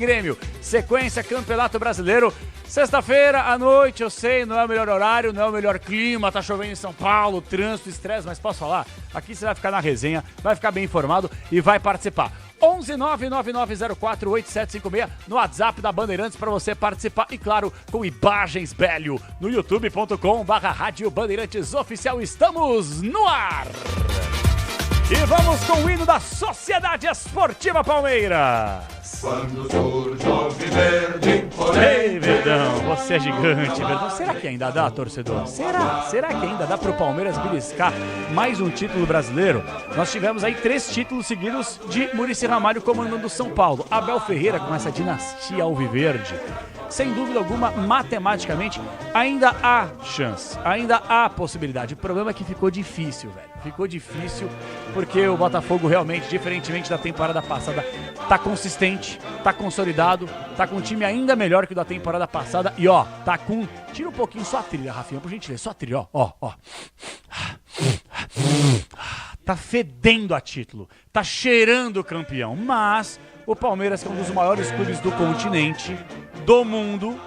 Grêmio, sequência Campeonato Brasileiro, sexta-feira à noite, eu sei, não é o melhor horário, não é o melhor clima, tá chovendo em São Paulo, trânsito, estresse, mas posso falar? Aqui você vai ficar na resenha, vai ficar bem informado e vai participar. 11999048756 no WhatsApp da Bandeirantes para você participar e claro, com imagens Bélio no youtube.com/Rádio Bandeirantes Oficial, estamos no ar! E vamos com o hino da Sociedade Esportiva Palmeiras. Quando surge o Alviverde, Ei, Verdão, você é gigante, Verdão. Será que ainda dá, torcedor? Será que ainda dá pro Palmeiras beliscar mais um título brasileiro? Nós tivemos aí 3 títulos seguidos de Muricy Ramalho comandando São Paulo. Abel Ferreira com essa dinastia alviverde. Sem dúvida alguma, matematicamente, ainda há chance, ainda há possibilidade. O problema é que ficou difícil, velho. Ficou difícil porque o Botafogo realmente, diferentemente da temporada passada, tá consistente, tá consolidado, tá com um time ainda melhor que o da temporada passada e ó, tá com... Tira um pouquinho só a trilha, Rafinha, por gentileza, só a trilha, ó. Tá fedendo a título, tá cheirando campeão, mas o Palmeiras, que é um dos maiores clubes do continente, do mundo,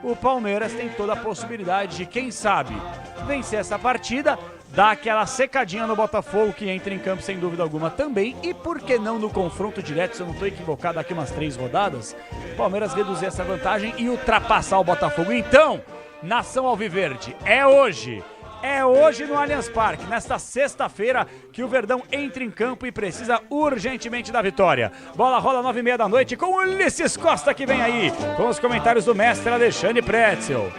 o Palmeiras tem toda a possibilidade de, quem sabe, vencer essa partida, dar aquela secadinha no Botafogo, que entra em campo sem dúvida alguma também, e por que não no confronto direto, se eu não estou equivocado, daqui umas 3 rodadas, o Palmeiras reduzir essa vantagem e ultrapassar o Botafogo. Então, nação alviverde, é hoje no Allianz Parque, nesta sexta-feira, que o Verdão entra em campo e precisa urgentemente da vitória. Bola rola 9h30 da noite com o Ulisses Costa, que vem aí, com os comentários do mestre Alexandre Pretzel,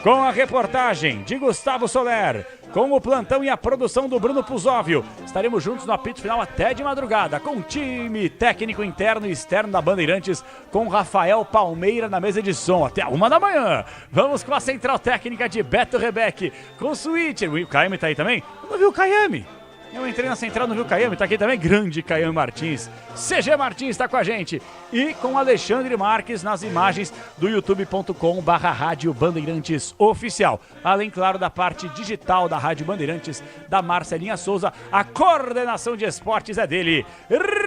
com a reportagem de Gustavo Soler, com o plantão e a produção do Bruno Puzóvio. Estaremos juntos no apito final até de madrugada, com o time técnico interno e externo da Bandeirantes, com Rafael Palmeira na mesa de som, até 1 da manhã. Vamos com a central técnica de Beto Rebeck, com o Switcher. O Kayame tá aí também? Não viu o Kayame? Eu entrei na central, não viu o Kayame, tá aqui também, grande Kayame Martins. CG Martins tá com a gente. E com Alexandre Marques nas imagens do youtube.com/Rádio Bandeirantes Oficial. Além, claro, da parte digital da Rádio Bandeirantes, da Marcelinha Souza. A coordenação de esportes é dele,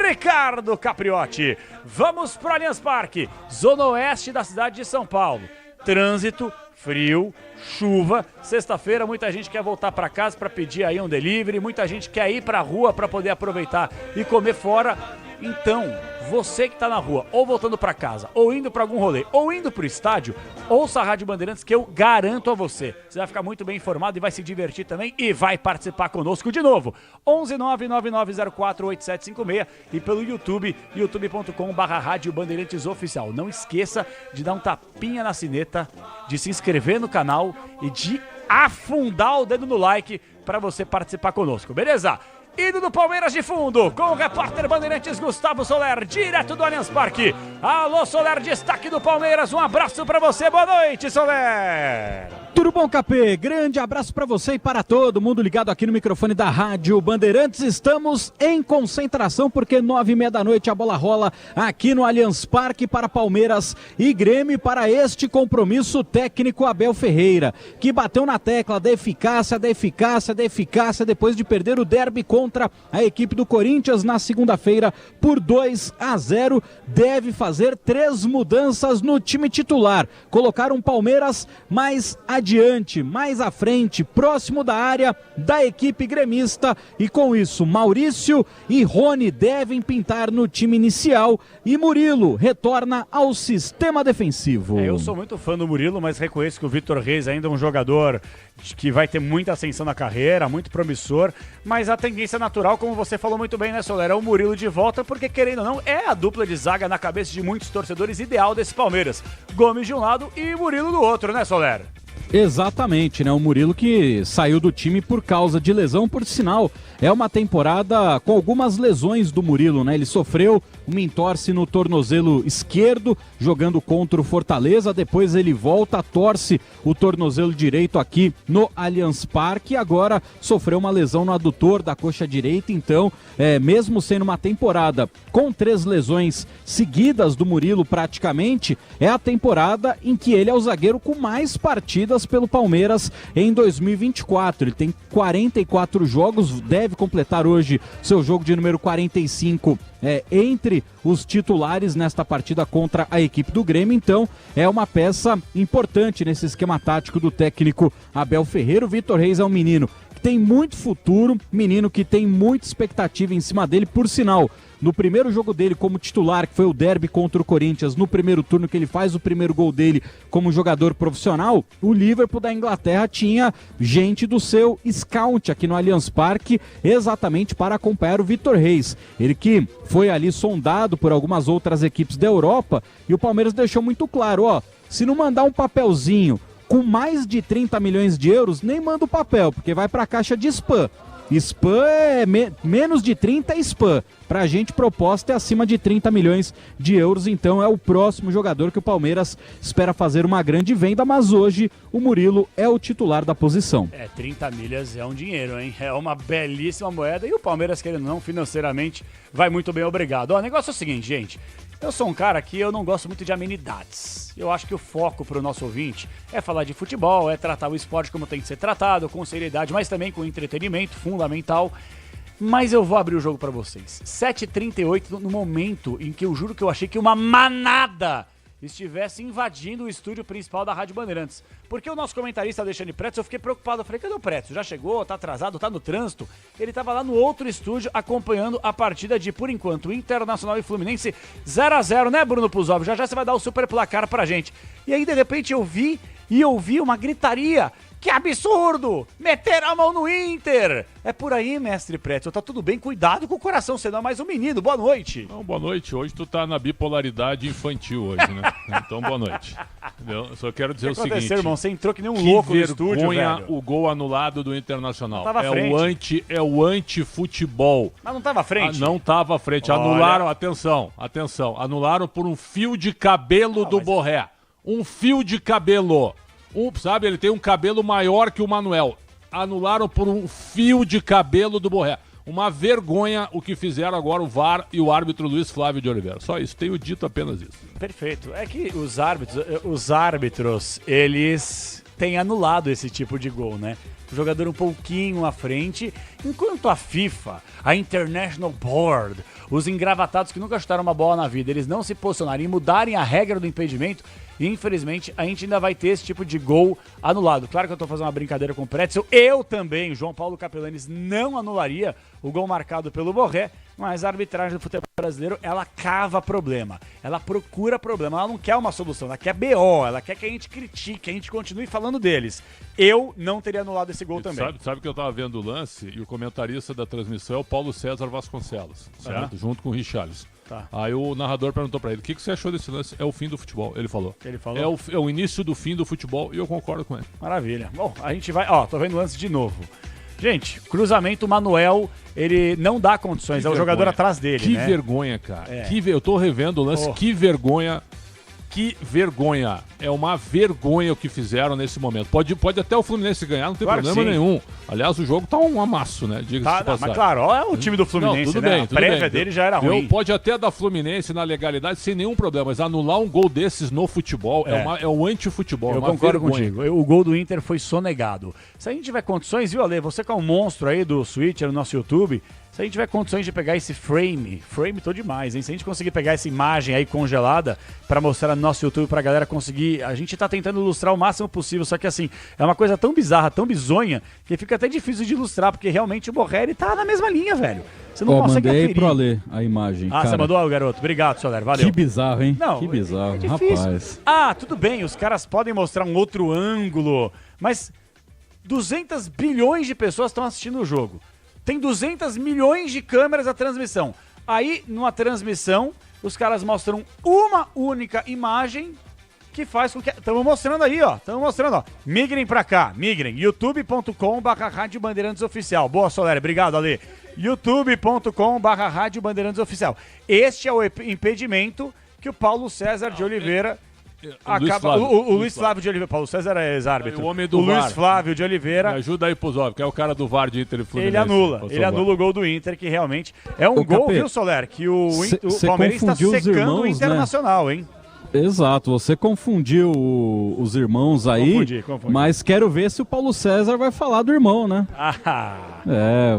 Ricardo Capriotti. Vamos pro Allianz Parque, zona oeste da cidade de São Paulo. Trânsito, frio, chuva, sexta-feira muita gente quer voltar para casa para pedir aí um delivery, muita gente quer ir para a rua para poder aproveitar e comer fora. Então, você que tá na rua, ou voltando para casa, ou indo para algum rolê, ou indo pro estádio, ouça a Rádio Bandeirantes que eu garanto a você. Você vai ficar muito bem informado e vai se divertir também e vai participar conosco de novo. 11999048756 e pelo YouTube, youtube.com/Rádio Bandeirantes Oficial. Não esqueça de dar um tapinha na sineta, de se inscrever no canal e de afundar o dedo no like para você participar conosco, beleza? Hino do Palmeiras de fundo, com o repórter Bandeirantes Gustavo Soler, direto do Allianz Parque. Alô, Soler, destaque do Palmeiras, um abraço pra você, boa noite, Soler. Tudo bom, Capê? Grande abraço pra você e para todo mundo ligado aqui no microfone da Rádio Bandeirantes. Estamos em concentração porque 9h30 da noite a bola rola aqui no Allianz Parque para Palmeiras e Grêmio, para este compromisso técnico Abel Ferreira, que bateu na tecla da eficácia depois de perder o derby contra a equipe do Corinthians na segunda-feira por 2-0. Deve fazer 3 mudanças no time titular, colocar um Palmeiras mais adiante, mais à frente, próximo da área da equipe gremista, e com isso Maurício e Rony devem pintar no time inicial e Murilo retorna ao sistema defensivo. Eu sou muito fã do Murilo, mas reconheço que o Vitor Reis ainda é um jogador que vai ter muita ascensão na carreira, muito promissor, mas a tendência natural, como você falou muito bem, né, Soler, é o Murilo de volta, porque querendo ou não, é a dupla de zaga na cabeça de muitos torcedores ideal desse Palmeiras. Gomes de um lado e Murilo do outro, né, Soler? Exatamente, né? O Murilo que saiu do time por causa de lesão, por sinal, é uma temporada com algumas lesões do Murilo, né? Ele sofreu uma entorse no tornozelo esquerdo, jogando contra o Fortaleza, depois ele volta, torce o tornozelo direito aqui no Allianz Parque, e agora sofreu uma lesão no adutor da coxa direita, então, mesmo sendo uma temporada com 3 lesões seguidas do Murilo praticamente, é a temporada em que ele é o zagueiro com mais partidas partidas pelo Palmeiras em 2024. Ele tem 44 jogos, deve completar hoje seu jogo de número 45 entre os titulares nesta partida contra a equipe do Grêmio. Então é uma peça importante nesse esquema tático do técnico Abel Ferreira. O Vitor Reis é um menino que tem muito futuro, menino que tem muita expectativa em cima dele, por sinal. No primeiro jogo dele como titular, que foi o derby contra o Corinthians, no primeiro turno que ele faz o primeiro gol dele como jogador profissional, o Liverpool da Inglaterra tinha gente do seu scout aqui no Allianz Parque, exatamente para acompanhar o Vitor Reis. Ele que foi ali sondado por algumas outras equipes da Europa, e o Palmeiras deixou muito claro, se não mandar um papelzinho com mais de 30 milhões de euros, nem manda o papel, porque vai para a caixa de spam. Spam é menos de 30 é spam. Pra gente, proposta é acima de 30 milhões de euros. Então é o próximo jogador que o Palmeiras espera fazer uma grande venda. Mas hoje o Murilo é o titular da posição. 30 milhas é um dinheiro, hein? É uma belíssima moeda. E o Palmeiras, querendo ou não, financeiramente, vai muito bem, obrigado. O negócio é o seguinte, gente. Eu sou um cara que eu não gosto muito de amenidades. Eu acho que o foco pro nosso ouvinte é falar de futebol, é tratar o esporte como tem que ser tratado, com seriedade, mas também com entretenimento fundamental. Mas eu vou abrir o jogo pra vocês. 7h38, no momento em que eu juro que eu achei que uma manada estivesse invadindo o estúdio principal da Rádio Bandeirantes. Porque o nosso comentarista Alexandre Pretzel, eu fiquei preocupado. Eu falei, cadê o Pretzel? Já chegou? Tá atrasado? Tá no trânsito? Ele tava lá no outro estúdio acompanhando a partida de, por enquanto, Internacional e Fluminense 0x0, né, Bruno Puzov? Já você vai dar o super placar pra gente. E aí, de repente, eu ouvi uma gritaria. Que absurdo! Meter a mão no Inter! É por aí, mestre Pretzel. Tá tudo bem? Cuidado com o coração, você não é mais um menino. Boa noite. Não, boa noite. Hoje tu tá na bipolaridade infantil hoje, né? Então, boa noite. Entendeu? Eu só quero dizer o seguinte. Irmão? Você entrou que nem um louco no estúdio, velho. O gol anulado do Internacional. Não tava à frente. É o anti-futebol. Mas não tava à frente? Não tava à frente. Olha. Anularam, atenção. Anularam por um fio de cabelo do Borré. Um fio de cabelo. Sabe, ele tem um cabelo maior que o Manuel. Anularam por um fio de cabelo do Borré. Uma vergonha o que fizeram agora o VAR e o árbitro Luiz Flávio de Oliveira. Só isso, tenho dito apenas isso. Perfeito. É que os árbitros, eles têm anulado esse tipo de gol, né? O jogador um pouquinho à frente, enquanto a FIFA, a International Board, os engravatados que nunca chutaram uma bola na vida, eles não se posicionarem e mudarem a regra do impedimento, infelizmente a gente ainda vai ter esse tipo de gol anulado. Claro que eu tô fazendo uma brincadeira com o Pretzel, eu também, João Paulo Capelanes, não anularia o gol marcado pelo Borré, mas a arbitragem do futebol brasileiro, ela cava problema, ela procura problema, ela não quer uma solução, ela quer BO, ela quer que a gente critique, que a gente continue falando deles. Eu não teria anulado esse gol também. Sabe que eu tava vendo o lance e o comentarista da transmissão é o Paulo César Vasconcelos, certo? Junto com o Richarlison. Tá. Aí o narrador perguntou pra ele, o que você achou desse lance? É o fim do futebol. Ele falou. É o início do fim do futebol e eu concordo com ele. Maravilha. Bom, a gente vai... tô vendo o lance de novo. Gente, cruzamento, o Manuel, ele não dá condições, o jogador atrás dele, que né? Vergonha, cara. Eu tô revendo o lance, que vergonha. Que vergonha. É uma vergonha o que fizeram nesse momento. Pode até o Fluminense ganhar, não tem problema nenhum. Aliás, o jogo tá um amasso, né? Diga-se de passagem. Mas claro, é o time do Fluminense, tudo né? Bem, a prévia dele já era ruim. Pode até dar Fluminense na legalidade sem nenhum problema, mas anular um gol desses no futebol é um anti-futebol. Eu concordo contigo. O gol do Inter foi sonegado. Se a gente tiver condições, viu, Ale? Você que é um monstro aí do Switcher no nosso YouTube, se a gente tiver condições de pegar esse frame tô demais, hein? Se a gente conseguir pegar essa imagem aí congelada pra mostrar no nosso YouTube pra galera conseguir... A gente tá tentando ilustrar o máximo possível, só que assim, é uma coisa tão bizarra, tão bizonha, que fica até difícil de ilustrar, porque realmente o Borré, ele tá na mesma linha, velho. Você não consegue mandei aferir. Pro Alê a imagem, cara. Você mandou, garoto? Obrigado, Soler, valeu. Que bizarro, hein? Não, que bizarro, rapaz. Tudo bem, os caras podem mostrar um outro ângulo, mas 200 bilhões de pessoas estão assistindo o jogo. Tem 200 milhões de câmeras na transmissão. Aí, numa transmissão, os caras mostram uma única imagem que faz com que... Estamos mostrando aí, ó. Migrem pra cá. Migrem. youtube.com/Rádio Bandeirantes Oficial. Boa, Soler. Obrigado, Ale. youtube.com/Rádio Bandeirantes Oficial. Este é o impedimento que o Paulo César de Oliveira... O Luiz Flávio de Oliveira. Paulo César é ex-árbitro. O homem do VAR. Luiz Flávio de Oliveira. Me ajuda aí, Puzov, que é o cara do VAR de Inter e Fluminense. Ele anula o gol do Inter, que realmente é um gol, viu, Soler? Que o Palmeiras está secando o Internacional, né? Hein? Exato, você confundiu os irmãos aí, Confundi. mas quero ver se o Paulo César vai falar do irmão, né?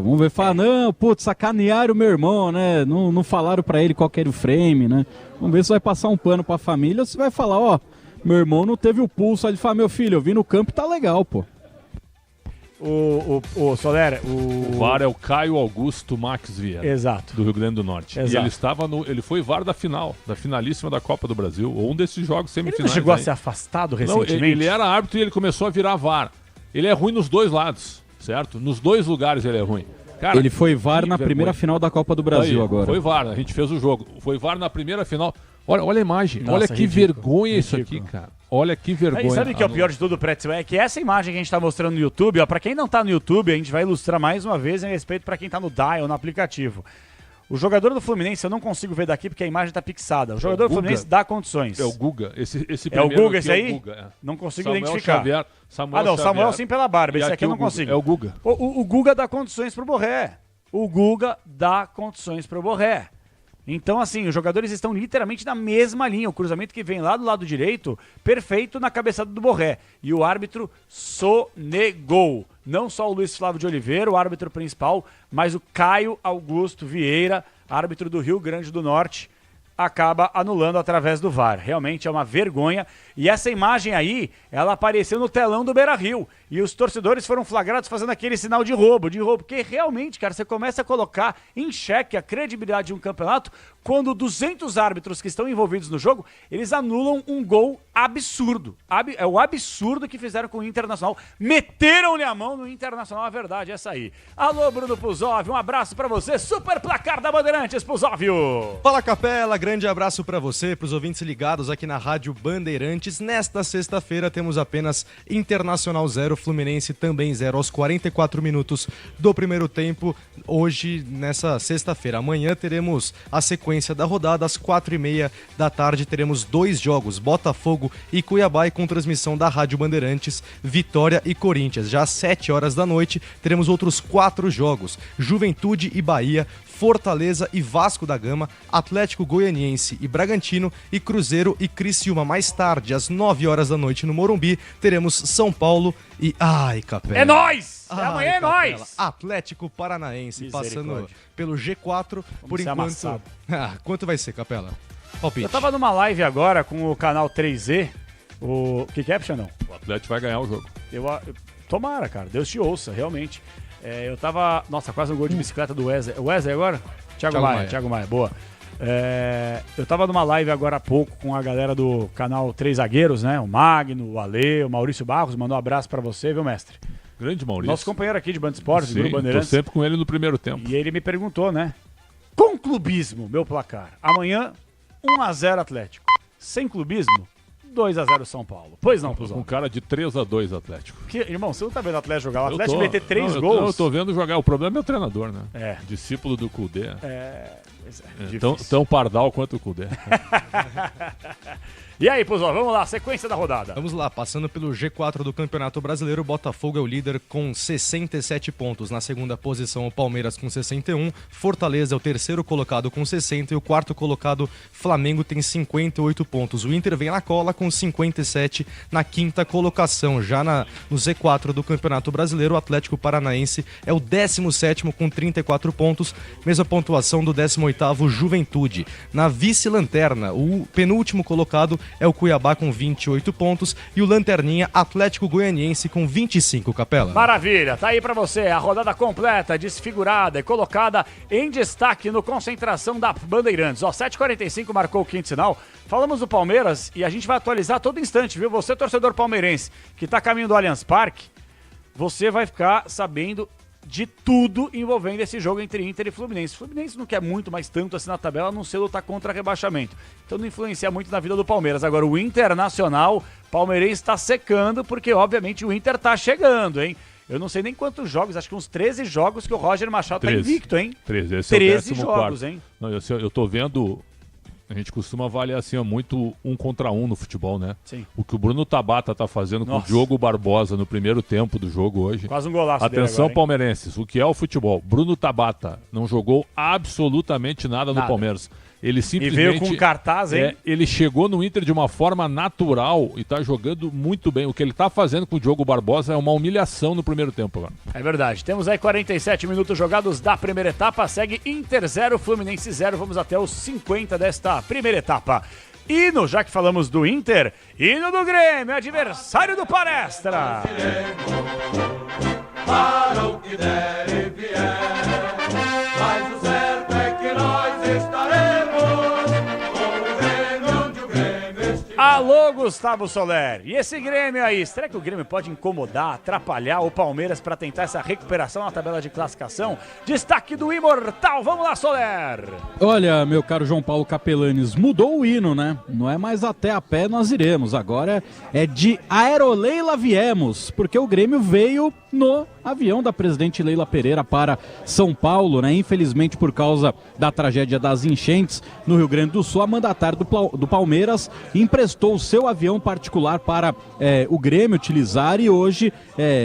Vamos ver, falar, não, putz, sacanearam o meu irmão, né? Não falaram pra ele qual que era o frame, né? Vamos ver se vai passar um pano pra família ou se vai falar, ó, meu irmão não teve o pulso, aí ele fala, meu filho, eu vi no campo e tá legal, pô. O Soler, o VAR é o Caio Augusto Max Vieira. Exato. Do Rio Grande do Norte. Exato. E ele foi VAR da final, da finalíssima da Copa do Brasil, ou um desses jogos semifinais. Ele não chegou a ser afastado recentemente? Não, ele era árbitro e ele começou a virar VAR. Ele é ruim nos dois lados, certo? Nos dois lugares ele é ruim. Cara, ele foi VAR na primeira final da Copa do Brasil agora. Foi VAR, a gente fez o jogo. Foi VAR na primeira final. Olha a imagem, Nossa, olha que ridículo, vergonha isso aqui, cara. Olha que vergonha. E sabe o que é o pior de tudo, Pretzel? É que essa imagem que a gente tá mostrando no YouTube, ó, pra quem não tá no YouTube, a gente vai ilustrar mais uma vez em respeito pra quem tá no Dial, no aplicativo. O jogador do Fluminense, eu não consigo ver daqui porque a imagem tá pixada. O jogador do Fluminense dá condições. É o Guga. Esse é o Guga esse aí? É o Guga, Não consigo Samuel identificar. Xavier, Samuel Xavier. Sim pela barba. Esse aqui eu não Guga. consigo. É o Guga. O Guga dá condições pro Borré. O Guga dá condições pro Borré. Então, assim, os jogadores estão literalmente na mesma linha. O cruzamento que vem lá do lado direito, perfeito na cabeçada do Borré. E o árbitro sonegou. Não só o Luiz Flávio de Oliveira, o árbitro principal, mas o Caio Augusto Vieira, árbitro do Rio Grande do Norte, acaba anulando através do VAR. Realmente é uma vergonha. E essa imagem aí, ela apareceu no telão do Beira-Rio. E os torcedores foram flagrados fazendo aquele sinal de roubo. Porque realmente, cara, você começa a colocar em xeque a credibilidade de um campeonato quando 200 árbitros que estão envolvidos no jogo, eles anulam um gol absurdo. É o absurdo que fizeram com o Internacional. Meteram-lhe a mão no Internacional, a verdade é essa aí. Alô, Bruno Puzóvio, um abraço pra você. Super placar da Bandeirantes, Puzóvio. Fala, Capela, grande abraço pra você, pros ouvintes ligados aqui na Rádio Bandeirantes. Nesta sexta-feira temos apenas Internacional 0, Fluminense também 0 aos 44 minutos do primeiro tempo. Hoje, nessa sexta-feira, amanhã teremos a sequência da rodada. Às 4h30 da tarde teremos 2 jogos, Botafogo e Cuiabá, e com transmissão da Rádio Bandeirantes, Vitória e Corinthians. Já às 7 horas da noite teremos outros 4 jogos, Juventude e Bahia, Fortaleza e Vasco da Gama, Atlético Goianiense e Bragantino, e Cruzeiro e Criciúma. Mais tarde, às 9 horas da noite no Morumbi, teremos São Paulo e... Ai, Capela! É nóis! Amanhã é nóis! Atlético Paranaense passando pelo G4. Por enquanto... Quanto vai ser, Capela? Palpite. Eu tava numa live agora com o canal 3Z. O que é, Pichanão? O Atlético vai ganhar o jogo. Tomara, cara. Deus te ouça, realmente. Eu tava... Nossa, quase um gol de bicicleta do Wesley. O Wesley agora? Thiago Maia, boa. Eu tava numa live agora há pouco com a galera do canal 3 Zagueiros, né? O Magno, o Ale, o Maurício Barros. Mandou um abraço pra você, viu, mestre? Grande Maurício. Nosso companheiro aqui de Band Esportes, do Grupo Sim, Bandeirantes. tô sempre com ele no primeiro tempo. E ele me perguntou, né? Com clubismo, meu placar. Amanhã, 1-0 Atlético. Sem clubismo, 2-0 São Paulo. Pois não, Puzão? Um cara de 3-2 Atlético. Irmão, você não tá vendo o Atlético jogar? O Atlético vai ter 3 gols. gols. Eu tô vendo jogar. O problema é meu treinador, né? Discípulo do Kudê. Tão pardal quanto o Kudê. E aí, Puzão, vamos lá, sequência da rodada. Vamos lá, passando pelo G4 do Campeonato Brasileiro, o Botafogo é o líder com 67 pontos. Na segunda posição, o Palmeiras com 61, Fortaleza é o terceiro colocado com 60 e o quarto colocado, Flamengo, tem 58 pontos. O Inter vem na cola com 57 na quinta colocação. Já no Z4 do Campeonato Brasileiro, o Atlético Paranaense é o 17º com 34 pontos, mesma pontuação do 18º Juventude. Na vice-lanterna, o penúltimo colocado é o Cuiabá com 28 pontos e o lanterninha Atlético Goianiense com 25, Capela. Maravilha, tá aí pra você a rodada completa, desfigurada e colocada em destaque no Concentração da Bandeirantes. 7h45 marcou o quinto sinal. Falamos do Palmeiras e a gente vai atualizar a todo instante, viu? Você, torcedor palmeirense, que tá caminho do Allianz Parque, você vai ficar sabendo de tudo envolvendo esse jogo entre Inter e Fluminense. O Fluminense não quer muito, mas tanto assim na tabela, a não ser lutar contra rebaixamento. Então não influencia muito na vida do Palmeiras. Agora, o Internacional palmeirense está secando, porque obviamente o Inter tá chegando, hein? Eu não sei nem quantos jogos, acho que uns 13 jogos que o Roger Machado 13. Tá invicto, hein? 13, esse 13 é o jogos, 14º. hein? Não, eu tô vendo... A gente costuma avaliar assim, muito 1 contra 1 no futebol, né? Sim. O que o Bruno Tabata tá fazendo com o Diogo Barbosa no primeiro tempo do jogo hoje. Quase um golaço. Atenção, agora, palmeirenses, o que é o futebol? Bruno Tabata não jogou absolutamente nada no Palmeiras. Ele E simplesmente... veio com cartaz, hein? ele chegou no Inter de uma forma natural e tá jogando muito bem. O que ele tá fazendo com o Diogo Barbosa é uma humilhação no primeiro tempo agora. É verdade. Temos aí 47 minutos jogados da primeira etapa. Segue Inter 0, Fluminense 0. Vamos até os 50 desta primeira etapa. Hino, já que falamos do Inter, hino do Grêmio, adversário do Palestra. Para o que der e vier, mas o certo é que nós estaremos com o Grêmio onde o Grêmio estiver. Alô, Gustavo Soler. E esse Grêmio aí, será que o Grêmio pode incomodar, atrapalhar o Palmeiras para tentar essa recuperação na tabela de classificação? Destaque do Imortal, vamos lá, Soler. Olha, meu caro João Paulo Capelanes, mudou o hino, né? Não é mais até a pé nós iremos, agora é de Aeroleila viemos, porque o Grêmio veio no avião da presidente Leila Pereira para São Paulo, né? Infelizmente, por causa da tragédia das enchentes no Rio Grande do Sul, a mandatária do Palmeiras emprestou o seu avião particular para o Grêmio utilizar e hoje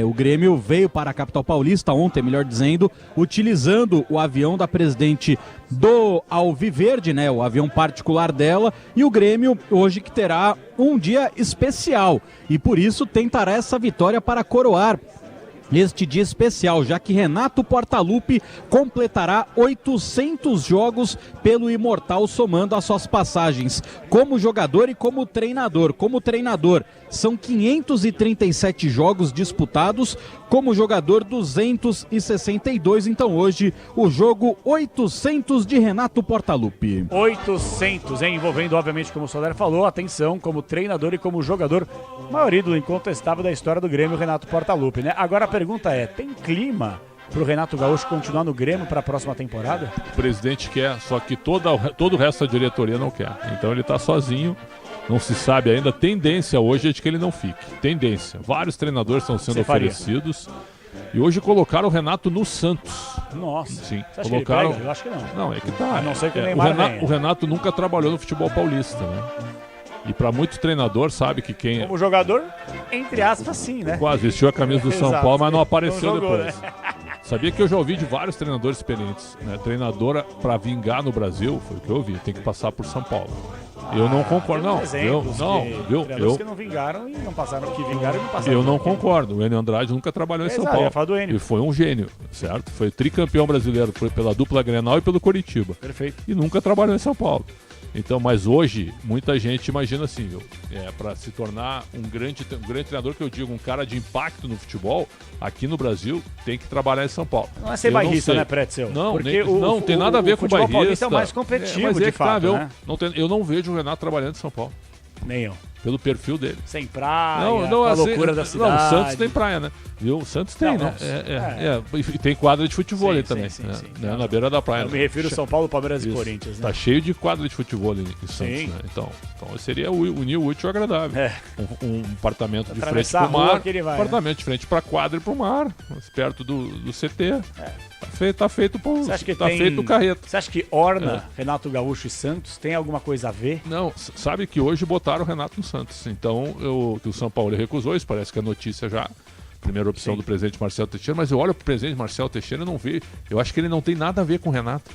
o Grêmio veio para a capital paulista, ontem, melhor dizendo, utilizando o avião da presidente do Alviverde, né? O avião particular dela, e o Grêmio hoje que terá um dia especial e por isso tentará essa vitória para coroar este dia especial, já que Renato Portaluppi completará 800 jogos pelo Imortal, somando as suas passagens como jogador e como treinador. Como treinador, são 537 jogos disputados, como jogador 262, então hoje o jogo 800 de Renato Portaluppi. 800, hein? Envolvendo, obviamente, como o Soler falou, atenção, como treinador e como jogador, maior ídolo incontestável da história do Grêmio, Renato Portaluppi, né? Agora a pergunta é, tem clima pro Renato Gaúcho continuar no Grêmio para a próxima temporada? O presidente quer, só que todo o resto da diretoria não quer. Então ele tá sozinho, não se sabe ainda. Tendência hoje é de que ele não fique. Tendência. Vários treinadores estão sendo oferecidos. E hoje colocaram o Renato no Santos. Nossa. Sim, Você acha colocaram. que ele pega? Eu acho que não. Não, é que tá. A não ser que o Neymar venha. O Renato nunca trabalhou no futebol paulista, né? E para muito treinador sabe que quem Como jogador, entre aspas, sim, né? quase vestiu a camisa do São Exato. Paulo, mas não apareceu Não jogou, depois. né? Sabia que eu já ouvi de vários treinadores experientes, né? Treinadora para vingar no Brasil, foi o que eu ouvi, tem que passar por São Paulo. Eu não concordo, não. Exemplos que não vingaram e não passaram, que vingaram e não passaram. Eu não concordo. O Enio Andrade nunca trabalhou em São Paulo. Eu ia falar do Enio. E foi um gênio, certo? Foi tricampeão brasileiro, foi pela dupla Grenal e pelo Coritiba. Perfeito. E nunca trabalhou em São Paulo. Então, mas hoje, muita gente imagina assim, viu? Para se tornar um grande treinador, que eu digo, um cara de impacto no futebol, aqui no Brasil, tem que trabalhar em São Paulo. Não é ser bairrista, né, Pretzel? Não, porque não tem nada a ver com futebol bairrista. paulista é o mais competitivo, de fato, viu? né? Eu não vejo o Renato trabalhando em São Paulo. Nem eu. Pelo perfil dele. Sem praia, não, a assim, loucura da cidade. Não, o Santos tem praia, né? Viu? O Santos tem, Não, né? E tem quadra de futebol ali também. sim. Né? Na beira da praia. Eu me refiro a São Paulo, Palmeiras e Corinthians, né? Tá cheio de quadra de futebol ali em Santos, Sim. né? Então seria unir o útil ao agradável. Um apartamento de frente Atravessar pro a rua mar, que ele vai, apartamento de frente pra quadra e pro mar, perto do CT. Tá feito Você acha que feito o carreto. Você acha que Orna, Renato Gaúcho e Santos tem alguma coisa a ver? Não, sabe que hoje botaram o Renato no Santos. Então, que o São Paulo recusou, isso parece que é notícia já. Primeira opção do presidente Marcelo Teixeira, mas eu olho pro presidente Marcelo Teixeira e não vejo. Eu acho que ele não tem nada a ver com o Renato.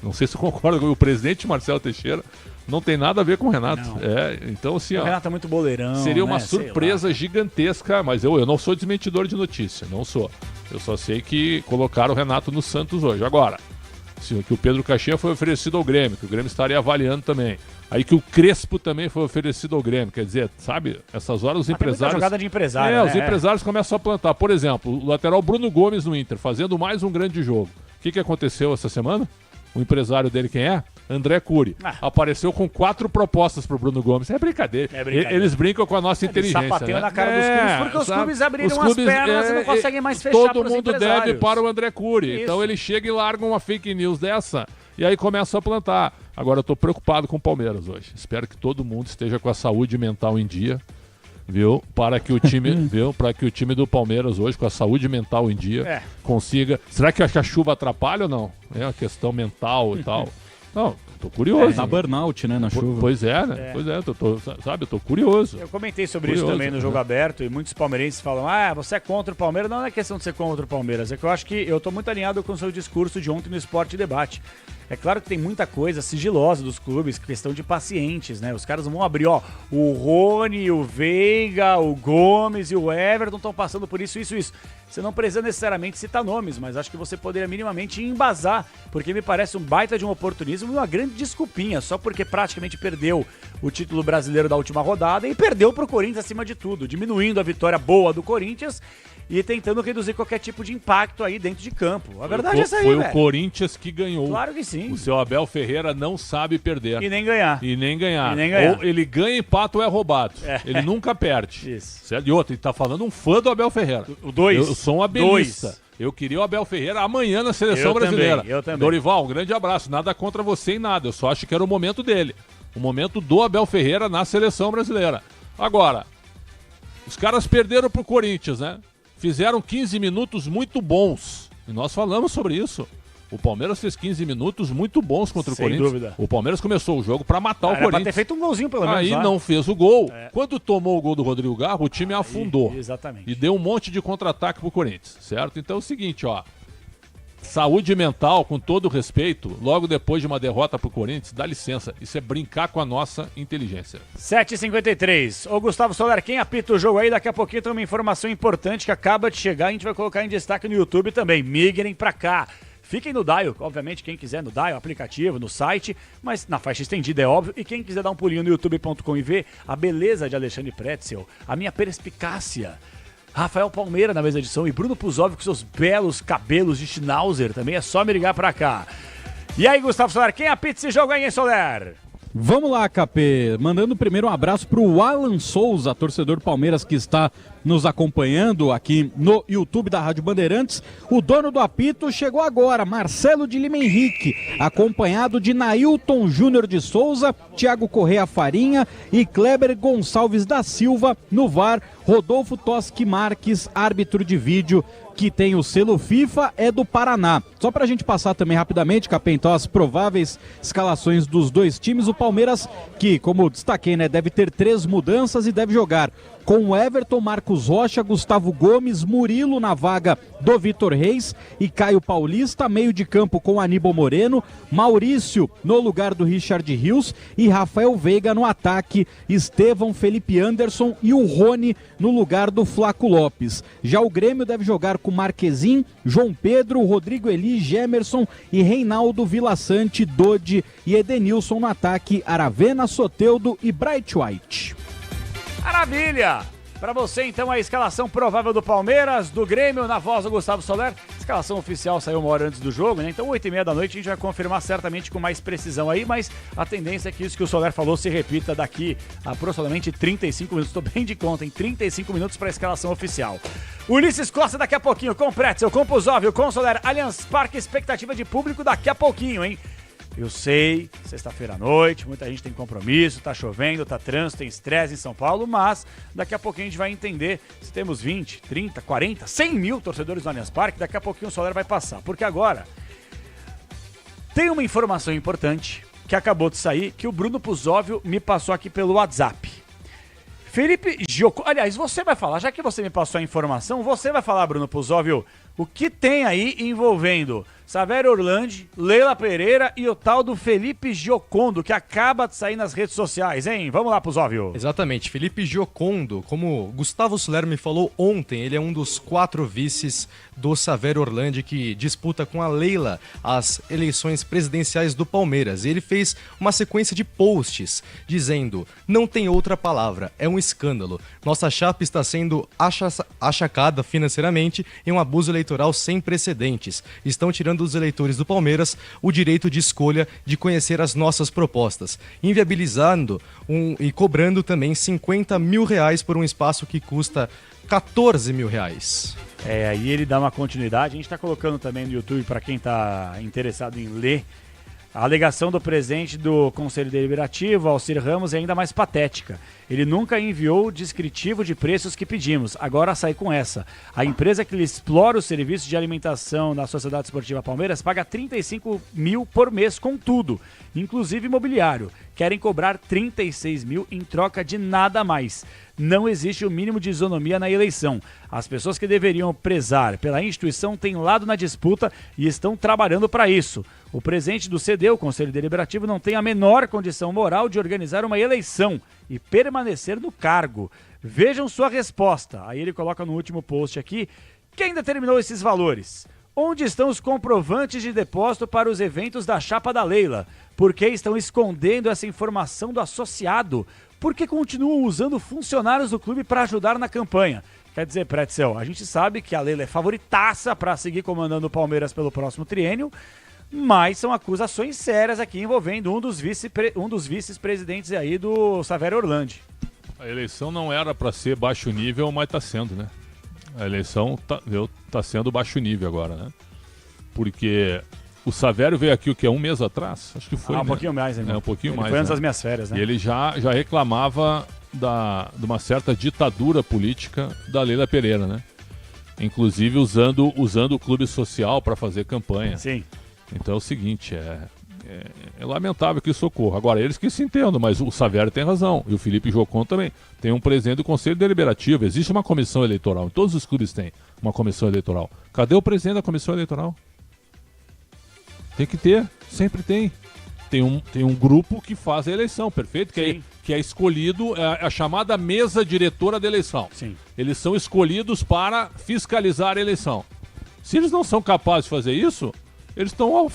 Não sei se concorda com o presidente Marcelo Teixeira. Não tem nada a ver com o Renato. Então, assim, o Renato é muito boleirão. Seria uma né? surpresa gigantesca, mas eu não sou desmentidor de notícia, não sou. Eu só sei que colocaram o Renato no Santos hoje. Agora, que o Pedro Caixinha foi oferecido ao Grêmio, que o Grêmio estaria avaliando também. Aí que o Crespo também foi oferecido ao Grêmio. Quer dizer, sabe, essas horas os empresários... jogada de empresário, né? Os empresários começam a plantar. Por exemplo, o lateral Bruno Gomes no Inter, fazendo mais um grande jogo. O que aconteceu essa semana? O empresário dele, quem é? André Cury. Apareceu com 4 propostas pro Bruno Gomes. É brincadeira. Eles brincam com a nossa inteligência. Sapateiam, né? na cara dos clubes, porque os clubes abriram as pernas e não conseguem mais fechar pros Todo mundo empresários. deve para o André Cury. Isso. Então ele chega e larga uma fake news dessa e aí começa a plantar. Agora eu tô preocupado com o Palmeiras hoje. Espero que todo mundo esteja com a saúde mental em dia. Viu? Para que o time do Palmeiras hoje, com a saúde mental em dia, consiga. Será que a chuva atrapalha ou não? É uma questão mental e tal. Não, tô curioso. Dá burnout, né, na chuva. Pois é, né? Pois é, eu tô curioso. Eu comentei sobre isso também no Jogo Aberto e muitos palmeirenses falam, você é contra o Palmeiras. Não é questão de ser contra o Palmeiras, é que eu acho que eu tô muito alinhado com o seu discurso de ontem no Esporte Debate. É claro que tem muita coisa sigilosa dos clubes, questão de pacientes, né? Os caras não vão abrir, ó, o Rony, o Veiga, o Gomes e o Everton estão passando por isso. Você não precisa necessariamente citar nomes, mas acho que você poderia minimamente embasar, porque me parece um baita de um oportunismo e uma grande desculpinha, só porque praticamente perdeu o título brasileiro da última rodada e perdeu pro Corinthians acima de tudo, diminuindo a vitória boa do Corinthians e tentando reduzir qualquer tipo de impacto aí dentro de campo. A verdade é essa aí, Foi velho. o Corinthians que ganhou. Claro que sim. O seu Abel Ferreira não sabe perder. E nem ganhar. E nem ganhar. E nem ganhar. Ou ele ganha, empata ou é roubado. Ele nunca perde. Isso. Certo? E outro, ele tá falando um fã do Abel Ferreira. O 2. Eu sou um abelista. Eu queria o Abel Ferreira amanhã na seleção brasileira. Eu também. Dorival, um grande abraço. Nada contra você em nada. Eu só acho que era o momento dele. O momento do Abel Ferreira na seleção brasileira. Agora, os caras perderam pro Corinthians, né? Fizeram 15 minutos muito bons. E nós falamos sobre isso. O Palmeiras fez 15 minutos muito bons contra o Sem Corinthians. dúvida. O Palmeiras começou o jogo pra matar o Era pra Corinthians. ter feito um golzinho pelo menos. Aí lá. não fez o gol. Quando tomou o gol do Rodrigo Garro, o time afundou. Exatamente. E deu um monte de contra-ataque pro Corinthians, certo? Então é o seguinte, ó. Saúde mental, com todo respeito, logo depois de uma derrota pro Corinthians, dá licença. Isso é brincar com a nossa inteligência. 7h53. Ô Gustavo Soler, quem apita o jogo aí? Daqui a pouquinho tem uma informação importante que acaba de chegar. A gente vai colocar em destaque no YouTube também. Migrem pra cá. Fiquem no Dial, obviamente, quem quiser no Dial, aplicativo, no site, mas na faixa estendida é óbvio. E quem quiser dar um pulinho no youtube.com e ver a beleza de Alexandre Pretzel, a minha perspicácia. Rafael Palmeira na mesa de som e Bruno Puzov com seus belos cabelos de Schnauzer também. É só me ligar pra cá. E aí, Gustavo Soler, quem apita esse jogo aí, hein, Soler? Vamos lá, KP. Mandando primeiro um abraço pro Alan Souza, torcedor Palmeiras que está nos acompanhando aqui no YouTube da Rádio Bandeirantes. O dono do apito chegou agora, Marcelo de Lima Henrique, acompanhado de Nailton Júnior de Souza, Thiago Correia Farinha e Kleber Gonçalves da Silva no VAR. Rodolfo Toschi Marques, árbitro de vídeo, que tem o selo FIFA, é do Paraná. Só pra gente passar também rapidamente, Capê, então, as prováveis escalações dos dois times. O Palmeiras, que, como destaquei, né, deve ter 3 mudanças e deve jogar com Everton, Marcos Rocha, Gustavo Gomes, Murilo na vaga do Vitor Reis e Caio Paulista, meio de campo com Aníbal Moreno, Maurício no lugar do Richard Rios e Rafael Veiga no ataque, Estevão, Felipe Anderson e o Rony no lugar do Flaco Lopes. Já o Grêmio deve jogar com Marquezin, João Pedro, Rodrigo Eli, Gemerson e Reinaldo Vilaçante, Dodi e Edenilson no ataque, Aravena, Soteldo e Bright White. Maravilha! Pra você, então, a escalação provável do Palmeiras, do Grêmio, na voz do Gustavo Soler. A escalação oficial saiu uma hora antes do jogo, né? Então, 8h30 da noite, a gente vai confirmar certamente com mais precisão aí, mas a tendência é que isso que o Soler falou se repita daqui a aproximadamente 35 minutos. Estou bem de conta, em 35 minutos para a escalação oficial. Ulisses Costa daqui a pouquinho, com Pretzel, com Puzov, com Soler, Allianz Parque, expectativa de público daqui a pouquinho, hein? Eu sei, sexta-feira à noite, muita gente tem compromisso, tá chovendo, tá trânsito, tem estresse em São Paulo, mas daqui a pouquinho a gente vai entender se temos 20, 30, 40, 100 mil torcedores no Allianz Parque, daqui a pouquinho o Soler vai passar, porque agora tem uma informação importante que acabou de sair, que o Bruno Puzóvio me passou aqui pelo WhatsApp. Felipe Giocôndo, aliás, você vai falar, já que você me passou a informação, você vai falar, Bruno Puzóvio, o que tem aí envolvendo Savério Orlandi, Leila Pereira e o tal do Felipe Giocondo, que acaba de sair nas redes sociais, hein? Vamos lá, Puzóvio. Exatamente, Felipe Giocondo, como Gustavo Soler me falou ontem, ele é um dos 4 vices do Savério Orlandi que disputa com a Leila as eleições presidenciais do Palmeiras. Ele fez uma sequência de posts dizendo: não tem outra palavra, é um escândalo. Nossa chapa está sendo achacada financeiramente em um abuso eleitoral sem precedentes. Estão tirando dos eleitores do Palmeiras o direito de escolha de conhecer as nossas propostas, inviabilizando e cobrando também 50 mil reais por um espaço que custa 14 mil reais. Aí ele dá uma continuidade, a gente tá colocando também no YouTube para quem tá interessado em ler. A alegação do presidente do Conselho Deliberativo, Alcir Ramos, é ainda mais patética. Ele nunca enviou o descritivo de preços que pedimos, agora sai com essa. A empresa que lhe explora o serviço de alimentação na Sociedade Esportiva Palmeiras paga 35 mil por mês com tudo, inclusive imobiliário. querem cobrar 36 mil em troca de nada mais. Não existe o mínimo de isonomia na eleição. As pessoas que deveriam prezar pela instituição têm lado na disputa e estão trabalhando para isso. O presidente do CD, o Conselho Deliberativo, não tem a menor condição moral de organizar uma eleição e permanecer no cargo. Vejam sua resposta. Aí ele coloca no último post aqui: quem determinou esses valores? Onde estão os comprovantes de depósito para os eventos da chapa da Leila? Por que estão escondendo essa informação do associado? Por que continuam usando funcionários do clube para ajudar na campanha? Quer dizer, Pretzel, a gente sabe que a Leila é favoritaça para seguir comandando o Palmeiras pelo próximo triênio, mas são acusações sérias aqui envolvendo um dos vice-presidentes aí do Savério Orlandi. A eleição não era para ser baixo nível, mas está sendo, né? A eleição tá sendo baixo nível agora, né? Porque o Savério veio aqui o que? Um mês atrás? Acho que foi. Um pouquinho mais, hein? Um pouquinho mais. Foi antes né? das minhas férias, né? E ele já reclamava de uma certa ditadura política da Leila Pereira, né? Inclusive usando o clube social para fazer campanha. Sim. Então é o seguinte, é lamentável que isso ocorra. Agora, eles que se entendam, mas o Savério tem razão, e o Felipe Jocon também. Tem um presidente do Conselho Deliberativo, existe uma comissão eleitoral, em todos os clubes tem uma comissão eleitoral. Cadê o presidente da comissão eleitoral? Tem que ter, sempre tem. Tem um grupo que faz a eleição, perfeito? Que é escolhido, a chamada mesa diretora da eleição. Sim. Eles são escolhidos para fiscalizar a eleição. Se eles não são capazes de fazer isso, eles estão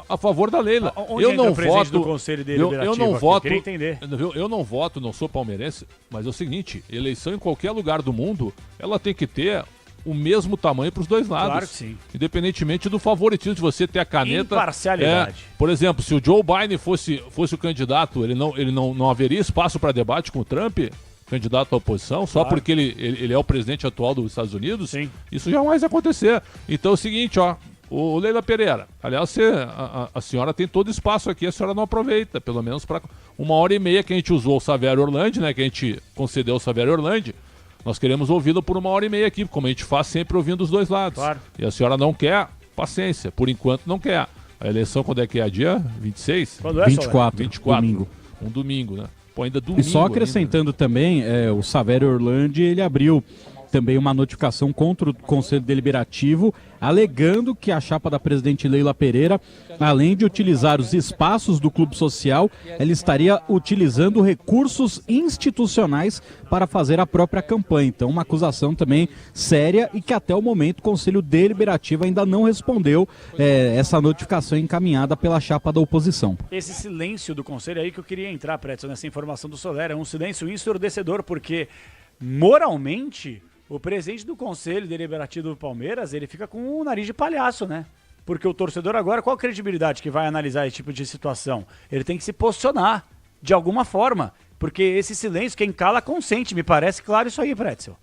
a favor da Leila. Onde eu não o presidente voto do Conselho Deliberativo eu não aqui? voto. Queria entender. Eu não voto, não sou palmeirense, mas é o seguinte: eleição em qualquer lugar do mundo, ela tem que ter o mesmo tamanho para os dois lados. Claro que sim. Independentemente do favoritismo de você ter a caneta. Imparcialidade. Por exemplo, se o Joe Biden fosse o candidato, ele não haveria espaço para debate com o Trump, candidato à oposição, só porque ele é o presidente atual dos Estados Unidos? Sim. Isso jamais ia acontecer. Então é o seguinte, ó. O Leila Pereira, aliás, a senhora tem todo espaço aqui, a senhora não aproveita, pelo menos para 1h30 que a gente usou o Savério Orlandi, né, que a gente concedeu o Savério Orlandi, nós queremos ouvi-lo por 1h30 aqui, como a gente faz sempre ouvindo os dois lados. Claro. E a senhora não quer, paciência, por enquanto não quer. A eleição quando é que é? Dia 26? Quando é, 24, 24. domingo. Um domingo, né? Pô, ainda domingo. E só acrescentando também, o Savério Orlandi, ele abriu também uma notificação contra o Conselho Deliberativo, alegando que a chapa da presidente Leila Pereira, além de utilizar os espaços do clube social, ela estaria utilizando recursos institucionais para fazer a própria campanha. Então, uma acusação também séria e que até o momento o Conselho Deliberativo ainda não respondeu essa notificação encaminhada pela chapa da oposição. Esse silêncio do Conselho aí que eu queria entrar, Pretzel, nessa informação do Soler, é um silêncio ensurdecedor, porque moralmente o presidente do Conselho Deliberativo do Palmeiras, ele fica com o nariz de palhaço, né? Porque o torcedor agora, qual a credibilidade que vai analisar esse tipo de situação? Ele tem que se posicionar de alguma forma, porque esse silêncio, quem cala consente, me parece claro isso aí, Pretzel.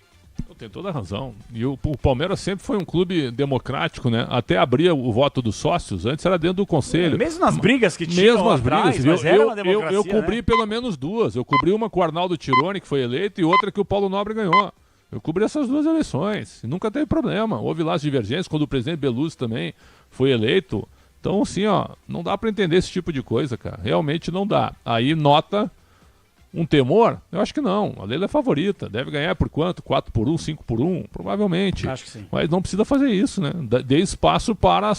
Tem toda a razão. E o Palmeiras sempre foi um clube democrático, né? Até abria o voto dos sócios, antes era dentro do conselho. Mesmo nas brigas que tinham Mesmo as atrás, brigas, mas era uma democracia, eu cobri, né, pelo menos duas. Eu cobri uma com o Arnaldo Tironi, que foi eleito, e outra que o Paulo Nobre ganhou. Eu cobri essas duas eleições e nunca teve problema. Houve lá as divergências quando o presidente Beluzi também foi eleito. Então, assim, ó, não dá para entender esse tipo de coisa, cara. Realmente não dá. Aí nota um temor? Eu acho que não. A Leila é favorita. Deve ganhar por quanto? 4-1, 5-1? Provavelmente. Acho que sim. Mas não precisa fazer isso, né? Dê espaço para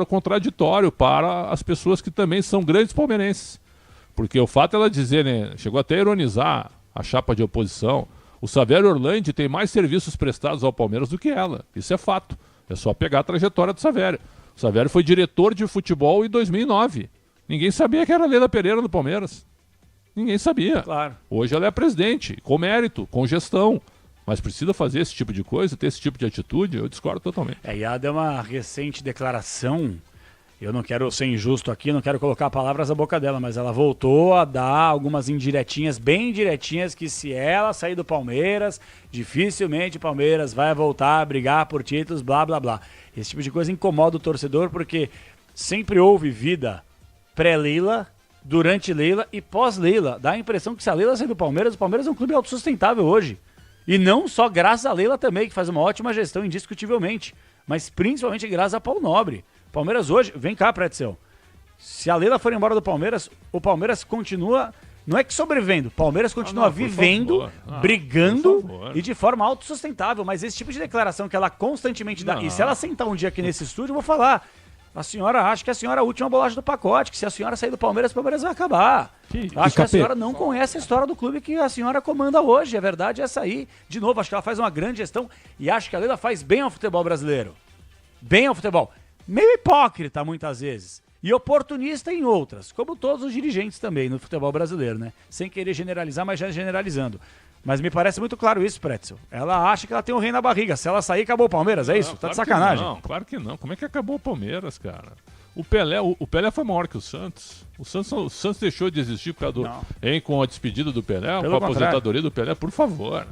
o contraditório, para as pessoas que também são grandes palmeirenses. Porque o fato ela dizer, né? Chegou até a ironizar a chapa de oposição. O Savério Orlandi tem mais serviços prestados ao Palmeiras do que ela. Isso é fato. É só pegar a trajetória do Savério. O Savério foi diretor de futebol em 2009. Ninguém sabia que era a Leila Pereira no Palmeiras. Ninguém sabia. Claro. Hoje ela é presidente, com mérito, com gestão. Mas precisa fazer esse tipo de coisa, ter esse tipo de atitude? Eu discordo totalmente. E ela deu uma recente declaração. Eu não quero ser injusto aqui, não quero colocar palavras na boca dela, mas ela voltou a dar algumas indiretinhas, bem diretinhas, que se ela sair do Palmeiras, dificilmente o Palmeiras vai voltar a brigar por títulos, blá, blá, blá. Esse tipo de coisa incomoda o torcedor, porque sempre houve vida pré-Leila, durante Leila e pós-Leila. Dá a impressão que se a Leila sair do Palmeiras, o Palmeiras é um clube autossustentável hoje. E não só graças a Leila também, que faz uma ótima gestão indiscutivelmente, mas principalmente graças a Paulo Nobre. Palmeiras hoje, vem cá, Pretzel. Se a Leila for embora do Palmeiras, o Palmeiras continua Não é que sobrevivendo. Palmeiras continua vivendo, brigando e de forma autossustentável. Mas esse tipo de declaração que ela constantemente dá... E se ela sentar um dia aqui nesse estúdio, eu vou falar... A senhora acha que a senhora é a última bolacha do pacote, que se a senhora sair do Palmeiras, o Palmeiras vai acabar. Acho que a senhora não conhece a história do clube que a senhora comanda hoje. A verdade é essa aí. De novo, acho que ela faz uma grande gestão e acho que a Leila faz bem ao futebol brasileiro. Bem ao futebol. Meio hipócrita, muitas vezes. E oportunista em outras, como todos os dirigentes também no futebol brasileiro, né? Sem querer generalizar, mas já generalizando. Mas me parece muito claro isso, Pretzel. Ela acha que ela tem um rei na barriga. Se ela sair, acabou o Palmeiras, é isso? Tá de sacanagem. Não, claro que não. Como é que acabou o Palmeiras, cara? O Pelé foi maior que o Santos. O Santos deixou de existir por causa com a despedida do Pelé, com a aposentadoria do Pelé. Por favor.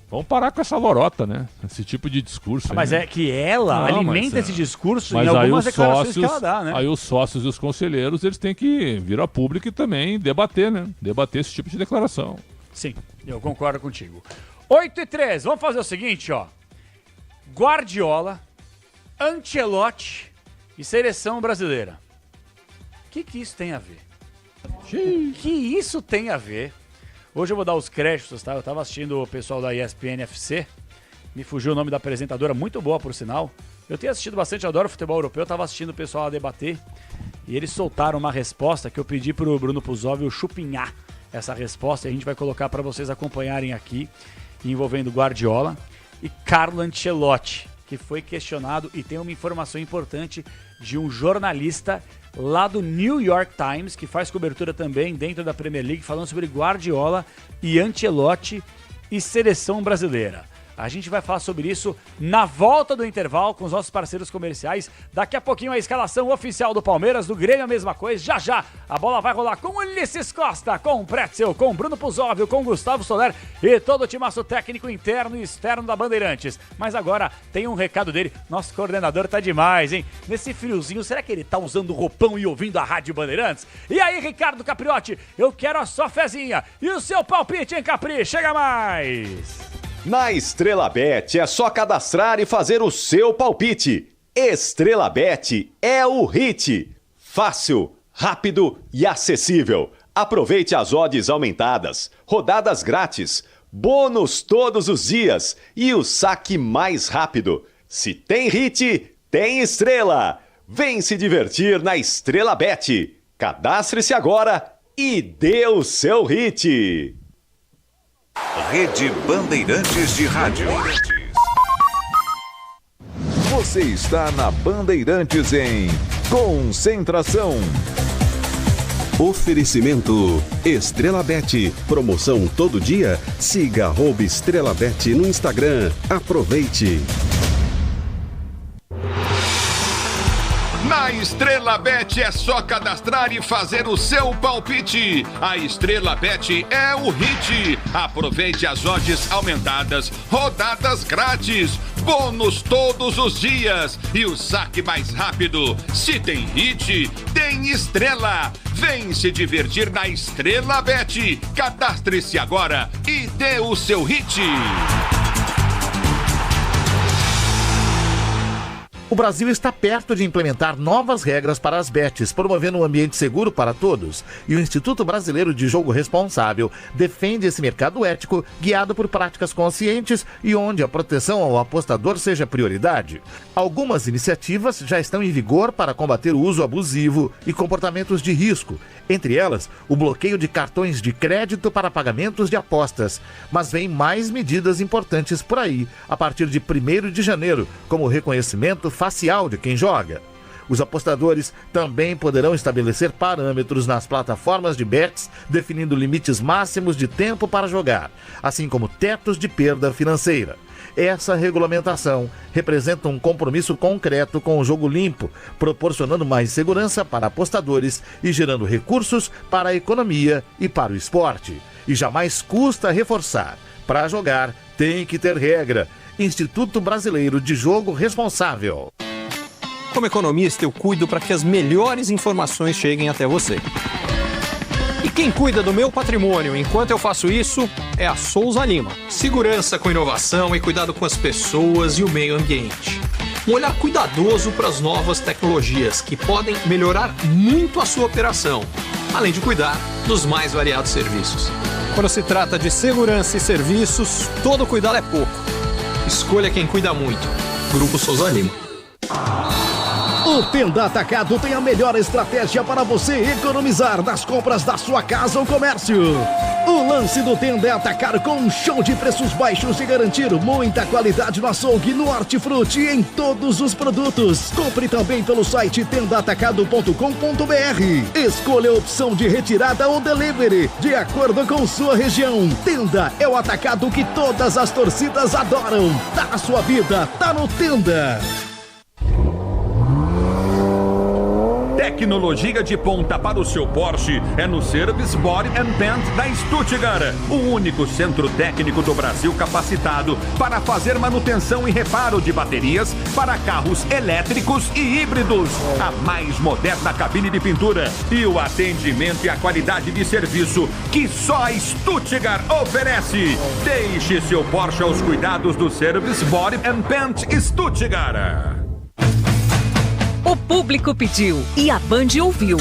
Vamos parar com essa lorota, né? Esse tipo de discurso. Mas é que ela alimenta esse discurso em algumas declarações que ela dá, né? Aí os sócios e os conselheiros, eles têm que vir a público e também debater, né? Debater esse tipo de declaração. Sim, eu concordo contigo. 8:03, vamos fazer o seguinte, ó. Guardiola, Ancelotti e seleção brasileira. O que isso tem a ver? Que isso tem a ver? Hoje eu vou dar os créditos, tá? Eu tava assistindo o pessoal da ESPN FC. Me fugiu o nome da apresentadora, muito boa por sinal. Eu tenho assistido bastante, eu adoro futebol europeu. Eu tava assistindo o pessoal a debater. E eles soltaram uma resposta que eu pedi pro Bruno Puzóvio chupinhar essa resposta. E a gente vai colocar para vocês acompanharem aqui, envolvendo Guardiola e Carlo Ancelotti, que foi questionado e tem uma informação importante de um jornalista lá do New York Times, que faz cobertura também dentro da Premier League, falando sobre Guardiola e Ancelotti e seleção brasileira. A gente vai falar sobre isso na volta do intervalo com os nossos parceiros comerciais. Daqui a pouquinho a escalação oficial do Palmeiras, do Grêmio a mesma coisa. Já a bola vai rolar com Ulisses Costa, com Pretzel, com Bruno Puzóvio, com Gustavo Soler e todo o timaço técnico interno e externo da Bandeirantes. Mas agora tem um recado dele. Nosso coordenador tá demais, hein? Nesse friozinho, será que ele tá usando roupão e ouvindo a Rádio Bandeirantes? E aí, Ricardo Capriotti, eu quero a sua fezinha. E o seu palpite, hein, Capri? Chega mais! Na Estrela Bet é só cadastrar e fazer o seu palpite. Estrela Bet é o hit. Fácil, rápido e acessível. Aproveite as odds aumentadas, rodadas grátis, bônus todos os dias e o saque mais rápido. Se tem hit, tem estrela. Vem se divertir na Estrela Bet. Cadastre-se agora e dê o seu hit. Rede Bandeirantes de Rádio. Você está na Bandeirantes em Concentração. Oferecimento Estrela Bet. Promoção todo dia? Siga @Estrela Bet no Instagram. Aproveite. Na Estrela Bet é só cadastrar e fazer o seu palpite. A Estrela Bet é o hit. Aproveite as odds aumentadas, rodadas grátis, bônus todos os dias e o saque mais rápido. Se tem hit, tem estrela. Vem se divertir na Estrela Bet. Cadastre-se agora e dê o seu hit. O Brasil está perto de implementar novas regras para as bets, promovendo um ambiente seguro para todos. E o Instituto Brasileiro de Jogo Responsável defende esse mercado ético, guiado por práticas conscientes e onde a proteção ao apostador seja prioridade. Algumas iniciativas já estão em vigor para combater o uso abusivo e comportamentos de risco. Entre elas, o bloqueio de cartões de crédito para pagamentos de apostas. Mas vem mais medidas importantes por aí, a partir de 1º de janeiro, como o reconhecimento facial de quem joga. Os apostadores também poderão estabelecer parâmetros nas plataformas de bets, definindo limites máximos de tempo para jogar, assim como tetos de perda financeira. Essa regulamentação representa um compromisso concreto com o jogo limpo, proporcionando mais segurança para apostadores e gerando recursos para a economia e para o esporte. E jamais custa reforçar: para jogar tem que ter regra. Instituto Brasileiro de Jogo Responsável. Como economista, eu cuido para que as melhores informações cheguem até você. E quem cuida do meu patrimônio enquanto eu faço isso é a Souza Lima. Segurança com inovação e cuidado com as pessoas e o meio ambiente. Um olhar cuidadoso para as novas tecnologias que podem melhorar muito a sua operação. além de cuidar dos mais variados serviços. Quando se trata de segurança e serviços, todo cuidado é pouco. Escolha quem cuida muito. Grupo Souza Lima. O Tenda Atacado tem a melhor estratégia para você economizar nas compras da sua casa ou comércio. O lance do Tenda é atacar com um show de preços baixos e garantir muita qualidade no açougue, no hortifruti e em todos os produtos. Compre também pelo site tendaatacado.com.br. Escolha a opção de retirada ou delivery, de acordo com sua região. Tenda é o atacado que todas as torcidas adoram. Tá na sua vida, tá no Tenda. Tecnologia de ponta para o seu Porsche é no Service Body and Paint da Stuttgart, o único centro técnico do Brasil capacitado para fazer manutenção e reparo de baterias para carros elétricos e híbridos. A mais moderna cabine de pintura e o atendimento e a qualidade de serviço que só a Stuttgart oferece. Deixe seu Porsche aos cuidados do Service Body and Paint Stuttgart. O público pediu e a Band ouviu.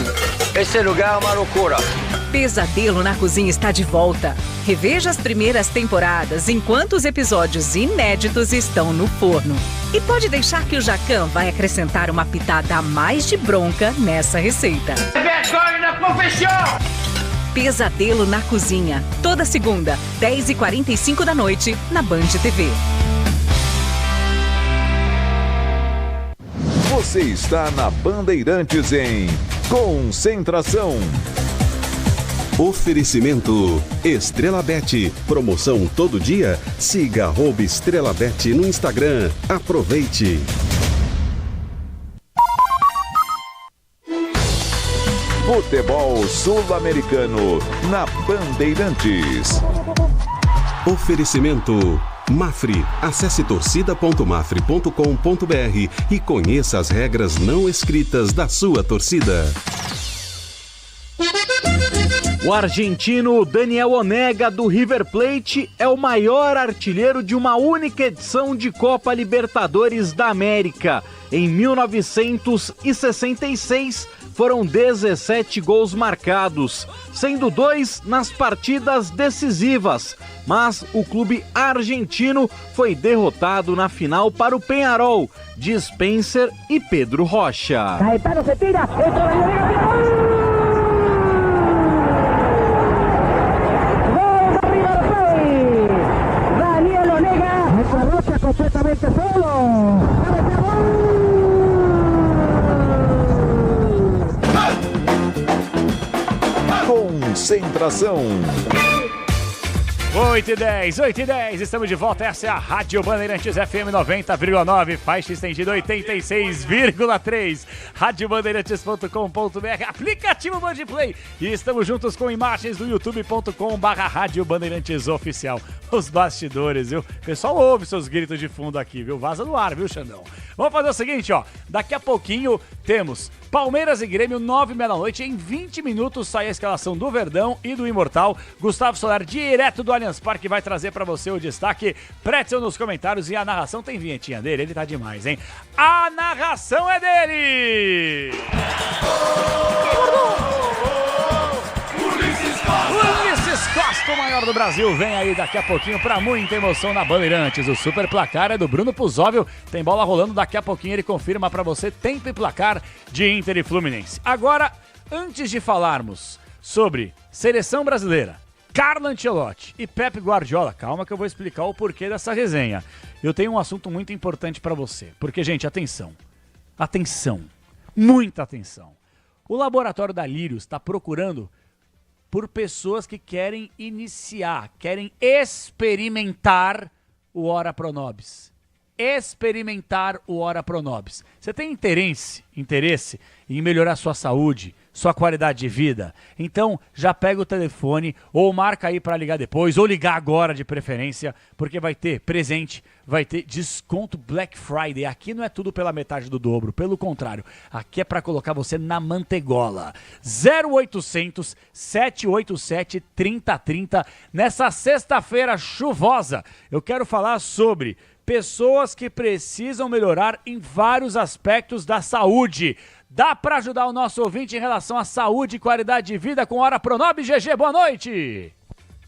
Esse lugar é uma loucura. Pesadelo na Cozinha está de volta. Reveja as primeiras temporadas enquanto os episódios inéditos estão no forno. E pode deixar que o Jacan vai acrescentar uma pitada a mais de bronca nessa receita. Vergonha na profissão! Pesadelo na Cozinha. Toda segunda, 10h45 da noite, na Band TV. Você está na Bandeirantes em Concentração. Oferecimento Estrela Bet. Promoção todo dia? Siga @Estrela Bet no Instagram. Aproveite. Futebol Sul-Americano na Bandeirantes. Oferecimento Mafre. Acesse torcida.mafre.com.br e conheça as regras não escritas da sua torcida. O argentino Daniel Onega, do River Plate, é o maior artilheiro de uma única edição de Copa Libertadores da América. Em 1966, foram 17 gols marcados, sendo 2 nas partidas decisivas. Mas o clube argentino foi derrotado na final para o Peñarol, de Spencer e Pedro Rocha. Caetano se tira, Daniel Onega, Rocha completamente solo. Concentração. 8h10, estamos de volta, essa é a Rádio Bandeirantes FM 90,9, faixa estendida 86,3, radiobandeirantes.com.br, aplicativo Bandplay, e estamos juntos com imagens do youtube.com/Rádio Bandeirantes Oficial. Os bastidores, viu? O pessoal ouve seus gritos de fundo aqui, viu? Vaza no ar, viu, Xandão? Vamos fazer o seguinte, ó, daqui a pouquinho temos Palmeiras e Grêmio, 9h30 da noite, em 20 minutos sai a escalação do Verdão e do Imortal. Gustavo Solar, direto do Allianz Parque, vai trazer pra você o destaque. Pretzel nos comentários e a narração tem vinhetinha dele, ele tá demais, hein? A narração é dele! Ulisses Costa, o maior do Brasil, vem aí daqui a pouquinho pra muita emoção na Bandeirantes. O super placar é do Bruno Puzóvio, tem bola rolando, daqui a pouquinho ele confirma pra você tempo e placar de Inter e Fluminense. Agora, antes de falarmos sobre seleção brasileira, Carlo Ancelotti e Pep Guardiola, calma que eu vou explicar o porquê dessa resenha. Eu tenho um assunto muito importante pra você, porque, gente, atenção, muita atenção. O laboratório da Lírios está procurando por pessoas que querem iniciar, querem experimentar o Ora Pro Nobis. Experimentar o Ora Pro Nobis. Você tem interesse em melhorar sua saúde, sua qualidade de vida? Então já pega o telefone ou marca aí para ligar depois, ou ligar agora de preferência, porque vai ter presente, vai ter desconto Black Friday. Aqui não é tudo pela metade do dobro, pelo contrário, aqui é para colocar você na mantegola. 0800 787 3030. Nessa sexta-feira chuvosa, eu quero falar sobre pessoas que precisam melhorar em vários aspectos da saúde. Dá pra ajudar o nosso ouvinte em relação à saúde e qualidade de vida com Hora Pronob? GG, boa noite!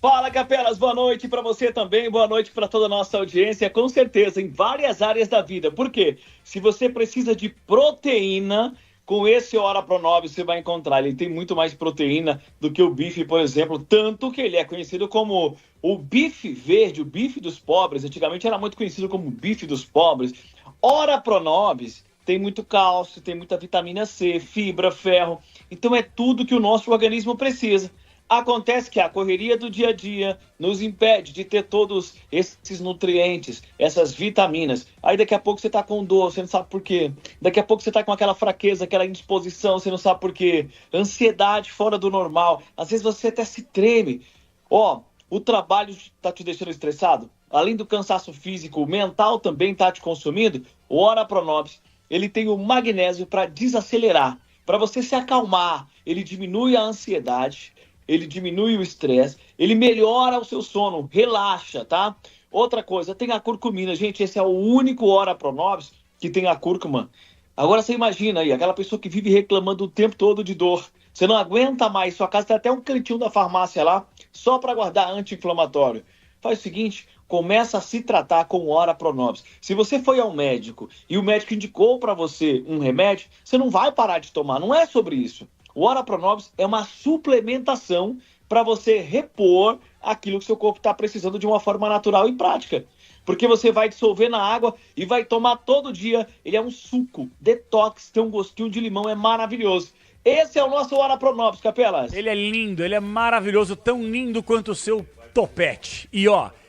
Fala, Capelas, boa noite para você também, boa noite para toda a nossa audiência, com certeza, em várias áreas da vida. Por quê? Se você precisa de proteína, com esse Hora Pronob você vai encontrar. Ele tem muito mais proteína do que o bife, por exemplo, tanto que ele é conhecido como o bife verde, o bife dos pobres. Antigamente era muito conhecido como bife dos pobres. Hora Pronobis tem muito cálcio, tem muita vitamina C, fibra, ferro. Então é tudo que o nosso organismo precisa. Acontece que a correria do dia a dia nos impede de ter todos esses nutrientes, essas vitaminas. Aí daqui a pouco você tá com dor, você não sabe por quê. Daqui a pouco você tá com aquela fraqueza, aquela indisposição, você não sabe por quê. Ansiedade fora do normal. Às vezes você até se treme. O trabalho tá te deixando estressado? Além do cansaço físico, o mental também tá te consumindo? O Hora Pronobis, ele tem o magnésio para desacelerar, para você se acalmar. Ele diminui a ansiedade, ele diminui o estresse, ele melhora o seu sono, relaxa, tá? Outra coisa, tem a curcumina. Gente, esse é o único Hora Pronobis que tem a cúrcuma. Agora você imagina aí, aquela pessoa que vive reclamando o tempo todo de dor. Você não aguenta mais, sua casa tem até um cantinho da farmácia lá, só para guardar anti-inflamatório. Faz o seguinte, começa a se tratar com o Hora Pronobis. Se você foi ao médico e o médico indicou para você um remédio, você não vai parar de tomar, não é sobre isso. O Hora Pronobis é uma suplementação para você repor aquilo que seu corpo está precisando de uma forma natural e prática. Porque você vai dissolver na água e vai tomar todo dia. Ele é um suco, detox, tem um gostinho de limão, é maravilhoso. Esse é o nosso Hora Pronobis, Capelas. Ele é lindo, ele é maravilhoso, tão lindo quanto o seu topete. E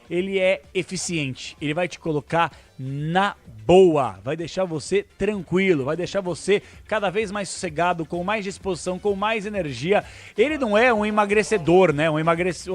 ele é eficiente, ele vai te colocar na boa, vai deixar você tranquilo, vai deixar você cada vez mais sossegado, com mais disposição, com mais energia. Ele não é um emagrecedor, né?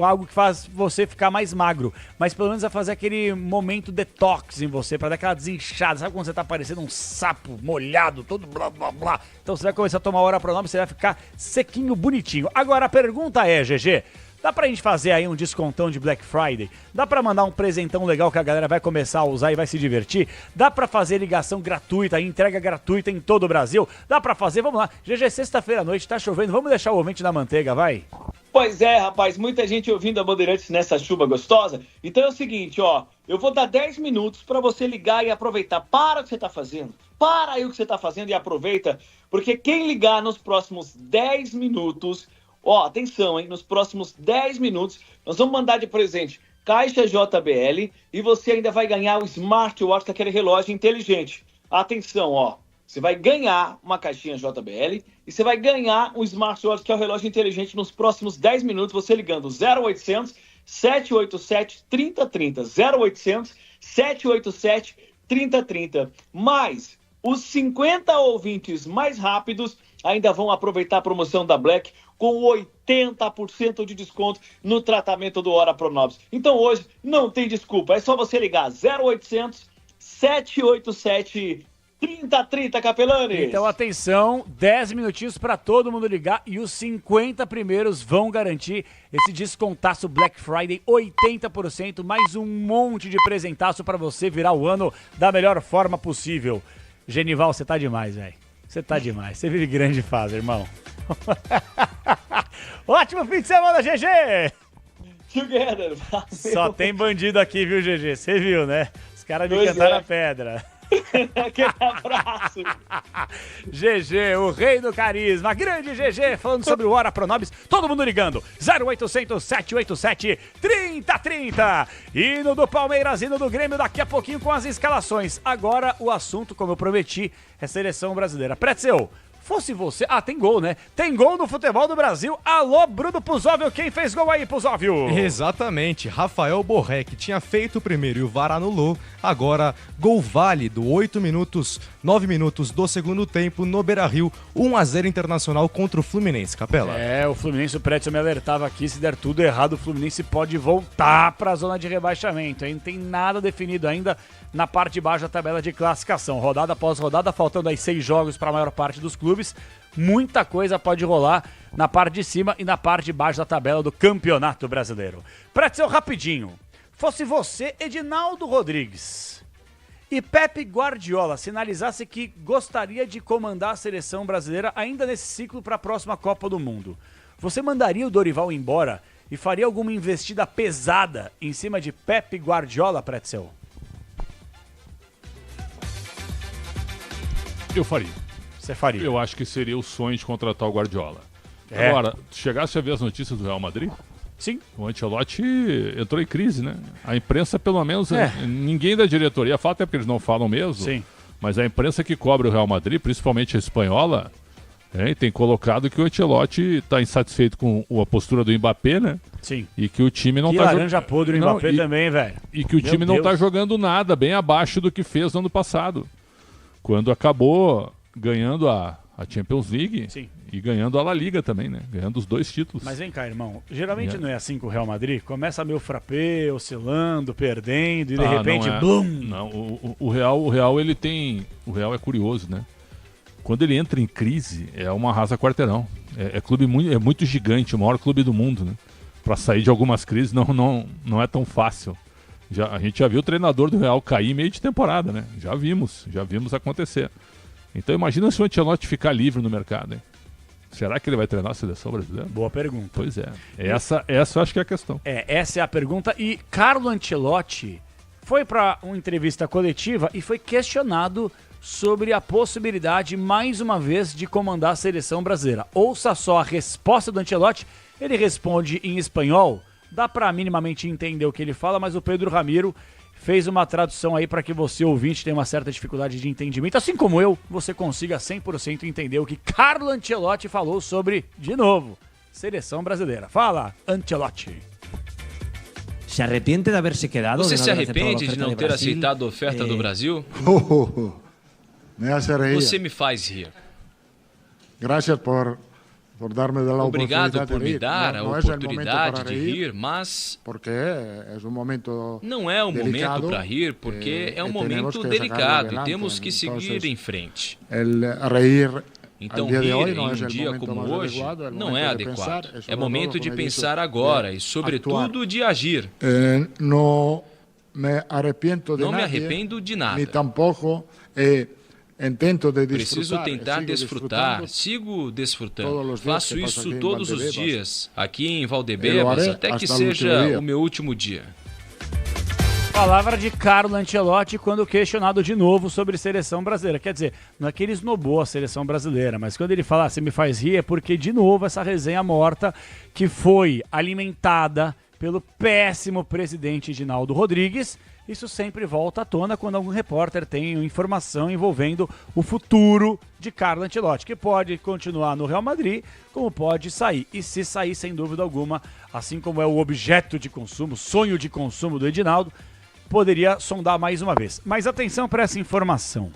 Algo que faz você ficar mais magro, mas pelo menos vai fazer aquele momento detox em você, pra dar aquela desinchada. Sabe quando você tá parecendo um sapo molhado, todo blá blá blá? Então você vai começar a tomar Hora Pronobis, você vai ficar sequinho, bonitinho. Agora a pergunta é, GG, dá pra gente fazer aí um descontão de Black Friday? Dá pra mandar um presentão legal que a galera vai começar a usar e vai se divertir? Dá pra fazer ligação gratuita, entrega gratuita em todo o Brasil? Dá pra fazer? Vamos lá. GG, sexta-feira à noite, tá chovendo, vamos deixar o ouvinte na manteiga, vai? Pois é, rapaz, muita gente ouvindo a Bandeirantes nessa chuva gostosa. Então é o seguinte, eu vou dar 10 minutos pra você ligar e aproveitar. Para o que você tá fazendo. Para aí o que você tá fazendo e aproveita, porque quem ligar nos próximos 10 minutos... atenção, hein? Nos próximos 10 minutos, nós vamos mandar de presente caixa JBL e você ainda vai ganhar o smartwatch, que é aquele relógio inteligente. Atenção, você vai ganhar uma caixinha JBL e você vai ganhar um smartwatch, que é o relógio inteligente, nos próximos 10 minutos, você ligando 0800 787 3030. 0800 787 3030. Mais os 50 ouvintes mais rápidos ainda vão aproveitar a promoção da Black com 80% de desconto no tratamento do Hora Pronobis. Então hoje não tem desculpa, é só você ligar 0800 787 3030, Capelanes. Então atenção, 10 minutinhos para todo mundo ligar e os 50 primeiros vão garantir esse descontaço Black Friday, 80%, mais um monte de presentaço para você virar o ano da melhor forma possível. Genival, você tá demais, velho. Você tá demais. Você vive grande fase, irmão. Ótimo fim de semana, GG! Together, só tem bandido aqui, viu, GG? Você viu, né? Os caras me cantaram a pedra. Aquele abraço. GG, o rei do carisma. Grande GG, falando sobre o Hora Pronobis. Todo mundo ligando. 0800 787 3030. Hino do Palmeiras, hino do Grêmio daqui a pouquinho com as escalações. Agora o assunto, como eu prometi, é seleção brasileira. Pretzel, fosse você... tem gol, né? Tem gol no futebol do Brasil. Alô, Bruno Puzóvio. Quem fez gol aí, Puzóvio? Exatamente. Rafael Borré, que tinha feito o primeiro e o VAR anulou. Agora, gol válido. 9 minutos do segundo tempo no Beira-Rio. 1-0 Internacional contra o Fluminense. Capela. O Fluminense, o Pretzel me alertava aqui. Se der tudo errado, o Fluminense pode voltar para a zona de rebaixamento. Aí não tem nada definido ainda na parte de baixo da tabela de classificação. Rodada após rodada, faltando aí 6 jogos para a maior parte dos clubes. Muita coisa pode rolar na parte de cima e na parte de baixo da tabela do Campeonato Brasileiro. Pretzel, rapidinho. Fosse você, Edinaldo Rodrigues, e Pepe Guardiola sinalizasse que gostaria de comandar a seleção brasileira ainda nesse ciclo para a próxima Copa do Mundo, você mandaria o Dorival embora e faria alguma investida pesada em cima de Pepe Guardiola, Pretzel? Eu faria. Você faria? Eu acho que seria o sonho de contratar o Guardiola. É. Agora, chegasse a ver as notícias do Real Madrid? Sim. O Ancelotti entrou em crise, né? A imprensa, pelo menos, ninguém da diretoria fala, até porque eles não falam mesmo. Sim. Mas a imprensa que cobre o Real Madrid, principalmente a espanhola, tem colocado que o Ancelotti está insatisfeito com a postura do Mbappé, né? Sim. E que o time não que está laranja podre o Mbappé também, velho. E que o time não está jogando nada, bem abaixo do que fez no ano passado. Quando acabou ganhando a Champions League. Sim. E ganhando a La Liga também, né? Ganhando os 2 títulos. Mas vem cá, irmão. Geralmente não é assim com o Real Madrid? Começa meio frappé, oscilando, perdendo e de repente, blum! Não, o Real ele tem... O Real é curioso, né? Quando ele entra em crise, é uma arrasa quarteirão. É clube muito gigante, o maior clube do mundo, né? Pra sair de algumas crises não é tão fácil. A gente já viu o treinador do Real cair meio de temporada, né? Já vimos acontecer. Então imagina se o Ancelotti ficar livre no mercado, hein? Será que ele vai treinar a seleção brasileira? Boa pergunta. Pois é. Essa eu acho que é a questão. Essa é a pergunta. E Carlo Ancelotti foi para uma entrevista coletiva e foi questionado sobre a possibilidade, mais uma vez, de comandar a seleção brasileira. Ouça só a resposta do Ancelotti. Ele responde em espanhol. Dá para minimamente entender o que ele fala, mas o Pedro Ramiro fez uma tradução aí para que você, ouvinte, tenha uma certa dificuldade de entendimento. Assim como eu, você consiga 100% entender o que Carlo Ancelotti falou sobre, de novo, seleção brasileira. Fala, Ancelotti. Se arrepende de haber se quedado? Você se arrepende de não ter aceitado a oferta do Brasil? Me hace reír. Você me faz rir. Gracias por darme la Obrigado por me dar a oportunidade de rir, mas porque é um momento não é um momento para rir, porque é um momento delicado e temos que seguir em frente. Então rir em um dia como hoje não é adequado. É momento de pensar agora e, sobretudo, de agir. Não me arrependo de nada. Nem tampouco preciso tentar desfrutar, sigo desfrutando. Faço isso todos os dias, aqui em Valdebebas, até que seja o meu último dia. Palavra de Carlo Ancelotti quando questionado de novo sobre seleção brasileira. Quer dizer, não é que ele esnobou a seleção brasileira, mas quando ele fala você me faz rir é porque, de novo, essa resenha morta que foi alimentada pelo péssimo presidente Edinaldo Rodrigues. Isso sempre volta à tona quando algum repórter tem informação envolvendo o futuro de Carlo Ancelotti, que pode continuar no Real Madrid, como pode sair. E se sair, sem dúvida alguma, assim como é o objeto de consumo, sonho de consumo do Edinaldo, poderia sondar mais uma vez. Mas atenção para essa informação.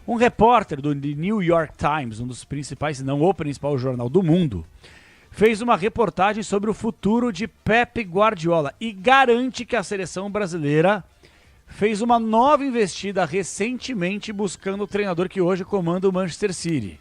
Um repórter do The New York Times, um dos principais, se não o principal jornal do mundo, fez uma reportagem sobre o futuro de Pepe Guardiola e garante que a seleção brasileira fez uma nova investida recentemente buscando o treinador que hoje comanda o Manchester City.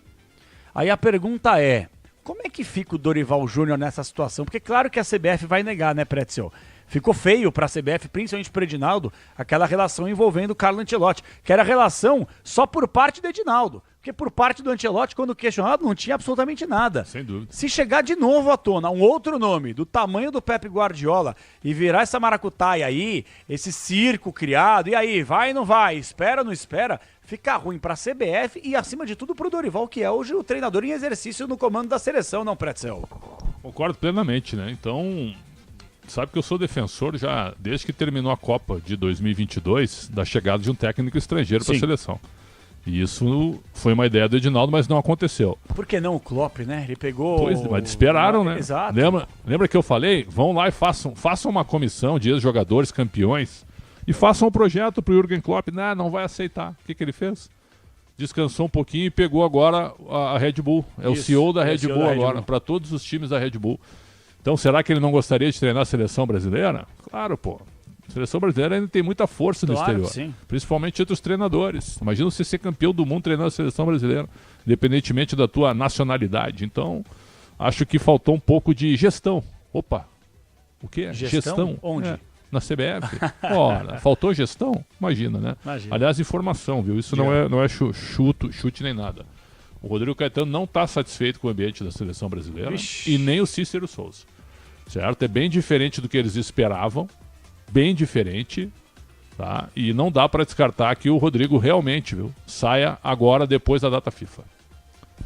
Aí a pergunta é, como é que fica o Dorival Júnior nessa situação? Porque claro que a CBF vai negar, né, Pretzel? Ficou feio para a CBF, principalmente para o Edinaldo, aquela relação envolvendo o Carlo Ancelotti, que era relação só por parte do Edinaldo. Porque por parte do Ancelotti, quando questionado, não tinha absolutamente nada. Sem dúvida. Se chegar de novo à tona um outro nome do tamanho do Pepe Guardiola e virar essa maracutaia aí, esse circo criado, e aí, vai ou não vai, espera ou não espera, fica ruim para a CBF e, acima de tudo, para o Dorival, que é hoje o treinador em exercício no comando da seleção, não, Pretzel? Concordo plenamente, né? Então, sabe que eu sou defensor já, desde que terminou a Copa de 2022, da chegada de um técnico estrangeiro para a seleção. E isso foi uma ideia do Edinaldo, mas não aconteceu. Por que não o Klopp, né? Ele pegou... Pois, mas esperaram, né? Exato. Lembra que eu falei? Vão lá e façam uma comissão de ex-jogadores campeões e façam um projeto pro Jürgen Klopp. Não vai aceitar. O que ele fez? Descansou um pouquinho e pegou agora a Red Bull. É o CEO da Red Bull agora, para todos os times da Red Bull. Então, será que ele não gostaria de treinar a seleção brasileira? Claro, pô. A seleção brasileira ainda tem muita força no exterior, sim. Principalmente entre os treinadores. Imagina você ser campeão do mundo treinando a seleção brasileira, independentemente da tua nacionalidade. Então, acho que faltou um pouco de gestão. Opa, o quê? Gestão? Onde? na CBF. Ora, faltou gestão? Imagina, né? Imagina. Aliás, informação, viu? Isso não é chute nem nada. O Rodrigo Caetano não está satisfeito com o ambiente da seleção brasileira. Vixe. E nem o Cícero Souza. Certo? É bem diferente do que eles esperavam. Bem diferente. Tá? E não dá para descartar que o Rodrigo realmente, viu, saia agora depois da data FIFA.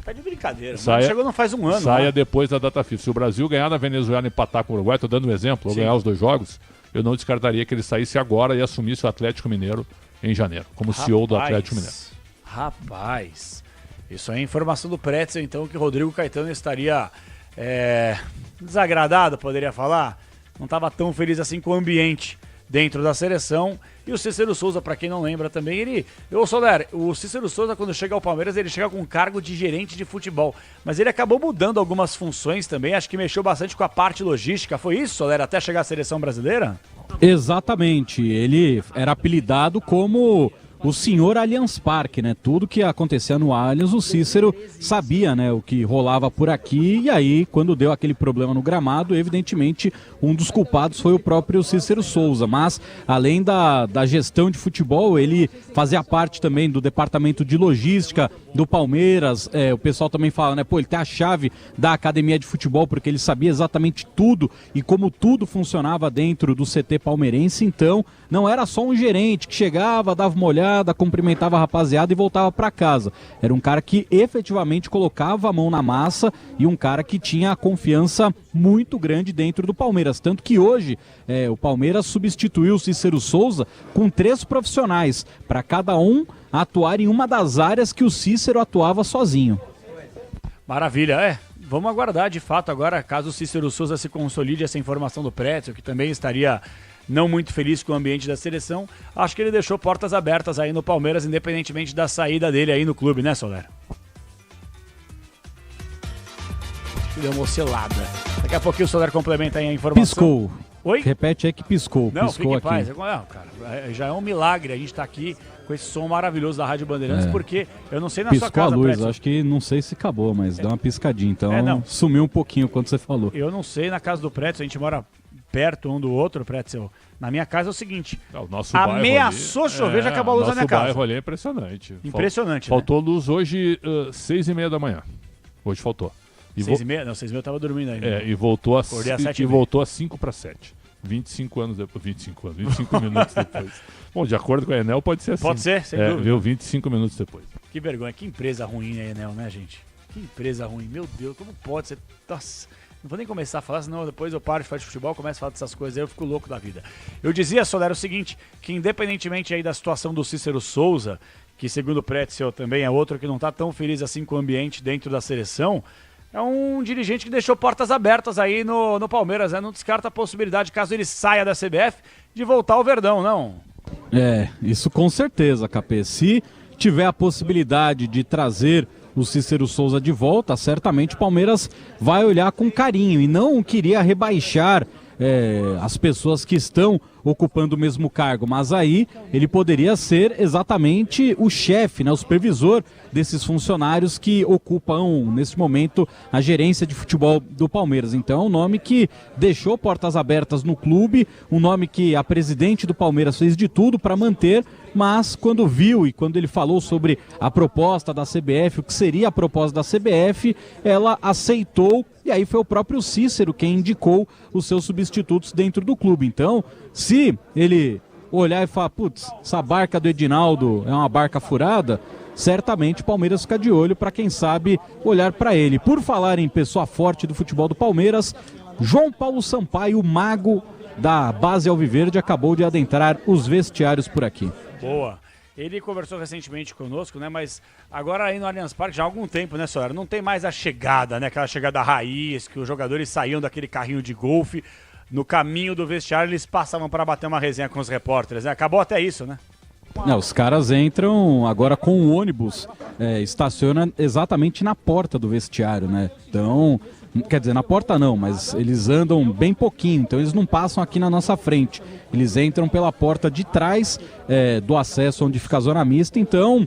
Tá de brincadeira. Chegou não faz um ano. Saia né? depois da data FIFA. Se o Brasil ganhar da Venezuela e empatar com o Uruguai, tô dando um exemplo, ou Sim. ganhar os 2 jogos, eu não descartaria que ele saísse agora e assumisse o Atlético Mineiro em janeiro, como CEO do Atlético Mineiro. Rapaz, isso é informação do Pretzel, então, que Rodrigo Caetano estaria desagradado, poderia falar. Não estava tão feliz assim com o ambiente dentro da seleção. E o Cícero Souza, para quem não lembra também, o Cícero Souza, quando chega ao Palmeiras, ele chega com cargo de gerente de futebol. Mas ele acabou mudando algumas funções também, acho que mexeu bastante com a parte logística. Foi isso, Soler, até chegar à seleção brasileira? Exatamente, ele era apelidado como o senhor Allianz Parque, né? Tudo que acontecia no Allianz, o Cícero sabia, né, o que rolava por aqui, e aí, quando deu aquele problema no gramado, evidentemente, um dos culpados foi o próprio Cícero Souza, mas, além da gestão de futebol, ele fazia parte também do departamento de logística do Palmeiras, o pessoal também fala, né, ele tem a chave da academia de futebol, porque ele sabia exatamente tudo e como tudo funcionava dentro do CT palmeirense, então, não era só um gerente que chegava, dava uma olhada, cumprimentava a rapaziada e voltava para casa. Era um cara que efetivamente colocava a mão na massa e um cara que tinha a confiança muito grande dentro do Palmeiras. Tanto que hoje o Palmeiras substituiu o Cícero Souza com 3 profissionais, para cada um atuar em uma das áreas que o Cícero atuava sozinho. Maravilha, Vamos aguardar de fato agora, caso o Cícero Souza se consolide, essa informação do Pretzel, que também estaria não muito feliz com o ambiente da seleção. Acho que ele deixou portas abertas aí no Palmeiras, independentemente da saída dele aí no clube, né, Soler? Deu uma oscilada. Daqui a pouquinho o Soler complementa aí a informação. Piscou. Oi? Repete aí que piscou. Não, piscou fique em aqui. paz. Não, cara, já é um milagre a gente estar aqui com esse som maravilhoso da Rádio Bandeirantes, porque eu não sei na Piscou sua casa, a luz, Pretzel. acho que não sei se acabou, mas dá uma piscadinha, então sumiu um pouquinho quando você falou. Eu não sei na casa do Pretzel, a gente mora perto um do outro, Pretzel. Na minha casa é o seguinte, O nosso ameaçou chover, já acabou a luz na minha casa. O nosso bairro ali é impressionante. Impressionante, Faltou luz hoje 6h30 da manhã. Hoje faltou. 6h30? Não, 6h30 eu tava dormindo ainda. E voltou a 7h30. 5:07. 25 anos depois. 25 minutos depois. Bom, de acordo com a Enel, pode ser assim. Pode ser, sem dúvida. Viu, 25 minutos depois. Que vergonha, que empresa ruim a Enel, né, gente? Que empresa ruim, meu Deus, como pode ser? Nossa, não vou nem começar a falar, senão depois eu paro de falar de futebol, começo a falar dessas coisas, aí eu fico louco da vida. Eu dizia, Soler, o seguinte, que independentemente aí da situação do Cícero Souza, que segundo o Pretzel também é outro que não tá tão feliz assim com o ambiente dentro da seleção, é um dirigente que deixou portas abertas aí no Palmeiras, né? Não descarta a possibilidade, caso ele saia da CBF, de voltar ao Verdão, não? Isso com certeza, Capê. Se tiver a possibilidade de trazer o Cícero Souza de volta, certamente o Palmeiras vai olhar com carinho e não queria rebaixar as pessoas que estão ocupando o mesmo cargo, mas aí ele poderia ser exatamente o chefe, né, o supervisor desses funcionários que ocupam nesse momento a gerência de futebol do Palmeiras. Então é um nome que deixou portas abertas no clube, um nome que a presidente do Palmeiras fez de tudo para manter, mas quando viu e quando ele falou sobre a proposta da CBF, o que seria a proposta da CBF, ela aceitou. E aí foi o próprio Cícero quem indicou os seus substitutos dentro do clube. Então, se ele olhar e falar, putz, essa barca do Edinaldo é uma barca furada, certamente o Palmeiras fica de olho para, quem sabe, olhar para ele. Por falar em pessoa forte do futebol do Palmeiras, João Paulo Sampaio, o mago da base alviverde, acabou de adentrar os vestiários por aqui. Boa. Ele conversou recentemente conosco, né? Mas agora aí no Allianz Parque já há algum tempo, né, Soler? Não tem mais a chegada, né? Aquela chegada raiz, que os jogadores saíam daquele carrinho de golfe. No caminho do vestiário, eles passavam para bater uma resenha com os repórteres, né? Acabou até isso, né? Os caras entram agora com o ônibus, estaciona exatamente na porta do vestiário, né? Então, quer dizer, na porta não, mas eles andam bem pouquinho, então eles não passam aqui na nossa frente. Eles entram pela porta de trás do acesso onde fica a zona mista, então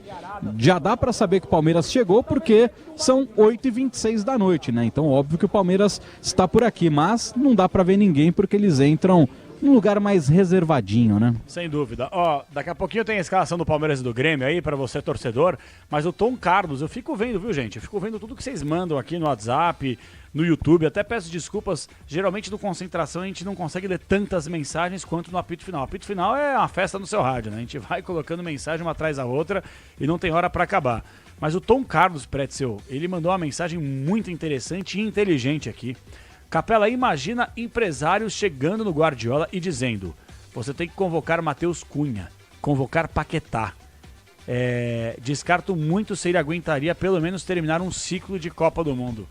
já dá para saber que o Palmeiras chegou porque são 8h26 da noite, né? Então óbvio que o Palmeiras está por aqui, mas não dá para ver ninguém porque eles entram um lugar mais reservadinho, né? Sem dúvida. Ó, daqui a pouquinho tem a escalação do Palmeiras e do Grêmio aí pra você, torcedor. Mas o Tom Carlos, eu fico vendo, viu, gente? Eu fico vendo tudo que vocês mandam aqui no WhatsApp, no YouTube. Até peço desculpas. Geralmente no Concentração a gente não consegue ler tantas mensagens quanto no apito final. O apito final é uma festa no seu rádio, né? A gente vai colocando mensagem uma atrás da outra e não tem hora pra acabar. Mas o Tom Carlos, Pretzel, ele mandou uma mensagem muito interessante e inteligente aqui. Capela, imagina empresários chegando no Guardiola e dizendo: você tem que convocar Matheus Cunha, convocar Paquetá. Descarto muito se ele aguentaria pelo menos terminar um ciclo de Copa do Mundo.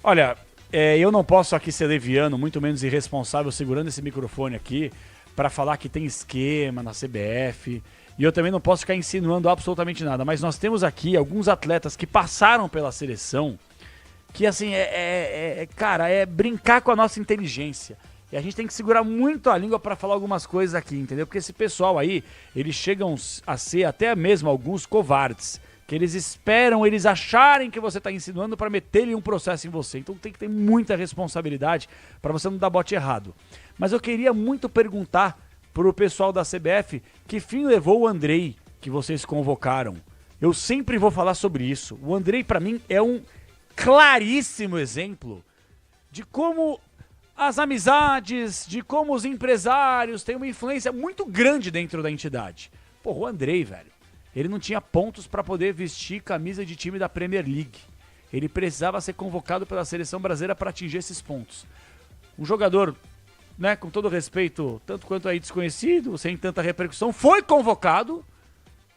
Olha, eu não posso aqui ser leviano, muito menos irresponsável, segurando esse microfone aqui, para falar que tem esquema na CBF. E eu também não posso ficar insinuando absolutamente nada. Mas nós temos aqui alguns atletas que passaram pela seleção que, assim, cara, é brincar com a nossa inteligência. E a gente tem que segurar muito a língua para falar algumas coisas aqui, entendeu? Porque esse pessoal aí, eles chegam a ser até mesmo alguns covardes. Que eles esperam, eles acharem que você está insinuando para meter-lhe um processo em você. Então tem que ter muita responsabilidade para você não dar bote errado. Mas eu queria muito perguntar pro pessoal da CBF que fim levou o Andrei que vocês convocaram. Eu sempre vou falar sobre isso. O Andrei, para mim, é um claríssimo exemplo de como as amizades, de como os empresários têm uma influência muito grande dentro da entidade. Pô, o Andrei, velho, ele não tinha pontos para poder vestir camisa de time da Premier League. Ele precisava ser convocado pela seleção brasileira para atingir esses pontos. Um jogador, né, com todo respeito, tanto quanto aí desconhecido, sem tanta repercussão, foi convocado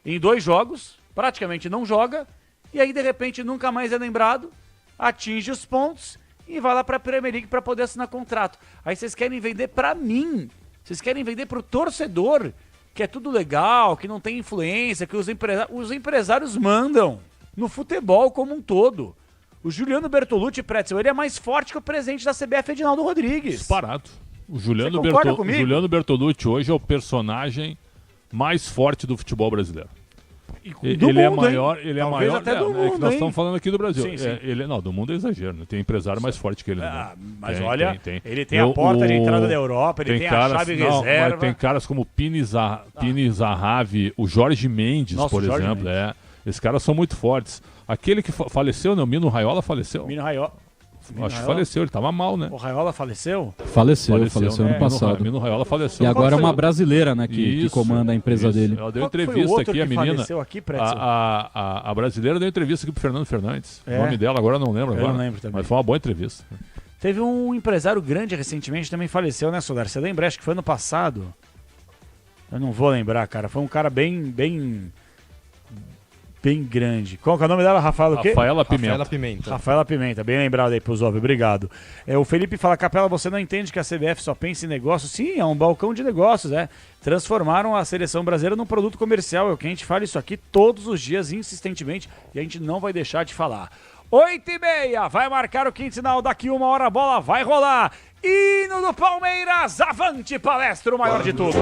em 2 jogos, praticamente não joga, e aí de repente nunca mais é lembrado, atinge os pontos e vai lá para a Premier League para poder assinar contrato. Aí vocês querem vender para mim, vocês querem vender para o torcedor, que é tudo legal, que não tem influência, que os empresários mandam no futebol como um todo. O Juliano Bertolucci, Pretzel, ele é mais forte que o presidente da CBF, Edinaldo Rodrigues. Disparado. O Juliano Bertolucci hoje é o personagem mais forte do futebol brasileiro. Ele é maior, ele é maior. Até do mundo, nós estamos falando aqui do Brasil. Sim, sim. Não, do mundo é exagero, né? Tem empresário mais forte que ele. Mas olha, ele tem a porta de entrada da Europa, ele tem a chave reserva. Mas tem caras como Pini Zahavi, o Jorge Mendes, por exemplo. Esses caras são muito fortes. Aquele que faleceu, né? O Mino Raiola faleceu. Acho que faleceu, ele tava mal, né? O Raiola faleceu? Faleceu ano passado. Mino Raiola faleceu. E agora é uma brasileira, né, que comanda a empresa dele. Ela deu entrevista aqui, a menina. A brasileira deu entrevista aqui pro Fernando Fernandes. O nome dela agora eu não lembro. Eu não lembro também. Mas foi uma boa entrevista. Teve um empresário grande recentemente, também faleceu, né, Solar? Você lembra? Acho que foi ano passado. Eu não vou lembrar, cara. Foi um cara bem grande. Qual que é o nome dela? Rafaela o quê? Rafaela Pimenta, bem lembrado aí pro Zóvio, obrigado. O Felipe fala: Capela, você não entende que a CBF só pensa em negócios? Sim, é um balcão de negócios, Transformaram a seleção brasileira num produto comercial, é o que a gente fala isso aqui todos os dias, insistentemente, e a gente não vai deixar de falar. 8h30, vai marcar o quinto sinal, daqui 1 hora a bola vai rolar. Hino do Palmeiras, avante palestra, o maior de tudo.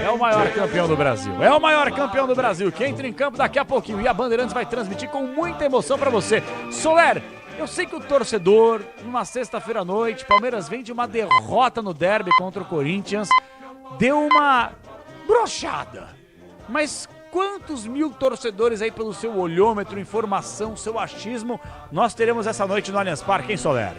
É o maior campeão do Brasil. É o maior campeão do Brasil, que entra em campo daqui a pouquinho. E a Bandeirantes vai transmitir com muita emoção pra você. Soler, eu sei que o torcedor, numa sexta-feira à noite, Palmeiras vem de uma derrota no derby contra o Corinthians, deu uma broxada. Mas quantos mil torcedores aí pelo seu olhômetro, informação, seu achismo, nós teremos essa noite no Allianz Parque, hein, Soler?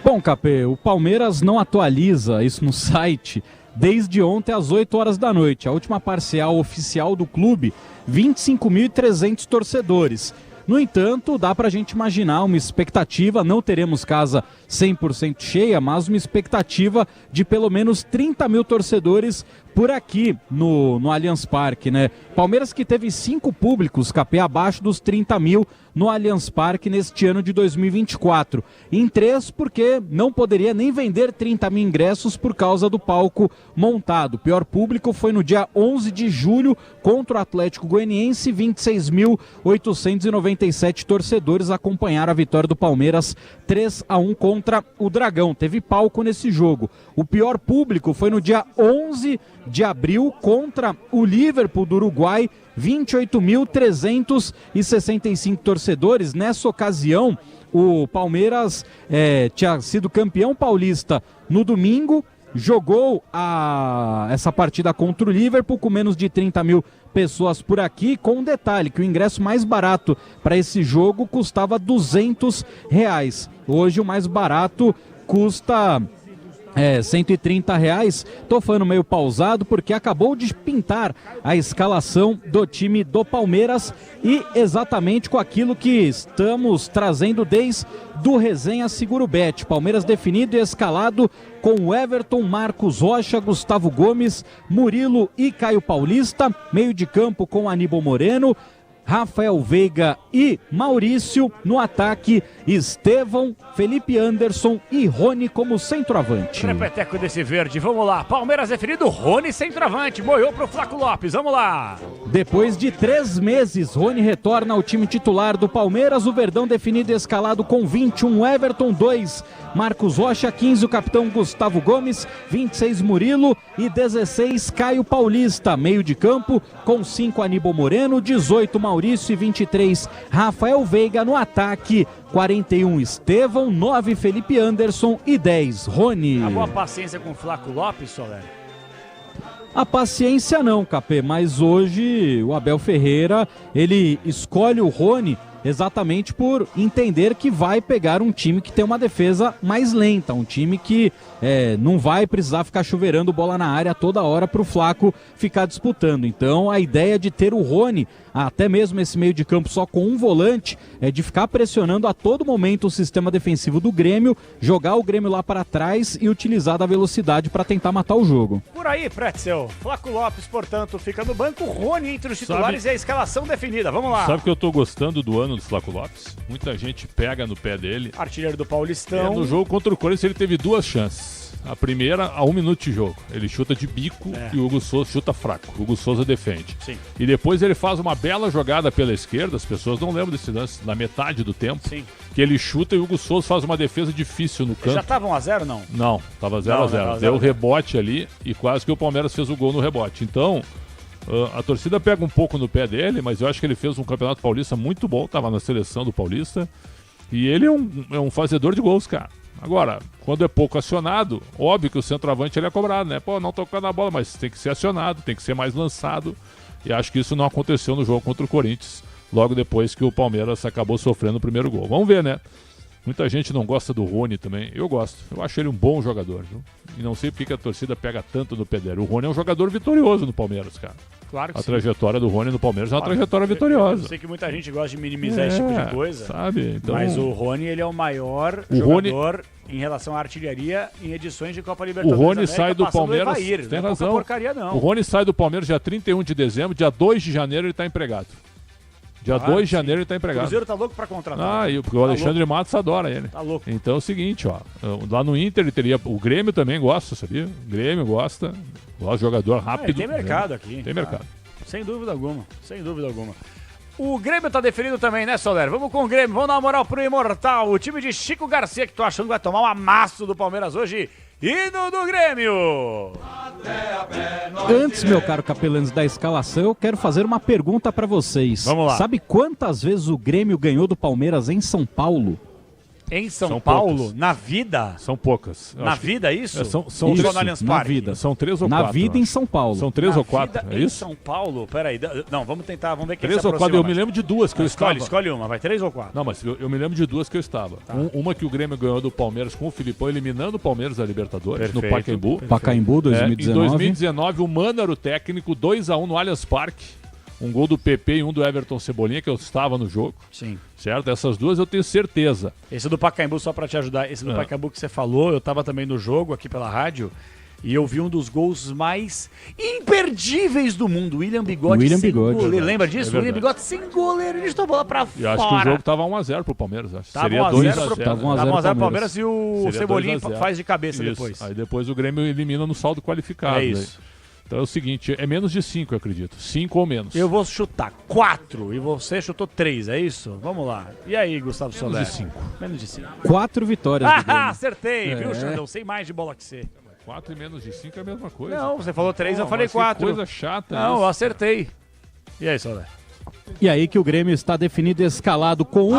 Bom, Capê, o Palmeiras não atualiza isso no site desde ontem às 8 horas da noite. A última parcial oficial do clube, 25.300 torcedores. No entanto, dá pra gente imaginar uma expectativa, não teremos casa 100% cheia, mas uma expectativa de pelo menos 30 mil torcedores por aqui no Allianz Parque, né? Palmeiras que teve 5 públicos, Capê, abaixo dos 30 mil no Allianz Parque neste ano de 2024. Em 3, porque não poderia nem vender 30 mil ingressos por causa do palco montado. O pior público foi no dia 11 de julho contra o Atlético Goianiense, 26.897 torcedores acompanharam a vitória do Palmeiras 3-1 contra o Dragão. Teve palco nesse jogo. O pior público foi no dia 11 de abril contra o Liverpool do Uruguai, 28.365 torcedores. Nessa ocasião, o Palmeiras tinha sido campeão paulista no domingo, jogou essa partida contra o Liverpool com menos de 30 mil pessoas por aqui, com um detalhe, que o ingresso mais barato para esse jogo custava R$200. Hoje o mais barato custa R$130. Tô falando meio pausado porque acabou de pintar a escalação do time do Palmeiras e exatamente com aquilo que estamos trazendo desde do Resenha Seguro Bet. Palmeiras definido e escalado com Everton, Marcos Rocha, Gustavo Gomes, Murilo e Caio Paulista. Meio de campo com Aníbal Moreno, Rafael Veiga e Maurício. No ataque, Estevão, Felipe Anderson e Rony como centroavante. Repeteco desse verde, vamos lá. Palmeiras definido, Rony centroavante, moiou pro Flaco Lopes, vamos lá. Depois de 3 meses, Rony retorna ao time titular do Palmeiras. O Verdão definido e escalado com 21, Everton 2, Marcos Rocha 15, o capitão Gustavo Gomes, 26 Murilo e 16 Caio Paulista. Meio de campo com 5 Aníbal Moreno, 18 Maurício e 23 Rafael Veiga. No ataque, 41 Estevão, 9 Felipe Anderson e 10 Rony. A boa paciência com o Flaco Lopes, Soler? A paciência não, Capê, mas hoje o Abel Ferreira, ele escolhe o Rony exatamente por entender que vai pegar um time que tem uma defesa mais lenta, um time que não vai precisar ficar chuveirando bola na área toda hora para o Flaco ficar disputando. Então a ideia de ter o Rony, até mesmo esse meio de campo só com um volante, é de ficar pressionando a todo momento o sistema defensivo do Grêmio, jogar o Grêmio lá para trás e utilizar da velocidade para tentar matar o jogo. Por aí, Pretzel. Flaco Lopes, portanto, fica no banco, Rony entre os titulares e a escalação definida. Vamos lá. Sabe que eu tô gostando do ano do Flaco Lopes? Muita gente pega no pé dele. Artilheiro do Paulistão. No jogo contra o Corinthians ele teve 2 chances. A primeira, a 1 minuto de jogo. Ele chuta de bico e o Hugo Souza chuta fraco. O Hugo Souza defende. Sim. E depois ele faz uma bela jogada pela esquerda. As pessoas não lembram desse lance na metade do tempo. Sim. Que ele chuta e o Hugo Souza faz uma defesa difícil no canto. Já tava 1-0, não? Não, tava 0-0. Deu rebote ali e quase que o Palmeiras fez o gol no rebote. Então, a torcida pega um pouco no pé dele, mas eu acho que ele fez um campeonato paulista muito bom. Tava na seleção do Paulista. E ele é um fazedor de gols, cara. Agora, quando é pouco acionado, óbvio que o centroavante ele é cobrado, né? Pô, não tocando a bola, mas tem que ser acionado, tem que ser mais lançado. E acho que isso não aconteceu no jogo contra o Corinthians, logo depois que o Palmeiras acabou sofrendo o primeiro gol. Vamos ver, né? Muita gente não gosta do Rony também. Eu gosto. Eu acho ele um bom jogador, viu? E não sei porque que a torcida pega tanto no pé dele. O Rony é um jogador vitorioso no Palmeiras, cara. Claro que a trajetória do Rony no Palmeiras é uma trajetória vitoriosa. Eu sei que muita gente gosta de minimizar esse tipo de coisa. Sabe? Então, mas o Rony, ele é o maior jogador em relação à artilharia em edições de Copa Libertadores. O Rony sai do Palmeiras. Tem razão. Porcaria, não. O Rony sai do Palmeiras dia 31 de dezembro, dia 2 de janeiro ele está empregado. Dia 2 de janeiro ele está empregado. O Cruzeiro tá louco para contratar. Porque o Alexandre Matos adora ele. Tá louco. Então é o seguinte, ó. Lá no Inter ele teria. O Grêmio também gosta, sabia? O Grêmio gosta. Gosta de jogador rápido. Tem mercado aqui. Tem mercado. Sem dúvida alguma. Sem dúvida alguma. O Grêmio tá definido também, né, Soler? Vamos com o Grêmio. Vamos dar uma moral pro Imortal. O time de Chico Garcia, que tô achando que vai tomar um amasso do Palmeiras hoje. Hino do Grêmio! Antes, meu caro Capelanes, da escalação, eu quero fazer uma pergunta pra vocês. Vamos lá. Sabe quantas vezes o Grêmio ganhou do Palmeiras em São Paulo? Em São Paulo? Poucas. Na vida? São poucas. Na vida, isso? São isso, três, no Allianz Parque. Na vida. São 3 ou 4. Na vida em São Paulo. São 3 ou 4, é em isso? São Paulo? Peraí. Não, vamos tentar, vamos ver quem 3 se ou 4, eu me lembro de 2 que eu estava. Escolhe uma, vai 3 ou 4? Não, mas eu me lembro de 2 que eu estava. Tá. Uma que o Grêmio ganhou do Palmeiras com o Filipão, eliminando o Palmeiras da Libertadores, no Pacaembu. Pacaembu, 2019. Em 2019, o Mano era o técnico, 2-1 no Allianz Parque. Um gol do PP e um do Everton Cebolinha, que eu estava no jogo. Sim. Certo? Essas duas eu tenho certeza. Esse do Pacaembu, só pra te ajudar, esse do Pacaembu que você falou, eu tava também no jogo aqui pela rádio, e eu vi um dos gols mais imperdíveis do mundo, William Bigode sem goleiro. Lembra disso? William Bigode sem goleiro, ele estou a bola pra fora. Eu acho que o jogo tava 1-0 pro Palmeiras. Acho. Tava seria 2-0 Tava 1-0 pro Palmeiras e o Cebolinha faz de cabeça isso. depois. Aí depois o Grêmio elimina no saldo qualificado. É isso. Aí. Então é o seguinte, é menos de 5, eu acredito. 5 ou menos. Eu vou chutar 4 e você chutou 3, é isso? Vamos lá. E aí, Gustavo Soler? Menos de 5. Menos de 5. 4 vitórias do Grêmio. Acertei, viu, Xandão? Sei mais de bola que você. 4 e menos de 5 é a mesma coisa. Não, você falou 3, eu falei 4. Coisa chata. Não, isso, eu acertei. E aí, Soler? E aí que o Grêmio está definido escalado com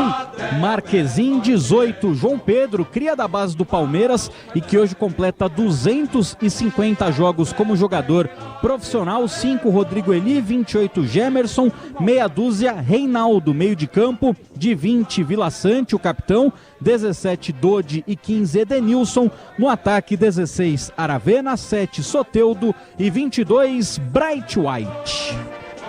Marquezin, 18, João Pedro, cria da base do Palmeiras e que hoje completa 250 jogos como jogador profissional, 5 Rodrigo Eli, 28 Gemerson, meia dúzia Reinaldo, meio de campo, de 20 Vila Sante, o capitão, 17 Dodi e 15 Edenilson, no ataque 16 Aravena, 7 Soteldo e 22 Bright White.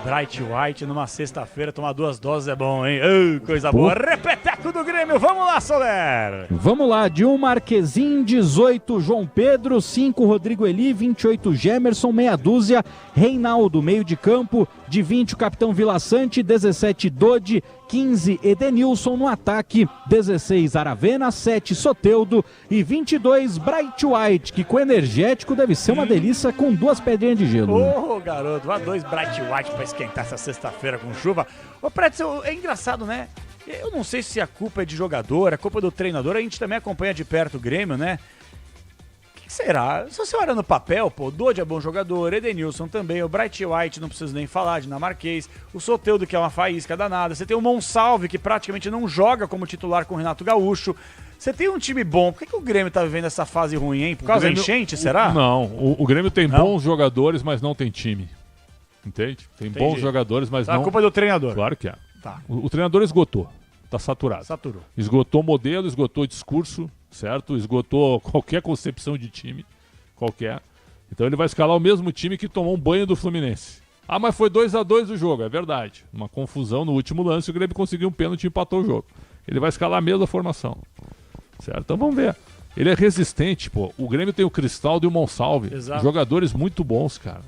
Bright White numa sexta-feira, tomar 2 doses é bom, hein? Coisa boa. Repeteco do Grêmio, vamos lá, Soler! Vamos lá, de 1 Marquezin, 18 João Pedro, 5 Rodrigo Eli, 28 Gemerson, meia dúzia Reinaldo, meio de campo, de 20 o capitão Vila Sante, 17 Dodi, 15 Edenilson, no ataque 16 Aravena, 7 Soteldo e 22 Bright White, que com energético deve ser uma delícia com 2 pedrinhas de gelo. Ô, garoto, vá 2 Bright White pra esquentar essa sexta-feira com chuva. Ô, Pretzel, é engraçado, né? Eu não sei se a culpa é de jogador, a culpa é do treinador, a gente também acompanha de perto o Grêmio, né? O que será? Se você olha no papel, pô, o Dodi é bom jogador, Edenilson também, o Bright White, não preciso nem falar, dinamarquês, o Soteldo, que é uma faísca danada, você tem o Monsalve, que praticamente não joga como titular com o Renato Gaúcho. Você tem um time bom, por que o Grêmio tá vivendo essa fase ruim, hein? Por causa da enchente, será? Não, o Grêmio tem bons jogadores, mas não tem time. Entende? Tem bons jogadores, mas não... A culpa é do treinador. Claro que é. Tá. O treinador esgotou. Tá saturado. Saturou. Esgotou modelo, esgotou discurso, certo? Esgotou qualquer concepção de time. Qualquer. Então ele vai escalar o mesmo time que tomou um banho do Fluminense. Ah, mas foi 2-2 o jogo. É verdade. Uma confusão no último lance, o Grêmio conseguiu um pênalti e empatou o jogo. Ele vai escalar a mesma formação. Certo? Então vamos ver. Ele é resistente, pô. O Grêmio tem o Cristaldo e o Monsalve. Exato. Jogadores muito bons, cara.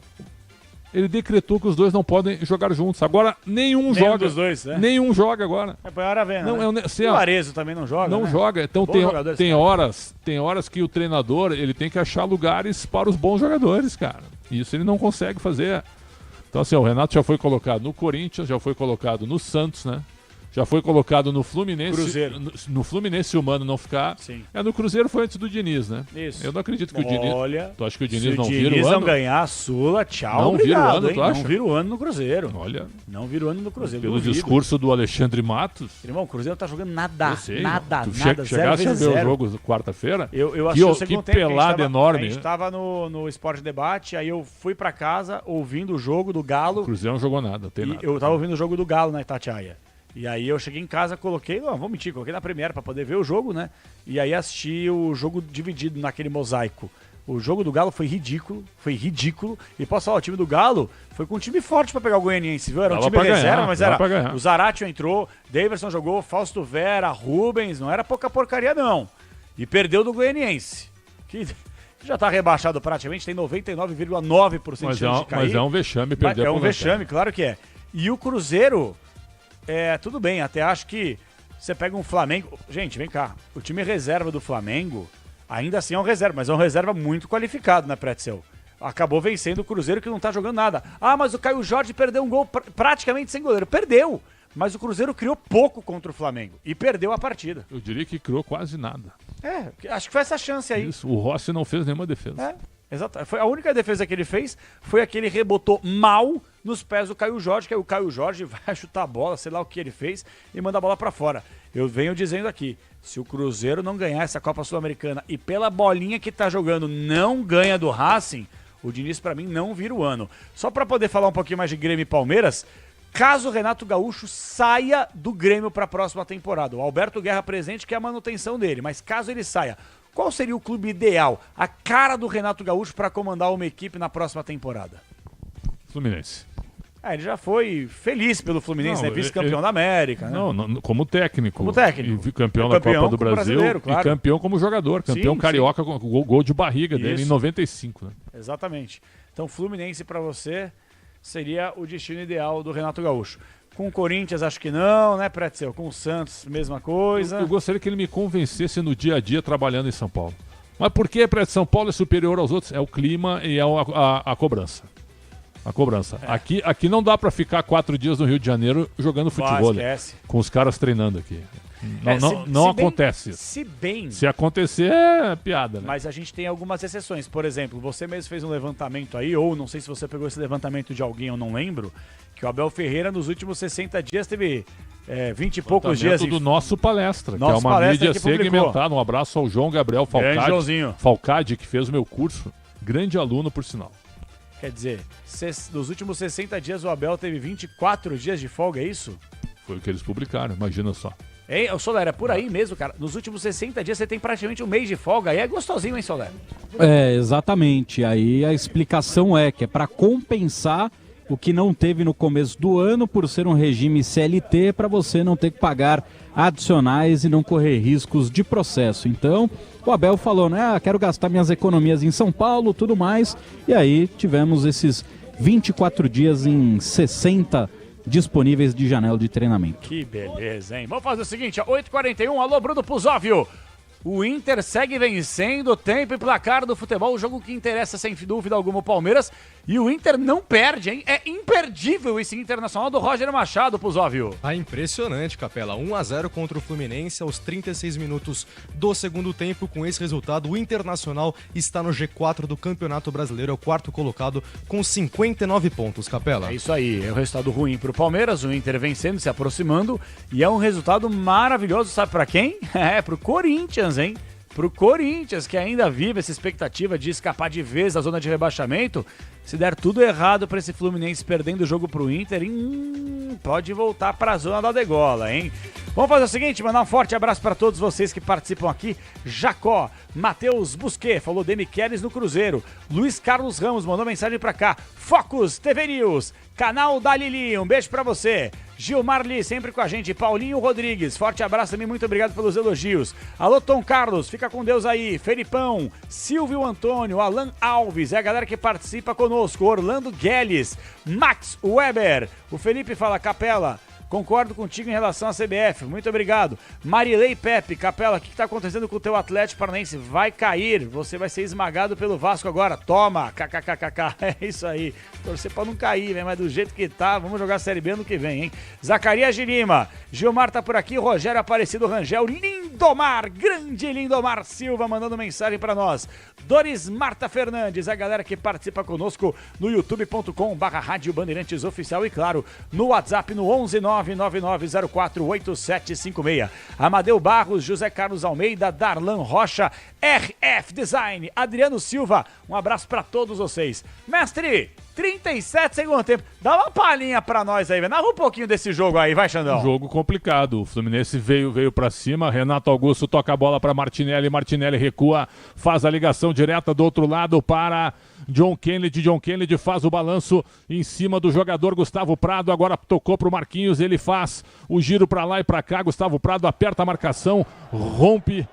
Ele decretou que os dois não podem jogar juntos. Agora nenhum joga. Dos dois, né? Nenhum joga agora. É pra Aravena, não, né? O Arezo também não joga, Não né? joga. Então tem horas que o treinador ele tem que achar lugares para os bons jogadores, cara. Isso ele não consegue fazer. Então assim, o Renato já foi colocado no Corinthians, já foi colocado no Santos, né? Já foi colocado no Fluminense. Cruzeiro. No Fluminense, se o Mano não ficar. Sim. No Cruzeiro foi antes do Diniz, né? Isso. Eu não acredito que o Diniz... Olha, tu acha que o Diniz não se vira o ano? o Diniz não ganhar a Sula, tchau, não obrigado, vira o ano, hein? tu acha? Não vira o ano no Cruzeiro. Olha. Não vira o ano no Cruzeiro. Pelo duvido. discurso do Alexandre Matos. Irmão, o Cruzeiro não tá jogando nada. Eu sei, nada, tu nada. chegasse a ver 0 o jogo quarta-feira? Eu achei o segundo tempo. Pelada enorme. A gente tava no Esporte Debate, aí eu fui pra casa ouvindo o jogo do Galo. O Cruzeiro não jogou nada, não tem nada. Eu tava ouvindo o jogo do Galo na Itatiaia. E aí eu cheguei em casa, coloquei, não vou mentir, coloquei na Premiere pra poder ver o jogo, né? E aí assisti o jogo dividido naquele mosaico. O jogo do Galo foi ridículo. E posso falar, o time do Galo foi com um time forte pra pegar o Goianiense, viu? Era um time reserva, mas era... O Zaratio entrou, Daverson jogou, Fausto Vera, Rubens, não era pouca porcaria não. E perdeu do Goianiense, que já tá rebaixado praticamente, tem 99,9% de chance de cair. Mas é um vexame perder. É um vexame, claro que é. E o Cruzeiro... tudo bem, até acho que você pega um Flamengo... Gente, vem cá, o time reserva do Flamengo, ainda assim é um reserva, mas é um reserva muito qualificado, né, Pretzel? Acabou vencendo o Cruzeiro que não tá jogando nada. Ah, mas o Caio Jorge perdeu um gol praticamente sem goleiro. Perdeu, mas o Cruzeiro criou pouco contra o Flamengo e perdeu a partida. Eu diria que criou quase nada. Acho que foi essa chance aí. Isso, o Rossi não fez nenhuma defesa. Exato. A única defesa que ele fez foi a que ele rebotou mal nos pés do Caio Jorge, que aí o Caio Jorge vai chutar a bola, sei lá o que ele fez, e manda a bola pra fora. Eu venho dizendo aqui, se o Cruzeiro não ganhar essa Copa Sul-Americana e pela bolinha que tá jogando não ganha do Racing, o Diniz pra mim não vira o ano. Só pra poder falar um pouquinho mais de Grêmio e Palmeiras, caso o Renato Gaúcho saia do Grêmio pra próxima temporada, o Alberto Guerra presente que é a manutenção dele, mas caso ele saia, qual seria o clube ideal, a cara do Renato Gaúcho para comandar uma equipe na próxima temporada? Fluminense. Ele já foi feliz pelo Fluminense, né? Vice-campeão da América. Né? Não, como técnico. Como técnico. E campeão da Copa do Brasil. Claro. E campeão como jogador. Campeão carioca com gol de barriga dele em 95. Né? Exatamente. Então, Fluminense para você seria o destino ideal do Renato Gaúcho. Com o Corinthians, acho que não, né, Pretzel? Com o Santos, mesma coisa. Eu gostaria que ele me convencesse no dia a dia trabalhando em São Paulo. Mas por que, Pretzel, São Paulo é superior aos outros? É o clima e é a cobrança. A cobrança. Aqui não dá pra ficar 4 dias no Rio de Janeiro jogando futebol. Esquece. Com os caras treinando aqui. Não acontece. Se acontecer, é piada, né? Mas a gente tem algumas exceções. Por exemplo, você mesmo fez um levantamento aí, ou não sei se você pegou esse levantamento de alguém, eu não lembro, que o Abel Ferreira nos últimos 60 dias teve 20 e poucos dias. Do nosso palestra, que é uma mídia segmentada. Um abraço ao João Gabriel Falcade, que fez o meu curso. Grande aluno, por sinal. Quer dizer, nos últimos 60 dias o Abel teve 24 dias de folga, é isso? Foi o que eles publicaram, imagina só. Hein, Soler, é por aí mesmo, cara. Nos últimos 60 dias você tem praticamente um mês de folga. Aí é gostosinho, hein, Soler? Exatamente. Aí a explicação é que é para compensar o que não teve no começo do ano, por ser um regime CLT, para você não ter que pagar adicionais e não correr riscos de processo. Então, o Abel falou, né? Quero gastar minhas economias em São Paulo, tudo mais. E aí tivemos esses 24 dias em 60 disponíveis de janela de treinamento. Que beleza, hein? Vamos fazer o seguinte, 8h41, alô Bruno Puzóvio. O Inter segue vencendo, tempo e placar do futebol, o jogo que interessa sem dúvida alguma o Palmeiras. E o Inter não perde, hein? É imperdível esse Internacional do Roger Machado, Puzóvio. Tá impressionante, Capela. 1-0 contra o Fluminense aos 36 minutos do segundo tempo. Com esse resultado, o Internacional está no G4 do Campeonato Brasileiro, é o quarto colocado com 59 pontos, Capela. É isso aí, é um resultado ruim pro Palmeiras, o Inter vencendo, se aproximando. E é um resultado maravilhoso, sabe pra quem? É, pro Corinthians, hein? Pro Corinthians, que ainda vive essa expectativa de escapar de vez da zona de rebaixamento. Se der tudo errado para esse Fluminense perdendo o jogo pro Inter, pode voltar para a zona da degola, hein? Vamos fazer o seguinte, mandar um forte abraço para todos vocês que participam aqui. Jacó, Matheus Busquet, falou de Michelis no Cruzeiro. Luiz Carlos Ramos mandou mensagem para cá. Focus TV News, canal da Lili, um beijo para você. Gilmar Lee, sempre com a gente. Paulinho Rodrigues, forte abraço também, muito obrigado pelos elogios. Alô, Tom Carlos, fica com Deus aí. Felipão, Silvio Antônio, Alan Alves, é a galera que participa conosco. Orlando Guedes, Max Weber. O Felipe fala, Capela, concordo contigo em relação à CBF, muito obrigado. Marilei Pepe, Capela, o que está acontecendo com o teu Atlético Paranaense? Vai cair, você vai ser esmagado pelo Vasco agora, toma, kkkk, é isso aí. Torcer para não cair, né? Mas do jeito que tá, vamos jogar a Série B ano que vem, hein? Zacarias de Lima, Gilmar tá por aqui, Rogério Aparecido Rangel, Lindomar, grande Lindomar Silva mandando mensagem para nós. Doris Marta Fernandes, a galera que participa conosco no youtube.com/Rádio Bandeirantes Oficial e claro, no WhatsApp no 11999048756. Amadeu Barros, José Carlos Almeida, Darlan Rocha, RF Design, Adriano Silva, um abraço para todos vocês. Mestre, 37 segundo tempo, dá uma palhinha pra nós aí, narra um pouquinho desse jogo aí, vai, Xandão. Jogo complicado, o Fluminense veio pra cima, Renato Augusto toca a bola pra Martinelli, Martinelli recua, faz a ligação direta do outro lado para John Kennedy faz o balanço em cima do jogador Gustavo Prado, agora tocou pro Marquinhos, ele faz o giro pra lá e pra cá, Gustavo Prado aperta a marcação, rompe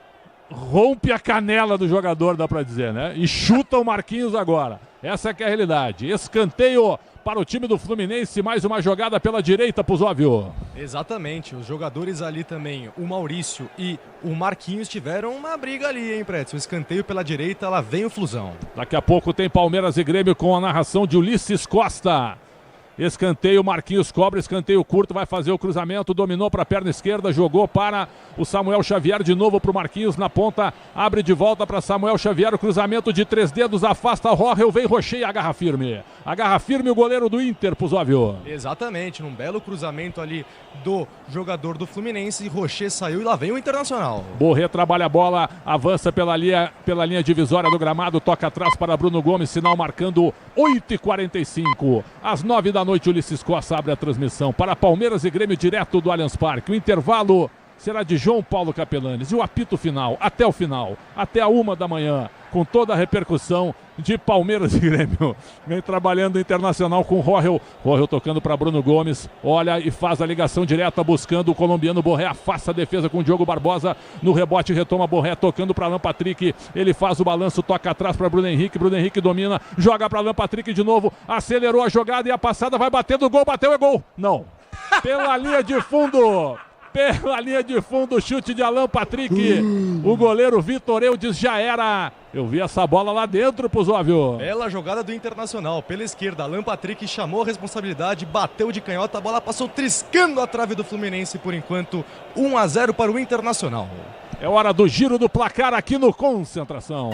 a canela do jogador, dá pra dizer, né? E chuta o Marquinhos agora. Essa que é a realidade. Escanteio para o time do Fluminense, mais uma jogada pela direita, Puzóvio. Exatamente, os jogadores ali também, o Maurício e o Marquinhos tiveram uma briga ali, hein, Pretz? O escanteio pela direita, lá vem o Flusão. Daqui a pouco tem Palmeiras e Grêmio com a narração de Ulisses Costa. Escanteio, Marquinhos cobra, escanteio curto, vai fazer o cruzamento, dominou para a perna esquerda, jogou para o Samuel Xavier, de novo para o Marquinhos, na ponta, abre de volta para Samuel Xavier, o cruzamento de 3 dedos, afasta Rohel, vem Rocher, agarra firme o goleiro do Inter, Puzóvio. Exatamente, num belo cruzamento ali do jogador do Fluminense, Rocher saiu e lá vem o Internacional. Borré trabalha a bola, avança pela linha divisória do gramado, toca atrás para Bruno Gomes, sinal marcando 8h45, às 9 da noite, Ulisses Costa abre a transmissão para Palmeiras e Grêmio direto do Allianz Parque. O intervalo será de João Paulo Capelanes e o apito final, até a 1 da manhã, com toda a repercussão de Palmeiras e Grêmio. Vem trabalhando o Internacional com Rohel tocando para Bruno Gomes, olha e faz a ligação direta, buscando o colombiano Borré, afasta a defesa com o Diogo Barbosa, no rebote retoma Borré, tocando para Alan Patrick, ele faz o balanço, toca atrás para Bruno Henrique domina, joga para Alan Patrick de novo, acelerou a jogada e a passada vai bater do gol, bateu, é gol, não, pela linha de fundo, Pela linha de fundo, chute de Alan Patrick. O goleiro Vitor Eudes já era. Eu vi essa bola lá dentro, Puzóvio. Bela jogada do Internacional. Pela esquerda, Alan Patrick chamou a responsabilidade, bateu de canhota, a bola passou triscando a trave do Fluminense por enquanto. 1-0 para o Internacional. É hora do giro do placar aqui no Concentração.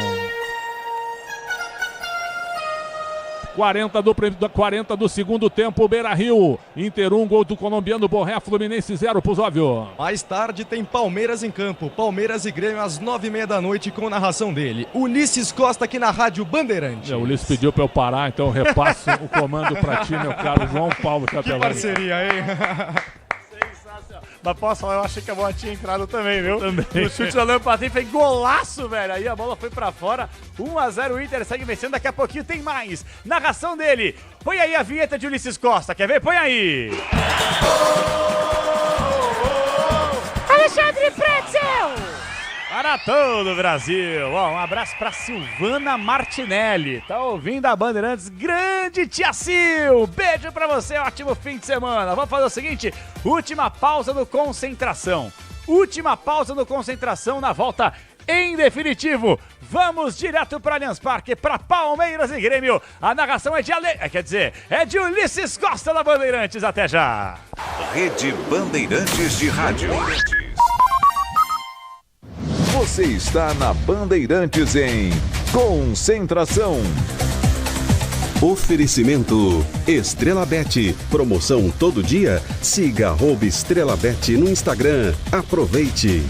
40 do segundo tempo, Beira-Rio. Inter 1, gol do colombiano Borré, Fluminense 0, Puzóvio. Mais tarde tem Palmeiras em campo. Palmeiras e Grêmio às 9h30 da noite com narração dele. Ulisses Costa aqui na Rádio Bandeirantes. O Ulisses pediu para eu parar, então eu repasso o comando para ti, meu caro João Paulo Capelani. Que parceria, hein? Mas posso falar, eu achei que a bola tinha entrado também, viu? O chute da Alan Patrick foi golaço, velho. Aí a bola foi pra fora. 1-0 o Inter segue vencendo. Daqui a pouquinho tem mais. Narração dele. Põe aí a vinheta de Ulisses Costa. Quer ver? Põe aí. Alexandre Pretzel! Para todo o Brasil. Ó, um abraço pra Silvana Martinelli. Tá ouvindo a Bandeirantes? Grande Tia Sil. Beijo pra você, ótimo fim de semana. Vamos fazer o seguinte, última pausa do Concentração. Última pausa do Concentração na volta em definitivo. Vamos direto para Allianz Parque, para Palmeiras e Grêmio. A narração é de é de Ulisses Costa da Bandeirantes. Até já. Rede Bandeirantes de Rádio. Você está na Bandeirantes em Concentração. Oferecimento Estrela Bet. Promoção todo dia. Siga @Estrela Bet no Instagram. Aproveite.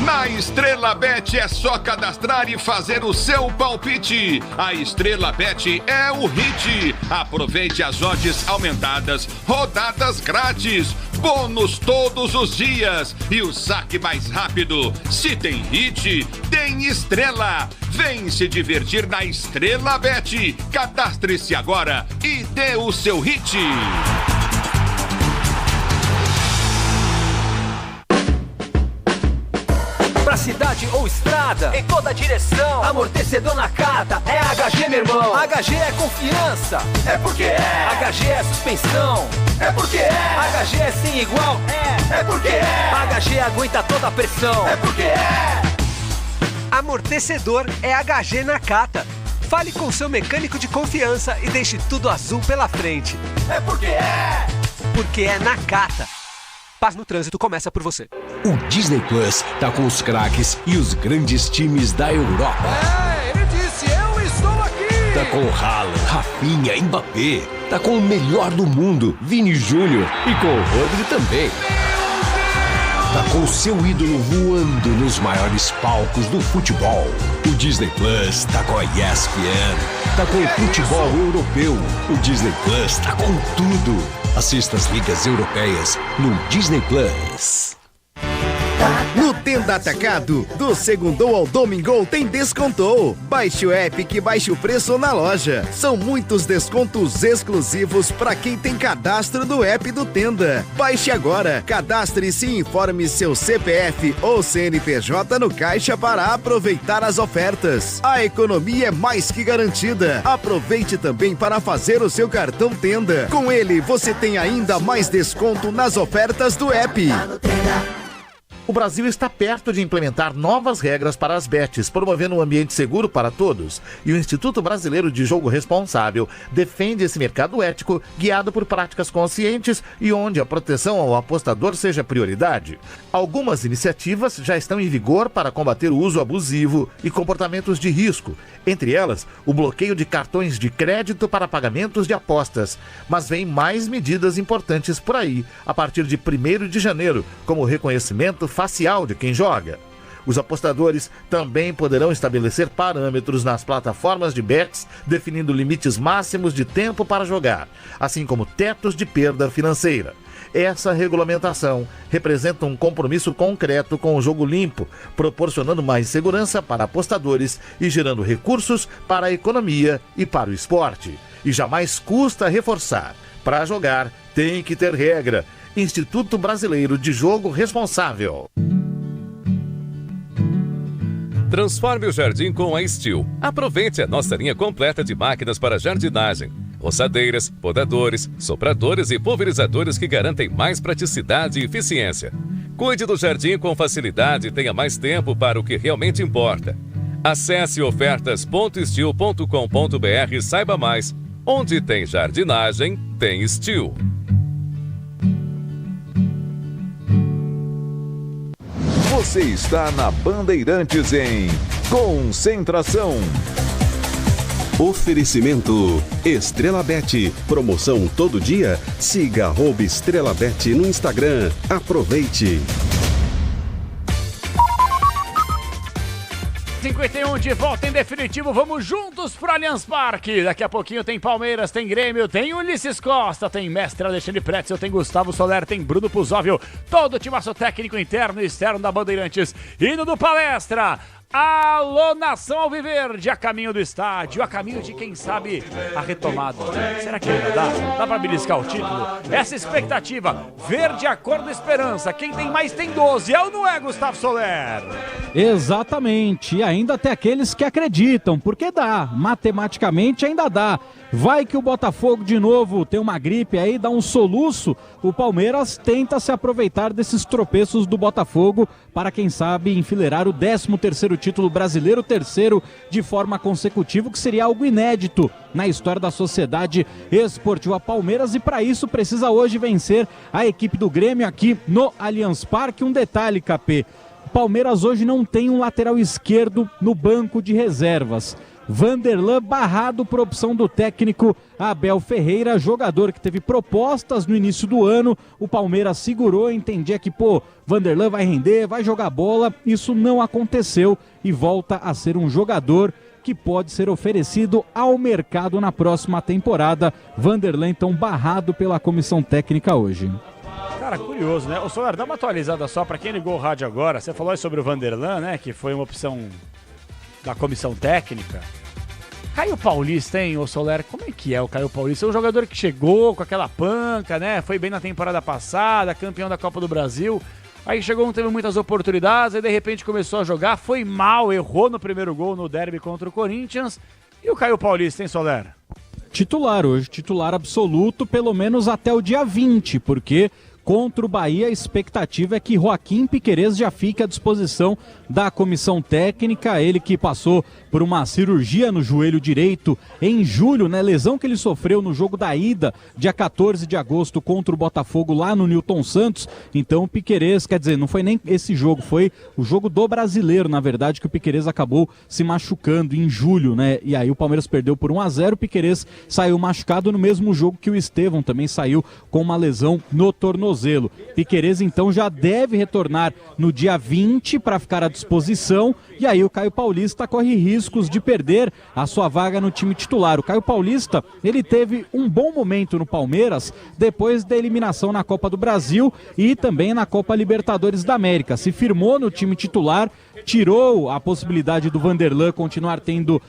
Na Estrela Bet é só cadastrar e fazer o seu palpite. A Estrela Bet é o hit. Aproveite as odds aumentadas, rodadas grátis, bônus todos os dias e o saque mais rápido. Se tem hit, tem estrela. Vem se divertir na Estrela Bet. Cadastre-se agora e dê o seu hit. Pra cidade ou estrada, em toda direção, amortecedor na Nakata, é HG, meu irmão. HG é confiança, é porque é. HG é suspensão, é porque é. HG é sem igual, é porque é. HG aguenta toda a pressão, é porque é. Amortecedor é HG Nakata. Fale com seu mecânico de confiança e deixe tudo azul pela frente. É porque é. Porque é Nakata. Paz no trânsito começa por você. O Disney Plus tá com os craques e os grandes times da Europa. Ele disse, eu estou aqui! Tá com Haaland, Rafinha, Mbappé. Tá com o melhor do mundo, Vini Júnior. E com o Rodri também. Tá com o seu ídolo voando nos maiores palcos do futebol. O Disney Plus tá com a ESPN. Tá com o futebol europeu. O Disney Plus tá com tudo. Assista as ligas europeias no Disney Plus. No Tenda Atacado, do segundou ao domingou tem descontou. Baixe o app que baixe o preço na loja. São muitos descontos exclusivos para quem tem cadastro do app do Tenda. Baixe agora, cadastre-se e informe seu CPF ou CNPJ no caixa para aproveitar as ofertas. A economia é mais que garantida. Aproveite também para fazer o seu cartão Tenda. Com ele, você tem ainda mais desconto nas ofertas do app. O Brasil está perto de implementar novas regras para as bets, promovendo um ambiente seguro para todos. E o Instituto Brasileiro de Jogo Responsável defende esse mercado ético, guiado por práticas conscientes e onde a proteção ao apostador seja prioridade. Algumas iniciativas já estão em vigor para combater o uso abusivo e comportamentos de risco. Entre elas, o bloqueio de cartões de crédito para pagamentos de apostas. Mas vem mais medidas importantes por aí, a partir de 1º de janeiro, como o reconhecimento facial de quem joga. Os apostadores também poderão estabelecer parâmetros nas plataformas de bets, definindo limites máximos de tempo para jogar, assim como tetos de perda financeira. Essa regulamentação representa um compromisso concreto com o jogo limpo, proporcionando mais segurança para apostadores e gerando recursos para a economia e para o esporte. E jamais custa reforçar: para jogar tem que ter regra. Instituto Brasileiro de Jogo Responsável. Transforme o jardim com a Steel. Aproveite a nossa linha completa de máquinas para jardinagem. roçadeiras, podadores, sopradores e pulverizadores que garantem mais praticidade e eficiência. Cuide do jardim com facilidade e tenha mais tempo para o que realmente importa. Acesse ofertas.steel.com.br e saiba mais. Onde tem jardinagem, tem Steel. Você está na Bandeirantes em Concentração. Oferecimento Estrela Bet. Promoção todo dia? Siga @Estrela Bet no Instagram. Aproveite. 51 de volta em definitivo, vamos juntos pro Allianz Parque. Daqui a pouquinho tem Palmeiras, tem Grêmio, tem Ulisses Costa, tem Mestre Alexandre Pretzel, tem Gustavo Soler, tem Bruno Puzóvio, todo o timaço técnico interno e externo da Bandeirantes, indo do Palestra. Alô, nação alviverde, a caminho do estádio, a caminho de, quem sabe, a retomada. Será que ainda dá? Dá pra beliscar o título? Essa expectativa, verde a cor da esperança. Quem tem mais tem 12, é ou não é, Gustavo Soler? Exatamente, e ainda tem aqueles que acreditam, porque dá, matematicamente ainda dá. Vai que o Botafogo de novo tem uma gripe aí, dá um soluço, o Palmeiras tenta se aproveitar desses tropeços do Botafogo para, quem sabe, enfileirar o 13º título brasileiro, terceiro de forma consecutiva, que seria algo inédito na história da Sociedade Esportiva Palmeiras, e para isso precisa hoje vencer a equipe do Grêmio aqui no Allianz Parque. Um detalhe, Capê, o Palmeiras hoje não tem um lateral esquerdo no banco de reservas. Vanderlan barrado por opção do técnico Abel Ferreira, jogador que teve propostas no início do ano, o Palmeiras segurou, entendia que, Vanderlan vai render, vai jogar bola, isso não aconteceu e volta a ser um jogador que pode ser oferecido ao mercado na próxima temporada. Vanderlan, então, barrado pela comissão técnica hoje. Cara, curioso, né? Ô, Soler, dá uma atualizada só pra quem ligou o rádio agora. Você falou aí sobre o Vanderlan, né? Que foi uma opção da comissão técnica. Caio Paulista, hein, ô Soler? Como é que é o Caio Paulista? É um jogador que chegou com aquela panca, né? Foi bem na temporada passada, campeão da Copa do Brasil. Aí chegou, não teve muitas oportunidades, aí de repente começou a jogar, foi mal, errou no primeiro gol no derby contra o Corinthians. E o Caio Paulista, hein, Soler? Titular hoje, titular absoluto, pelo menos até o dia 20, porque contra o Bahia a expectativa é que Joaquim Piquerez já fique à disposição da comissão técnica, ele que passou por uma cirurgia no joelho direito em julho, né? Lesão que ele sofreu no jogo da ida, dia 14 de agosto, contra o Botafogo lá no Newton Santos. Então o Piquerez, quer dizer, não foi nem esse jogo, foi o jogo do Brasileiro, na verdade, que o Piquerez acabou se machucando em julho, né? E aí o Palmeiras perdeu por 1-0, o Piquerez saiu machucado no mesmo jogo que o Estevão também saiu com uma lesão no tornozelo. Piquerez então já deve retornar no dia 20 para ficar à disposição, e aí o Caio Paulista corre riscos de perder a sua vaga no time titular. O Caio Paulista, ele teve um bom momento no Palmeiras depois da eliminação na Copa do Brasil e também na Copa Libertadores da América. Se firmou no time titular, tirou a possibilidade do Vanderlan continuar tendo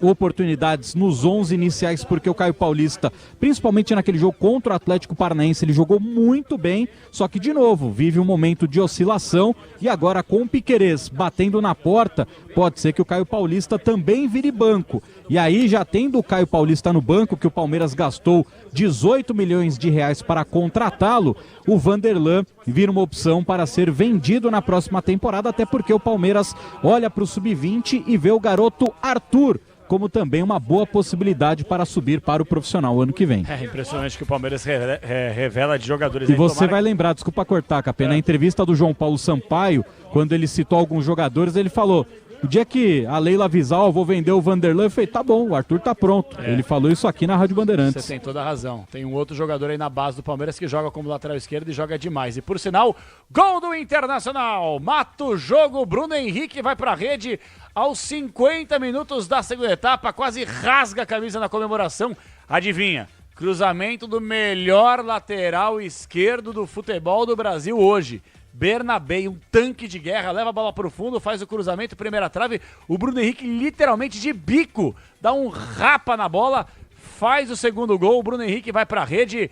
oportunidades nos 11 iniciais, porque o Caio Paulista, principalmente naquele jogo contra o Atlético Paranaense, ele jogou muito bem, só que de novo vive um momento de oscilação, e agora com o Piquerez batendo na porta, pode ser que o Caio Paulista também vire banco. E aí, já tendo o Caio Paulista no banco, que o Palmeiras gastou 18 milhões de reais para contratá-lo, o Vanderlan vira uma opção para ser vendido na próxima temporada, até porque o Palmeiras olha para o Sub-20 e vê o garoto Arthur como também uma boa possibilidade para subir para o profissional ano que vem. É impressionante que o Palmeiras revela de jogadores. E você vai lembrar, desculpa cortar, Capê, na entrevista do João Paulo Sampaio, quando ele citou alguns jogadores, ele falou: o dia que a Leila avisar, eu vou vender o Vanderlan, eu falei, tá bom, o Arthur tá pronto. Ele falou isso aqui na Rádio Bandeirantes. Você tem toda a razão. Tem um outro jogador aí na base do Palmeiras que joga como lateral esquerdo e joga demais. E por sinal, gol do Internacional. Mata o jogo, Bruno Henrique vai pra rede aos 50 minutos da segunda etapa, quase rasga a camisa na comemoração. Adivinha? Cruzamento do melhor lateral esquerdo do futebol do Brasil hoje. Bernabé, um tanque de guerra, leva a bola pro fundo, faz o cruzamento, primeira trave, o Bruno Henrique literalmente de bico, dá um rapa na bola, faz o segundo gol, o Bruno Henrique vai pra rede.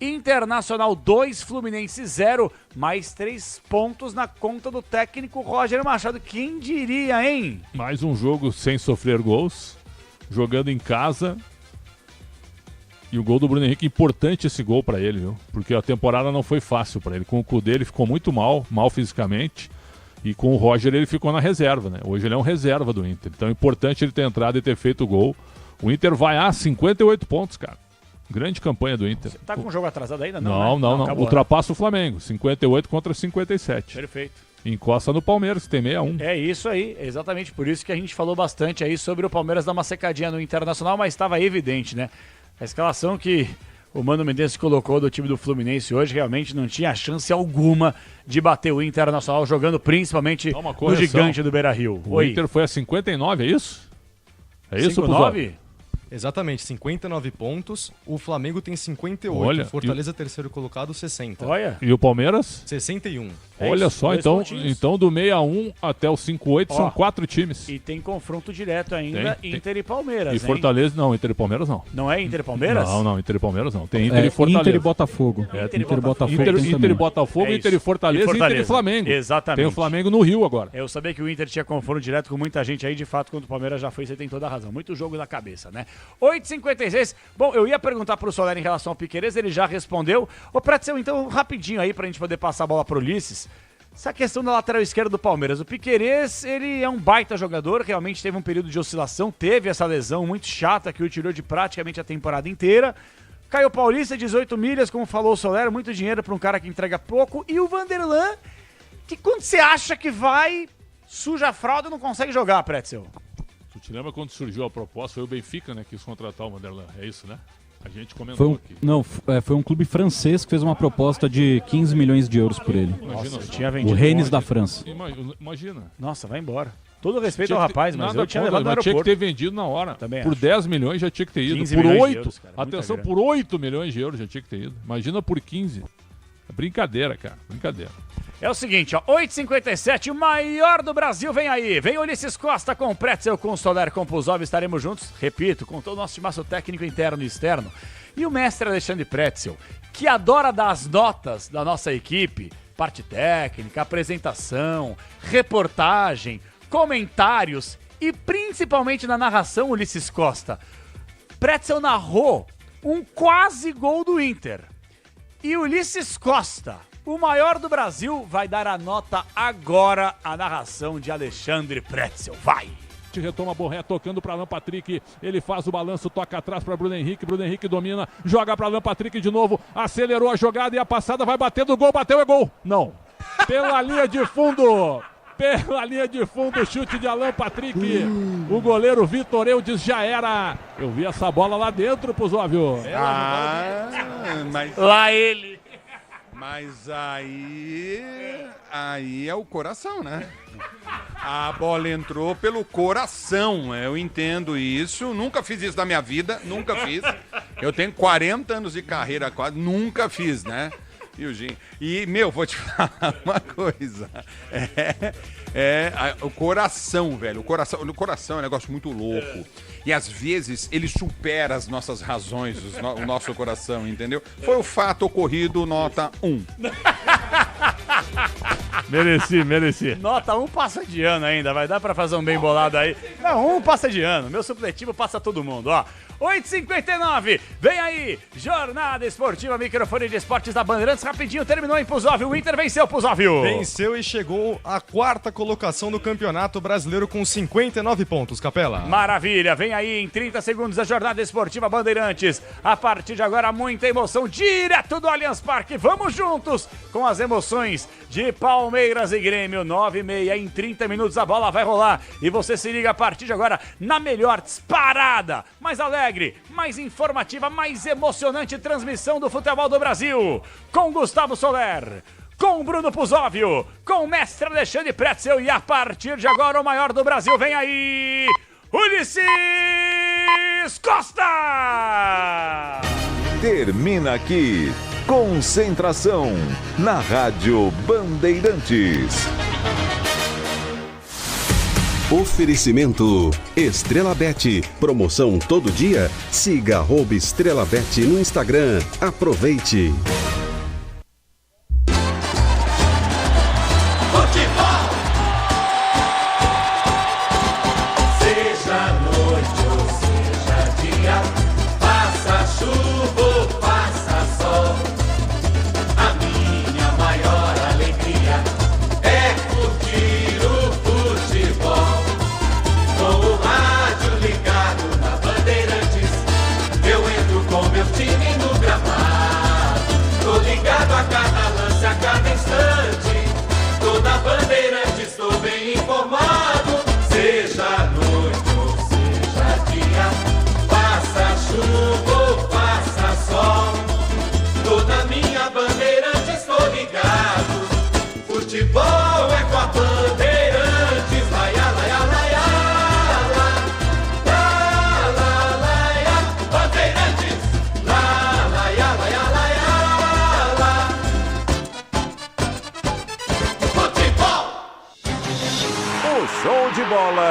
Internacional 2, Fluminense 0, mais 3 pontos na conta do técnico Roger Machado. Quem diria, hein? Mais um jogo sem sofrer gols, jogando em casa, E o gol do Bruno Henrique, importante esse gol pra ele, viu? Porque a temporada não foi fácil pra ele. Com o Kudê ele ficou muito mal fisicamente. E com o Roger ele ficou na reserva, né? Hoje ele é um reserva do Inter. Então é importante ele ter entrado e ter feito o gol. O Inter vai a 58 pontos, cara. Grande campanha do Inter. Você tá com o jogo atrasado ainda? Não. Acabou, ultrapassa o Flamengo. 58 contra 57. Perfeito. Encosta no Palmeiras, que tem 61. É isso aí, exatamente por isso que a gente falou bastante aí sobre o Palmeiras dar uma secadinha no Internacional, mas estava evidente, né? A escalação que o Mano Menezes colocou do time do Fluminense hoje realmente não tinha chance alguma de bater o Internacional, jogando principalmente no gigante do Beira-Rio. O Inter foi a 59, é isso? É isso, 59? Exatamente, 59 pontos. O Flamengo tem 58. Olha, Fortaleza terceiro colocado, 60. Olha. E o Palmeiras? 61. Olha só, então do 61 até o 58 são 4 times. E tem confronto direto ainda, Inter e Palmeiras. E Fortaleza, não, Inter e Palmeiras não. Não é Inter e Palmeiras? Não, Inter e Palmeiras não. Tem Inter e Fortaleza. Inter e Botafogo. Inter e Botafogo. Inter e Botafogo, Inter e Fortaleza e Inter e Flamengo. Exatamente. Tem o Flamengo no Rio agora. Eu sabia que o Inter tinha confronto direto com muita gente aí, de fato, quando o Palmeiras já foi, você tem toda a razão. Muito jogo na cabeça, né? 8h56. Bom, eu ia perguntar pro Soler em relação ao Piquerez, ele já respondeu. Ô, Pretzel, então, rapidinho aí, pra gente poder passar a bola pro Ulisses. Essa questão da lateral esquerda do Palmeiras. O Piquerez, ele é um baita jogador, realmente teve um período de oscilação, teve essa lesão muito chata que o tirou de praticamente a temporada inteira. Caio Paulista, 18 milhas, como falou o Soler, muito dinheiro para um cara que entrega pouco. E o Vanderlan, que quando você acha que vai, suja a fralda e não consegue jogar, Pretzel. Tu te lembra quando surgiu a proposta? Foi o Benfica, né, que quis contratar o Vanderlan, é isso, né? A gente comentou aqui. Não, foi um clube francês que fez uma proposta de 15 milhões de euros por ele. Nossa, tinha vendido o Rennes da França. Imagina. Nossa, vai embora. Todo respeito ao rapaz, mas eu tinha levado no aeroporto. aeroporto. Tinha que ter vendido na hora. Também por acho. 10 milhões já tinha que ter ido. 15 Por milhões 8, de euros, cara, atenção, muita por 8 milhões de euros já tinha que ter ido. Imagina por 15. É brincadeira, cara. Brincadeira. É o seguinte, ó, 8h57, o maior do Brasil vem aí. Vem Ulisses Costa com o Pretzel, com o Soler, com o Puzov, estaremos juntos, repito, com todo o nosso timaço técnico interno e externo. E o mestre Alexandre Pretzel, que adora dar as notas da nossa equipe, parte técnica, apresentação, reportagem, comentários e principalmente na narração, Ulisses Costa. Pretzel narrou um quase gol do Inter. E Ulisses Costa, o maior do Brasil, vai dar a nota agora à narração de Alexandre Pretzel. Vai! Retoma Borré tocando para Alan Patrick, ele faz o balanço, toca atrás para Bruno Henrique domina, joga para Alan Patrick de novo, acelerou a jogada e a passada vai bater do gol, bateu, é gol, não, pela linha de fundo, chute de Alan Patrick, o goleiro Vitor Eudes já era, eu vi essa bola lá dentro, Puzóvio. Mas... Lá ele. Mas aí é o coração, né? A bola entrou pelo coração, eu entendo isso. Nunca fiz isso na minha vida, nunca fiz. Eu tenho 40 anos de carreira quase, nunca fiz, né? E, vou te falar uma coisa. O coração, velho. O coração é um negócio muito louco. E às vezes ele supera as nossas razões, o nosso coração, entendeu? Foi o fato ocorrido, nota 1. Mereci. Nota 1 passa de ano ainda, vai dar pra fazer um bem bolado aí. Não, 1 passa de ano, meu supletivo passa todo mundo, ó. 8h59, vem aí, Jornada Esportiva, microfone de esportes da Bandeirantes, rapidinho, terminou em Puzóvio, o Inter venceu, Puzóvio. Venceu e chegou à 4ª colocação do Campeonato Brasileiro com 59 pontos, Capela. Maravilha, vem aí em 30 segundos a Jornada Esportiva Bandeirantes, a partir de agora muita emoção, direto do Allianz Parque, vamos juntos com as emoções de Palmeiras e Grêmio, 9h30, em 30 minutos a bola vai rolar e você se liga a partir de agora na melhor disparada, mais alegre, mais informativa, mais emocionante transmissão do futebol do Brasil, com Gustavo Soler, com Bruno Puzóvio, com o mestre Alexandre Pretzel e a partir de agora o maior do Brasil, vem aí, Ulisses Costa! Termina aqui, Concentração, na Rádio Bandeirantes. Oferecimento Estrela Bet. Promoção todo dia? Siga @Estrela Bet no Instagram. Aproveite. Futebol! Seja noite ou seja dia, faça chuva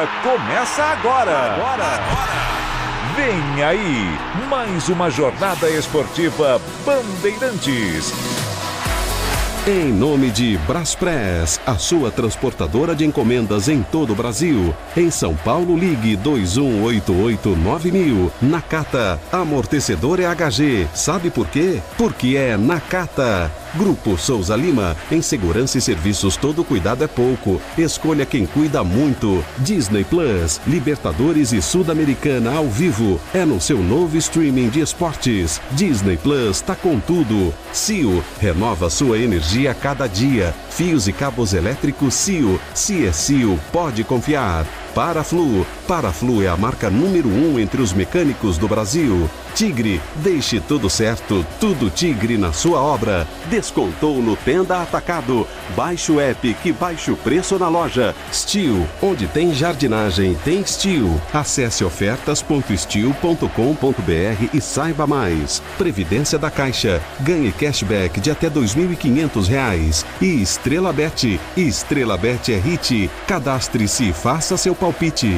Sexta-feira começa agora. Vem aí, mais uma jornada esportiva Bandeirantes. Em nome de Braspress, a sua transportadora de encomendas em todo o Brasil. Em São Paulo, ligue 2188-9000. Nakata, amortecedor é HG. Sabe por quê? Porque é Nakata. Grupo Souza Lima, em segurança e serviços todo cuidado é pouco. Escolha quem cuida muito. Disney Plus, Libertadores e Sul-Americana ao vivo. É no seu novo streaming de esportes. Disney Plus tá com tudo. CIO, renova sua energia a cada dia. Fios e cabos elétricos CIO. Se é CIO, pode confiar. Paraflu é a marca número 1 entre os mecânicos do Brasil. Tigre, deixe tudo certo, tudo Tigre na sua obra. Descontou no Tenda Atacado. Baixe o app que baixa o preço na loja. Steel, onde tem jardinagem, tem Steel. Acesse ofertas.steel.com.br e saiba mais. Previdência da Caixa, ganhe cashback de até R$ 2.500. E Estrela Bet é hit. Cadastre-se e faça seu palpite.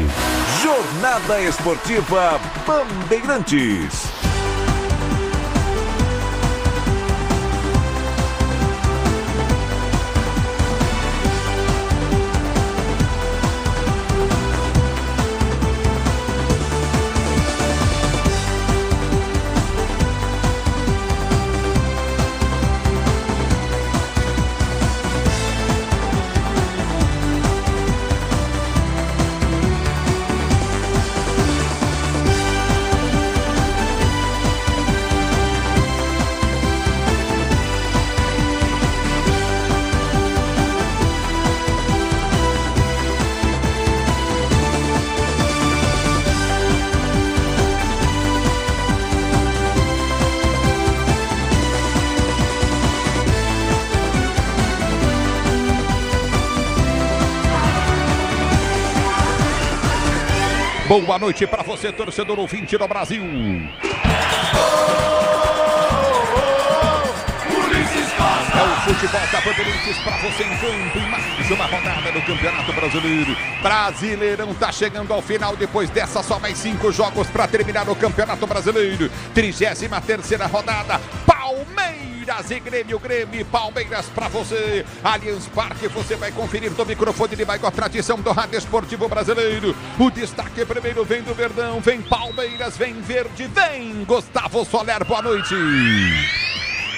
Jornada Esportiva Bandeirantes. Boa noite para você, torcedor ouvinte do Brasil. É o futebol da Bandeirantes para você em campo em mais uma rodada do Campeonato Brasileiro. Brasileirão tá chegando ao final, depois dessa só mais 5 jogos para terminar o Campeonato Brasileiro. 33ª rodada, Palmeiras e Grêmio e Palmeiras para você. Allianz Parque, você vai conferir do microfone de maior tradição do rádio esportivo brasileiro. O destaque primeiro vem do Verdão, vem Palmeiras, vem Verde, vem Gustavo Soler, boa noite.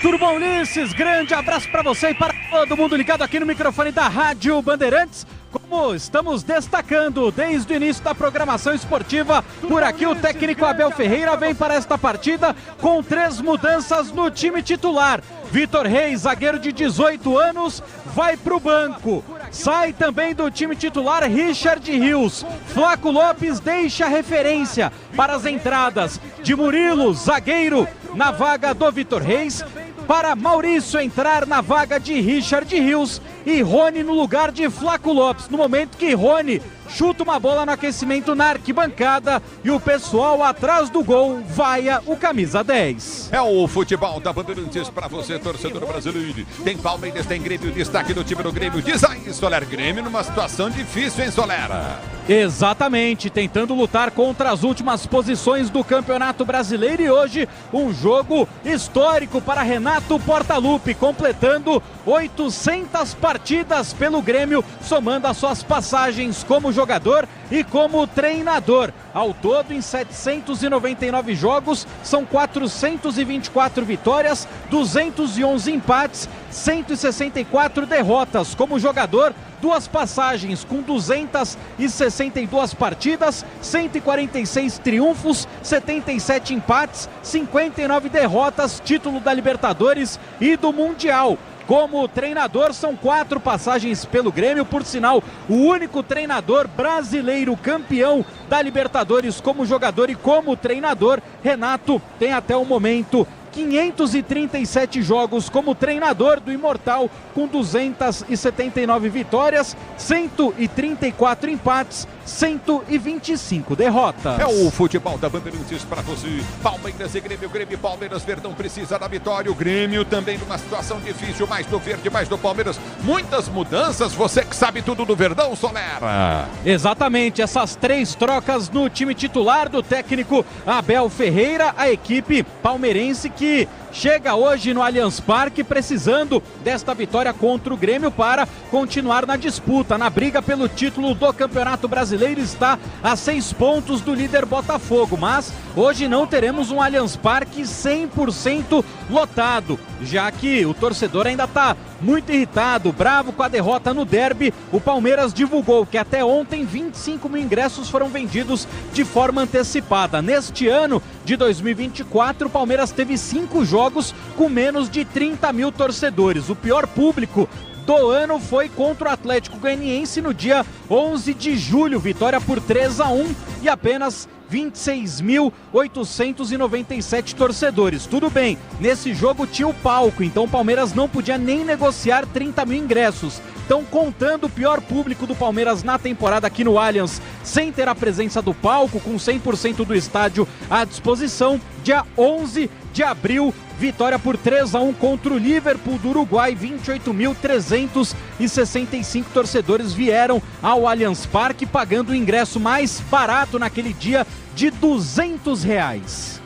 Tudo bom, Ulisses? Grande abraço para você e para todo mundo ligado aqui no microfone da Rádio Bandeirantes. Como estamos destacando desde o início da programação esportiva, por aqui o técnico Abel Ferreira vem para esta partida com 3 mudanças no time titular. Vitor Reis, zagueiro de 18 anos, vai para o banco. Sai também do time titular Richard Rios. Flaco Lopes deixa a referência para as entradas de Murilo, zagueiro, na vaga do Vitor Reis, para Maurício entrar na vaga de Richard Rios e Rony no lugar de Flaco Lopes, no momento que Rony chuta uma bola no aquecimento na arquibancada e o pessoal atrás do gol vaia o camisa 10. É o futebol da Bandeirantes para você, torcedor brasileiro. Tem Palmeiras, tem Grêmio, destaque do time do Grêmio. Diz aí, Soler, Grêmio numa situação difícil, hein, Solera? Exatamente, tentando lutar contra as últimas posições do Campeonato Brasileiro e hoje um jogo histórico para Renato Portaluppi, completando 800 partidas pelo Grêmio, somando as suas passagens como jogador e como treinador. Ao todo, em 799 jogos, são 424 vitórias, 211 empates, 164 derrotas. Como jogador, 2 passagens com 262 partidas, 146 triunfos, 77 empates, 59 derrotas, título da Libertadores e do Mundial. Como treinador, são 4 passagens pelo Grêmio, por sinal, o único treinador brasileiro campeão da Libertadores como jogador e como treinador. Renato tem até o momento 537 jogos como treinador do Imortal, com 279 vitórias, 134 empates, 125 derrotas. É o futebol da Bandeirantes para você. Palmeiras e Grêmio, Grêmio e Palmeiras. Verdão precisa da vitória. O Grêmio também numa situação difícil, mais do Verde, mais do Palmeiras. Muitas mudanças, você que sabe tudo do Verdão, Solera. Exatamente, essas 3 trocas no time titular do técnico Abel Ferreira, a equipe palmeirense que chega hoje no Allianz Parque precisando desta vitória contra o Grêmio para continuar na disputa, na briga pelo título do Campeonato Brasileiro. Está a 6 pontos do líder Botafogo, mas hoje não teremos um Allianz Parque 100% lotado, já que o torcedor ainda está muito irritado, bravo com a derrota no derby. O Palmeiras divulgou que até ontem 25 mil ingressos foram vendidos de forma antecipada. Neste ano de 2024, o Palmeiras teve 5 jogos com menos de 30 mil torcedores. O pior público do ano foi contra o Atlético Goianiense no dia 11 de julho, vitória por 3-1 e apenas 26.897 torcedores. Tudo bem, nesse jogo tinha o palco, então o Palmeiras não podia nem negociar 30 mil ingressos. Então, contando o pior público do Palmeiras na temporada aqui no Allianz, sem ter a presença do palco, com 100% do estádio à disposição, dia 11 de abril, vitória por 3-1 contra o Liverpool do Uruguai. 28.365 torcedores vieram ao Allianz Parque, pagando o ingresso mais barato naquele dia de R$200.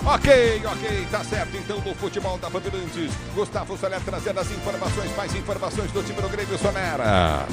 Ok, tá certo então do futebol da Bandeirantes. Gustavo Soler trazendo as informações, mais informações do time do Grêmio, Solera.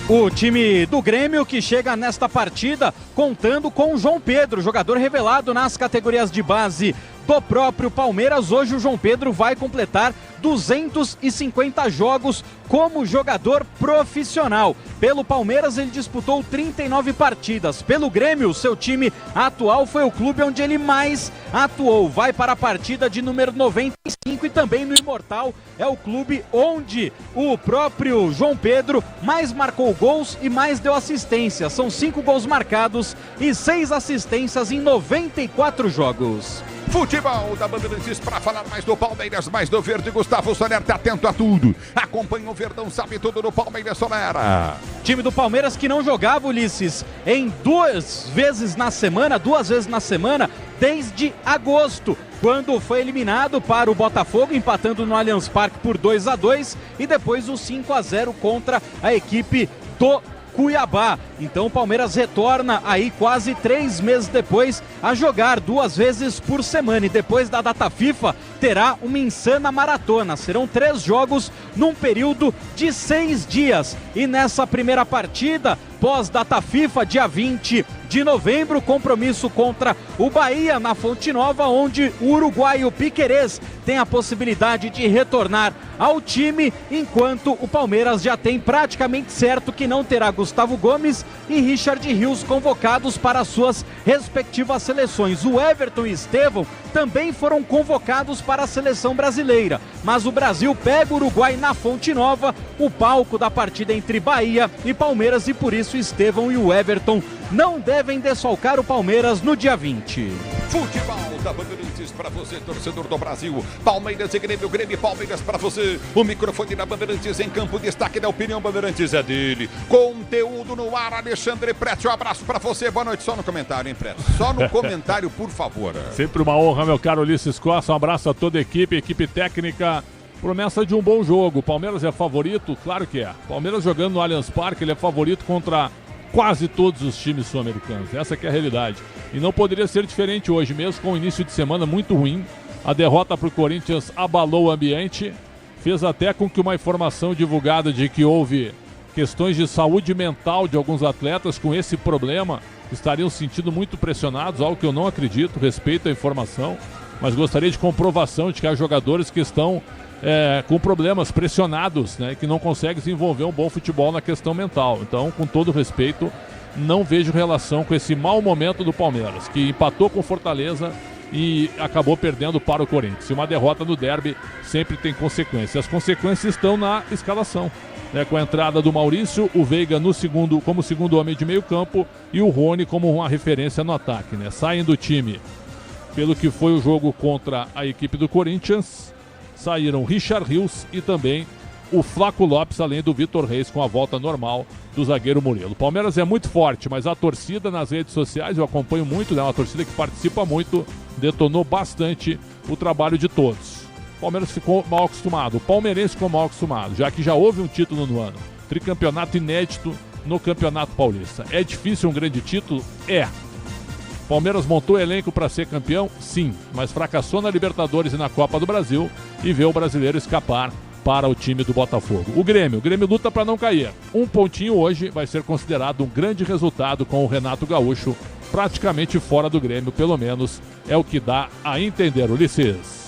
O time do Grêmio que chega nesta partida contando com o João Pedro, jogador revelado nas categorias de base do próprio Palmeiras. Hoje o João Pedro vai completar 250 jogos como jogador profissional. Pelo Palmeiras ele disputou 39 partidas. Pelo Grêmio, seu time atual, foi o clube onde ele mais atuou. Vai para a partida de número 95 e também no Imortal é o clube onde o próprio João Pedro mais marcou gols e mais deu assistência. São 5 gols marcados e 6 assistências em 94 jogos. Futebol da Bandeirantes para falar mais do Palmeiras, mais do Verde. Gustavo Soler tá atento a tudo. Acompanha o Verdão, sabe tudo do Palmeiras, Solera. Time do Palmeiras que não jogava, Ulisses, em 2 vezes na semana, desde agosto, quando foi eliminado para o Botafogo, empatando no Allianz Parque por 2-2 e depois o 5-0 contra a equipe do Cuiabá. Então o Palmeiras retorna aí quase 3 meses depois a jogar 2 vezes por semana, e depois da data FIFA terá uma insana maratona. Serão 3 jogos num período de 6 dias, e nessa primeira partida pós data FIFA, dia 20 de novembro, compromisso contra o Bahia na Fonte Nova, onde o uruguaio Piquerez tem a possibilidade de retornar ao time, enquanto o Palmeiras já tem praticamente certo que não terá Gustavo Gomes e Richard Rios convocados para suas respectivas seleções. O Everton e Estevão também foram convocados para a seleção brasileira, mas o Brasil pega o Uruguai na Fonte Nova, o palco da partida entre Bahia e Palmeiras, e por isso Estevão e o Everton não devem desfalcar o Palmeiras no dia 20. Futebol da Bandeirantes para você, torcedor do Brasil. Palmeiras e Grêmio, Grêmio e Palmeiras para você. O microfone da Bandeirantes em campo, destaque da opinião Bandeirantes é dele. Conteúdo no ar, Alexandre Prete, um abraço para você. Boa noite, só no comentário, hein, Prete? Só no comentário, por favor. Sempre uma honra, meu caro Ulisses Costa. Um abraço a toda a equipe técnica. Promessa de um bom jogo. O Palmeiras é favorito? Claro que é. Palmeiras jogando no Allianz Parque, ele é favorito contra quase todos os times sul-americanos. Essa que é a realidade. E não poderia ser diferente hoje, mesmo com o início de semana muito ruim. A derrota para o Corinthians abalou o ambiente, fez até com que uma informação divulgada de que houve questões de saúde mental de alguns atletas com esse problema estariam se sentindo muito pressionados, algo que eu não acredito, respeito a informação, mas gostaria de comprovação de que há jogadores que estão com problemas, pressionados, né, que não conseguem desenvolver um bom futebol na questão mental. Então, com todo respeito, não vejo relação com esse mau momento do Palmeiras, que empatou com Fortaleza e acabou perdendo para o Corinthians. E uma derrota no derby sempre tem consequências. As consequências estão na escalação, né, com a entrada do Maurício, o Veiga como segundo homem de meio campo e o Rony como uma referência no ataque, né. Saem do time pelo que foi o jogo contra a equipe do Corinthians. Saíram Richard Rios e também o Flaco Lopes, além do Vitor Reis, com a volta normal do zagueiro Murilo. O Palmeiras é muito forte, mas a torcida nas redes sociais, eu acompanho muito, né? Uma torcida que participa muito, detonou bastante o trabalho de todos. O Palmeiras ficou mal acostumado, o palmeirense ficou mal acostumado, já que já houve um título no ano. Tricampeonato inédito no Campeonato Paulista. É difícil um grande título? É. Palmeiras montou elenco para ser campeão? Sim, mas fracassou na Libertadores e na Copa do Brasil e vê o brasileiro escapar para o time do Botafogo. O Grêmio luta para não cair. Um pontinho hoje vai ser considerado um grande resultado com o Renato Gaúcho praticamente fora do Grêmio, pelo menos é o que dá a entender, Ulisses.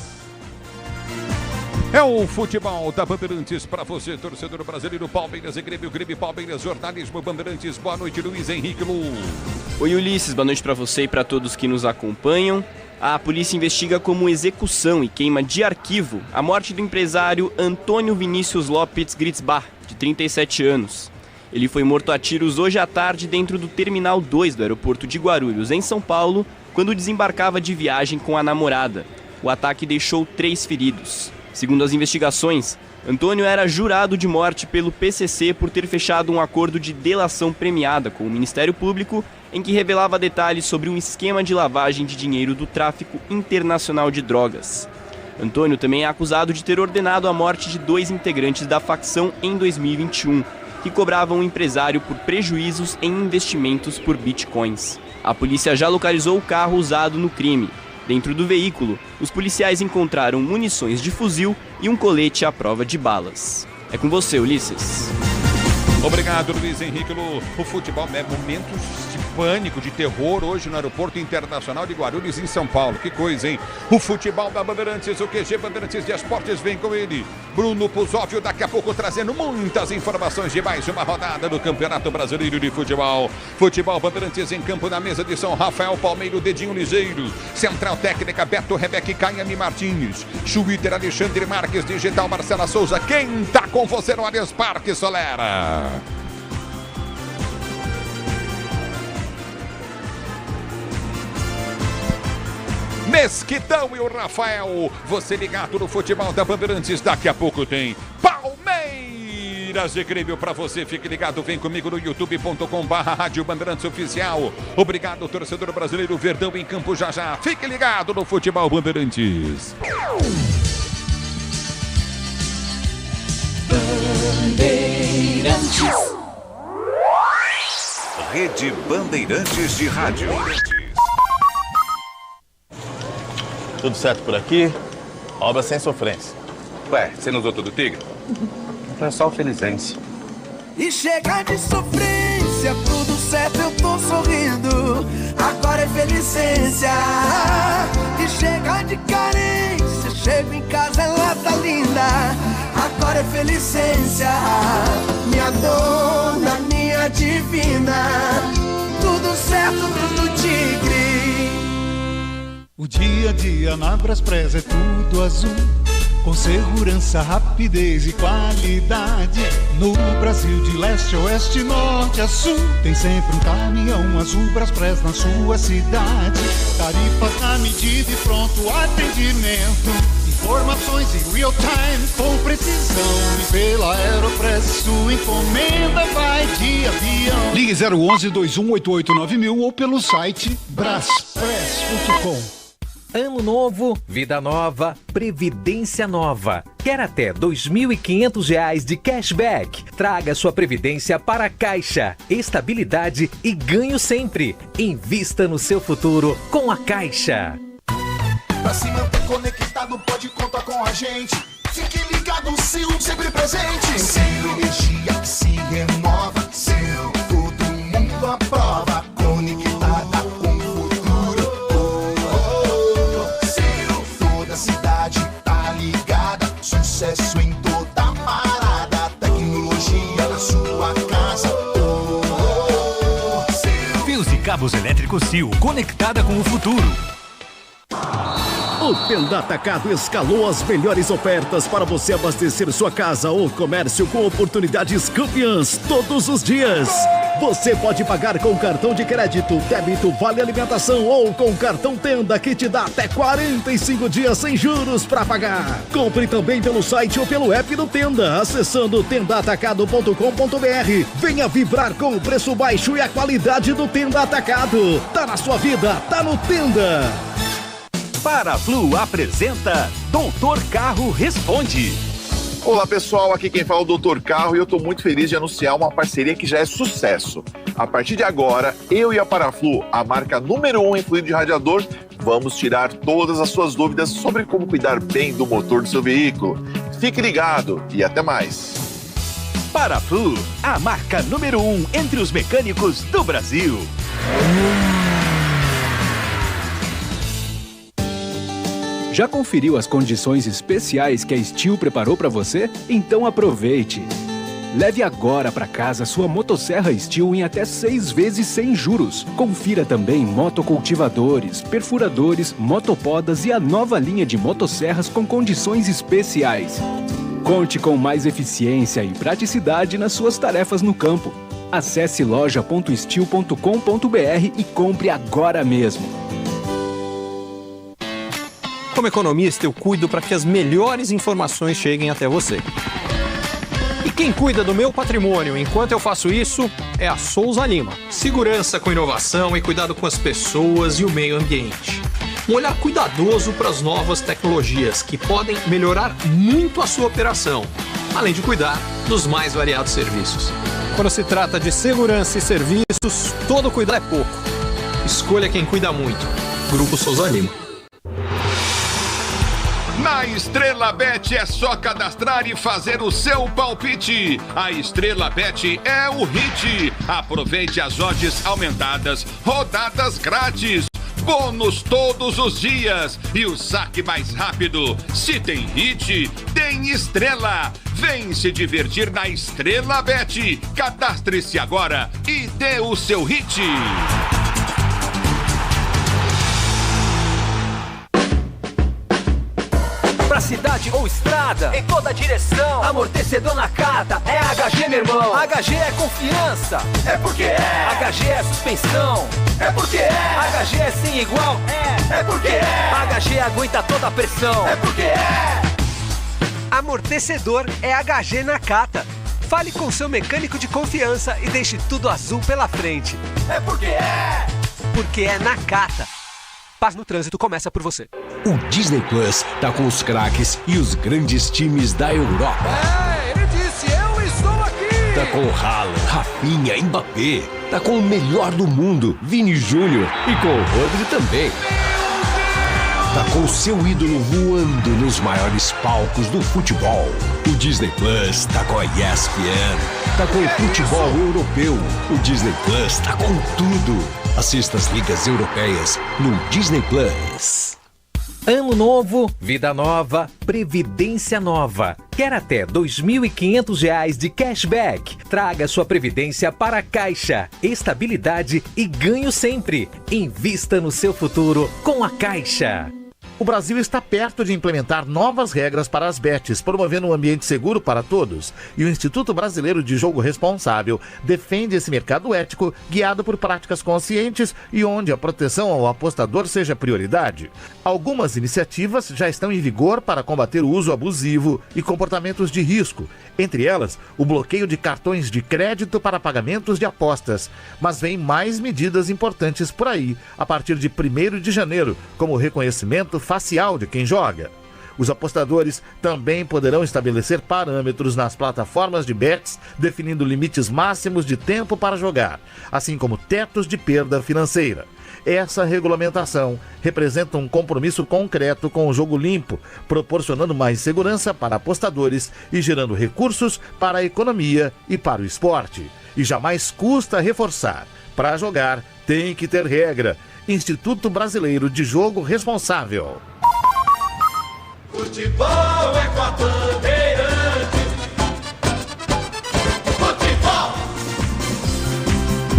É o futebol da Bandeirantes para você, torcedor brasileiro. Palmeiras e Grêmio, Grêmio Palmeiras, jornalismo Bandeirantes. Boa noite, Luiz Henrique Lu. Oi, Ulisses, boa noite para você e para todos que nos acompanham. A polícia investiga como execução e queima de arquivo a morte do empresário Antônio Vinícius Lopes Gritzbach, de 37 anos. Ele foi morto a tiros hoje à tarde dentro do Terminal 2 do aeroporto de Guarulhos, em São Paulo, quando desembarcava de viagem com a namorada. O ataque deixou 3 feridos. Segundo as investigações, Antônio era jurado de morte pelo PCC por ter fechado um acordo de delação premiada com o Ministério Público, em que revelava detalhes sobre um esquema de lavagem de dinheiro do tráfico internacional de drogas. Antônio também é acusado de ter ordenado a morte de 2 integrantes da facção em 2021, que cobravam o empresário por prejuízos em investimentos por bitcoins. A polícia já localizou o carro usado no crime. Dentro do veículo, os policiais encontraram munições de fuzil e um colete à prova de balas. É com você, Ulisses. Obrigado, Luiz Henrique Lu. O futebol é momentos de pânico, de terror hoje no Aeroporto Internacional de Guarulhos, em São Paulo. Que coisa, hein? O futebol da Bandeirantes, o QG Bandeirantes de Esportes vem com ele. Bruno Pusóvio, daqui a pouco trazendo muitas informações de mais uma rodada do Campeonato Brasileiro de Futebol. Futebol Bandeirantes em campo na mesa de São Rafael, Palmeiro, Dedinho Ligeiro. Central Técnica, Beto, Rebeca e Caiane Martins. Twitter, Alexandre Marques, Digital, Marcela Souza. Quem tá com você no Allianz Parque, Solera? Mesquitão e o Rafael, você ligado no futebol da Bandeirantes, daqui a pouco tem Palmeiras e Grêmio pra você, fique ligado, vem comigo no youtube.com/Rádio Bandeirantes Oficial. Obrigado, torcedor brasileiro, Verdão em campo já já, fique ligado no futebol Bandeirantes. Bandeirantes. Rede Bandeirantes de Rádio. Tudo certo por aqui? Obra sem sofrência. Ué, você não usou todo o Tigre? É só o Felizense. E chega de sofrência, tudo certo eu tô sorrindo. Agora é Felicência. E chega de carência, chego em casa, ela tá linda. Agora é Felicência. Minha dona, minha divina. Tudo certo, tudo Tigre. O dia a dia na Braspress é tudo azul, com segurança, rapidez e qualidade. No Brasil de leste a oeste, norte a sul, tem sempre um caminhão azul Braspress na sua cidade. Tarifas na medida e pronto atendimento, informações em real time com precisão. E pela Aeropress sua encomenda vai de avião. Ligue 011-2188-9000 ou pelo site braspress.com. Ano novo, vida nova, previdência nova. Quer até R$ 2.500 de cashback? Traga sua previdência para a Caixa. Estabilidade e ganho sempre. Invista no seu futuro com a Caixa. Pra se manter conectado, pode contar com a gente. Fique ligado, Sil, sempre presente. Sil, energia que se renova. Sil, todo mundo aprova. Conectada com o futuro. Sil, toda a cidade tá ligada. Sucesso em toda parada. Tecnologia na sua casa. Sil. Fios e cabos elétricos Sil, conectada com o futuro. O Tenda Atacado escalou as melhores ofertas para você abastecer sua casa ou comércio com oportunidades campeãs todos os dias. Você pode pagar com cartão de crédito, débito, vale alimentação ou com cartão Tenda que te dá até 45 dias sem juros para pagar. Compre também pelo site ou pelo app do Tenda, acessando tendaatacado.com.br. Venha vibrar com o preço baixo e a qualidade do Tenda Atacado. Tá na sua vida, tá no Tenda. Paraflu apresenta Doutor Carro Responde. Olá pessoal, aqui quem fala é o Doutor Carro e eu estou muito feliz de anunciar uma parceria que já é sucesso. A partir de agora, eu e a Paraflu, a marca número 1 em fluido de radiador, vamos tirar todas as suas dúvidas sobre como cuidar bem do motor do seu veículo. Fique ligado e até mais. Paraflu, a marca número 1 entre os mecânicos do Brasil. Já conferiu as condições especiais que a Steel preparou para você? Então aproveite! Leve agora para casa sua motosserra Steel em até 6 vezes sem juros. Confira também motocultivadores, perfuradores, motopodas e a nova linha de motosserras com condições especiais. Conte com mais eficiência e praticidade nas suas tarefas no campo. Acesse loja.steel.com.br e compre agora mesmo. Como economista, eu cuido para que as melhores informações cheguem até você. E quem cuida do meu patrimônio enquanto eu faço isso é a Souza Lima. Segurança com inovação e cuidado com as pessoas e o meio ambiente. Um olhar cuidadoso para as novas tecnologias que podem melhorar muito a sua operação, além de cuidar dos mais variados serviços. Quando se trata de segurança e serviços, todo cuidado é pouco. Escolha quem cuida muito. Grupo Souza Lima. Na Estrela Bet é só cadastrar e fazer o seu palpite. A Estrela Bet é o hit. Aproveite as odds aumentadas, rodadas grátis, bônus todos os dias e o saque mais rápido. Se tem hit, tem estrela. Vem se divertir na Estrela Bet. Cadastre-se agora e dê o seu hit. Pra cidade ou estrada, em toda direção, amortecedor na carta, é HG, meu irmão. HG é confiança, é porque é. HG é suspensão, é porque é. HG é sem igual, é porque é. HG aguenta toda a pressão, é porque é. Amortecedor é HG Nakata. Fale com seu mecânico de confiança e deixe tudo azul pela frente. É porque é. Porque é Nakata. Paz no trânsito começa por você. O Disney Plus tá com os craques e os grandes times da Europa. É, ele disse, eu estou aqui! Tá com Haaland, Rafinha, Mbappé. Tá com o melhor do mundo, Vini Júnior. E com o Rodri também. Tá com o seu ídolo voando nos maiores palcos do futebol. O Disney Plus tá com a ESPN. Tá com o futebol europeu. O Disney Plus tá com tudo. Assista as ligas europeias no Disney Plus. Ano novo, vida nova, previdência nova. Quer até R$ 2.500 de cashback? Traga sua previdência para a Caixa. Estabilidade e ganho sempre. Invista no seu futuro com a Caixa. O Brasil está perto de implementar novas regras para as bets, promovendo um ambiente seguro para todos. E o Instituto Brasileiro de Jogo Responsável defende esse mercado ético, guiado por práticas conscientes e onde a proteção ao apostador seja prioridade. Algumas iniciativas já estão em vigor para combater o uso abusivo e comportamentos de risco. Entre elas, o bloqueio de cartões de crédito para pagamentos de apostas. Mas vem mais medidas importantes por aí, a partir de 1º de janeiro, como o reconhecimento facial de quem joga. Os apostadores também poderão estabelecer parâmetros nas plataformas de bets, definindo limites máximos de tempo para jogar, assim como tetos de perda financeira. Essa regulamentação representa um compromisso concreto com o jogo limpo, proporcionando mais segurança para apostadores e gerando recursos para a economia e para o esporte. E jamais custa reforçar: para jogar tem que ter regra. Instituto Brasileiro de Jogo Responsável. Futebol é com a Bandeirantes. Futebol.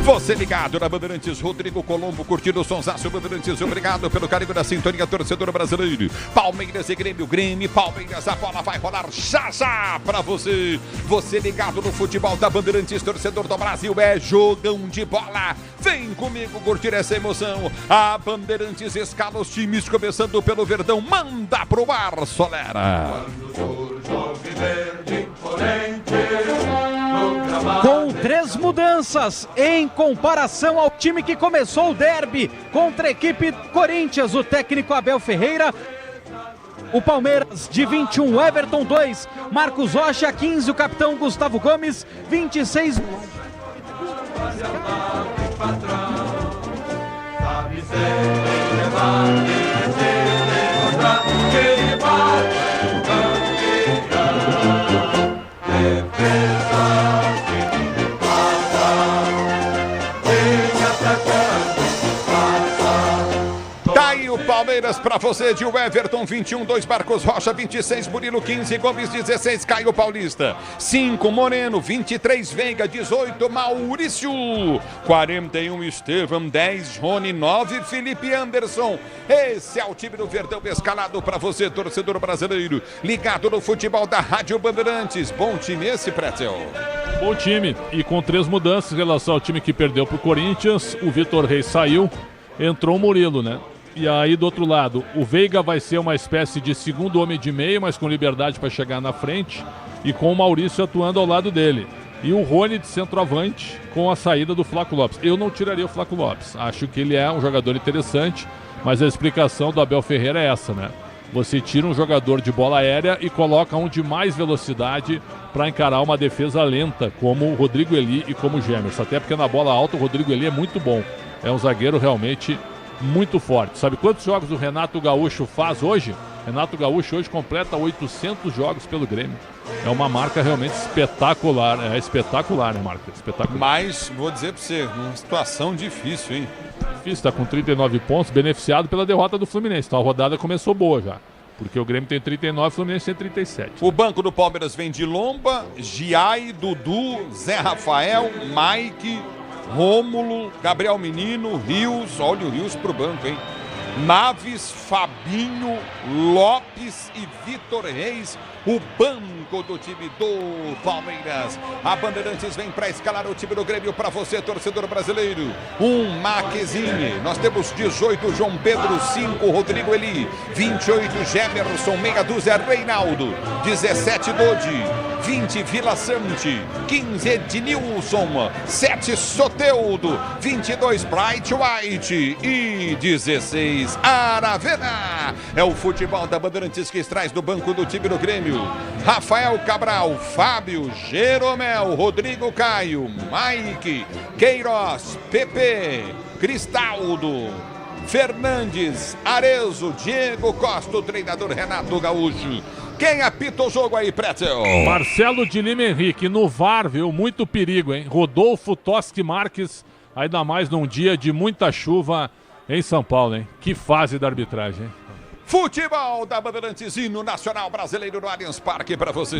Você ligado na Bandeirantes, Rodrigo Colombo curtindo o sonsaço Bandeirantes, obrigado pelo carinho da sintonia, torcedor brasileiro. Palmeiras e Grêmio, Palmeiras, a bola vai rolar já pra você. Você ligado no futebol da Bandeirantes, torcedor do Brasil, é jogão de bola. Vem comigo curtir essa emoção. A Bandeirantes escala os times, começando pelo Verdão, manda pro ar, Solera. Com 3 mudanças em comparação ao time que começou o derby contra a equipe Corinthians, o técnico Abel Ferreira. O Palmeiras de 21, Everton 2, Marcos Rocha 15, o capitão Gustavo Gomes 26. Palmeiras pra você de Everton 21, 2 Marcos Rocha 26, Murilo 15, Gomes 16, Caio Paulista 5, Moreno 23, Veiga 18, Maurício 41, Estevam 10, Rony 9, Felipe Anderson. Esse é o time do Verdão escalado pra você, torcedor brasileiro, ligado no futebol da Rádio Bandeirantes. Bom time esse, Pretzel. Bom time, e com 3 mudanças em relação ao time que perdeu pro Corinthians. O Vitor Reis saiu, entrou o Murilo, né? E aí, do outro lado, o Veiga vai ser uma espécie de segundo homem de meio, mas com liberdade para chegar na frente, e com o Maurício atuando ao lado dele. E o Rony de centroavante com a saída do Flaco Lopes. Eu não tiraria o Flaco Lopes. Acho que ele é um jogador interessante, mas a explicação do Abel Ferreira é essa, né? Você tira um jogador de bola aérea e coloca um de mais velocidade para encarar uma defesa lenta, como o Rodrigo Eli e como o Gemerson. Até porque na bola alta o Rodrigo Eli é muito bom. É um zagueiro realmente muito forte. Sabe quantos jogos o Renato Gaúcho faz hoje? Renato Gaúcho hoje completa 800 jogos pelo Grêmio. É uma marca realmente espetacular. É espetacular, né, marca? Espetacular. Mas, vou dizer pra você, uma situação difícil, hein? Difícil, tá com 39 pontos, beneficiado pela derrota do Fluminense. Então a rodada começou boa já. Porque o Grêmio tem 39, o Fluminense tem 37. O banco do Palmeiras vem de Lomba, Giai, Dudu, Zé Rafael, Mike, Rômulo, Gabriel Menino, Rios, olha o Rios pro banco, hein? Naves, Fabinho, Lopes e Vitor Reis, o banco do time do Palmeiras. A Bandeirantes vem para escalar o time do Grêmio para você, torcedor brasileiro. Um Marquezine, nós temos 18, João Pedro, 5, Rodrigo Eli, 28, Gemerson, meia dúzia, Reinaldo, 17, Dodi, 20, Vila Sante, 15, Ednilson, 7, Soteldo, 22, Bright White e 16, Aravena. É o futebol da Bandeirantes que traz do banco do time do Grêmio. Rafael Cabral, Fábio, Jeromel, Rodrigo Caio, Mike, Queiroz, Pepe, Cristaldo, Fernandes, Arezo, Diego Costa, o treinador Renato Gaúcho. Quem apita o jogo aí, Pretzel? Marcelo de Lima Henrique, no VAR, viu? Muito perigo, hein? Rodolfo Toschi Marques, ainda mais num dia de muita chuva em São Paulo, hein? Que fase da arbitragem, hein? Futebol da Bandeirantes, hino nacional brasileiro no Allianz Parque para você.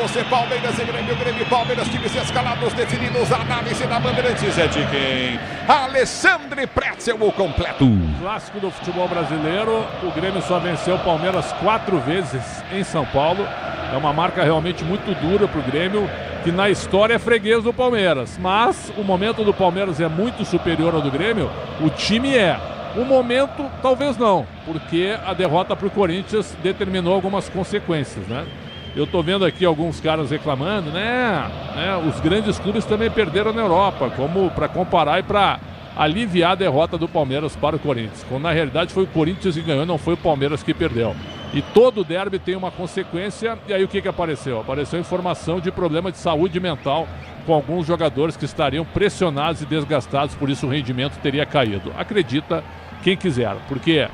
você, Palmeiras e Grêmio, Grêmio e Palmeiras, times escalados, definidos, análise da Bandeirantes é de quem? Alexandre Pretzel, o completo. Clássico do futebol brasileiro, o Grêmio só venceu o Palmeiras 4 vezes em São Paulo. É uma marca realmente muito dura para o Grêmio, que na história é freguês do Palmeiras. Mas o momento do Palmeiras é muito superior ao do Grêmio, o time é. O momento, talvez não, porque a derrota para o Corinthians determinou algumas consequências, né? Eu tô vendo aqui alguns caras reclamando, né? Os grandes clubes também perderam na Europa, como para comparar e para aliviar a derrota do Palmeiras para o Corinthians. Quando na realidade foi o Corinthians que ganhou, não foi o Palmeiras que perdeu. E todo derby tem uma consequência, e aí o que apareceu? Apareceu informação de problema de saúde mental com alguns jogadores que estariam pressionados e desgastados, por isso o rendimento teria caído. Acredita quem quiser, porque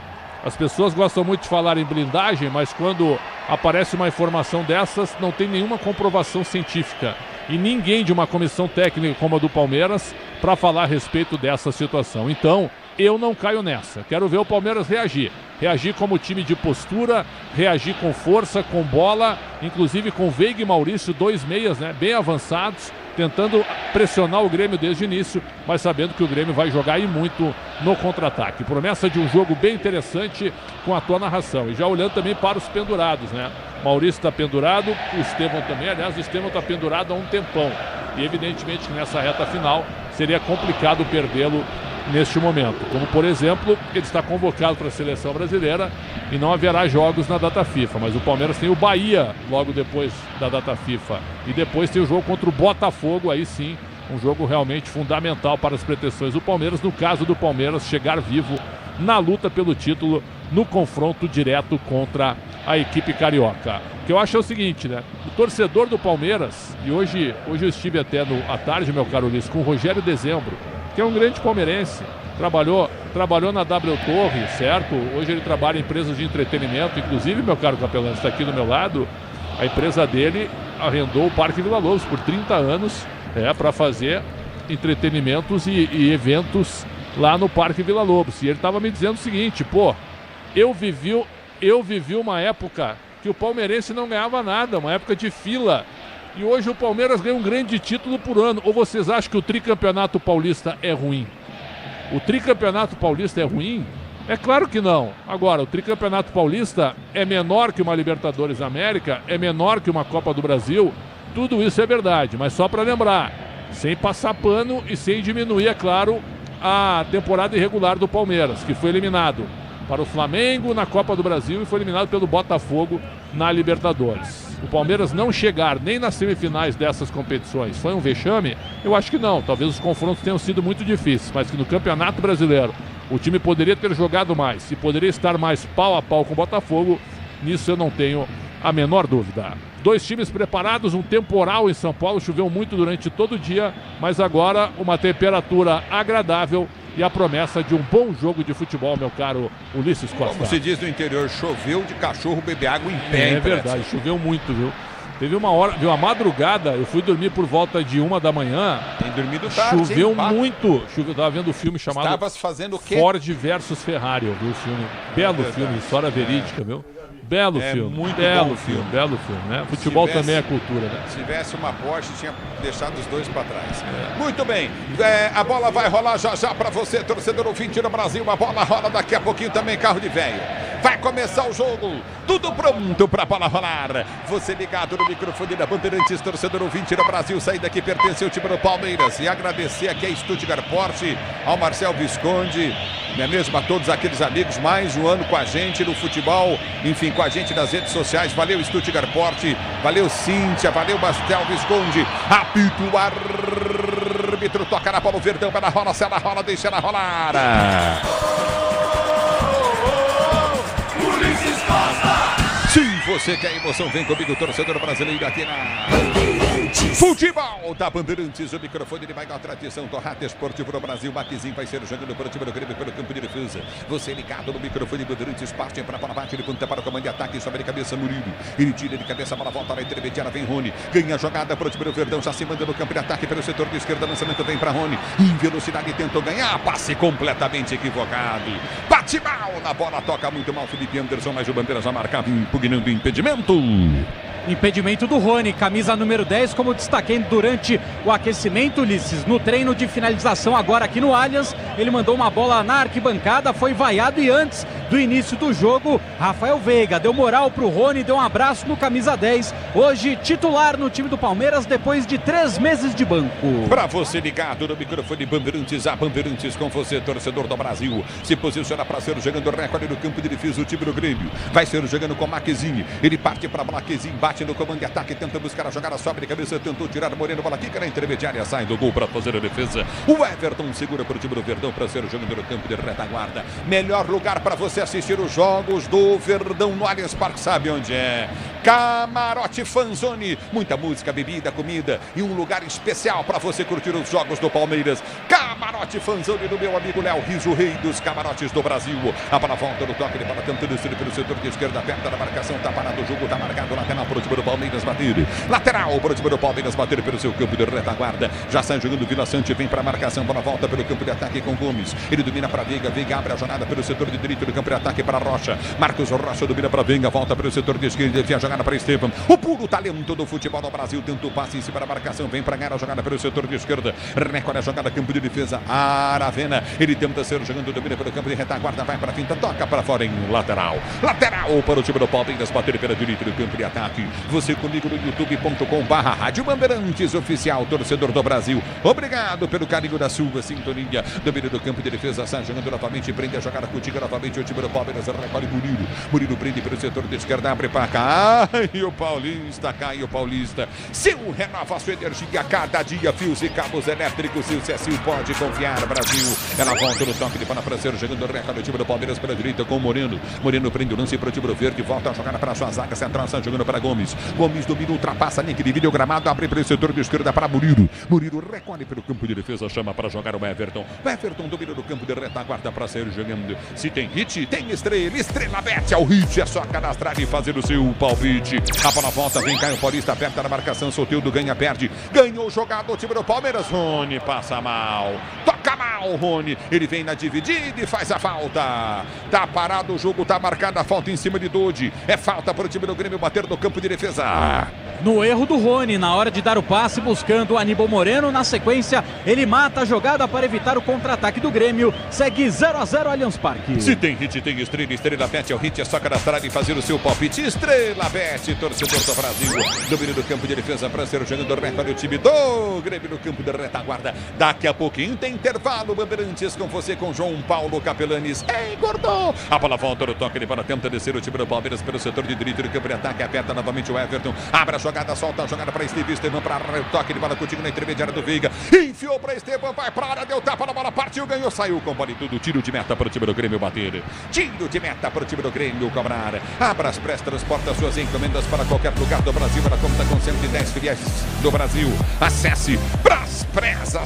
as pessoas gostam muito de falar em blindagem, mas quando aparece uma informação dessas, não tem nenhuma comprovação científica e ninguém de uma comissão técnica como a do Palmeiras para falar a respeito dessa situação. Então, eu não caio nessa. Quero ver o Palmeiras reagir. Reagir como time de postura, reagir com força, com bola, inclusive com Veiga e Maurício, 2 meias, né, bem avançados, tentando pressionar o Grêmio desde o início, mas sabendo que o Grêmio vai jogar aí muito no contra-ataque. Promessa de um jogo bem interessante com a tua narração. E já olhando também para os pendurados, né? Maurício está pendurado, o Estevão também. Aliás, o Estevão está pendurado há um tempão. E evidentemente que nessa reta final seria complicado perdê-lo neste momento. Como, por exemplo, ele está convocado para a seleção brasileira e não haverá jogos na data FIFA. Mas o Palmeiras tem o Bahia logo depois da data FIFA. E depois tem o jogo contra o Botafogo, aí sim, um jogo realmente fundamental para as pretensões do Palmeiras. No caso do Palmeiras, chegar vivo na luta pelo título, no confronto direto contra a equipe carioca. O que eu acho é o seguinte, né? O torcedor do Palmeiras, e hoje eu estive até à tarde, meu caro Ulisses, com o Rogério Dezembro, que é um grande palmeirense, trabalhou na W Torre, certo? Hoje ele trabalha em empresas de entretenimento, inclusive, meu caro capelão, está aqui do meu lado, a empresa dele arrendou o Parque Vila Lobos por 30 anos, para fazer entretenimentos e eventos lá no Parque Vila Lobos. E ele estava me dizendo o seguinte, eu vivi uma época que o palmeirense não ganhava nada, uma época de fila. E hoje o Palmeiras ganha um grande título por ano. Ou vocês acham que o tricampeonato paulista é ruim? O tricampeonato paulista é ruim? É claro que não. Agora, o tricampeonato paulista é menor que uma Libertadores da América, é menor que uma Copa do Brasil. Tudo isso é verdade, mas só para lembrar, sem passar pano e sem diminuir, é claro, a temporada irregular do Palmeiras, que foi eliminado para o Flamengo na Copa do Brasil e foi eliminado pelo Botafogo na Libertadores. O Palmeiras não chegar nem nas semifinais dessas competições foi um vexame? Eu acho que não. Talvez os confrontos tenham sido muito difíceis, mas que no Campeonato Brasileiro o time poderia ter jogado mais e poderia estar mais pau a pau com o Botafogo, nisso eu não tenho a menor dúvida. 2 times preparados, um temporal em São Paulo, choveu muito durante todo o dia, mas agora uma temperatura agradável e a promessa de um bom jogo de futebol, meu caro Ulisses Costa. Como se diz no interior, choveu de cachorro beber água em pé. É verdade, choveu muito, viu? Teve uma hora, viu, a madrugada, eu fui dormir por volta de 1 da manhã. Tem dormido tarde, choveu hein, muito. Eu tava vendo um filme chamado Estavas fazendo o quê? Ford versus Ferrari, eu vi o filme. Belo filme, história verídica, viu? Belo filme, muito belo bom filme, belo filme, né? Futebol também é cultura, né? Se tivesse uma Porsche, tinha deixado os dois para trás. Muito bem, a bola vai rolar já para você, torcedor ouvinte do Brasil. A bola rola daqui a pouquinho também, carro de velho. Vai começar o jogo, tudo pronto para a bola rolar. Você ligado no microfone da Bandeirantes, torcedor ouvinte do Brasil. Saída que pertence ao time do Palmeiras. E agradecer aqui a Stuttgart Porsche, ao Marcel Visconde, não é mesmo, a todos aqueles amigos, mais um ano com a gente no futebol, enfim, com a gente nas redes sociais. Valeu Stuttgart Porsche, valeu Cíntia, valeu Marcel Visconde. Apito o árbitro, toca na bola, o Verdão, vai na rola, se ela rola, deixa ela rolar. Se você quer emoção, vem comigo, torcedor brasileiro, aqui na Futebol da Bandeirantes. O microfone de maior tradição, Torrata Esportivo no Brasil. Maquizinho vai ser jogando para o time do Grêmio pelo campo de defesa. Você ligado no microfone Bandeirantes, parte para a bola, bate, ele ponta para o comando de ataque, sobe de cabeça Murilo. Ele tira de cabeça, a bola volta na intermediária, vem Rony. Ganha a jogada para o time do Verdão, já se manda no campo de ataque pelo setor de esquerda, lançamento vem para Rony. Em velocidade tentou ganhar, passe completamente equivocado. Bate mal na bola, toca muito mal Felipe Anderson, mas o Bandeiras já marcava, impugnando o impedimento. Impedimento do Rony, camisa número 10, como destaquei durante o aquecimento, Ulisses. No treino de finalização agora aqui no Allianz, ele mandou uma bola na arquibancada, foi vaiado e antes do início do jogo, Rafael Veiga deu moral pro Rony, deu um abraço no camisa 10, hoje titular no time do Palmeiras depois de 3 meses de banco. Pra você ligado no microfone Bandeirantes, a Bandeirantes com você, torcedor do Brasil, se posiciona para ser jogando recorde no campo de defesa o time do Grêmio, vai ser jogando com Marquezinho, ele parte para Marquezinho, bate no comando de ataque, tenta buscar a jogada, sobe de cabeça, tentou tirar Moreno, bola quica na intermediária, sai do gol para fazer a defesa, o Everton segura para o time do Verdão para ser jogando no campo de retaguarda, melhor lugar para você assistir os jogos do Verdão no Allianz Parque, sabe onde é? Camarote Fanzone, muita música, bebida, comida e um lugar especial para você curtir os jogos do Palmeiras. Camarote Fanzone do meu amigo Léo Riso, o rei dos camarotes do Brasil. A bola volta no toque, ele para tentando descer pelo setor de esquerda, perto da marcação, tá parado o jogo, tá marcado, lateral para o time do Palmeiras bater. Lateral para o time do Palmeiras bater pelo seu campo de retaguarda. Já sai jogando Vila Sante, vem para a marcação, bola volta pelo campo de ataque com Gomes. Ele domina para Veiga, Veiga abre a jornada pelo setor de direito do campo de ataque para Rocha. Marcos Rocha domina para Veiga, volta pelo setor de esquerda, envia a jogada para Estevam. O puro talento do futebol do Brasil, tenta o passe em cima da marcação, vem para ganhar a jogada pelo setor de esquerda. Recolhe a jogada, campo de defesa, Aravena. Ele tenta ser jogando, domina pelo campo de retaguarda, vai para a finta, toca para fora em lateral. Lateral para o time do Palmeiras, bater pela direita do campo de ataque. Você comigo no youtube.com/Rádio Bandeirantes Oficial, torcedor do Brasil. Obrigado pelo carinho da sua sintonia. Domínio do campo de defesa, sai jogando novamente, prende a jogada contigo novamente. O time do Palmeiras recolhe Murilo. Murilo prende pelo setor de esquerda, abre para cá. E o Paulista, cai o Paulista. Sil renova a sua energia cada dia. Fios e cabos elétricos. Sil Cecil pode confiar, Brasil. Ela volta no toque de bola para ser jogando recorde o time do Palmeiras pela direita com o Moreno. Moreno prende o lance para o time do Verde. Volta a jogada para a sua zaga central, sai jogando para Gomes. Gomes domina, ultrapassa, nem que divide o gramado, abre pelo setor de esquerda para Murilo. Murilo recolhe pelo campo de defesa, chama para jogar o Everton. O Everton domina no campo de retaguarda para ser jogando. Se tem hit, tem estrela. Estrela Bet ao hit, é só cadastrar e fazer o seu palpite. A bola volta, vem Caio Paulista, aperta na marcação, Soteldo ganha, perde. Ganhou o jogador, o time do Palmeiras. Rony passa mal. Toca mal, Rony. Ele vem na dividida e faz a falta. Tá parado o jogo, tá marcada a falta em cima de Dodi. É falta para o time do Grêmio bater no campo de defesa. No erro do Rony, na hora de dar o passe, buscando o Aníbal Moreno. Na sequência, ele mata a jogada para evitar o contra-ataque do Grêmio. Segue 0-0 Allianz Parque. Se tem hit, tem estrela. Estrela Bet é o hit, é só cadastrar e fazer o seu palpite. Estrela Bet, torcedor do Brasil. Domínio do campo de defesa para ser jogando recorde o time do Grêmio no campo de retaguarda. Daqui a pouquinho tem intervalo. Bandeirantes com você, com João Paulo Capelanes. Engordou! A bola volta no toque de bola, tenta descer o time do Palmeiras pelo setor de direito do campo de ataque. Aperta novamente o Everton. Abre a jogada, solta a jogada para Estevam para o toque de bola contigo na intermediária do Veiga. Enfiou para Estevam, vai para a área, deu tapa na bola, partiu, ganhou, saiu com bola e tudo. Tiro de meta para o time do Grêmio bater. Tiro de meta para o time do Grêmio cobrar. Abras Press transporta suas encomendas para qualquer lugar do Brasil. Ela conta com 110 filiais do Brasil. Acesse Braspress, a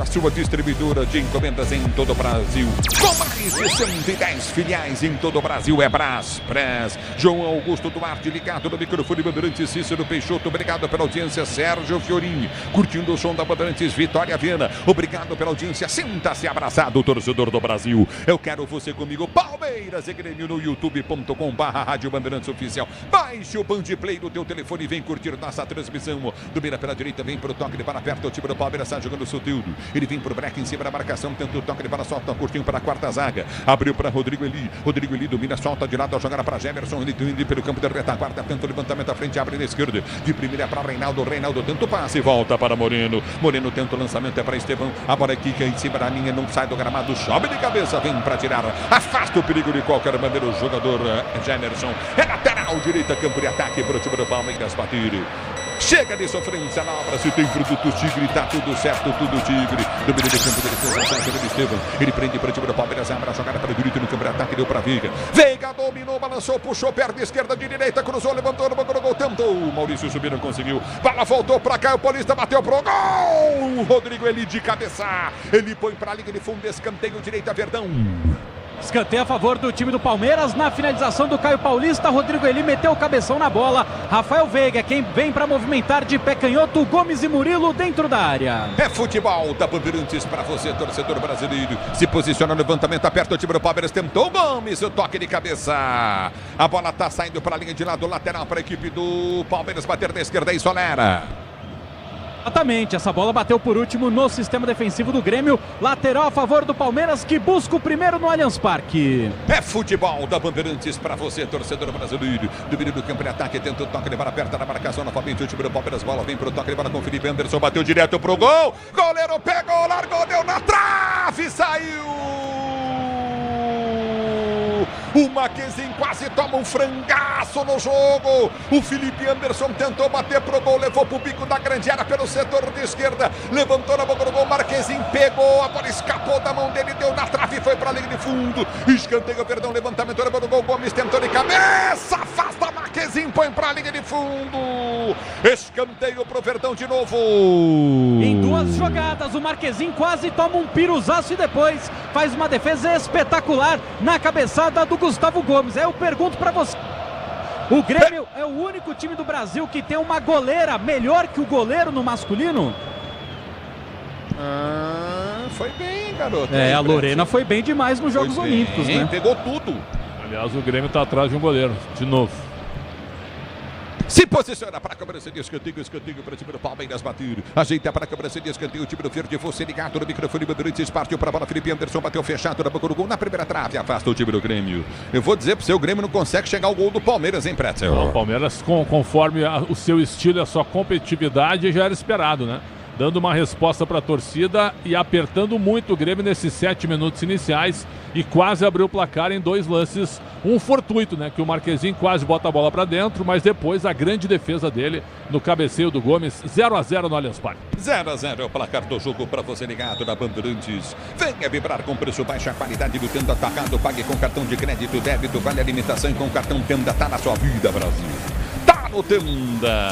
sua distribuidora de encomendas em todo o Brasil. Com mais de 110 filiais em todo o Brasil, é Braspress. João Augusto Duarte ligado no microfone Bandeirantes. Cícero Peixoto, obrigado pela audiência. Sérgio Fiorini, curtindo o som da Bandeirantes. Vitória Viana, obrigado pela audiência. Sinta-se abraçado, torcedor do Brasil. Eu quero você comigo. Palmeiras e Grêmio no youtube.com/Rádio Bandeirantes Oficial. Baixe o Band Play do teu telefone e vem curtir nossa transmissão. Domina pela direita, vem pro toque de bola perto. O time do Palmeiras está jogando o Soteldo. Ele vem pro break em cima da marcação, tenta o toque de bola, solta curtinho para a quarta zaga. Abriu para Rodrigo Eli. Rodrigo Eli domina, solta de lado a jogada para Jefferson. Ele indo pelo campo de retaguarda, tenta o levantamento à frente, abre na esquerda. De primeira para Reinaldo. Reinaldo tenta o passe, volta para Moreno. Moreno tenta o lançamento, é para Estevam. A bola quica em cima da linha, não sai do gramado, sobe de cabeça, vem para tirar. Afasta o perigo de qualquer maneira o jogador Jefferson. É lateral direita, campo de ataque para o time do Palmeiras bater. Chega de sofrência na obra, se tem produto Tigre, tá tudo certo, tudo Tigre. Domínio do campo de defesa, Sérgio Estevam. Ele prende para o time do Palmeiras, abre a jogada para o direito no campo de ataque, deu para Veiga. Veiga dominou, balançou, puxou, perna esquerda, de direita, cruzou, levantou, no banco do gol, tentou. Maurício subiu, não conseguiu. Bola voltou para cá, o Paulista bateu pro gol. Rodrigo Eli de cabeça. Ele põe para a linha de fundo, escanteio, direita, Verdão. Escanteio a favor do time do Palmeiras. Na finalização do Caio Paulista, Rodrigo Eli meteu o cabeção na bola. Rafael Veiga, quem vem para movimentar de pé canhoto, Gomes e Murilo dentro da área. É futebol da Bandeirantes para você, torcedor brasileiro. Se posiciona no levantamento, aperta o time do Palmeiras, tentou o Gomes, o toque de cabeça. A bola tá saindo para a linha de lado lateral para a equipe do Palmeiras bater da esquerda e Solera. Exatamente, essa bola bateu por último no sistema defensivo do Grêmio. Lateral a favor do Palmeiras, que busca o primeiro no Allianz Parque. É futebol da Bandeirantes para você, torcedor brasileiro. Domínio do campo de ataque, tenta o toque de bola aperta na marcação. Novamente o time do Palmeiras, bola vem pro toque de bola com o Felipe Anderson. Bateu direto pro gol. Goleiro pegou, largou, deu na trave, saiu. O Marquezinho quase toma um frangaço no jogo. O Felipe Anderson tentou bater pro gol, levou pro bico da grande área pelo setor de esquerda. Levantou na boca do gol, Marquezinho pegou, a bola escapou da mão dele, deu na trave e foi pra linha de fundo. Escanteio, perdão, levantamento na bola do gol. Gomes tentou de cabeça, afasta Marquezinho, põe pra linha de fundo. Escanteio pro Verdão de novo. Em duas jogadas, o Marquezinho quase toma um piruzaço e depois faz uma defesa espetacular na cabeçada do Gustavo Gomes. Eu pergunto pra você, o Grêmio é o único time do Brasil que tem uma goleira melhor que o goleiro no masculino? Foi bem, garoto. A Lorena foi bem demais nos Jogos Olímpicos, né? Pegou tudo. Aliás, o Grêmio tá atrás de um goleiro, de novo. Se posiciona para a cobrança de escanteio para o time do Palmeiras bater. Ajeita para a cobrança de escanteio, o time do Verde, você ligado no microfone, Bandeirantes partiu para a bola, Felipe Anderson bateu fechado na boca do gol, na primeira trave, afasta o time do Grêmio. Eu vou dizer para você, o Grêmio não consegue chegar ao gol do Palmeiras, hein, Pretzel? O Palmeiras, conforme o seu estilo e a sua competitividade, já era esperado, né? Dando uma resposta para a torcida e apertando muito o Grêmio nesses 7 minutos iniciais e quase abriu o placar em 2 lances, um fortuito, né? Que o Marquezinho quase bota a bola para dentro, mas depois a grande defesa dele no cabeceio do Gomes, 0-0 no Allianz Parque. 0-0 é o placar do jogo para você ligado na Bandeirantes. Venha vibrar com preço baixo, a qualidade do Tenda Atacado, pague com cartão de crédito, débito, vale alimentação e com cartão Tenda, tá na sua vida, Brasil. Tá no Tenda.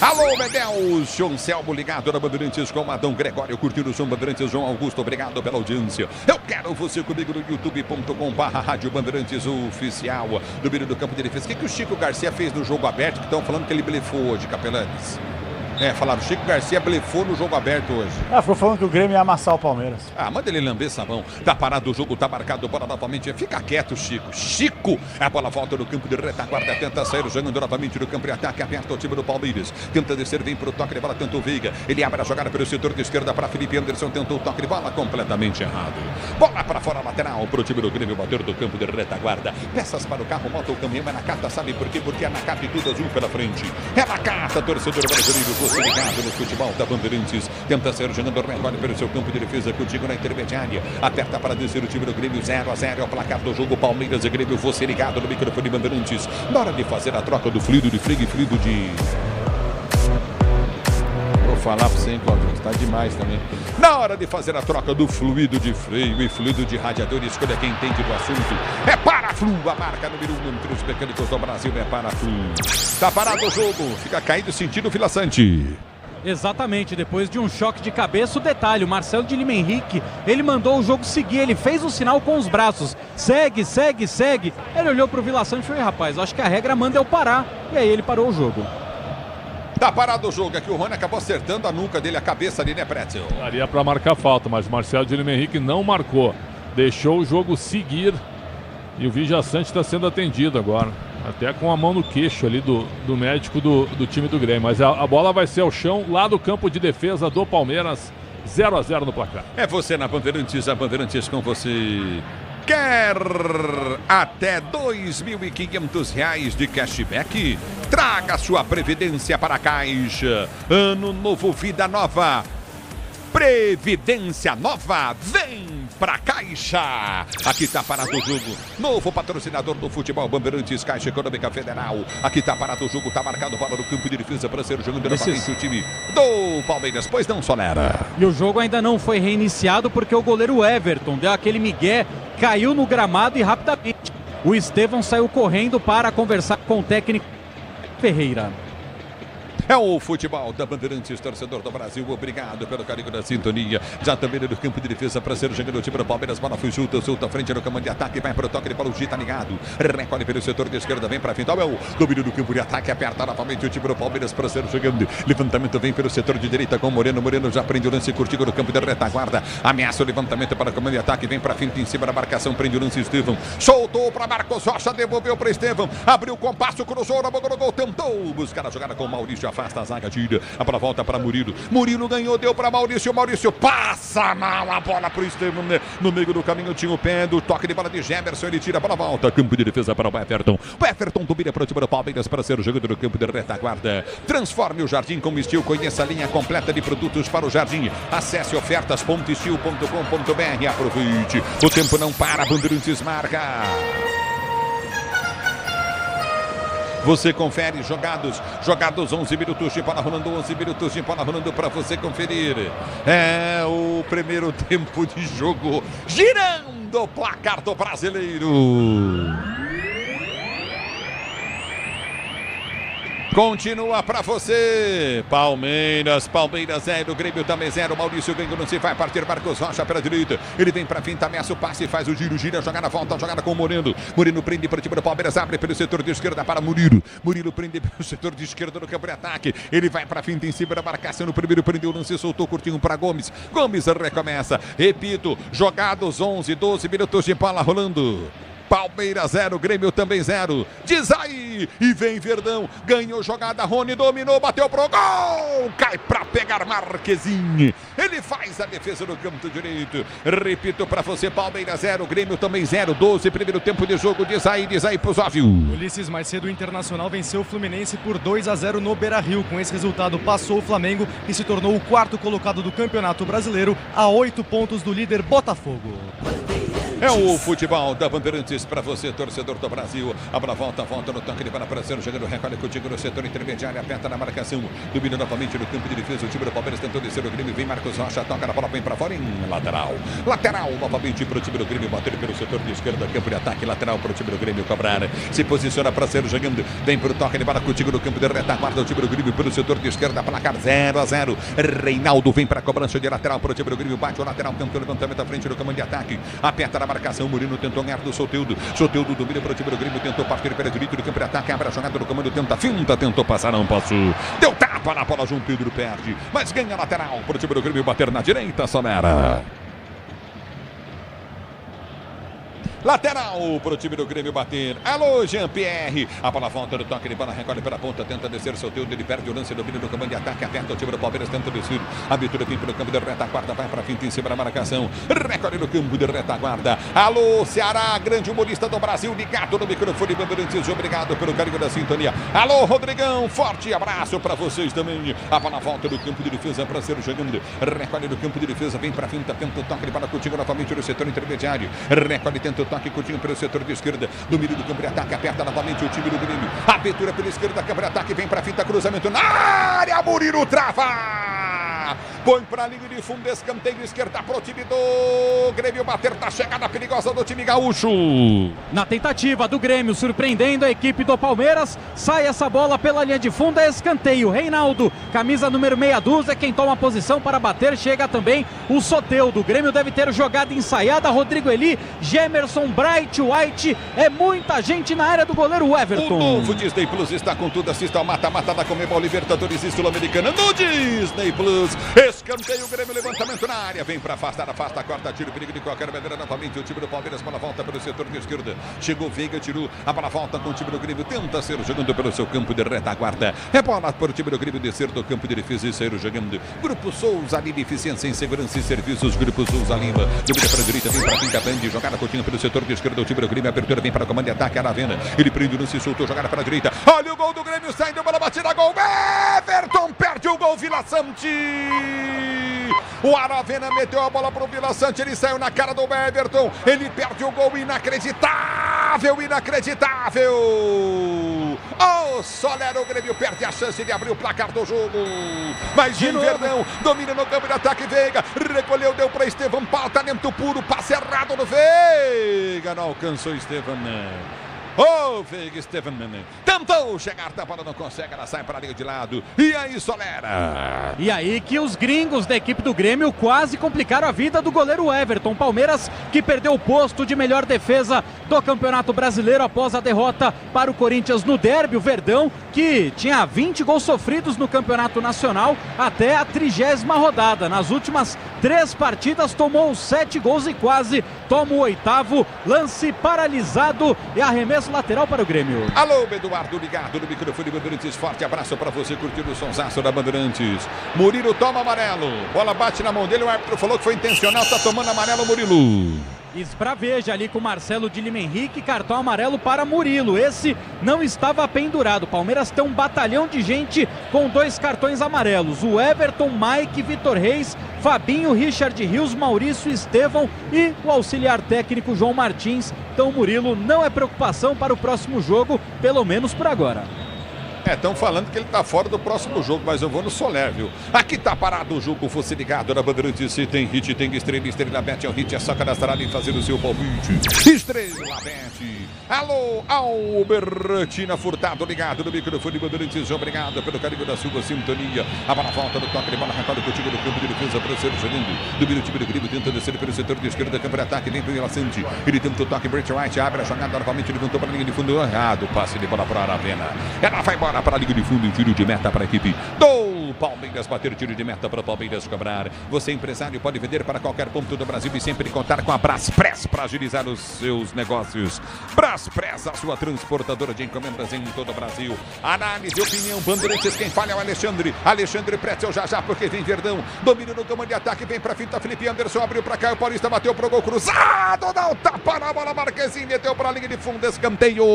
Alô, Medel, João Selmo ligado na Bandeirantes com Adão Gregório, curtindo o som Bandeirantes, João Augusto, obrigado pela audiência. Eu quero você comigo no youtube.com/Rádio Bandeirantes Oficial. Do meio do campo de defesa. O que o Chico Garcia fez no jogo aberto, que estão falando que ele blefou hoje, Capelanes? Falaram, Chico Garcia blefou no jogo aberto hoje. Ficou falando que o Grêmio ia amassar o Palmeiras. Manda ele lamber sabão. Tá parado o jogo, tá marcado, bola novamente. Fica quieto, Chico. Chico! A bola volta no campo de retaguarda, tenta sair, jogando novamente no campo de ataque, aperta o time do Palmeiras. Tenta descer, vem pro toque de bola, tentou o Veiga. Ele abre a jogada pelo setor de esquerda para Felipe Anderson, tentou o toque de bola, completamente errado. Bola para fora, lateral, pro time do Grêmio, bater do campo de retaguarda. Peças para o carro, moto, o caminhão, é na Nakata, sabe por quê? Porque é na Nakata e tudo azul pela frente. É na Nakata, torcedor brasileiro. Você ligado no futebol da Bandeirantes. Tenta ser jogando, recolhe pelo seu campo de defesa, contigo na intermediária. Aperta para descer o time do Grêmio, 0-0 é o placar do jogo. Palmeiras e Grêmio, você ligado no microfone Bandeirantes. Na hora de fazer a troca do fluido de freio e fluido de... Vou falar pra você, hein, Claudio, tá demais também. Na hora de fazer a troca do fluido de freio e fluido de radiador, escolha quem entende do assunto. É Paraflu, a marca número 1 entre os mecânicos do Brasil, é Paraflu. Tá parado o jogo, fica caído sentido Vila Sante. Exatamente, depois de um choque de cabeça, o detalhe, o Marcelo de Lima Henrique, ele mandou o jogo seguir, ele fez um sinal com os braços, segue, segue, segue, ele olhou pro Vila Sante e falou, rapaz, acho que a regra manda eu parar, e aí ele parou o jogo. Tá parado o jogo aqui, o Rony acabou acertando a nuca dele, a cabeça ali, né, Pretzel? Daria pra marcar falta, mas o Marcelo de Lima Henrique não marcou, deixou o jogo seguir, e o Vila Sante está sendo atendido agora. Até com a mão no queixo ali do médico do time do Grêmio. Mas a bola vai ser ao chão, lá do campo de defesa do Palmeiras. 0-0 no placar. É você na Bandeirantes, a Bandeirantes com você. Quer até R$ 2.500 de cashback? Traga sua previdência para a Caixa. Ano novo, vida nova. Previdência nova, vem pra Caixa. Aqui tá parado o jogo. Novo patrocinador do futebol, Bandeirantes, Caixa Econômica Federal. Aqui tá parado o jogo, tá marcado bola no campo de defesa para ser jogando novamente o time do Palmeiras. Pois não, Solera. E o jogo ainda não foi reiniciado porque o goleiro Everton deu aquele migué, caiu no gramado e rapidamente o Estevão saiu correndo para conversar com o técnico Ferreira. É o futebol da Bandeirantes, torcedor do Brasil. Obrigado pelo carinho da sintonia. Já também no campo de defesa para ser jogando o time do Palmeiras. Bola foi junto à frente no comando de ataque. Vai para o toque de bola. O G tá ligado. Recolhe pelo setor de esquerda. Vem para a final. É o domínio do campo de ataque. Aperta novamente o time do Palmeiras para ser jogando. Levantamento vem pelo setor de direita com o Moreno. Moreno já prende o lance curtido no campo de retaguarda. Ameaça o levantamento para o comando de ataque. Vem para a finta em cima da marcação. Prende o lance Estevão. Soltou para Marcos Rocha. Devolveu para Estevão. Abriu o compasso. Cruzou na boca do gol. Tentou buscar a jogada com o Maurício. Afasta a zaga. Tira. A bola volta para Murilo. Murilo ganhou. Deu para Maurício. Maurício passa mal a bola para o Estevão. No meio do caminho tinha o pé do toque de bola de Gemerson. Ele tira a bola. Volta. Campo de defesa para o Everton. O Everton domina para o time do Palmeiras para ser o jogador do campo de retaguarda. Transforme o jardim com Steel. Conheça a linha completa de produtos para o jardim. Acesse ofertas.steel.com.br. Aproveite. O tempo não para. Bandeirantes marca. Você confere jogados 11 minutos de bola rolando, 11 minutos de bola rolando para você conferir. É o primeiro tempo de jogo, girando o placar do brasileiro. Continua pra você. Palmeiras 0, Grêmio também 0. Maurício ganhou, não se vai partir. Marcos Rocha pela direita. Ele vem pra finta, ameaça o passe, faz o giro, gira, joga na volta, jogada com o Moreno. Moreno prende para o time do Palmeiras, abre pelo setor de esquerda para Murilo. Murilo prende pelo setor de esquerda no campo de ataque. Ele vai pra finta em cima da marcação. No primeiro prendeu o lance, soltou curtinho para Gomes. Gomes recomeça. Repito, jogados 11, 12 minutos de bola rolando. Palmeiras 0, Grêmio também 0. Diz aí, e vem Verdão. Ganhou jogada, Rony dominou, bateu pro gol. Cai pra pegar Marquezin. Ele faz a defesa no campo direito. Repito pra você, Palmeiras 0, Grêmio também 0. 12, primeiro tempo de jogo. Diz aí pro Zóvio. Ulisses, mais cedo o Internacional venceu o Fluminense por 2-0 no Beira-Rio. Com esse resultado passou o Flamengo e se tornou o quarto colocado do Campeonato Brasileiro, a 8 pontos do líder Botafogo. É o futebol da Bandeirantes para você, torcedor do Brasil. A bola volta no toque de bola para ser jogando, recolhe contigo no setor intermediário, aperta na marcação, domina novamente no campo de defesa. O time do Palmeiras tentou descer o Grêmio, vem Marcos Rocha, toca na bola, vem para fora em lateral novamente para o time do Grêmio, bater pelo setor de esquerda, campo de ataque, lateral para o time do Grêmio cobrar, se posiciona para ser jogando, vem para o toque de bola contigo no campo de retaguarda. O time do Grêmio pelo setor de esquerda, placar 0-0. Reinaldo vem para a cobrança de lateral para o time do Grêmio, bate o lateral, tentou levantamento à frente do comando de ataque, aperta na marcação. Murilo tentou ganhar do Soteldo domina para o time do Grêmio, tentou partir pela direita do campo de ataque, abre a jogada do comando, tenta finta, tentou passar, não passou, deu tapa na bola, João Pedro perde, mas ganha lateral para o time do Grêmio, bater na direita, Somera. Lateral para o time do Grêmio bater. Alô, Jean-Pierre. A bola volta no toque de bola, recolhe pela ponta, tenta descer Soteldo, ele perde o lance, domina no comando de ataque, aperta o time do Palmeiras, tenta descer. A abertura vem pelo campo de retaguarda, vai para a finta em cima da marcação. Recolhe no campo de retaguarda. Alô, Ceará, grande humorista do Brasil, ligado no microfone Bandeirantes. Obrigado pelo carinho da sintonia. Alô, Rodrigão, forte abraço para vocês também. A bola volta no campo de defesa para ser jogando. Recolhe no campo de defesa, vem para a finta, tenta o toque de bola contigo novamente no setor intermediário. Recolhe, tenta o toque curtinho pelo setor de esquerda, domínio do campo de ataque, aperta novamente o time do Grêmio, abertura pela esquerda, campo de ataque, vem para a finta, cruzamento na área, Murilo trava, põe para a linha de fundo, escanteio esquerda para o time do Grêmio bater da chegada perigosa do time gaúcho. Na tentativa do Grêmio, surpreendendo a equipe do Palmeiras, sai essa bola pela linha de fundo, é escanteio. Reinaldo, camisa número meia dúzia, quem toma a posição para bater, chega também o Soteldo. O Grêmio deve ter jogada ensaiada, Rodrigo Eli, Gemerson, Bright, White, é muita gente na área do goleiro Everton. O novo Disney Plus está com tudo, assista ao mata-mata da Conmebol Libertadores e Sul-Americana no Disney Plus. Escanteio, Grêmio, levantamento na área, vem para afasta, corta, tiro, perigo de qualquer maneira, novamente o time do Palmeiras, bola volta pelo setor de esquerda, chegou Veiga, tirou, a bola volta com o time do Grêmio, tenta ser jogando pelo seu campo de retaguarda, é bola para o time do Grêmio descer do campo de defesa e sair jogando. Grupo Souza Lima, eficiência em segurança e serviços, Grupo Souza Lima, domina para a direita, vem para a quinta band, jogada curtinha pelo setor de esquerda, o time do Grêmio, abertura vem para o comando de ataque, Aravena, ele prende o lance, soltou, jogada para a direita, olha o gol do Grêmio, saindo, bola batida, gol, Everton perde o gol, Vila Sante. O Aravena meteu a bola pro Vila Sante, ele saiu na cara do Everton, ele perde o gol, inacreditável. Oh, Solero, o Grêmio perde a chance de abrir o placar do jogo. Mas de Verdão, domina no campo de ataque, Veiga, recolheu, deu para Estevão, talento puro, passe errado no Veiga, não alcançou Estevão, Ô, Veiga Steven tentou chegar, a bola não consegue, ela sai para a linha de lado. E aí, Solera? E aí que os gringos da equipe do Grêmio quase complicaram a vida do goleiro Everton. Palmeiras que perdeu o posto de melhor defesa do Campeonato Brasileiro após a derrota para o Corinthians no derby. O Verdão, que tinha 20 gols sofridos no Campeonato Nacional até a 30ª rodada. Nas últimas 3 partidas tomou 7 gols e quase toma o 8º. Lance paralisado e arremesso lateral para o Grêmio. Alô, Eduardo, ligado no microfone Bandeirantes. Forte abraço para você curtindo o sonsaço da Bandeirantes. Murilo toma amarelo. Bola bate na mão dele, o árbitro falou que foi intencional, tá tomando amarelo, Murilo. Esbraveja ali com Marcelo de Lima Henrique, cartão amarelo para Murilo. Esse não estava pendurado. Palmeiras tem um batalhão de gente com 2 cartões amarelos. O Everton, Mike, Vitor Reis, Fabinho, Richard Rios, Maurício, Estevão e o auxiliar técnico João Martins. Então o Murilo não é preocupação para o próximo jogo, pelo menos por agora. Estão falando que ele tá fora do próximo jogo, mas eu vou no Soler, viu? Aqui tá parado o jogo, você ligado na Bandeirantes. Se tem hit, tem estrela, Estrela Bet é o hit, é só cadastrar e fazer o seu palpite. Estrela Bet. Alô, Albertina Furtado, ligado no microfone Bandeirantes. Obrigado pelo carinho da sua sintonia. A bola volta no toque de bola, recorda contigo no campo de defesa para ser jogando. Domina o time do Grêmio, tenta descer pelo setor de esquerda, campo de ataque, dentro do Lassante. Ele tenta o toque, Brett Wright abre a jogada novamente, levantou para a linha de fundo, errado. Passe de bola para a Aravena. Ela vai embora para a linha de fundo, em tiro de meta para a equipe do Palmeiras. Bater tiro de meta para o Palmeiras cobrar. Você, empresário, pode vender para qualquer ponto do Brasil e sempre contar com a Braspress para agilizar os seus negócios. Braspress, a sua transportadora de encomendas em todo o Brasil. Análise, opinião, Bandeirantes, quem fala é o Alexandre Pretzel, já, porque vem Verdão. Domínio no comando de ataque, vem para finta, Felipe Anderson abriu para cá, o Paulista bateu pro gol cruzado, não tapa na bola, Marquezinho meteu para a linha de fundo, escanteio.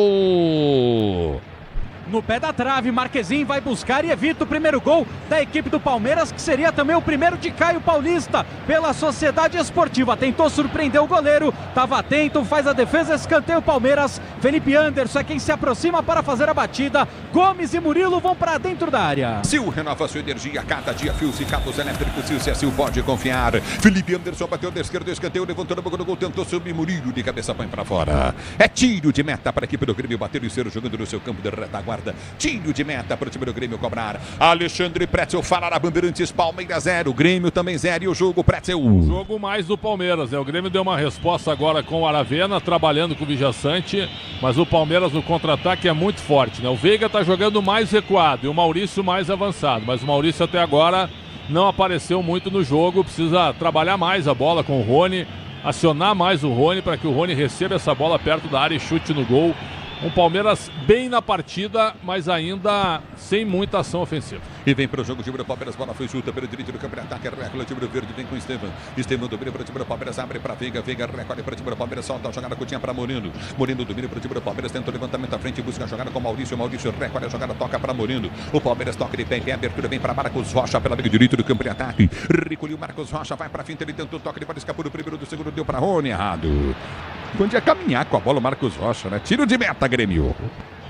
No pé da trave, Marquezinho vai buscar e evita o primeiro gol da equipe do Palmeiras, que seria também o primeiro de Caio Paulista pela Sociedade Esportiva. Tentou surpreender o goleiro, estava atento, faz a defesa, escanteio Palmeiras. Felipe Anderson é quem se aproxima para fazer a batida. Gomes e Murilo vão para dentro da área. Sil renova sua energia, cada dia fios e cabos elétricos. Se a Sil pode confiar. Felipe Anderson bateu da esquerda, escanteio, levantou a boca do gol, tentou subir, Murilo de cabeça põe para fora. É tiro de meta para a equipe do Grêmio bater e ser jogando no seu campo de retaguarda. Tiro de meta para o time do Grêmio cobrar. Alexandre Pretzel fala na Bandeirantes. Palmeiras 0, Grêmio também 0 e o jogo Pretzel. O jogo mais do Palmeiras, né? O Grêmio deu uma resposta agora com o Aravena, trabalhando com o Vijaçante, mas o Palmeiras no contra-ataque é muito forte, né? O Veiga tá jogando mais recuado e o Maurício mais avançado, mas o Maurício até agora não apareceu muito no jogo, precisa trabalhar mais a bola com o Rony, acionar mais o Rony para que o Rony receba essa bola perto da área e chute no gol. Um Palmeiras bem na partida, mas ainda sem muita ação ofensiva. E vem para o jogo, o time do Palmeiras, bola foi junta pelo direito do campo de ataque, recolhe o time do verde, vem com o Estevão domina para o time do Palmeiras, abre para Veiga recolhe para o time do Palmeiras, solta a jogada curtinha para Murilo domina para o time do Palmeiras, tenta o levantamento à frente, busca a jogada com Maurício recolhe a jogada, toca para Murilo, o Palmeiras toca de pé, tem abertura, vem para Marcos Rocha, pela linha direito do campo de ataque, recolheu Marcos Rocha, vai para a finta, ele tentou o toque, ele pode escapar do primeiro, do segundo, deu para Rony, errado. Quando ia caminhar com a bola o Marcos Rocha, né? Tiro de meta, Grêmio.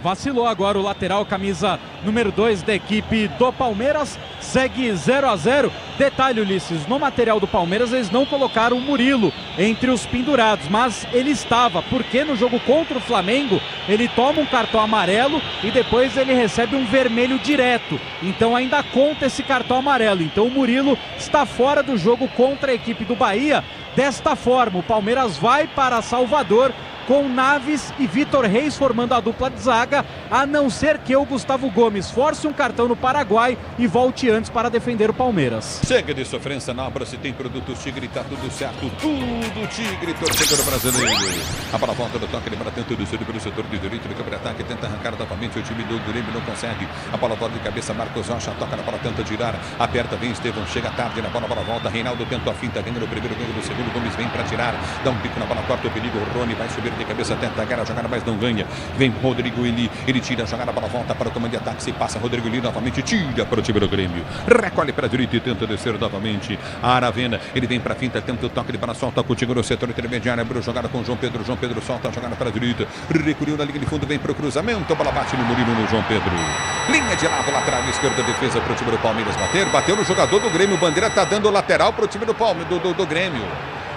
Vacilou agora o lateral, camisa número 2 da equipe do Palmeiras. Segue 0-0. Detalhe, Ulisses, no material do Palmeiras eles não colocaram o Murilo entre os pendurados, mas ele estava, porque no jogo contra o Flamengo ele toma um cartão amarelo e depois ele recebe um vermelho direto. Então ainda conta esse cartão amarelo. Então o Murilo está fora do jogo contra a equipe do Bahia. Desta forma, o Palmeiras vai para Salvador com Naves e Vitor Reis formando a dupla de zaga, a não ser que o Gustavo Gomes force um cartão no Paraguai e volte antes para defender o Palmeiras. Chega de sofrência, Nobra, se tem produtos Tigre, tá tudo certo, tudo Tigre, torcedor brasileiro. A bola volta do toque, lembra tenta descer pelo setor de direito do campo de ataque, tenta arrancar novamente, o time do Grêmio não consegue. A bola volta de cabeça, Marcos Rocha toca na bola, tenta tirar, aperta, vem Estevão, chega tarde na bola, volta, Reinaldo tenta a finta, ganha no primeiro, ganha no segundo, Gomes vem para tirar, dá um pico na bola, corta o perigo, o Rony vai subir de cabeça, tenta ganhar a jogada, mas não ganha. Vem Rodrigo Eli, ele tira a jogada, a bola volta para o comando de ataque, se passa Rodrigo Eli novamente, tira para o time do Grêmio, recolhe para a direita e tenta descer novamente. A Aravena, ele vem para a finta, tenta o toque de bola, solta contigo no setor intermediário, abriu a jogada com João Pedro solta a jogada para a direita, recolheu na linha de fundo, vem para o cruzamento, a bola bate no Murilo, no João Pedro. Linha de lado, lateral esquerda, defesa para o time do Palmeiras bateu no jogador do Grêmio, o Bandeira está dando lateral para o time do Palmeiras, do Grêmio.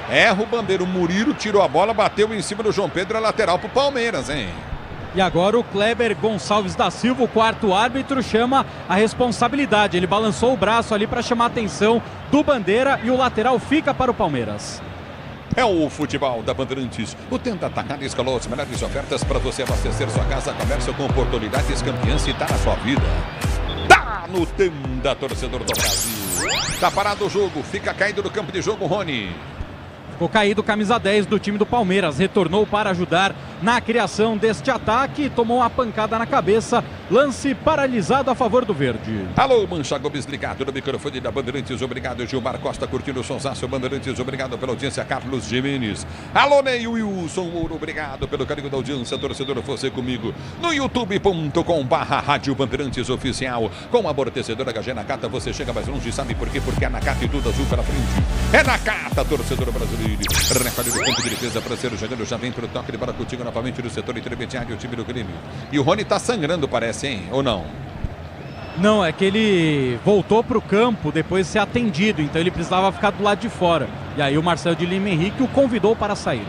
Erra o Bandeira, o Murilo tirou a bola, bateu em cima do João Pedro, a lateral pro Palmeiras, hein? E agora o Kleber Gonçalves da Silva, o quarto árbitro, chama a responsabilidade. Ele balançou o braço ali para chamar a atenção do Bandeira e o lateral fica para o Palmeiras. É o futebol da Bandeirantes. O Tenda Atacado escalou as melhores ofertas para você abastecer sua casa, comércio com oportunidades campeãs e tá na sua vida. Tá no Tenda, torcedor do Brasil. Tá parado o jogo, fica caído no campo de jogo, Rony. Ficou caído camisa 10 do time do Palmeiras, retornou para ajudar na criação deste ataque, tomou uma pancada na cabeça, lance paralisado a favor do verde. Alô, Mancha Gomes, ligado no microfone da Bandeirantes, obrigado Gilmar Costa, curtindo o sonsaço Bandeirantes, obrigado pela audiência, Carlos Jimenez. Alô, Ney Wilson Ouro, obrigado pelo carinho da audiência, torcedor, você comigo, no youtube.com/Rádio Bandeirantes Oficial, com amortecedor HG Nakata, você chega mais longe, sabe por quê? Porque é Nakata e tudo azul pela frente, é Nakata, torcedor brasileiro. Refere do campo de defesa para ser jogando, já vem para o toque de bola contigo novamente no setor intermediário, o time do Grêmio. E o Rony tá sangrando, parece, hein? Ou não? Não, é que ele voltou para o campo depois de ser atendido, então ele precisava ficar do lado de fora. E aí o Marcelo de Lima Henrique o convidou para sair.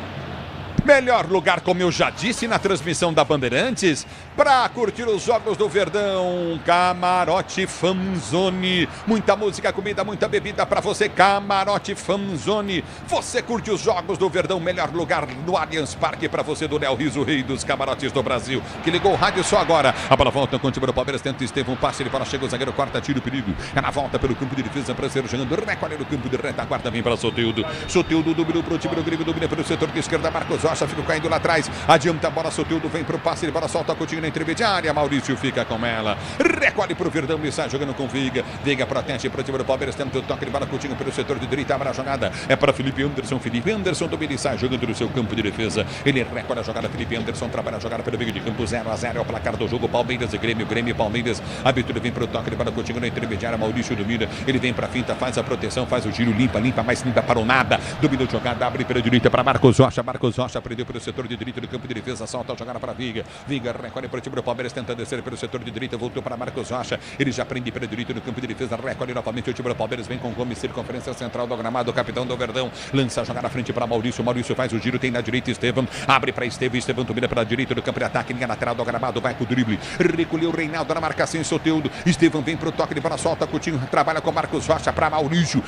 Melhor lugar, como eu já disse na transmissão da Bandeirantes, para curtir os jogos do Verdão, Camarote Fanzone. Muita música, comida, muita bebida para você, Camarote Fanzone. Você curte os jogos do Verdão, melhor lugar no Allianz Parque para você, do Léo Riso, rei dos camarotes do Brasil, que ligou o rádio só agora. A bola volta com o time do Palmeiras, tenta Estevão, passe, ele para, chega o zagueiro, corta, tira o perigo. É na volta pelo campo de defesa para ser jogando, recolhe no campo de retaguarda, vem para Soteldo. Soteldo dominou para o time do Grêmio, domina pelo setor de esquerda, Marcos Rocha, fica caindo lá atrás, adianta a bola, Soteldo vem pro passe, ele bola solta a Coutinho na intermediária, Maurício fica com ela, recolhe pro Verdão e sai jogando com Veiga, Veiga protege pro time do Palmeiras, tenta o toque de bola, Coutinho pelo setor de direita, abre a jogada, é para Felipe Anderson domina e sai jogando no seu campo de defesa, ele recolhe a jogada, Felipe Anderson trabalha a jogada pelo meio de campo, 0-0 é o placar do jogo, Palmeiras e Grêmio, Grêmio e Palmeiras, a abertura vem pro toque de bola, Coutinho na intermediária, Maurício domina, ele vem pra finta, faz a proteção, faz o giro, limpa, mais limpa para o nada, domina a jogada, abre pela direita para Marcos Rocha prendeu pelo setor de direita do campo de defesa, solta a jogada para Veiga, recolhe para o time do Palmeiras, tenta descer pelo setor de direita, voltou para Marcos Rocha, ele já prende pela direita no campo de defesa, recolhe novamente o time do Palmeiras, vem com o Gomes, circunferência central do gramado, o capitão do Verdão, lança a jogada à frente para Maurício faz o giro, tem na direita Estevão, abre para Estevão domina pela direita do campo de ataque, linha lateral do gramado, vai com o drible, recolheu o Reinaldo na marcação em Soteldo, Estevão vem para o toque de bola, solta, Coutinho, trabalha com Marcos Rocha para Maurício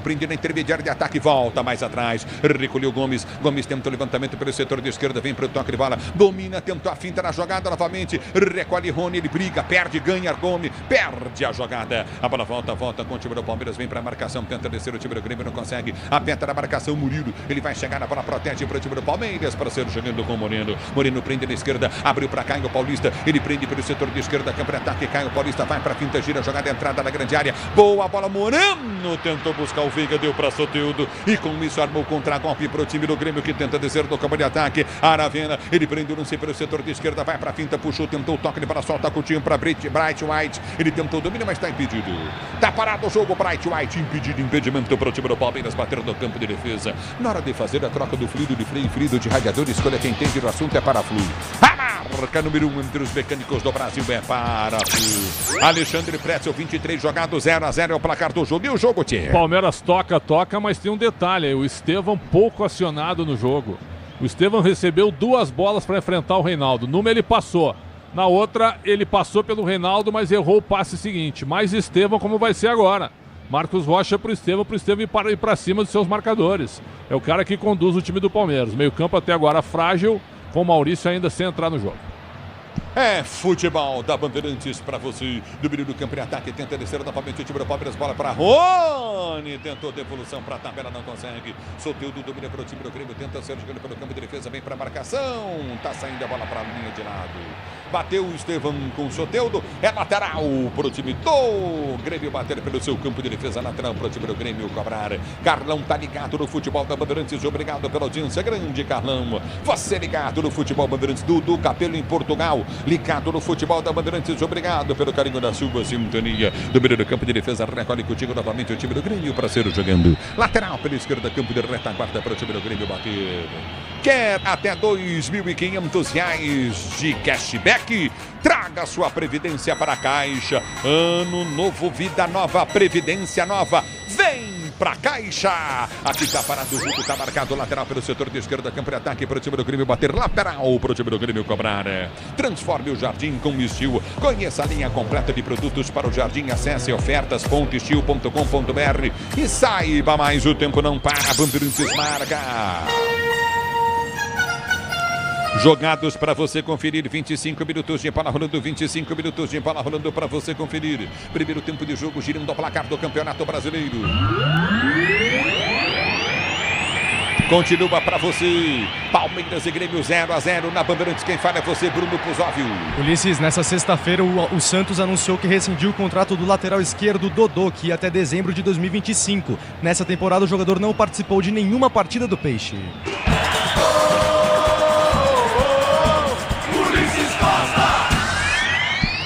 prende na intermediária de ataque, volta mais atrás, recolheu Gomes tenta o levantamento pelo setor de esquerda, vem para o toque de bola, domina, tentou a finta na jogada novamente, recolhe Rony, ele briga, perde, ganha Gomes, perde a jogada, a bola volta com o time do Palmeiras, vem para a marcação, tenta descer o time do Grêmio, não consegue, aperta na marcação Murilo, ele vai chegar na bola, protege para o time do Palmeiras, para ser jogando com o Moreno prende na esquerda, abriu para Caio Paulista, ele prende pelo setor de esquerda, campo de ataque, Caio Paulista vai para a finta, gira a jogada, entrada na grande área, boa bola, Moreno tentou buscar o Veiga, deu para Soteldo, e com isso armou o contra-golpe para o time do Grêmio, que tenta descer do campo de ataque, Aravena, ele prende o lance pelo setor de esquerda, vai para a finta, puxou, tentou o toque de bola, solta Coutinho para Bright White, ele tentou o domínio, mas está impedido, está parado o jogo, Bright White impedimento para o time do Palmeiras, bater no campo de defesa, na hora de fazer a troca do fluido de freio e fluido de radiador, escolha quem entende do assunto, é Paraflu. A marca número 1 entre os mecânicos do Brasil é Paraflu. Alexandre Pretzel, 23 jogados, 0-0 é o placar do jogo, e o jogo, Tchê? Palmeiras toca, mas tem um detalhe, o Estevão pouco acionado no jogo. O Estevão recebeu 2 bolas para enfrentar o Reinaldo. Numa ele passou, na outra ele passou pelo Reinaldo, mas errou o passe seguinte. Mas Estevão, como vai ser agora? Marcos Rocha para o Estevão ir para cima dos seus marcadores. É o cara que conduz o time do Palmeiras. Meio campo até agora frágil, com o Maurício ainda sem entrar no jogo. É futebol da Bandeirantes para você. Domínio do campo de ataque, tenta descer novamente o time do Palmeiras, bola para Rony, tentou devolução para a tabela, não consegue. Soteldo domina para o time do Grêmio, tenta ser jogando pelo campo de defesa, vem para a marcação, tá saindo a bola para a linha de lado. Bateu o Estevão com o Soteldo, é lateral para o time do Grêmio, bater pelo seu campo de defesa, lateral para o time do Grêmio cobrar. Carlão tá ligado no futebol da Bandeirantes, obrigado pela audiência, grande Carlão. Você ligado no futebol Bandeirantes, Dudu Capelo em Portugal, ligado no futebol da Bandeirantes, obrigado pelo carinho da sua sintonia. Domínio do campo de defesa, recolhe contigo novamente o time do Grêmio para ser jogando. Lateral pela esquerda, campo de retaguarda para o time do Grêmio bater. Quer até R$ 2.500 de cashback? Traga sua previdência para a Caixa. Ano novo, vida nova, previdência nova. Vem pra Caixa. Aqui tá parado o jogo, tá marcado lateral pelo setor de esquerda, campo de ataque pro time do Grêmio bater, lateral pro time do Grêmio cobrar. Transforme o jardim com Estil. Conheça a linha completa de produtos para o jardim. Acesse ofertas.estil.com.br e saiba mais. O tempo não para. Bandeirantes marca. Jogados para você conferir, 25 minutos de bola rolando, 25 minutos de bola rolando para você conferir. Primeiro tempo de jogo, girando o placar do Campeonato Brasileiro. Continua para você, Palmeiras e Grêmio 0-0 na Bandeirantes. Quem fala é você, Bruno Puzóvio. Ulisses, nessa sexta-feira o Santos anunciou que rescindiu o contrato do lateral esquerdo Dodô, que ia até dezembro de 2025. Nessa temporada o jogador não participou de nenhuma partida do Peixe.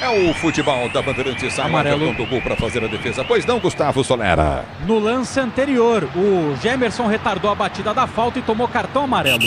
É o futebol da Bandeirantes, amarelo do gol para fazer a defesa. Pois não, Gustavo Solera. No lance anterior, o Gemerson retardou a batida da falta e tomou cartão amarelo.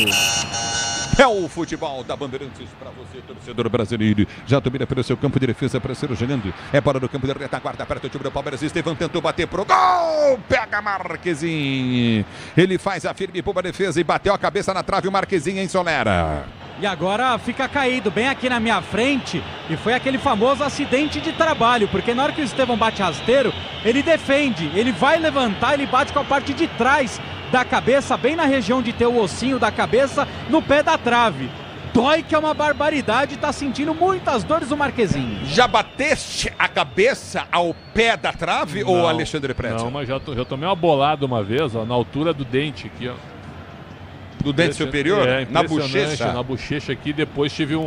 É o futebol da Bandeirantes para você, torcedor brasileiro. Já domina pelo seu campo de defesa para ser jogando. É bola no campo de retaguarda, perto do time do Palmeiras. Estevão tentou bater pro gol. Pega Marquezinho. Ele faz a firme boa defesa e bateu a cabeça na trave o Marquezinho em Solera. E agora fica caído bem aqui na minha frente. E foi aquele famoso acidente de trabalho. Porque na hora que o Estevão bate rasteiro, ele defende. Ele vai levantar, ele bate com a parte de trás da cabeça, bem na região de ter o ossinho da cabeça, no pé da trave. Dói que é uma barbaridade, tá sentindo muitas dores o Marquezinho. Já bateste a cabeça ao pé da trave, ou Alexandre Pretzel? Não, mas já tomei uma bolada uma vez, ó, na altura do dente aqui, ó. Do dente superior? Na bochecha? Na bochecha aqui, depois tive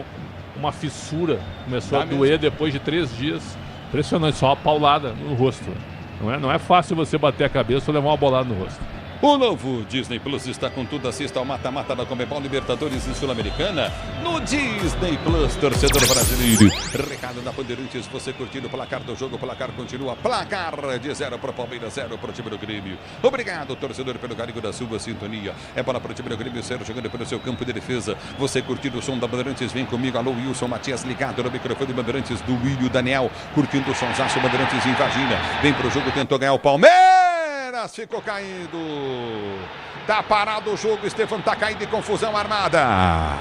uma fissura, começou a doer depois de 3 dias. Impressionante, só uma paulada no rosto. Não é fácil você bater a cabeça ou levar uma bolada no rosto. O novo Disney Plus está com tudo. Assista ao mata-mata da Conmebol Libertadores e Sul-Americana no Disney Plus, torcedor brasileiro. Recado da Bandeirantes, você curtindo o placar do jogo. O placar continua, placar de 0 para o Palmeiras, 0 para o time do Grêmio. Obrigado, torcedor, pelo carinho da sua sintonia. É bola para o time do Grêmio, 0 jogando pelo seu campo de defesa. Você curtindo o som da Bandeirantes, vem comigo. Alô, Wilson Matias, ligado no microfone Bandeirantes do William Daniel, curtindo o sonsaço Bandeirantes invadindo. Vem pro jogo, tentou ganhar o Palmeiras. Ficou caído. Tá parado o jogo. Estevão tá caído em confusão armada.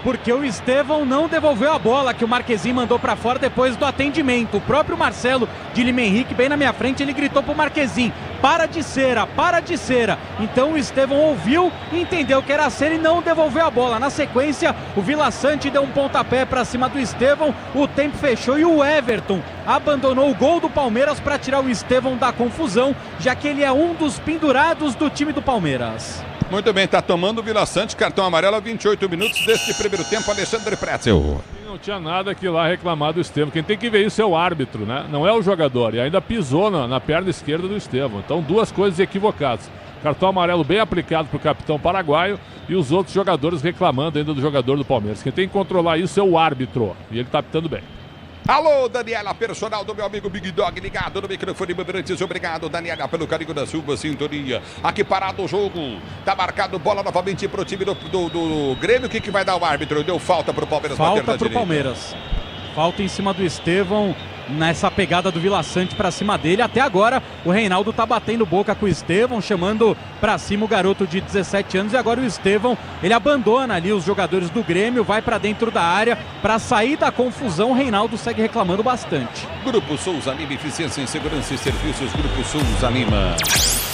Porque o Estevão não devolveu a bola que o Marquezinho mandou pra fora depois do atendimento. O próprio Marcelo de Lima Henrique, bem na minha frente, ele gritou pro Marquezinho: para de cera, para de cera. Então o Estevão ouviu, entendeu que era cera e não devolveu a bola. Na sequência, o Vila Sante deu um pontapé pra cima do Estevão, o tempo fechou e o Everton abandonou o gol do Palmeiras para tirar o Estevão da confusão, já que ele é um dos pendurados do time do Palmeiras. Muito bem, tá tomando o Vila Sante, cartão amarelo a 28 minutos deste primeiro tempo, Alexandre Pretzel. Não tinha nada que lá reclamar do Estevão. Quem tem que ver isso é o árbitro, né? Não é o jogador. E ainda pisou na perna esquerda do Estevão. Então, duas coisas equivocadas. Cartão amarelo bem aplicado para o capitão paraguaio e os outros jogadores reclamando ainda do jogador do Palmeiras. Quem tem que controlar isso é o árbitro. E ele tá apitando bem. Alô, Daniela, personal do meu amigo Big Dog, ligado no microfone Bandeirantes. Obrigado, Daniela, pelo carinho da sua sintonia. Aqui parado o jogo, tá marcado bola novamente pro time do Grêmio. O que vai dar o árbitro? Deu falta pro Palmeiras. Falta pro Palmeiras. Falta em cima do Estevão, nessa pegada do Vila Sante pra cima dele. Até agora o Reinaldo tá batendo boca com o Estevão, chamando pra cima o garoto de 17 anos. E agora o Estevão, ele abandona ali os jogadores do Grêmio, vai pra dentro da área pra sair da confusão. O Reinaldo segue reclamando bastante. Grupo Souza Lima, eficiência em segurança e serviços. Grupo Souza Lima.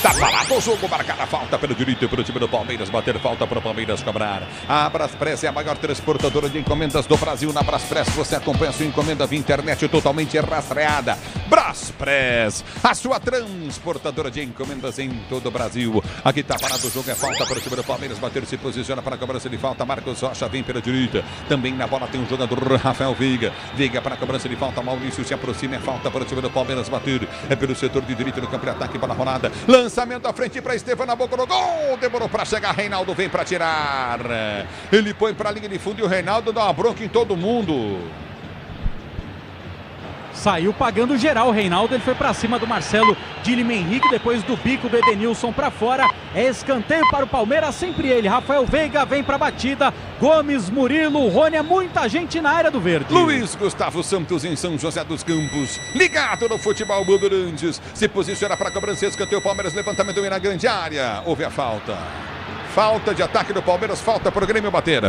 Tá parado o jogo, marcada a falta pelo direito e pelo time do Palmeiras. Bater falta para o Palmeiras cobrar. A Braspress é a maior transportadora de encomendas do Brasil. Na Braspress você acompanha a sua encomenda via internet totalmente rastreada. Braspress, a sua transportadora de encomendas em todo o Brasil. Aqui tá parado o jogo, é falta para o time do Palmeiras. Bater se posiciona para a cobrança de falta. Marcos Rocha vem pela direita. Também na bola tem um jogador, Rafael Veiga. Veiga para a cobrança de falta. Maurício se aproxima, é falta para o time do Palmeiras. Bater é pelo setor de direita no campo de ataque para a rolada. Lançamento à frente para Estevão na boca do gol. Demorou para chegar. Reinaldo vem para tirar. Ele põe para a linha de fundo e o Reinaldo dá uma bronca em todo mundo. saiu pagando geral. O Reinaldo, ele foi pra cima do Marcelo Dilima Henrique, depois do bico do Edenilson pra fora. É escanteio para o Palmeiras, sempre ele. Rafael Veiga vem pra batida. Gomes, Murilo, Rônia, muita gente na área do verde. Luiz Gustavo Santos em São José dos Campos, ligado no futebol Bandeirantes, se posiciona para cobrança, escanteio, Palmeiras, levantamento na grande área. Houve a falta. Falta de ataque do Palmeiras, falta para o Grêmio bater.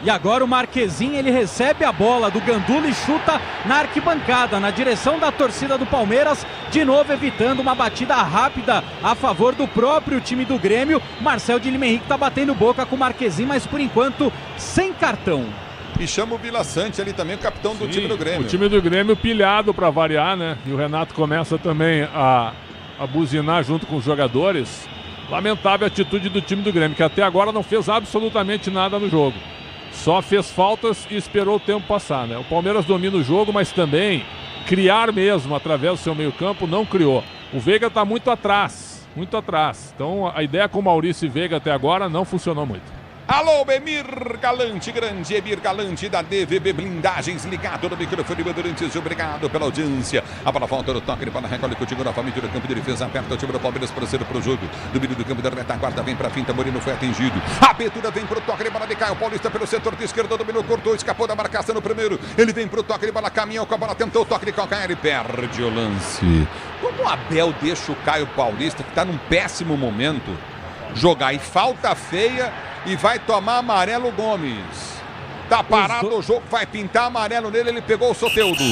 E agora o Marquezin, ele recebe a bola do Gandula e chuta na arquibancada, na direção da torcida do Palmeiras, de novo evitando uma batida rápida a favor do próprio time do Grêmio. Marcelo de Lima Henrique tá batendo boca com o Marquezin, mas por enquanto sem cartão. E chama o Vila Sante ali também, o capitão do time do Grêmio. O time do Grêmio pilhado para variar, né? E o Renato começa também a buzinar junto com os jogadores. Lamentável a atitude do time do Grêmio, que até agora não fez absolutamente nada no jogo. Só fez faltas e esperou o tempo passar, né? O Palmeiras domina o jogo, mas também criar mesmo através do seu meio-campo não criou. O Veiga está muito atrás, muito atrás. Então a ideia com o Maurício e Veiga até agora não funcionou muito. Alô, Emir Galante, grande Emir Galante da DVB Blindagens, ligado no microfone Bandeirantes, obrigado pela audiência. A bola volta no toque, ele para recolhe, continua novamente no campo de defesa, aperta o time do Palmeiras para ser pro jogo. Do meio do campo da retaguarda, vem para a finta, Moreno foi atingido. A abertura vem pro toque, ele bola de Caio Paulista pelo setor de esquerda, dominou, cortou, escapou da marcação no primeiro. Ele vem pro toque, ele bola caminhou com a bola, tentou o toque de calcanhar e perde o lance. Como o Abel deixa o Caio Paulista, que está num péssimo momento, jogar e falta feia e vai tomar amarelo Gomes. Tá parado o jogo, vai pintar amarelo nele, ele pegou o Soteldo.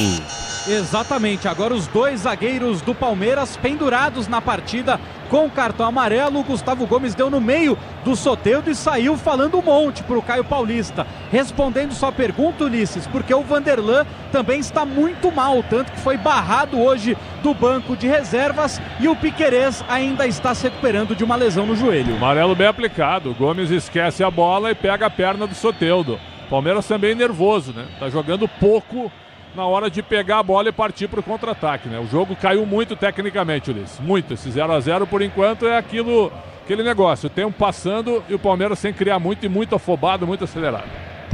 Exatamente, agora os dois zagueiros do Palmeiras pendurados na partida com cartão amarelo. O Gustavo Gomes deu no meio do Soteldo e saiu falando um monte pro Caio Paulista. Respondendo sua pergunta, Ulisses, porque o Vanderlan também está muito mal, tanto que foi barrado hoje do banco de reservas e o Piquerez ainda está se recuperando de uma lesão no joelho. Amarelo bem aplicado, o Gomes esquece a bola e pega a perna do Soteldo. Palmeiras também nervoso, né? Tá jogando pouco na hora de pegar a bola e partir para o contra-ataque, né? O jogo caiu muito tecnicamente, Ulisses. Muito. Esse 0-0 por enquanto é aquele negócio. O tempo passando e o Palmeiras sem criar muito e muito afobado, muito acelerado.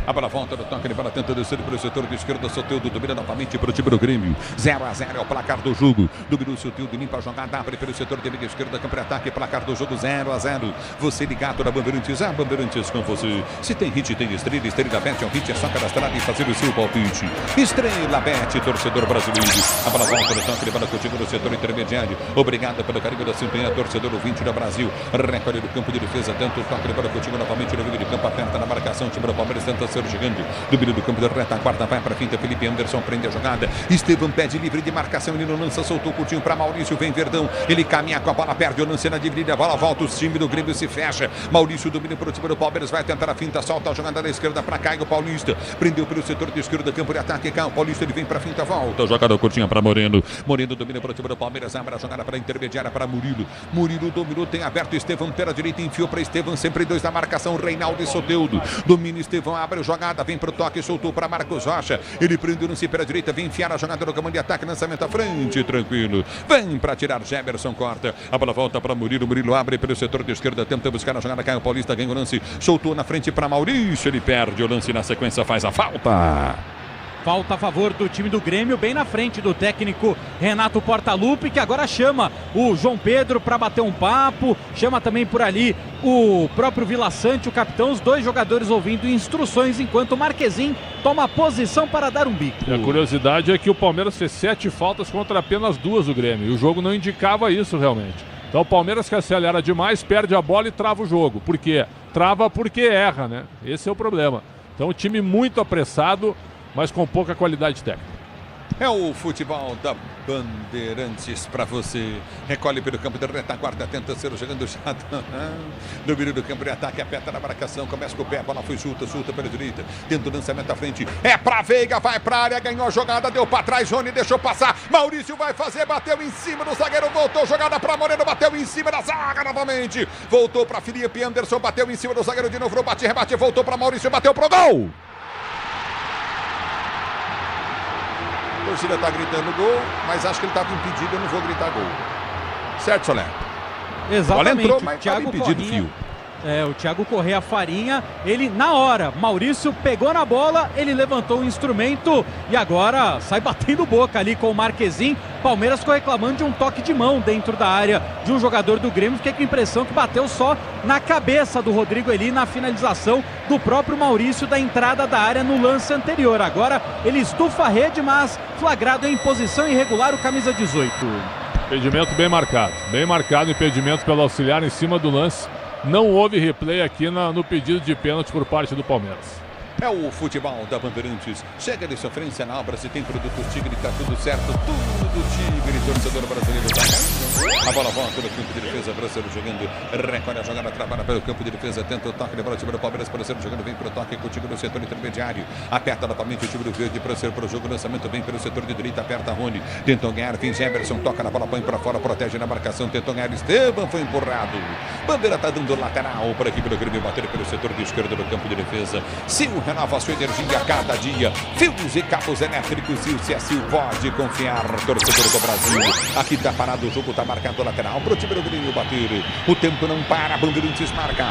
A bola volta no toque, ele vai tenta descer para o setor de esquerda, Soteldo domina novamente para o time do Grêmio. 0-0 é o placar do jogo. Domina o Soteldo, limpa a jogada, abre pelo setor de meia esquerda, campo de ataque, placar do jogo 0-0. Você ligado na Bandeirantes, a Bandeirantes com você. Se tem hit, tem estrela, Estrela Bet é um hit, é só cadastrar e fazer o seu palpite. Estrela Bet, torcedor brasileiro. A bola volta no toque, ele vai contigo no setor intermediário. Obrigado pelo carinho da sintonia, torcedor ouvinte do Brasil. Recolhe do campo de defesa, tanto o toque, ele vai contigo novamente no meio de campo, aperta na marcação, time do Palmeiras tenta chegando do meio do campo da retaguarda, vai para a finta, Felipe Anderson prende a jogada, Estevam pede livre de marcação, ele não lança, soltou curtinho para Maurício, vem Verdão, ele caminha com a bola, perde o lance na dividida, a bola volta, o time do Grêmio se fecha, Maurício domina para o time do Palmeiras, vai tentar a finta, solta a jogada da esquerda para Caio Paulista, prendeu pelo setor de esquerda, campo de ataque, Caio Paulista, ele vem para a finta, volta, a jogada curtinha para Moreno, Moreno domina para o time do Palmeiras, abre a jogada para a intermediária para Murilo, Murilo dominou, tem aberto, Estevam pela direita, enfiou para Estevam, sempre dois na marcação, Reinaldo e Soteldo, domina Estevam, abre a jogada, vem para o toque, soltou para Marcos Rocha, ele prendeu no pela direita, vem enfiar a jogada no comando de ataque, lançamento à frente, tranquilo, vem para tirar, Jefferson corta, a bola volta para Murilo, Murilo abre pelo setor de esquerda, tenta buscar a jogada, Caio Paulista ganha o lance, soltou na frente para Maurício, ele perde o lance, na sequência faz a falta. Falta a favor do time do Grêmio, bem na frente do técnico Renato Portaluppi, que agora chama o João Pedro para bater um papo, chama também por ali o próprio Vila Sante, o capitão, os dois jogadores ouvindo instruções, enquanto o Marquezin toma posição para dar um bico. E a curiosidade é que o Palmeiras fez 7 faltas contra apenas 2 do Grêmio, e o jogo não indicava isso realmente. Então o Palmeiras, que acelera demais, perde a bola e trava o jogo. Por quê? Trava porque erra, né? Esse é o problema. Então o time muito apressado, mas com pouca qualidade técnica. É o futebol da Bandeirantes para você. Recolhe pelo campo de retaguarda, tenta ser jogando chato. No meio do campo de ataque, aperta na marcação, começa com o pé, a bola foi solta pela direita, tenta o lançamento à frente. É pra Veiga, vai pra área, ganhou a jogada, deu pra trás, Johnny deixou passar. Maurício vai fazer, bateu em cima do zagueiro, voltou, jogada pra Moreno, bateu em cima da zaga novamente. Voltou pra Felipe Anderson, bateu em cima do zagueiro de novo, bate, rebate, voltou pra Maurício, bateu pro gol. A torcida está gritando gol, mas acho que ele estava impedido, eu não vou gritar gol. Certo, Solé? Exatamente. Bola entrou, mas estava impedido, Fio. O Thiago Corrêa Farinha, ele na hora, Maurício pegou na bola, ele levantou o instrumento e agora sai batendo boca ali com o Marquezin. Palmeiras ficou reclamando de um toque de mão dentro da área de um jogador do Grêmio. Fiquei com a impressão que bateu só na cabeça do Rodrigo Eli na finalização do próprio Maurício da entrada da área no lance anterior. Agora ele estufa a rede, mas flagrado em posição irregular o camisa 18. Impedimento bem marcado, impedimento pelo auxiliar em cima do lance. Não houve replay aqui no pedido de pênalti por parte do Palmeiras. É o futebol da Bandeirantes. Chega de sofrência na obra, se tem produto Tigre, tá tudo certo. Tudo Tigre, torcedor brasileiro. A bola volta no campo de defesa, brasileiro jogando. Recolhe a jogada, trabalha pelo campo de defesa, tenta o toque, bola time do Palmeiras, brasileiro jogando, vem pro toque com o time do setor intermediário. Aperta novamente o time do verde, brasileiro pro jogo, lançamento vem pelo setor de direita, aperta Rony. Tentou ganhar, vem Jefferson, toca na bola, põe pra fora, protege na marcação, tentou ganhar, Esteban foi empurrado. Bandeira tá dando lateral para a equipe do Grêmio bater pelo setor de esquerda do campo de defesa. Sil renova a sua energia a cada dia. Fios e cabos elétricos, Sil, se a Sil pode confiar, torcedor do Brasil. Aqui tá parado o jogo, tá marcado lateral pro time do Grêmio bater. O tempo não para, Bandeirantes marca.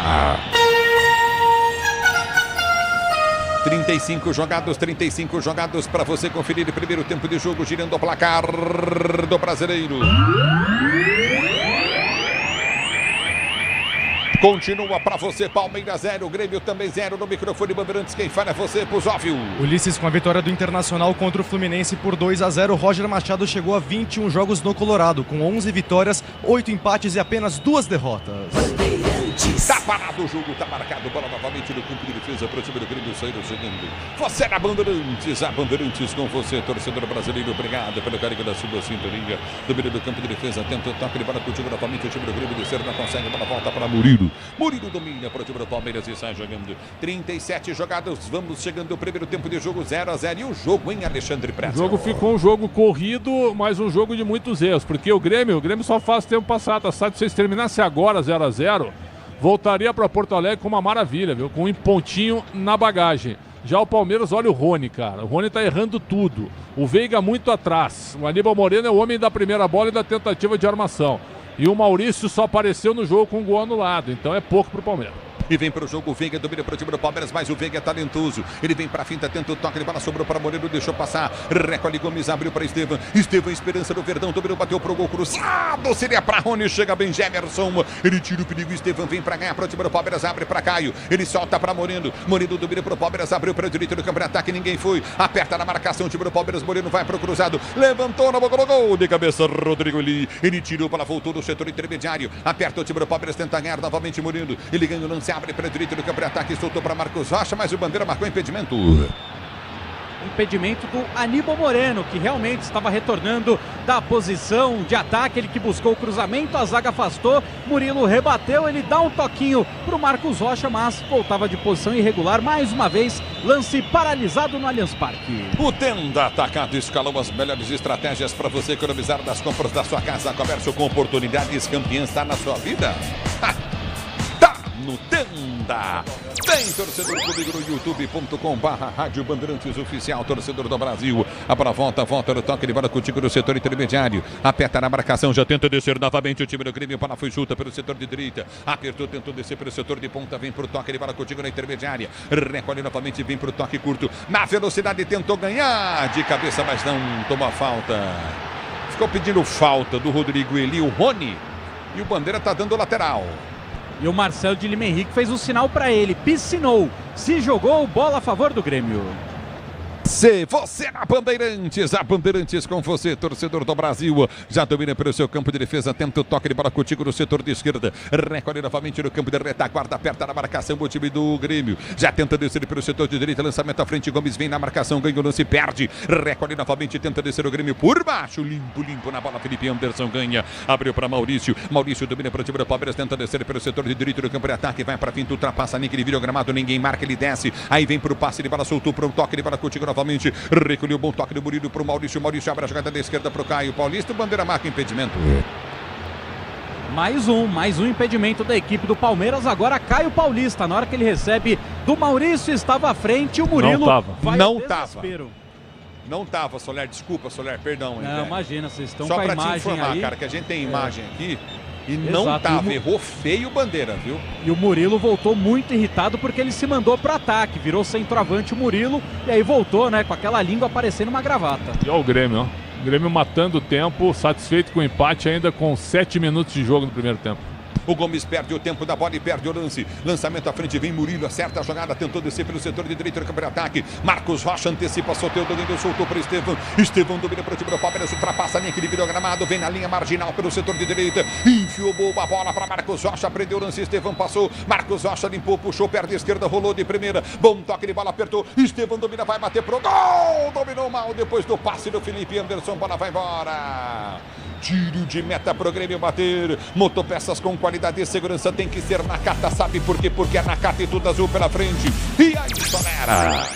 35 jogados para você conferir o primeiro tempo de jogo, girando o placar do Brasileiro. Continua para você, Palmeiras 0, Grêmio também 0 no microfone Bandeirantes. Quem fala é você, Pusóvio. Ulisses, com a vitória do Internacional contra o Fluminense por 2-0, Roger Machado chegou a 21 jogos no Colorado, com 11 vitórias, 8 empates e apenas 2 derrotas. Tá parado o jogo, tá marcado, bola novamente no campo de defesa para o time do Grêmio sair jogando. Você na Bandeirantes, a Bandeirantes com você, torcedor brasileiro, obrigado pelo carinho da sua sintonia. Domínio do campo de defesa, tenta o toque de bola contigo novamente, o time do Grêmio descer, não consegue, bola volta para Murilo. Murilo domina para o time do Palmeiras e sai jogando. 37 jogados, vamos chegando ao primeiro tempo de jogo, 0-0. E o jogo, hein, Alexandre Pretzel? O jogo ficou um jogo corrido, mas um jogo de muitos erros, porque o Grêmio só faz tempo passado, tá? Se vocês terminassem agora 0-0, voltaria para Porto Alegre com uma maravilha, viu? Com um pontinho na bagagem. Já o Palmeiras, olha o Rony, cara. O Rony tá errando tudo. O Veiga muito atrás. O Aníbal Moreno é o homem da primeira bola e da tentativa de armação. E o Maurício só apareceu no jogo com um gol anulado. Então é pouco pro Palmeiras. E vem para o jogo, o Veiga domina para o time do Palmeiras, mas o Veiga é talentoso. Ele vem para a finta, tenta o toque, ele bola sobrou para Moreno, deixou passar. Recolhe Gomes, abriu para Estevam. Estevam, esperança do Verdão, dominou, bateu pro gol cruzado. Seria para Rony, chega bem Jefferson. Ele tira o perigo, Estevam vem para ganhar para o time do Palmeiras, abre para Caio. Ele solta para Moreno. Moreno domina para o Palmeiras, abriu para o direito do campo de ataque, ninguém foi. Aperta na marcação, o time do Palmeiras, Moreno vai para o cruzado. Levantou na boca do gol, de cabeça, Rodrigo Eli. Ele tirou, bola voltou do setor intermediário. Aperta o time do Palmeiras, tenta ganhar novamente Moreno. Ele ganha o lance, abre para o direito do campo de ataque, soltou para Marcos Rocha, mas o Bandeira marcou impedimento. Impedimento do Aníbal Moreno, que realmente estava retornando da posição de ataque, ele que buscou o cruzamento, a zaga afastou, Murilo rebateu, ele dá um toquinho para o Marcos Rocha, mas voltava de posição irregular, mais uma vez, lance paralisado no Allianz Parque. O Tenda Atacado escalou as melhores estratégias para você economizar nas compras da sua casa, comércio com oportunidades, campeã está na sua vida. Tá no Tenda. Tem torcedor comigo no youtube.com/Rádio Bandeirantes Oficial, torcedor do Brasil. A bola volta no toque de bola contigo no setor intermediário. Aperta na marcação, já tenta descer novamente o time do Grêmio. A bola foi chuta pelo setor de direita. Apertou, tentou descer pelo setor de ponta. Vem pro toque de bola contigo na intermediária. Recolhe novamente, vem pro toque curto. Na velocidade tentou ganhar de cabeça, mas não tomou a falta. Ficou pedindo falta do Rodrigo Eli, o Rony. E o Bandeira tá dando lateral. E o Marcelo de Lima Henrique fez um sinal para ele, piscinou, se jogou, bola a favor do Grêmio. Você na Bandeirantes, a Bandeirantes com você, torcedor do Brasil, já domina pelo seu campo de defesa, tenta o toque de bola contigo no setor de esquerda, recolhe novamente no campo de retaguarda, aperta na marcação o time do Grêmio, já tenta descer pelo setor de direita, lançamento à frente, Gomes vem na marcação, ganha o lance, perde, recolhe novamente, tenta descer o Grêmio por baixo, limpo na bola, Felipe Anderson ganha, abriu para Maurício domina para o time do Palmeiras, tenta descer pelo setor de direita do campo de ataque, vai para finta, ultrapassa, Nick, ele vira o gramado, ninguém marca, ele desce, aí vem para o passe de bola, soltou para um toque de bola contigo novamente, recolheu o bom toque do Murilo para o Maurício abre a jogada da esquerda para o Caio Paulista, o Bandeira marca impedimento. Mais um impedimento da equipe do Palmeiras, agora Caio Paulista, na hora que ele recebe do Maurício, estava à frente, o Murilo Não tava, Soler, desculpa, Soler, perdão. Não, imagina, vocês estão só com a pra imagem te informar, aí. cara, que a gente tem imagem aqui E não Exato. tava, errou feio o Bandeira, viu? E o Murilo voltou muito irritado porque ele se mandou pro ataque, virou centroavante o Murilo e aí voltou, né, com aquela língua parecendo uma gravata. E olha o Grêmio, ó. O Grêmio matando o tempo, satisfeito com o empate ainda com 7 minutos de jogo no primeiro tempo. O Gomes perde o tempo da bola e perde o lance. Lançamento à frente, vem Murilo, acerta a jogada, tentou descer pelo setor de direita do campo de ataque. Marcos Rocha antecipa, soltou, soltou para Estevão. Estevão domina para o time do Palmeiras, ultrapassa a linha que dividiu o gramado, vem na linha marginal pelo setor de direita. Enfiou boa a bola para Marcos Rocha, prendeu o lance, Estevão passou. Marcos Rocha limpou, puxou, perna esquerda, rolou de primeira. Bom toque de bola, apertou. Estevão domina, vai bater pro gol. Dominou mal depois do passe do Felipe Anderson, bola vai embora. Tiro de meta pro Grêmio bater. Motopeças com qualidade e segurança tem que ser Nakata, sabe por quê? Porque é Nakata e tudo azul pela frente. E aí, Solera!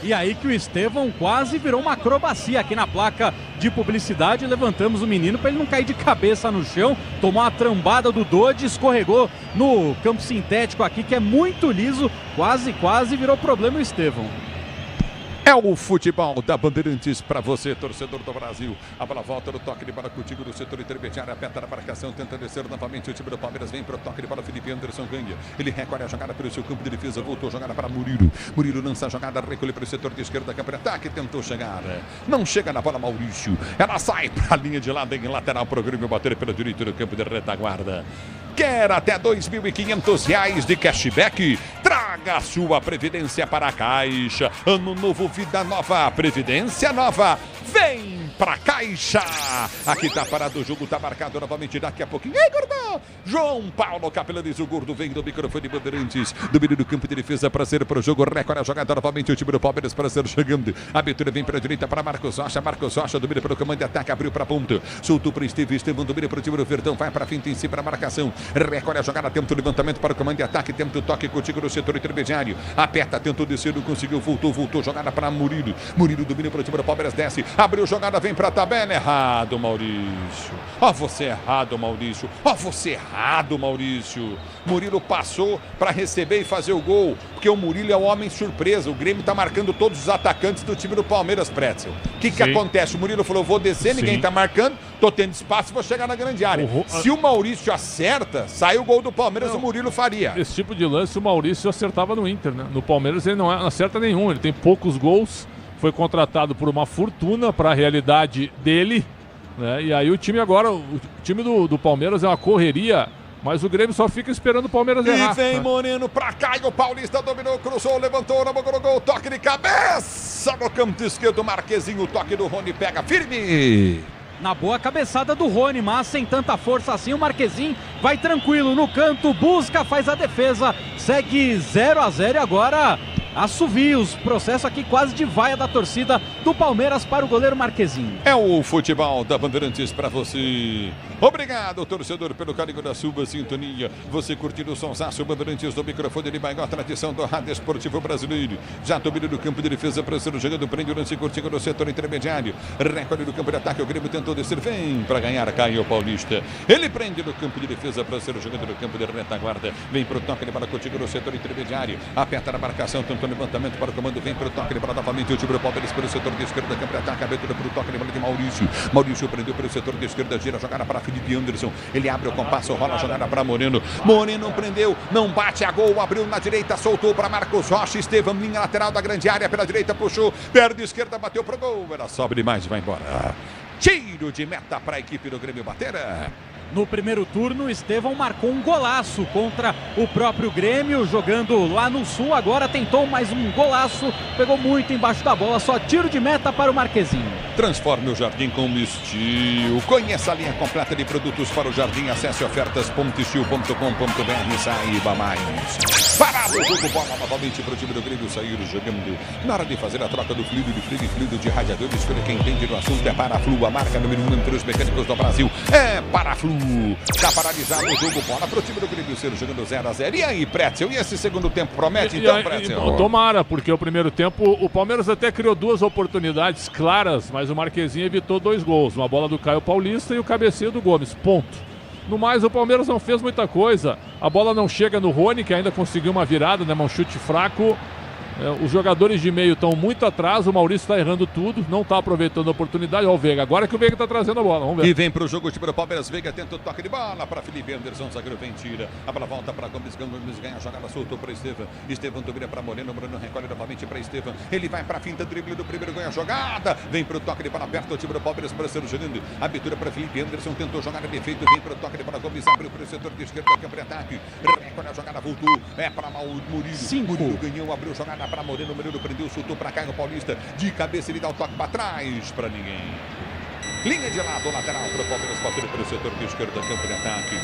E aí que o Estevão quase virou uma acrobacia aqui na placa de publicidade. Levantamos o menino para ele não cair de cabeça no chão. Tomou uma trambada do Dodge, escorregou no campo sintético aqui, que é muito liso. Quase virou problema o Estevão. É o futebol da Bandeirantes para você, torcedor do Brasil. A bola volta no toque de bola contigo no setor intermediário. Aperta na marcação, tenta descer novamente. O time do Palmeiras vem para o toque de bola. Felipe Anderson ganha. Ele recolhe a jogada pelo seu campo de defesa. Voltou a jogada para Murilo. Murilo lança a jogada, recolhe para o setor de esquerda. Campo de ataque, tentou chegar. Não chega na bola, Maurício. Ela sai para a linha de lado em lateral para o Grêmio bater pela direita do campo de retaguarda. Quer até R$ 2.500 de cashback? Traga a sua previdência para a Caixa. Ano novo, vida nova, previdência nova. Vem pra Caixa. Aqui tá parado o jogo, tá marcado novamente daqui a pouquinho. Ei, gordão! João Paulo Capelaniz, o gordo, vem do microfone Bandeirantes. Domínio do campo de defesa para ser pro jogo. Recolhe a jogada novamente o time do Palmeiras para ser chegando. A abertura vem para a direita para Marcos Rocha. Marcos Rocha domina pelo comando de ataque, abriu para ponta. Soltou para Estevão. Estevão domina para o time do Verdão. Vai para frente em si para a marcação. Recolhe a jogada, tenta o levantamento para o comando de ataque. Tenta o toque contigo no setor intermediário. Aperta, tentou descer, não conseguiu. Voltou. Jogada para Murilo. Murilo domina para o time do Palmeiras, desce. Abriu jogada, vem para a tabela. Errado, Maurício. Você errado, Maurício. Você errado, Maurício. Murilo passou para receber e fazer o gol, porque o Murilo é o homem surpresa. O Grêmio está marcando todos os atacantes do time do Palmeiras, Pretzel. O que acontece? O Murilo falou, vou descer, ninguém está marcando, tô tendo espaço, vou chegar na grande área. Se o Maurício acerta, sai o gol do Palmeiras, o Murilo faria. Esse tipo de lance o Maurício acertava no Inter, né? No Palmeiras ele não acerta nenhum, ele tem poucos gols, foi contratado por uma fortuna para a realidade dele, né? E aí o time agora, o time do Palmeiras é uma correria, mas o Grêmio só fica esperando o Palmeiras errar. E vem Moreno pra cá, e o Paulista dominou, cruzou, levantou, na boca do gol, toque de cabeça no campo esquerdo, Marquezinho, o toque do Rony, pega firme. Na boa cabeçada do Rony, mas sem tanta força assim, o Marquezinho vai tranquilo no canto, busca, faz a defesa, segue 0-0 e agora assovios, processo aqui quase de vaia da torcida do Palmeiras para o goleiro Marquezinho. É o futebol da Bandeirantes para você. Obrigado, torcedor, pelo carinho da sua sintonia. Você curtindo o sonsaço Bandeirantes do microfone de maior tradição do rádio esportivo brasileiro. Já domina do campo de defesa para ser jogando, prende o lance curtinho no setor intermediário. Recolhe do campo de ataque, o Grêmio tentou descer, vem para ganhar, Caio Paulista. Ele prende no campo de defesa para ser jogando no campo de retaguarda. Vem para o toque de bola contigo no setor intermediário. Aperta na marcação, tentou levantamento para o comando, vem para o toque de bola novamente. O time do Palmeiras pelo setor de esquerda, campo de ataque, abertura para o toque de bola de Maurício. Maurício prendeu pelo setor de esquerda, gira a jogada para Felipe Anderson. Ele abre o compasso, rola a jogada para Moreno. Moreno prendeu, não bate a gol, abriu na direita, soltou para Marcos Rocha. Estevão, linha lateral da grande área, pela direita, puxou, perna esquerda, bateu pro gol. Era sobe demais, vai embora. Tiro de meta para a equipe do Grêmio bater. No primeiro turno, Estevão marcou um golaço contra o próprio Grêmio, jogando lá no Sul. Agora tentou mais um golaço, pegou muito embaixo da bola, só tiro de meta para o Marquezinho. Transforme o jardim com Estil. Conheça a linha completa de produtos para o jardim. Acesse ofertas.estil.com.br e saiba mais. Parado o jogo, bola novamente para o time do Grêmio sair jogando. Na hora de fazer a troca do fluido de freio e fluido de radiadores, escolha quem entende do assunto, é Paraflu, a marca número 1 entre os mecânicos do Brasil. É Paraflu. Tá paralisado o jogo, bola pro time do Grêmio ser jogando 0-0. E aí, Pretzel, e esse segundo tempo promete então, Pretzel? Tomara, porque o primeiro tempo o Palmeiras até criou duas oportunidades claras, mas o Marquezinho evitou 2 gols, uma bola do Caio Paulista e o cabeceio do Gomes, ponto. No mais, o Palmeiras não fez muita coisa, a bola não chega no Rony, que ainda conseguiu uma virada, né, um chute fraco. Os jogadores de meio estão muito atrás, o Maurício está errando tudo, não está aproveitando a oportunidade. Olha o Veiga, agora que o Veiga está trazendo a bola, vamos ver. E vem para o jogo o time do Palmeiras, Veiga tenta o toque de bola para Felipe Anderson, zagueiro vem, tira. A bola volta para Gomes, Gomes ganha a jogada, soltou para Estevam. Estevam domina para Moreno, Moreno recolhe novamente para Estevam. Ele vai para a finta, drible do primeiro, ganha a jogada. Vem para o toque de bola perto, o time do Palmeiras para ser jogando. Abertura para Felipe Anderson, tentou jogar defeito, vem para o toque de bola, Gomes abre para o setor de esquerda, campo de ataque. Recolhe a jogada, voltou, é para Murilo. Murilo ganhou, abriu jogada para Moreno, Moreno prendeu, soltou para Caio Paulista. De cabeça ele dá o toque para trás, para ninguém. Linha de lado, lateral para o Palmeiras, bateu para o setor de esquerda, campo de ataque.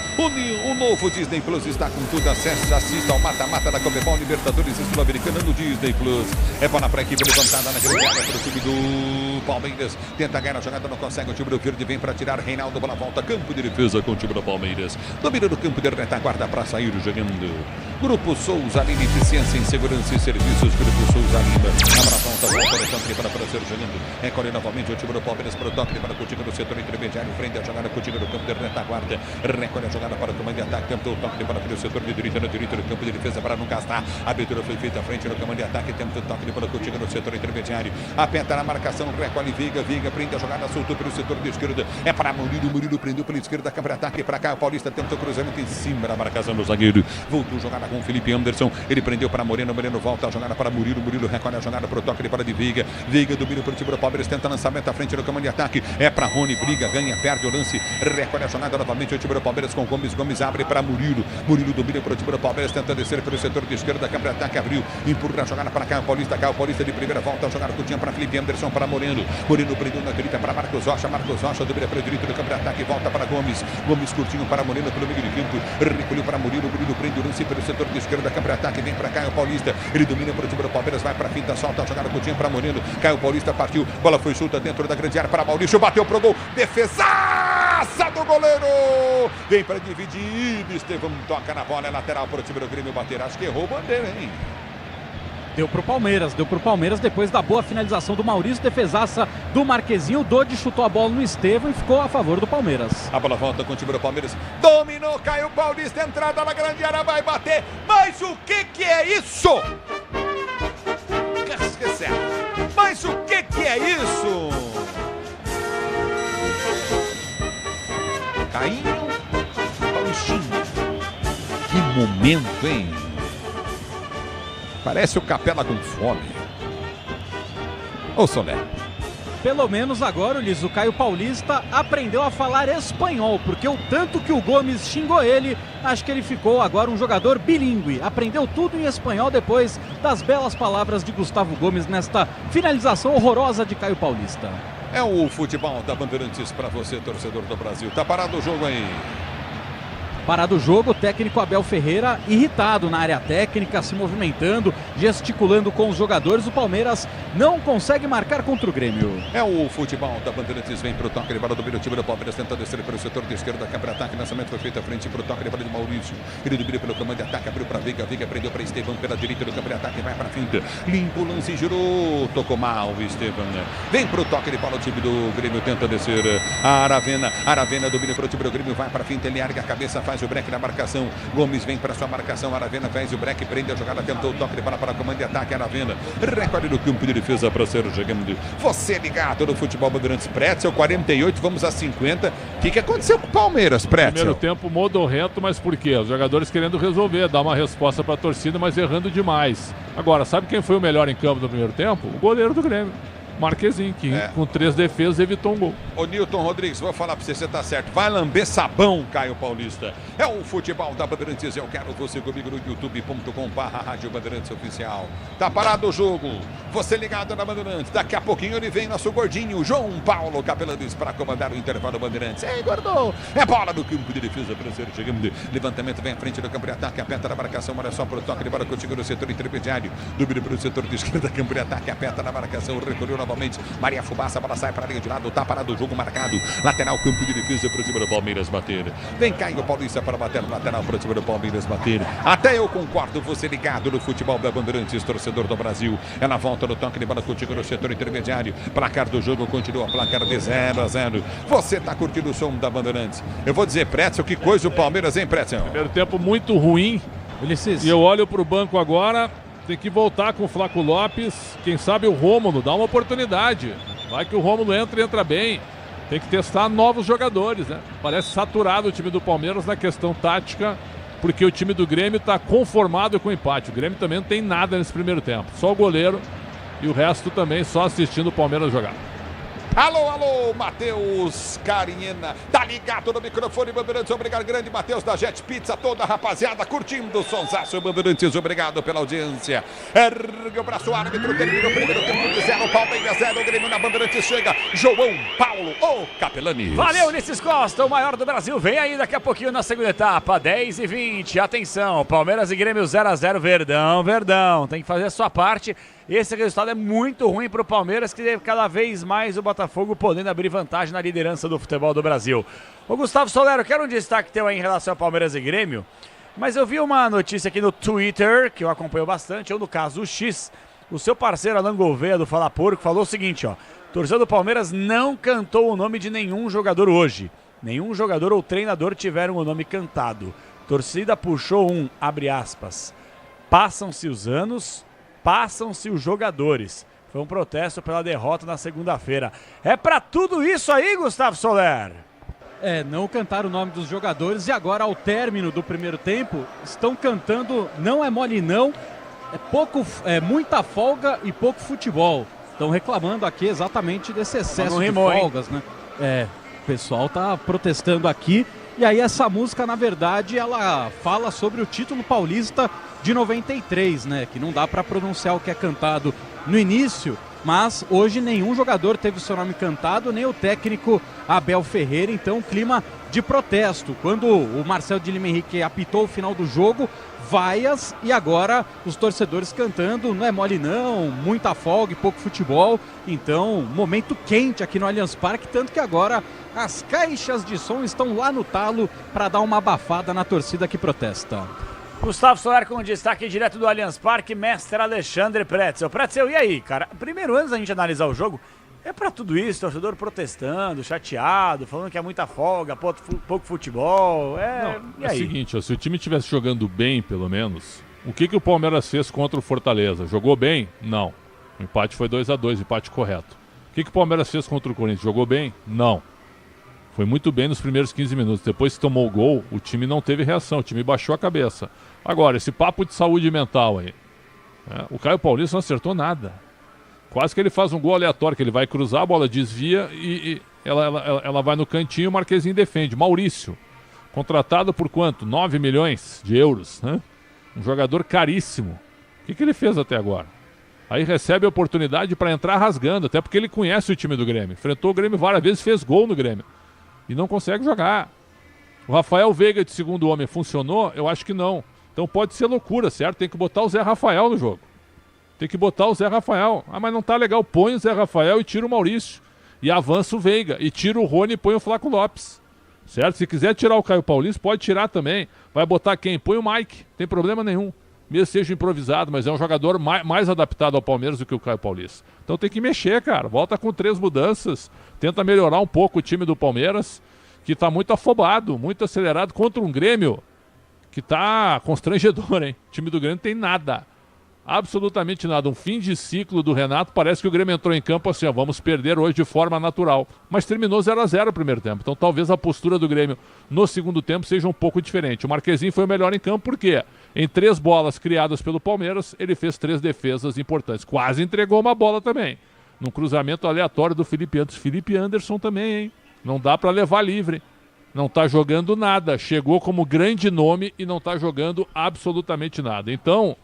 O novo Disney Plus está com tudo. Assista ao mata-mata da Conmebol Libertadores Sul-Americana no Disney Plus. É bola para a equipe levantada na grande área para o time do Palmeiras. Tenta ganhar a jogada, não consegue. O time do Verde vem para tirar. Reinaldo, bola volta, campo de defesa com o time do Palmeiras. Domina do campo de retaguarda para sair jogando. Grupo Souza Lima, eficiência em segurança e serviços. Grupo Souza Lima. A bola volta para ser jogando. Recolhe novamente o time do Palmeiras para o toque para o time do setor intermediário, frente a jogada com o time do campo de retaguarda, recolhe a jogada para o comando de ataque, tentou o toque para o setor de direita, no direito do campo de defesa para não gastar, a abertura foi feita à frente no comando de ataque, tentou o toque para o time do setor intermediário, aperta na marcação, recolhe Veiga, prende a jogada, soltou pelo setor de esquerda, é para Murilo prendeu pela esquerda, campo de ataque, para cá, o Paulista tentou cruzamento em cima da marcação do zagueiro, voltou jogada com o Felipe Anderson, ele prendeu para Moreno volta a jogada para Murilo recolhe a jogada para o toque para de Veiga domina para o time do Palmeiras, tenta lançamento à frente no comando de ataque, é para Rony, briga, ganha, perde o lance, recolhe a jogada novamente o time do Palmeiras com Gomes abre para Murilo domina para o time do Palmeiras, tenta descer pelo setor de esquerda, câmara de ataque, abriu, empurra a jogada para Caio Paulista de primeira volta, a jogada curtinha para Felipe Anderson, para Moreno prendeu na direita para Marcos Rocha domina para o direito do câmara de ataque, volta para Gomes curtinho para Moreno pelo meio de campo, recolheu para Murilo prende o lance pelo setor de esquerda, câmara de ataque, vem para Caio Paulista, ele domina para o time do Palmeiras, vai para a finta, solta a jogada curtinha para Moreno, Caio Paulista partiu, bola foi solta dentro da grande área para Maurício, bateu pro gol, defesaça do goleiro, vem para dividir, Estevam toca na bola, é lateral para o time do Grêmio bater, acho que errou o bandeira, hein? Deu pro Palmeiras depois da boa finalização do Maurício, defesaça do Marquezinho, o Dodi chutou a bola no Estevam e ficou a favor do Palmeiras. A bola volta com o time do Palmeiras, dominou, Caio Paulista, entrada na grande área, vai bater, mas o que é isso? Mas o que é isso? Cainho Paulistinha. Que momento, hein? Parece o Capela com fome. Ô Solé. Pelo menos agora, Ulisses, o Caio Paulista aprendeu a falar espanhol, porque o tanto que o Gomes xingou ele, acho que ele ficou agora um jogador bilíngue. Aprendeu tudo em espanhol depois das belas palavras de Gustavo Gomes nesta finalização horrorosa de Caio Paulista. É o futebol da Bandeirantes para você, torcedor do Brasil. Tá parado o jogo aí. Parado o jogo, o técnico Abel Ferreira irritado na área técnica, se movimentando, gesticulando com os jogadores. O Palmeiras não consegue marcar contra o Grêmio. É o futebol da Bandeirantes, vem pro toque de bola do meio, time do Palmeiras tenta descer pelo setor de esquerda, câmara de ataque, lançamento foi feito à frente pro toque de bola de Maurício. Ele domina pelo comando de ataque, abriu para Veiga, prendeu para Estevam pela direita do câmara de ataque, vai para finta, limpo o lance, girou, tocou mal o Estevam. Vem pro toque de bola o time do Grêmio, tenta descer a Aravena domina pelo time do Grêmio, vai para finta, ele ergue a cabeça, faz o break na marcação, Gomes vem para sua marcação, Aravena faz o break, prende a jogada, tentou o toque de bola para comando de ataque, Aravena recolhe no campo de defesa para ser jogando. Você ligado no futebol Bandeirantes, Pretzel 48, vamos a 50. O que aconteceu com o Palmeiras, Pretzel? Primeiro tempo modorrento, mas por quê? Os jogadores querendo resolver, dar uma resposta para a torcida, mas errando demais. Agora, sabe quem foi o melhor em campo no primeiro tempo? O goleiro do Grêmio, Marquezinho, que com 3 defesas evitou um gol. Ô Nilton Rodrigues, vou falar pra você tá certo. Vai lamber sabão, Caio Paulista. É o futebol da Bandeirantes. Eu quero você comigo no youtube.com/Rádio Bandeirantes Oficial. Tá parado o jogo. Você ligado na Bandeirantes. Daqui a pouquinho ele vem nosso gordinho, João Paulo Capelanes, para comandar o intervalo Bandeirantes. Ei, gordão! É bola no campo de defesa para ser chegando. Levantamento vem à frente do campo de ataque. Aperta na marcação, olha só pro toque de bola contigo no setor intermediário. Domina para o setor de esquerda, campo de ataque. Aperta na marcação, recolheu novamente. Maria Fubaça, a bola sai para a linha de lado, tá parado o jogo marcado. Lateral, campo de defesa para o time do Palmeiras bater. Vem Caio Paulista para bater no lateral para o time do Palmeiras bater. Até eu concordo, você ligado no futebol da Bandeirantes, torcedor do Brasil. Ela volta no toque de bola contigo no setor intermediário. Placar do jogo continua, placar de 0-0. Você tá curtindo o som da Bandeirantes. Eu vou dizer, Pretzel, que coisa o Palmeiras, hein, Pretzel? Primeiro tempo muito ruim. E eu olho pro banco agora. tem que voltar com o Flaco Lopes. Quem sabe o Rômulo, dá uma oportunidade. Vai que o Rômulo entra bem. Tem que testar novos jogadores, né? Parece saturado o time do Palmeiras na questão tática, porque o time do Grêmio está conformado com o empate. O Grêmio também não tem nada nesse primeiro tempo. Só o goleiro e o resto também só assistindo o Palmeiras jogar. Alô, Matheus Carinhena, tá ligado no microfone, Bandeirantes, obrigado, grande Matheus da Jet Pizza, toda a rapaziada curtindo o sonsaço, Bandeirantes, obrigado pela audiência. Ergue o braço, árbitro, termina o primeiro tempo de 0, Palmeiras 0, o Grêmio na Bandeirantes chega, João Paulo, Capelani. Valeu, Ulisses Costa, o maior do Brasil, vem aí daqui a pouquinho na segunda etapa, 10h20, atenção, Palmeiras e Grêmio 0-0, Verdão, tem que fazer a sua parte. Esse resultado é muito ruim para o Palmeiras, que deve cada vez mais o Botafogo podendo abrir vantagem na liderança do futebol do Brasil. Ô Gustavo Solero, quero um destaque teu aí em relação ao Palmeiras e Grêmio, mas eu vi uma notícia aqui no Twitter, que eu acompanho bastante, ou no caso o X, o seu parceiro Alan Gouveia do Fala Porco falou o seguinte, ó, torcedor do Palmeiras não cantou o nome de nenhum jogador hoje. Nenhum jogador ou treinador tiveram o nome cantado. Torcida puxou abre aspas, passam-se os anos, passam-se os jogadores. Foi um protesto pela derrota na segunda-feira. É pra tudo isso aí, Gustavo Soler? Não cantaram o nome dos jogadores e agora, ao término do primeiro tempo, estão cantando Não é mole não, muita folga e pouco futebol. Estão reclamando aqui exatamente desse excesso de folgas, né? O pessoal tá protestando aqui. E aí essa música, na verdade, ela fala sobre o título paulista de 93, né? Que não dá para pronunciar o que é cantado no início, mas hoje nenhum jogador teve o seu nome cantado, nem o técnico Abel Ferreira, então clima de protesto. Quando o Marcelo de Lima Henrique apitou o final do jogo, vaias, e agora os torcedores cantando Não é mole não, muita folga e pouco futebol. Então, momento quente aqui no Allianz Parque, tanto que agora as caixas de som estão lá no talo para dar uma abafada na torcida que protesta. Gustavo Soler com destaque direto do Allianz Parque, mestre Alexandre Pretzel. Pretzel, e aí, cara? Primeiro, antes da gente analisar o jogo, é pra tudo isso, torcedor protestando, chateado, falando que é muita folga, pouco futebol, e aí? É o seguinte, ó, se o time estivesse jogando bem, pelo menos, o que o Palmeiras fez contra o Fortaleza? Jogou bem? Não. O empate foi 2-2, empate correto. O que o Palmeiras fez contra o Corinthians? Jogou bem? Não. Foi muito bem nos primeiros 15 minutos. Depois que tomou o gol, o time não teve reação, o time baixou a cabeça. Agora, esse papo de saúde mental aí. O Caio Paulista não acertou nada. Quase que ele faz um gol aleatório, que ele vai cruzar, a bola desvia e ela vai no cantinho, o Marquezinho defende. Maurício, contratado por quanto? 9 milhões de euros. Né? Um jogador caríssimo. O que ele fez até agora? Aí recebe a oportunidade para entrar rasgando, até porque ele conhece o time do Grêmio. Enfrentou o Grêmio várias vezes, fez gol no Grêmio. E não consegue jogar. O Rafael Veiga de segundo homem funcionou? Eu acho que não. Então pode ser loucura, certo? Tem que botar o Zé Rafael no jogo. Tem que botar o Zé Rafael. Mas não tá legal. Põe o Zé Rafael e tira o Maurício. E avança o Veiga. E tira o Rony e põe o Flaco Lopes. Certo? Se quiser tirar o Caio Paulista, pode tirar também. Vai botar quem? Põe o Mike. Não tem problema nenhum. Mesmo seja improvisado, mas é um jogador mais adaptado ao Palmeiras do que o Caio Paulista. Então tem que mexer, cara. Volta com 3 mudanças. Tenta melhorar um pouco o time do Palmeiras, que tá muito afobado, muito acelerado contra um Grêmio que tá constrangedor, hein? O time do Grêmio tem nada. Absolutamente nada. Um fim de ciclo do Renato. Parece que o Grêmio entrou em campo assim, ó, vamos perder hoje de forma natural. Mas terminou 0-0 o primeiro tempo. Então talvez a postura do Grêmio no segundo tempo seja um pouco diferente. O Marquezinho foi o melhor em campo, por quê? Em 3 bolas criadas pelo Palmeiras, ele fez 3 defesas importantes. Quase entregou uma bola também. Num cruzamento aleatório do Felipe Anderson. Felipe Anderson também, hein? Não dá para levar livre. Não tá jogando nada. Chegou como grande nome e não tá jogando absolutamente nada. Então,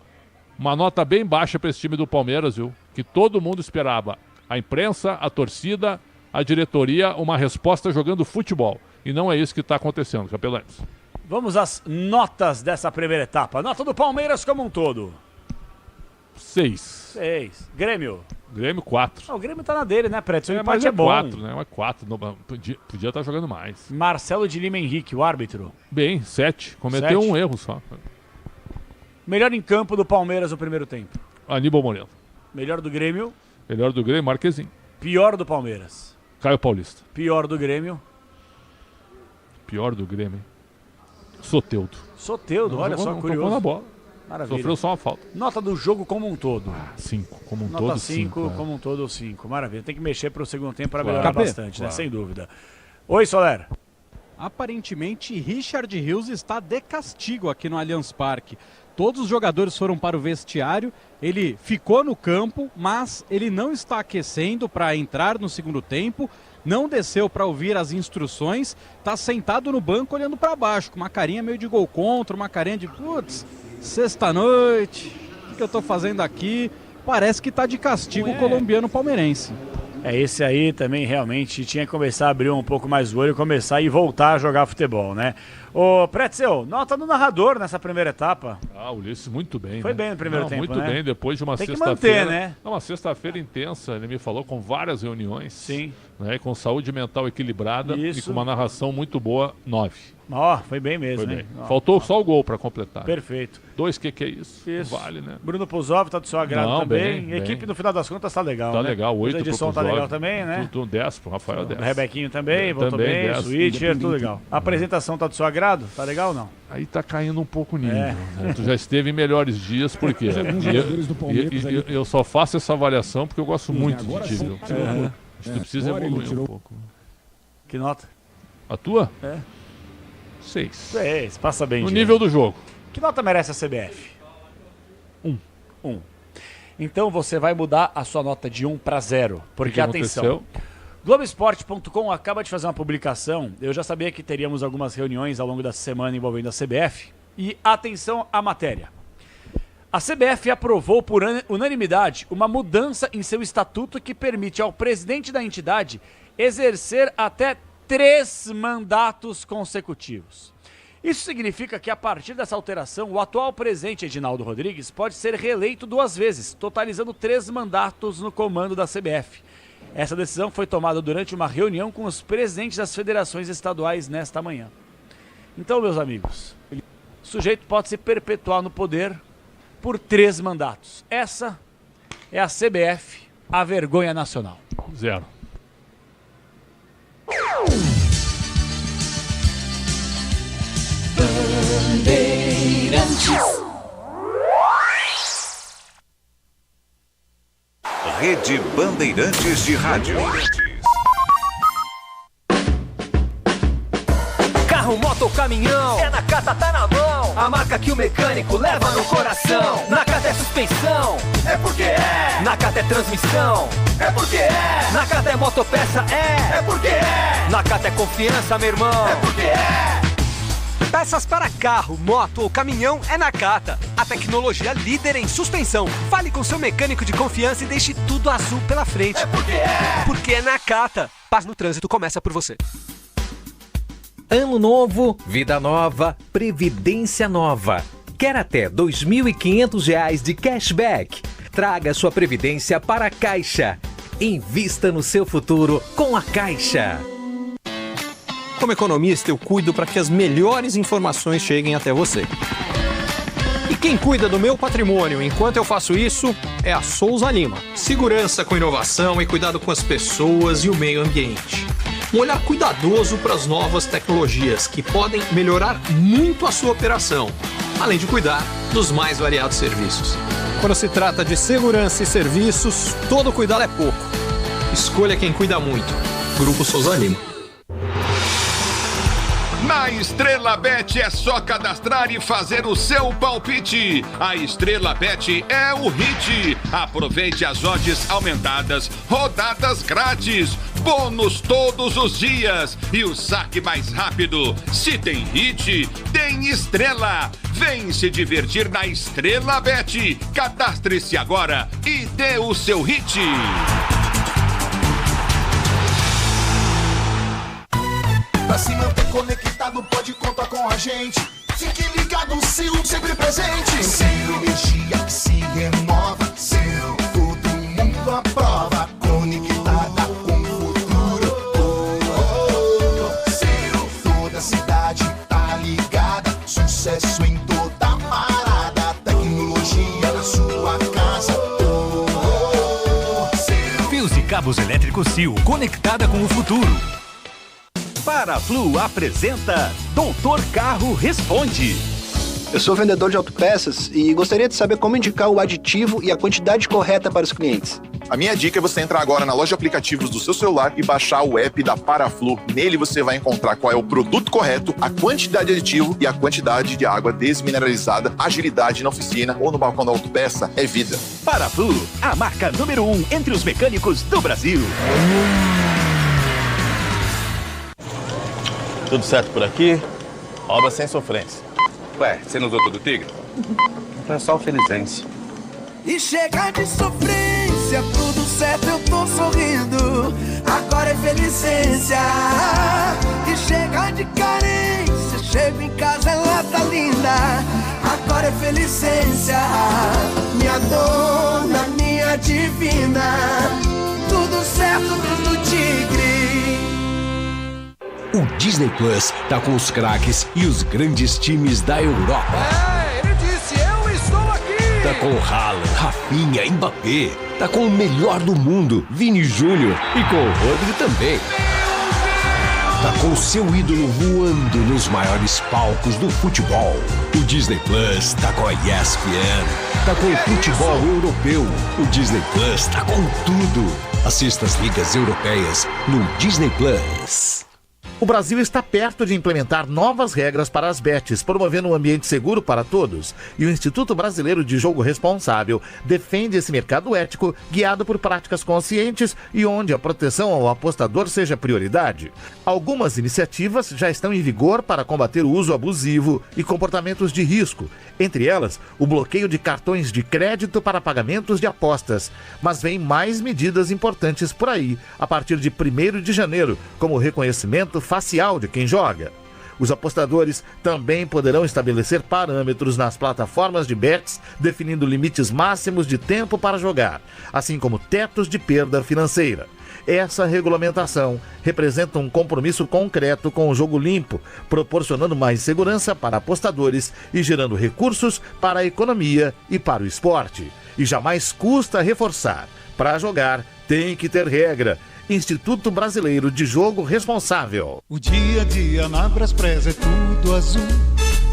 uma nota bem baixa para esse time do Palmeiras, viu? Que todo mundo esperava. A imprensa, a torcida, a diretoria, uma resposta jogando futebol. E não é isso que está acontecendo, Capelanes. Vamos às notas dessa primeira etapa. Nota do Palmeiras como um todo. 6. Grêmio. Grêmio 4. O Grêmio tá na dele, né, Preto? O empate mas é bom. 4, né? É 4. Podia estar jogando mais. Marcelo de Lima Henrique, o árbitro. Bem, 7. Cometeu 1 erro só. Melhor em campo do Palmeiras no primeiro tempo. Aníbal Moreira. Melhor do Grêmio. Melhor do Grêmio, Marquezinho. Pior do Palmeiras. Caio Paulista. Pior do Grêmio. Pior do Grêmio. Soteldo. Olha só, curioso. Na bola. Maravilha. Sofreu só uma falta. Nota do jogo como um todo. 5, como um Nota todo, 5, 5. como um todo, 5. Maravilha. Tem que mexer pro segundo tempo para Claro. melhorar Capê. bastante, né? Claro. Sem dúvida. Oi, Soler. Aparentemente, Richard Rios está de castigo aqui no Allianz Parque. Todos os jogadores foram para o vestiário, ele ficou no campo, mas ele não está aquecendo para entrar no segundo tempo, não desceu para ouvir as instruções, está sentado no banco olhando para baixo, com uma carinha meio de gol contra, uma carinha de, putz, sexta-noite, o que eu estou fazendo aqui? Parece que está de castigo o colombiano palmeirense. Esse aí também realmente tinha que começar a abrir um pouco mais o olho, começar e voltar a jogar futebol, né? Ô, Pretzel, nota do narrador nessa primeira etapa. O Ulisses muito bem. Foi né? bem no primeiro tempo, muito né? bem, depois de uma Tem que sexta-feira. manter, né? Uma sexta-feira intensa, ele me falou com várias reuniões. Sim. Né, com saúde mental equilibrada Isso. e com uma narração muito boa, 9. Foi bem mesmo, Foi hein? bem. Faltou só o gol para completar. Perfeito. 2, que é isso? Isso. Vale, né? Bruno Puzov tá do seu agrado Não, também. bem, A equipe, bem. no final das contas, tá legal, Tá né? legal, 8 A edição tá legal também, né? Tudo 10 pro Rafael, 10. O Rebequinho também, voltou Também, bem, 10. Switcher, tudo legal. A apresentação tá do seu agrado? Tá legal ou não? Aí tá caindo um pouco o nível. Né? Tu já esteve em melhores dias, por quê? Alguns jogadores do Palmeiras ali. Eu só faço essa avaliação porque eu gosto muito agora de ti, sim. viu? Acho que tu precisa agora ele evoluir um tirou. pouco. Que nota? A tua? 6. 6. Passa bem. No Diego. nível do jogo. Que nota merece a CBF? 1. Então você vai mudar a sua nota de 1 para 0. Porque, que atenção, aconteceu? Globoesporte.com acaba de fazer uma publicação. Eu já sabia que teríamos algumas reuniões ao longo da semana envolvendo a CBF. E atenção à matéria. A CBF aprovou por unanimidade uma mudança em seu estatuto que permite ao presidente da entidade exercer até 3 mandatos consecutivos. Isso significa que, a partir dessa alteração, o atual presidente Edinaldo Rodrigues pode ser reeleito 2 vezes, totalizando 3 mandatos no comando da CBF. Essa decisão foi tomada durante uma reunião com os presidentes das federações estaduais nesta manhã. Então, meus amigos, o sujeito pode se perpetuar no poder por 3 mandatos. Essa é a CBF, a vergonha nacional. 0. Rede Bandeirantes de Rádio. Carro, moto ou caminhão, é Nakata, tá na mão. A marca que o mecânico leva no coração. Nakata é suspensão, é porque é. Nakata é transmissão, é porque é. Nakata é motopeça, é porque é. Nakata é confiança, meu irmão, é porque é. Peças para carro, moto ou caminhão é Nakata. A tecnologia líder em suspensão. Fale com seu mecânico de confiança e deixe tudo azul pela frente. É porque é. Porque é Nakata. Paz no trânsito começa por você. Ano novo, vida nova, previdência nova. Quer até R$ 2.500 de cashback? Traga sua previdência para a Caixa. Invista no seu futuro com a Caixa. Como economista, eu cuido para que as melhores informações cheguem até você. E quem cuida do meu patrimônio enquanto eu faço isso é a Souza Lima. Segurança com inovação e cuidado com as pessoas e o meio ambiente. Um olhar cuidadoso para as novas tecnologias que podem melhorar muito a sua operação, além de cuidar dos mais variados serviços. Quando se trata de segurança e serviços, todo cuidado é pouco. Escolha quem cuida muito. Grupo Souza Lima. Na Estrela Bet é só cadastrar e fazer o seu palpite. A Estrela Bet é o hit. Aproveite as odds aumentadas, rodadas grátis, bônus todos os dias e o saque mais rápido. Se tem hit, tem estrela. Vem se divertir na Estrela Bet. Cadastre-se agora e dê o seu hit. Pra se manter conectado, pode contar com a gente. Fique ligado, Sil, sempre presente. Seu energia que se renova. Seu, todo mundo aprova. Conectada com o futuro. Seu, toda a cidade tá ligada. Sucesso em toda parada. Tecnologia na sua casa. Fios e cabos elétricos Sil, conectada com o futuro. Paraflu apresenta Doutor Carro Responde. Eu sou vendedor de autopeças e gostaria de saber como indicar o aditivo e a quantidade correta para os clientes. A minha dica é você entrar agora na loja de aplicativos do seu celular e baixar o app da Paraflu. Nele você vai encontrar qual é o produto correto, a quantidade de aditivo e a quantidade de água desmineralizada. Agilidade na oficina ou no balcão da autopeça é vida. Paraflu, a marca número 1 entre os mecânicos do Brasil. Tudo certo por aqui? Obra sem sofrência. Ué, você não usou todo o Tigre? É só o Felizense. E chega de sofrência, tudo certo, eu tô sorrindo. Agora é felicência. E chega de carência, chego em casa, ela tá linda. Agora é felicência. Minha dona, minha divina. Tudo certo, tudo Tigre. O Disney Plus tá com os craques e os grandes times da Europa. Ele disse, eu estou aqui! Tá com Haaland, Rafinha, Mbappé. Tá com o melhor do mundo, Vini Júnior. E com o Rodri também. Tá com o seu ídolo voando nos maiores palcos do futebol. O Disney Plus tá com a ESPN. Tá com o futebol europeu. O Disney Plus tá com tudo. Assista as ligas europeias no Disney Plus. O Brasil está perto de implementar novas regras para as bets, promovendo um ambiente seguro para todos. E o Instituto Brasileiro de Jogo Responsável defende esse mercado ético, guiado por práticas conscientes e onde a proteção ao apostador seja prioridade. Algumas iniciativas já estão em vigor para combater o uso abusivo e comportamentos de risco. Entre elas, o bloqueio de cartões de crédito para pagamentos de apostas. Mas vem mais medidas importantes por aí, a partir de 1º de janeiro, como o reconhecimento facial de quem joga. Os apostadores também poderão estabelecer parâmetros nas plataformas de bets, definindo limites máximos de tempo para jogar, assim como tetos de perda financeira. Essa regulamentação representa um compromisso concreto com o jogo limpo, proporcionando mais segurança para apostadores e gerando recursos para a economia e para o esporte. E jamais custa reforçar: para jogar tem que ter regra. Instituto Brasileiro de Jogo Responsável. O dia a dia na Braspress é tudo azul,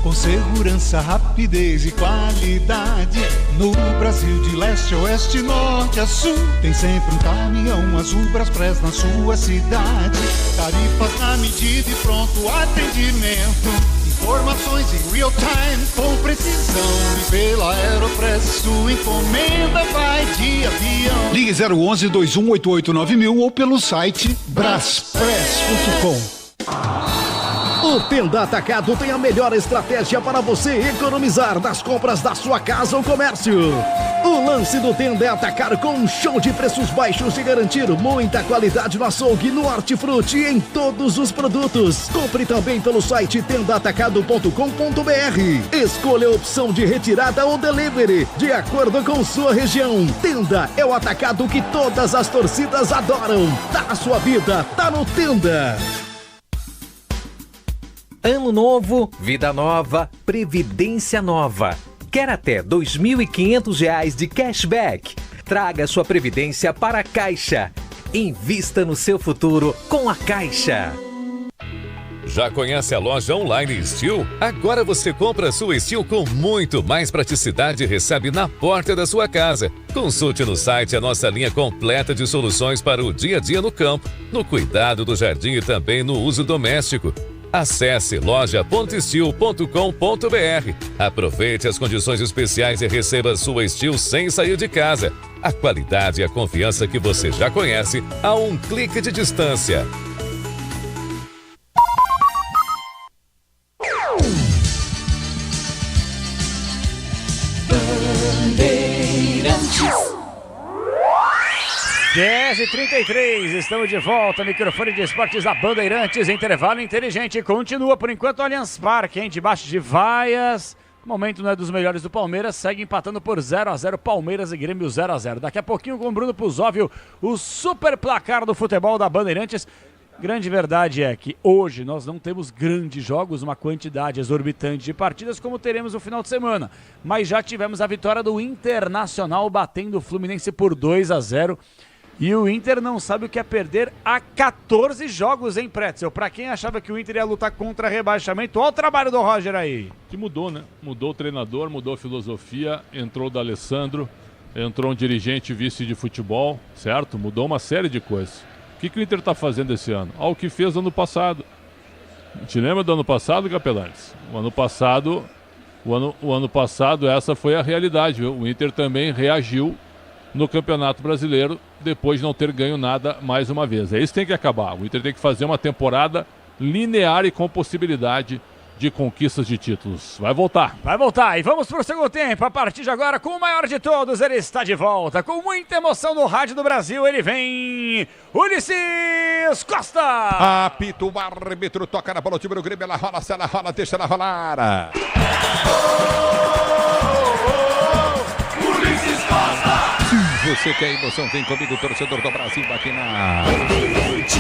com segurança, rapidez e qualidade. No Brasil de leste a oeste, norte a sul, tem sempre um caminhão azul Braspress na sua cidade. Tarifas na medida e pronto atendimento. Informações em real time com precisão. E pela Aeropress sua encomenda vai de avião. Ligue 011-2188-9000 ou pelo site braspress.com. O Tenda Atacado tem a melhor estratégia para você economizar nas compras da sua casa ou comércio. O lance do Tenda é atacar com um show de preços baixos e garantir muita qualidade no açougue, no hortifruti e em todos os produtos. Compre também pelo site tendaatacado.com.br. Escolha a opção de retirada ou delivery, de acordo com sua região. Tenda é o atacado que todas as torcidas adoram. Tá na sua vida, tá no Tenda. Ano novo, vida nova, previdência nova. Quer até R$ 2.500 de cashback? Traga sua previdência para a Caixa. Invista no seu futuro com a Caixa. Já conhece a loja online Steel? Agora você compra sua Steel com muito mais praticidade e recebe na porta da sua casa. Consulte no site a nossa linha completa de soluções para o dia a dia no campo, no cuidado do jardim e também no uso doméstico. Acesse loja.steel.com.br. Aproveite as condições especiais e receba sua Steel sem sair de casa. A qualidade e a confiança que você já conhece a um clique de distância. Bandeirantes. 10h33, estamos de volta, microfone de esportes da Bandeirantes, intervalo inteligente, continua por enquanto o Allianz Parque, hein, debaixo de vaias, o momento não é dos melhores do Palmeiras, segue empatando por 0-0, Palmeiras e Grêmio 0-0, daqui a pouquinho com o Bruno Puzóvio, o super placar do futebol da Bandeirantes. Grande verdade é que hoje nós não temos grandes jogos, uma quantidade exorbitante de partidas como teremos no final de semana, mas já tivemos a vitória do Internacional batendo o Fluminense por 2-0. E o Inter não sabe o que é perder a 14 jogos, hein, Pretzel? Pra quem achava que o Inter ia lutar contra rebaixamento, olha o trabalho do Roger aí. Que mudou, né? Mudou o treinador, mudou a filosofia, entrou o D'Alessandro, entrou um dirigente vice de futebol, certo? Mudou uma série de coisas. O que o Inter tá fazendo esse ano? Olha o que fez ano passado. Te lembra do ano passado, Capelanes? O ano passado essa foi a realidade, viu? O Inter também reagiu no Campeonato Brasileiro depois de não ter ganho nada mais uma vez. É isso que tem que acabar. O Inter tem que fazer uma temporada linear e com possibilidade de conquistas de títulos. Vai voltar. Vai voltar. E vamos pro segundo tempo. A partir de agora, com o maior de todos, ele está de volta. Com muita emoção no rádio do Brasil, ele vem... Ulisses Costa! Apita o árbitro, toca na bola, o time do Grêmio, ela rola, se ela rola, deixa ela rolar. Ulisses Costa! Você quer emoção, vem comigo, torcedor do Brasil, aqui na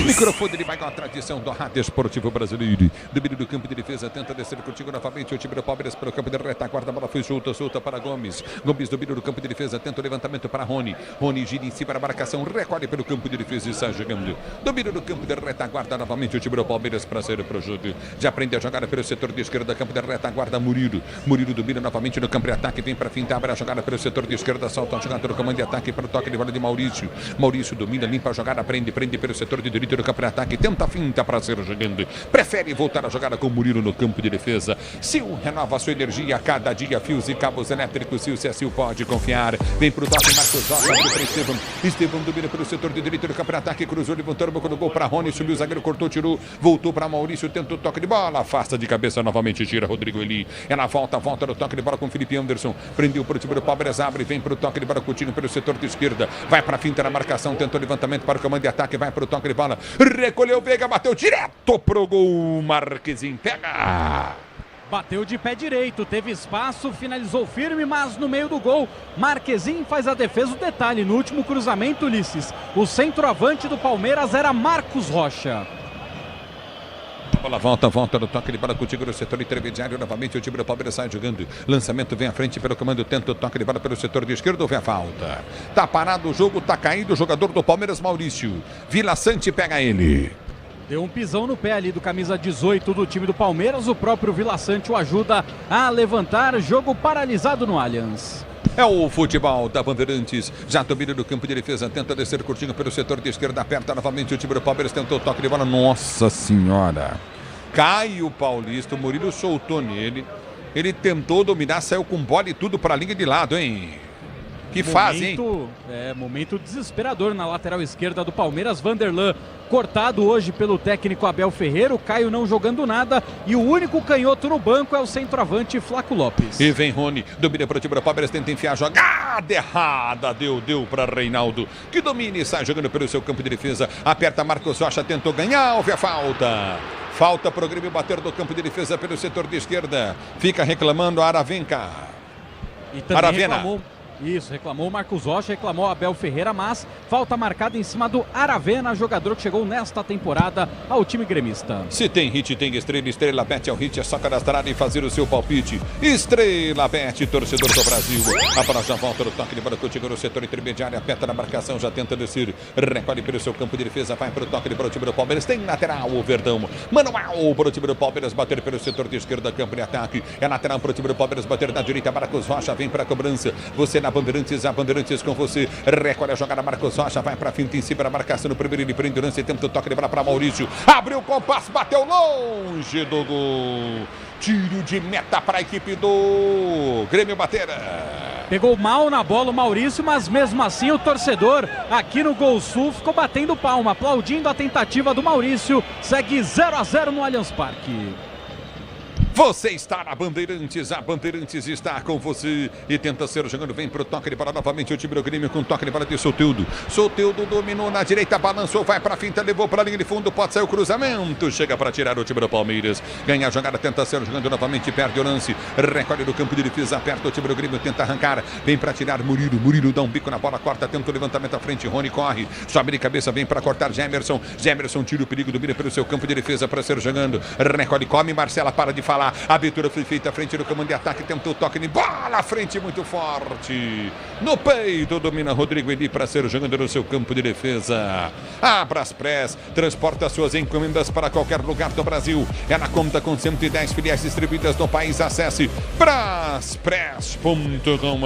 microfone, ele vai com a tradição do Rádio Esportivo Brasileiro. Domínio do campo de defesa, tenta descer contigo novamente, o time do Palmeiras pelo campo de retaguarda, a bola foi solta para Gomes. Gomes domina do campo de defesa, tenta o levantamento para Rony. Rony gira em si para a marcação, recolhe pelo campo de defesa e sai jogando. Domínio do campo de retaguarda, novamente o time do Palmeiras para sair para o jogo. Já aprende a jogar pelo setor de esquerda, campo de retaguarda, Murilo. Murilo domina novamente no campo de ataque, vem para fintar, abre a jogada pelo setor de esquerda, solta a jogada no comando de ataque para o toque de bola de Maurício. Maurício domina, limpa a jogada, prende pelo setor de direito do campo de ataque, tenta a finta para ser jogando. Prefere voltar a jogada com o Murilo no campo de defesa. Sil renova sua energia a cada dia, fios e cabos elétricos. Sil, se a Sil pode confiar. Vem pro toque, Marcos Rocha, abre para Estevam. Estevam domina pelo setor de direito do campo de ataque, cruzou, levantou o boca do gol para Rony, subiu o zagueiro, cortou, tirou, voltou para Maurício, tenta o toque de bola, afasta de cabeça novamente, tira Rodrigo Eli. Ela volta no toque de bola com Felipe Anderson. Prendeu pro time do Palmeiras, abre, vem pro toque de bola, Coutinho pelo setor de esquerda. Vai para a finta na marcação, tentou levantamento para o comando de ataque, vai para o toque de bola, recolheu, Veiga, bateu direto pro gol, Marquezinho pega. Bateu de pé direito, teve espaço, finalizou firme, mas no meio do gol, Marquezinho faz a defesa. O detalhe, no último cruzamento, Ulisses, o centroavante do Palmeiras era Marcos Rocha. A bola volta no toque de bola contigo no setor intermediário, novamente o time do Palmeiras sai jogando, lançamento vem à frente pelo comando, tenta o toque de bola pelo setor de esquerdo, vem a falta, tá parado o jogo, tá caindo o jogador do Palmeiras, Maurício, Vila Sante pega ele. Deu um pisão no pé ali do camisa 18 do time do Palmeiras, o próprio Vila Sante o ajuda a levantar, jogo paralisado no Allianz. É o futebol da Bandeirantes, já domina no campo de defesa, tenta descer curtinho pelo setor de esquerda, aperta novamente o time do Palmeiras, tentou o toque de bola, nossa senhora, cai o Paulista, o Murilo soltou nele, ele tentou dominar, saiu com bola e tudo para a linha de lado, hein? Que fase, hein? Momento desesperador na lateral esquerda do Palmeiras. Vanderlan cortado hoje pelo técnico Abel Ferreira. O Caio não jogando nada. E o único canhoto no banco é o centroavante Flaco Lopes. E vem Rony, domina para o time do Palmeiras, tenta enfiar a jogada errada. Deu para Reinaldo, que domina e sai jogando pelo seu campo de defesa. Aperta Marcos Rocha, tentou ganhar, houve a falta. Falta para o Grêmio bater do campo de defesa pelo setor de esquerda. Fica reclamando a Aravenca. E também Aravena. Reclamou o Marcos Rocha, reclamou Abel Ferreira, mas falta marcada em cima do Aravena, jogador que chegou nesta temporada ao time gremista. Se tem hit, tem estrela. Estrela Bet é o hit, é só cadastrar e fazer o seu palpite. Estrela Bet, torcedor do Brasil. A bola já volta no toque de bola contigo no setor intermediário, aperta na marcação, já tenta descer, recolhe pelo seu campo de defesa, vai para o toque de bola, o time do Palmeiras, tem lateral, o Verdão, manual para o time do Palmeiras, bater pelo setor de esquerda, campo de ataque, é lateral para o time do Palmeiras, bater na direita, Marcos Rocha, vem para a cobrança, você na Bandeirantes, a Bandeirantes com você, recolhe a jogada, Marcos Rocha, vai para a finta em cima, a marcação no primeiro, ele prende o lance, tenta o toque de bola para Maurício, abriu o compasso, bateu longe do gol, tiro de meta para a equipe do Grêmio Batera. Pegou mal na bola o Maurício, mas mesmo assim o torcedor aqui no Gol Sul ficou batendo palma, aplaudindo a tentativa do Maurício, segue 0-0 no Allianz Parque. Você está na Bandeirantes, a Bandeirantes está com você e tenta ser jogando, vem pro toque de bola novamente o time do Grêmio com toque de bola de Soteldo. Soteldo dominou na direita, balançou, vai pra finta, levou pra linha de fundo, pode sair o cruzamento, chega pra tirar o time do Palmeiras. Ganha a jogada, tenta ser jogando novamente, perde o lance, recolhe do campo de defesa, aperta o time do Grêmio, tenta arrancar, vem pra tirar Murilo dá um bico na bola, corta, tenta o levantamento à frente, Rony corre, sobe de cabeça, vem pra cortar Gemerson tira o perigo, domina pelo seu campo de defesa pra ser jogando, recolhe, come, Marcela para de falar. lá. A abertura foi feita à frente do comando de ataque. Tentou o toque de bola à frente muito forte. No peito domina Rodrigo Eli para ser jogando no seu campo de defesa. A Braspress transporta suas encomendas para qualquer lugar do Brasil. Ela conta com 110 filiais distribuídas no país. Acesse braspress.com.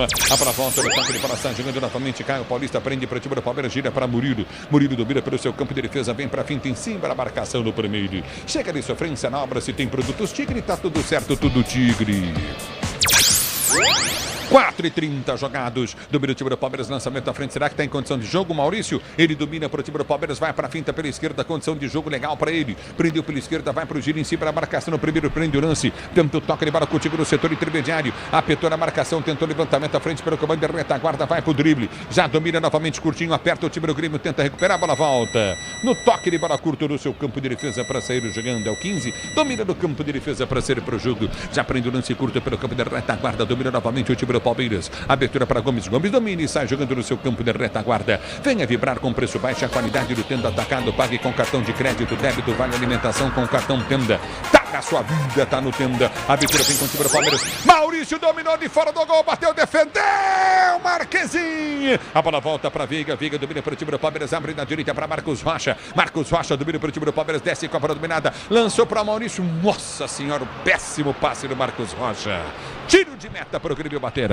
A para volta do campo de passagem, jogando novamente. Caio Paulista prende para o time do Palmeiras, gira para Murilo. Murilo domina pelo seu campo de defesa, vem para finta em cima da marcação no primeiro. Chega de sofrência na obra, se tem produtos Tigre, tá tudo certo, tudo Tigre. 4:30 jogados. Domina o time do Palmeiras, lançamento à frente. Será que está em condição de jogo? Maurício, ele domina para o time do Palmeiras, vai para a finta pela esquerda. Condição de jogo legal para ele. Prendeu pela esquerda, vai para o giro em cima da marcação. No primeiro, prende o lance. Tenta o toque de bola contigo no setor intermediário. Apertou na marcação, tentou levantamento à frente pelo comando de retaguarda. Vai para o drible. Já domina novamente curtinho. Aperta o time do Grêmio, tenta recuperar. A bola volta. No toque de bola curto no seu campo de defesa para sair jogando. É o 15. Domina no campo de defesa para sair para o jogo. Já prende o lance curto pelo campo de retaguarda. Domina novamente o time do Palmeiras. Abertura para Gomes. Gomes domina e sai jogando no seu campo de retaguarda. Venha vibrar com preço baixo, a qualidade do Tenda Atacado. Pague com cartão de crédito, débito, vale alimentação com cartão Tenda. Tá na sua vida, tá no Tenda. Abertura vem com o time do Palmeiras. Maurício dominou de fora do gol, bateu, defendeu. Marquezinho. A bola volta para Veiga. Veiga domina para o time do Palmeiras. Abre na direita para Marcos Rocha. Marcos Rocha domina para o time do Palmeiras. Desce com a bola dominada. Lançou para Maurício. Nossa senhora, o péssimo passe do Marcos Rocha. Tiro de meta para o Grêmio bater.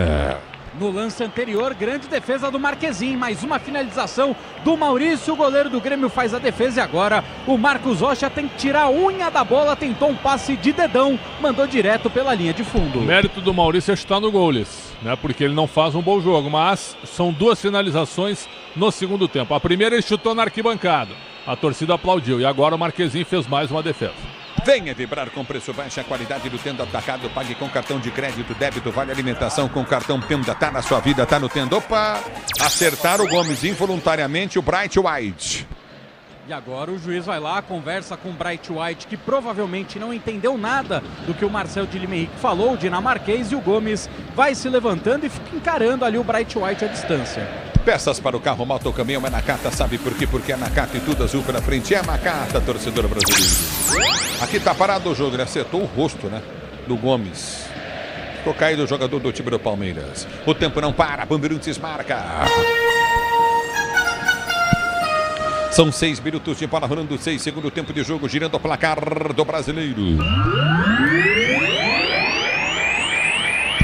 No lance anterior, grande defesa do Marquezinho. Mais uma finalização do Maurício. O goleiro do Grêmio faz a defesa e agora o Marcos Rocha tem que tirar a unha da bola. Tentou um passe de dedão, mandou direto pela linha de fundo. O mérito do Maurício é chutar no goles, né? Porque ele não faz um bom jogo, mas são duas finalizações no segundo tempo. A primeira ele chutou na arquibancada. A torcida aplaudiu e agora o Marquezinho fez mais uma defesa. Venha vibrar com preço baixo, a qualidade do Tenda Atacado. Pague com cartão de crédito, débito, vale alimentação com cartão Tenda. Tá na sua vida, tá no Tenda. Opa! Acertaram o Gomes involuntariamente, o Bright White. E agora o juiz vai lá, conversa com o Bright White, que provavelmente não entendeu nada do que o Marcel de Lima Henrique falou, o dinamarquês, e o Gomes vai se levantando e fica encarando ali o Bright White à distância. Peças para o carro, moto ou caminhão é Nakata, sabe por quê? Porque é Nakata e tudo azul pela frente. É Nakata, torcedor brasileiro. Aqui tá parado o jogo, ele acertou o rosto, né? Do Gomes. Ficou caído o jogador do time do Palmeiras. O tempo não para, Bandeirantes marca. São 6 minutos de bola rolando, 6 segundo tempo de jogo, girando o placar do brasileiro.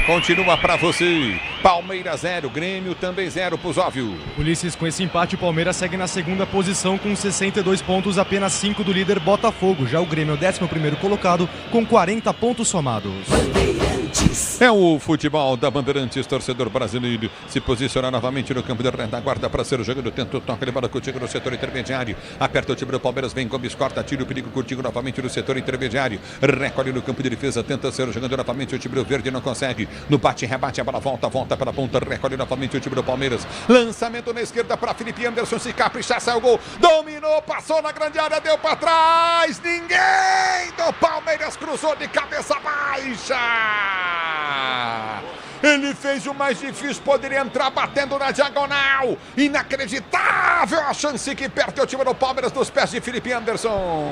Continua para você. Palmeiras 0, Grêmio também 0, Pusóvio. Ulisses, com esse empate, o Palmeiras segue na segunda posição com 62 pontos, apenas 5 do líder Botafogo. Já o Grêmio é o 11º colocado com 40 pontos somados. É o futebol da Bandeirantes, torcedor brasileiro. Se posiciona novamente no campo de retaguarda para ser o jogador. Tenta o toque, levada contigo no setor intermediário. Aperta o time do Palmeiras, vem Gomes, corta, tira o perigo contigo novamente no setor intermediário. Recolhe no campo de defesa, tenta ser o jogador novamente. O time do Verde não consegue. No bate-rebate, a bola volta pela ponta. Recolhe novamente o time do Palmeiras. Lançamento na esquerda para Felipe Anderson. Se caprichar, saiu o gol. Dominou, passou na grande área, deu para trás. Ninguém do Palmeiras cruzou de cabeça baixa. Ele fez o mais difícil, poderia entrar batendo na diagonal. Inacreditável a chance que perde o time do Palmeiras dos pés de Felipe Anderson.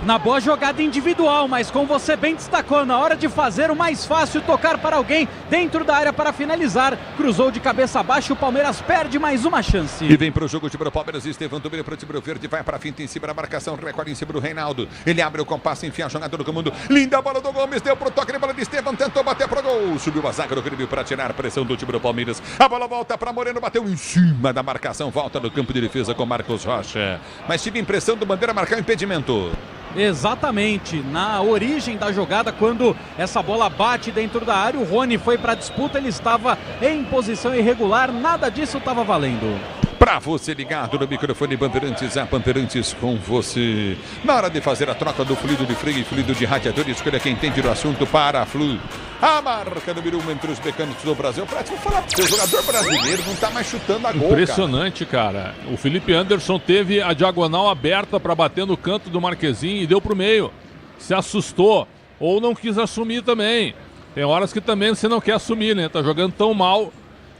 Na boa jogada individual, mas como você bem destacou, na hora de fazer o mais fácil, tocar para alguém dentro da área para finalizar, cruzou de cabeça abaixo, o Palmeiras perde mais uma chance. E vem para o jogo o time do Palmeiras, Estevão domina para o time do Verde, vai para a finta em cima da marcação, recolhe em cima do Reinaldo. Ele abre o compasso, enfia a jogada do comando. Linda bola do Gomes, deu pro toque de bola de Estevão, tentou bater pro gol. Subiu a zaga do Grêmio para tirar a pressão do time do Palmeiras. A bola volta para Moreno, bateu em cima da marcação, volta no campo de defesa com Marcos Rocha. Mas tive a impressão do Bandeira marcar o impedimento. Exatamente, na origem da jogada, quando essa bola bate dentro da área, o Rony foi para a disputa, ele estava em posição irregular, nada disso estava valendo. Para você ligado no microfone Bandeirantes, a Bandeirantes com você. Na hora de fazer a troca do fluido de freio e fluido de radiador, escolha quem entende do assunto para a Flu. A marca número 1 entre os mecânicos do Brasil. Pra vou falar, o jogador brasileiro não tá mais chutando a gol, impressionante, cara. O Felipe Anderson teve a diagonal aberta para bater no canto do Marquezinho e deu pro meio. Se assustou ou não quis assumir também. Tem horas que também você não quer assumir, né? Tá jogando tão mal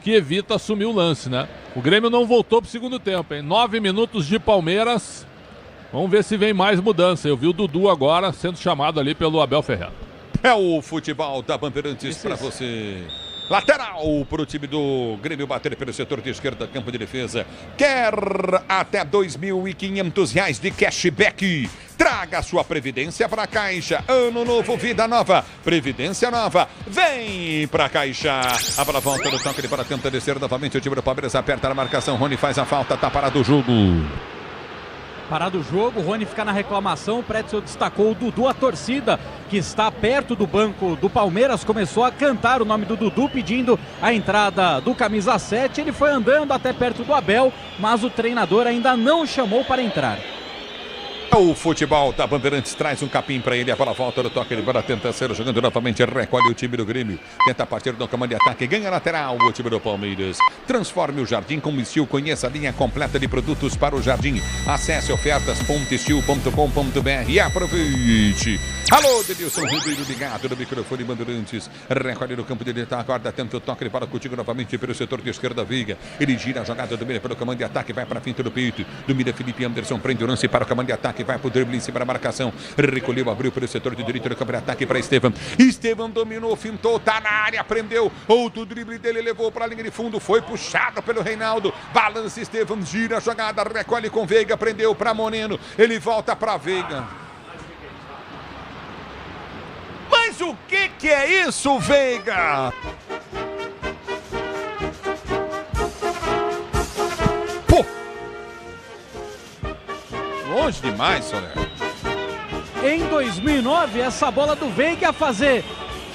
que evita assumir o lance, né? O Grêmio não voltou pro segundo tempo, hein? 9 minutos de Palmeiras. Vamos ver se vem mais mudança. Eu vi o Dudu agora sendo chamado ali pelo Abel Ferreira. É o futebol da Bandeirantes para você. Lateral para o time do Grêmio bater pelo setor de esquerda, campo de defesa. Quer até R$ 2.500 de cashback. Traga sua previdência para a Caixa. Ano novo, vida nova. Previdência nova. Vem para a Caixa. A bola volta no toque para tenta descer novamente. O time do Palmeiras aperta na marcação. Rony faz a falta, tá parado o jogo. Parado o jogo, o Rony fica na reclamação, o Pretzel destacou o Dudu, a torcida que está perto do banco do Palmeiras começou a cantar o nome do Dudu pedindo a entrada do camisa 7, ele foi andando até perto do Abel, mas o treinador ainda não o chamou para entrar. O futebol da Bandeirantes traz um capim para ele, a bola volta no toque, ele para tentar ser jogando novamente, recolhe o time do Grêmio, tenta partir do comando de ataque, ganha lateral o time do Palmeiras. Transforme o jardim com o Estil, conheça a linha completa de produtos para o jardim. Acesse ofertas.estil.com.br e aproveite. Alô, Denilson Ribeiro ligado no microfone Bandeirantes, recolhe no campo de ataque, acorda, tenta o toque para contigo novamente pelo setor de esquerda, Veiga, ele gira a jogada do meio pelo comando de ataque, vai para a finta do peito, domina Felipe Anderson, prende o lance para o comando de ataque, vai pro drible em cima da marcação, recolheu, abriu pelo setor de direito do campo de ataque para Estevam. Estevam dominou, fintou, tá na área, prendeu, outro drible dele, levou para a linha de fundo, foi puxado pelo Reinaldo, balança Estevam, gira a jogada, recolhe com Veiga, prendeu para Moreno, ele volta para Veiga. Mas o que é isso, Veiga? Pô! Longe demais, Soler. Em 2009, essa bola do Veiga ia fazer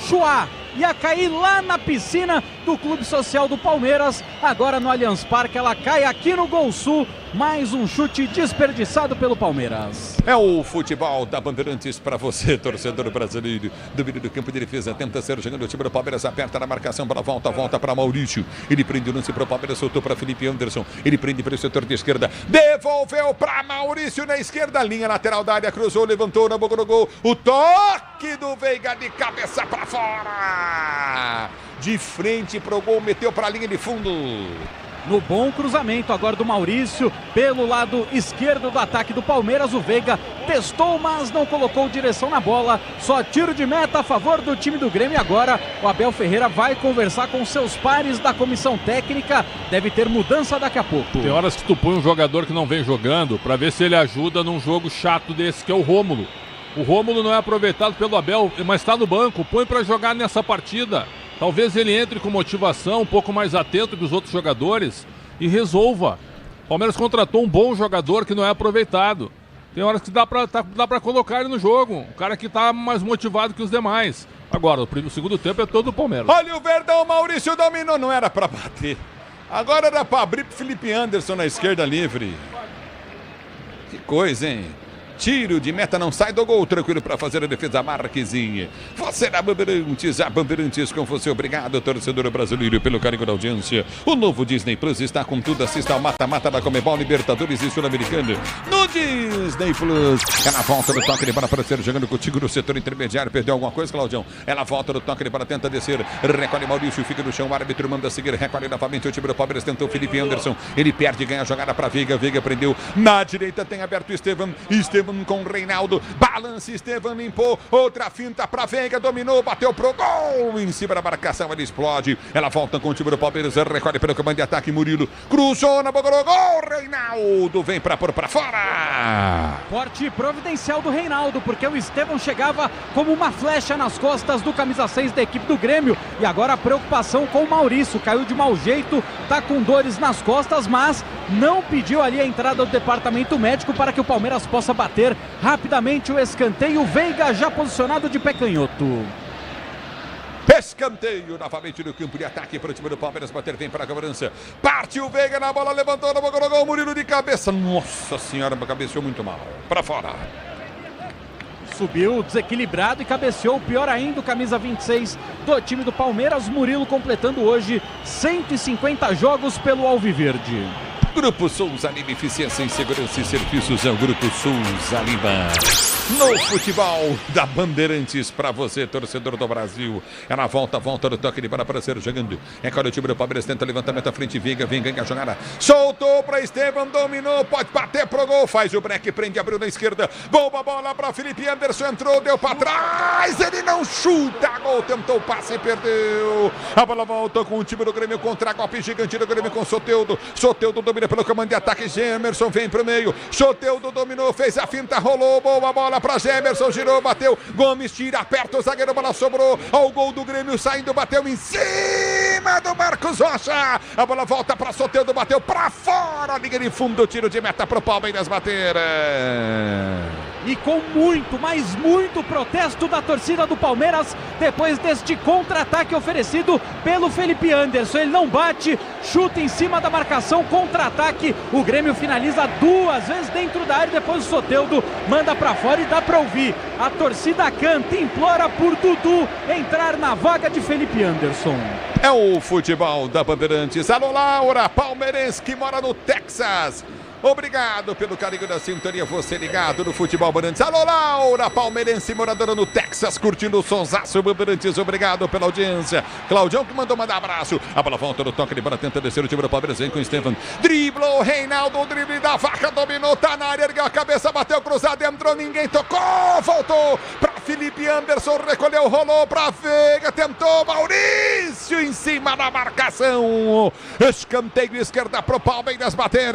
chuar, ia cair lá na piscina do Clube Social do Palmeiras. Agora no Allianz Parque, ela cai aqui no Gol Sul. Mais um chute desperdiçado pelo Palmeiras. É o futebol da Bandeirantes para você, torcedor brasileiro. Domínio do campo de defesa, tenta ser jogando o time do Palmeiras, aperta na marcação, bola volta para Maurício. Ele prende o lance para o Palmeiras, soltou para Felipe Anderson. Ele prende para o setor de esquerda, devolveu para Maurício na esquerda, linha lateral da área, cruzou, levantou na boca do gol. O toque do Veiga de cabeça para fora. De frente pro gol, meteu para a linha de fundo. No bom cruzamento agora do Maurício, pelo lado esquerdo do ataque do Palmeiras, o Veiga testou, mas não colocou direção na bola, só tiro de meta a favor do time do Grêmio. Agora o Abel Ferreira vai conversar com seus pares da comissão técnica, deve ter mudança daqui a pouco. Tem horas que tu põe um jogador que não vem jogando, para ver se ele ajuda num jogo chato desse, que é o Rômulo. O Rômulo não é aproveitado pelo Abel, mas está no banco, põe para jogar nessa partida. Talvez ele entre com motivação, um pouco mais atento que os outros jogadores e resolva. O Palmeiras contratou um bom jogador que não é aproveitado. Tem horas que dá pra colocar ele no jogo. Um cara que tá mais motivado que os demais. Agora, o segundo tempo é todo do Palmeiras. Olha o Verdão, Maurício dominou, não era pra bater. Agora era pra abrir pro Felipe Anderson na esquerda livre. Que coisa, hein? Tiro de meta, não sai do gol, tranquilo para fazer a defesa, Marquezinha. Você na Bandeirantes, a Bandeirantes com você. Obrigado, torcedor brasileiro, pelo carinho da audiência. O novo Disney Plus está com tudo. Assista ao mata-mata da Comebol, Libertadores e Sul-Americana no Disney Plus. Ela volta no toque de bola para ser jogando contigo no setor intermediário. Perdeu alguma coisa, Claudião? Ela volta no toque de bola, tenta descer. Recolhe Maurício, fica no chão. O árbitro manda seguir. Recolhe novamente o time do Palmeiras. Tentou Felipe Anderson. Ele perde, ganha a jogada para Veiga. Veiga prendeu. Na direita tem aberto Estevam. Estevam com Reinaldo, balance, Estevam limpou, outra finta para Veiga, dominou, bateu pro gol, em cima da marcação, ele explode, ela volta com o time do Palmeiras, recolhe pelo comando de ataque, Murilo, cruzou na boca do gol, Reinaldo vem para pôr para fora. Forte providencial do Reinaldo, porque o Estevam chegava como uma flecha nas costas do camisa 6 da equipe do Grêmio, e agora a preocupação com o Maurício, caiu de mau jeito, tá com dores nas costas, mas não pediu ali a entrada do departamento médico para que o Palmeiras possa bater rapidamente o escanteio. Veiga já posicionado de pé canhoto. Escanteio novamente no campo de ataque para o time do Palmeiras bater, vem para a cobrança. Partiu Veiga na bola, levantou na boca do gol, Murilo de cabeça. Nossa senhora, cabeceou muito mal. Para fora. Subiu desequilibrado e cabeceou, pior ainda, o camisa 26 do time do Palmeiras, Murilo completando hoje 150 jogos pelo Alviverde. Grupo Souza Lima, eficiência em segurança e serviços é o Grupo Souza Lima. No futebol da Bandeirantes, para você, torcedor do Brasil. É na volta do toque de bola para ser jogando. É quando o time do Palmeiras tenta levantamento à frente, vem ganha a jogada. Soltou para Estevam, dominou, pode bater pro gol. Faz o break, prende, abriu na esquerda. Boa bola para Felipe Anderson, entrou, deu para trás. Ele não chuta, gol, tentou o passe e perdeu. A bola volta com o time do Grêmio, contra-golpe gigante do Grêmio com Soteldo. Soteldo domina pelo comando de ataque, Gemerson vem pro meio. Soteldo dominou, fez a finta, rolou, boa bola para Gemerson, girou, bateu. Gomes tira, aperta o zagueiro, bola sobrou. Ao gol do Grêmio saindo, bateu em cima do Marcos Rocha. A bola volta para Soteldo, bateu para fora. Liga de fundo, tiro de meta pro Palmeiras bater. E com muito, mas muito protesto da torcida do Palmeiras depois deste contra-ataque oferecido pelo Felipe Anderson. Ele não bate, chuta em cima da marcação, contra-ataque. O Grêmio finaliza 2 vezes dentro da área, depois o Soteldo manda pra fora e dá pra ouvir. A torcida canta, implora por Dudu entrar na vaga de Felipe Anderson. É o futebol da Bandeirantes. Alô, Laura, palmeirense que mora no Texas. Obrigado pelo carinho da sintonia, você ligado no Futebol Bandeirantes. Alô, Laura, palmeirense moradora no Texas, curtindo o sonsaço Bandeirantes. Obrigado pela audiência. Claudião que mandou mandar abraço. A bola volta no toque de bola, tenta descer o time do Palmeiras, vem com o Estevam. Driblou, Reinaldo, o drible da vaca, dominou, tá na área, ergueu a cabeça, bateu cruzado, entrou, ninguém tocou, voltou pra Felipe Anderson, recolheu, rolou pra Veiga, tentou, Maurício em cima da marcação. Escanteio esquerda pro Palmeiras bater.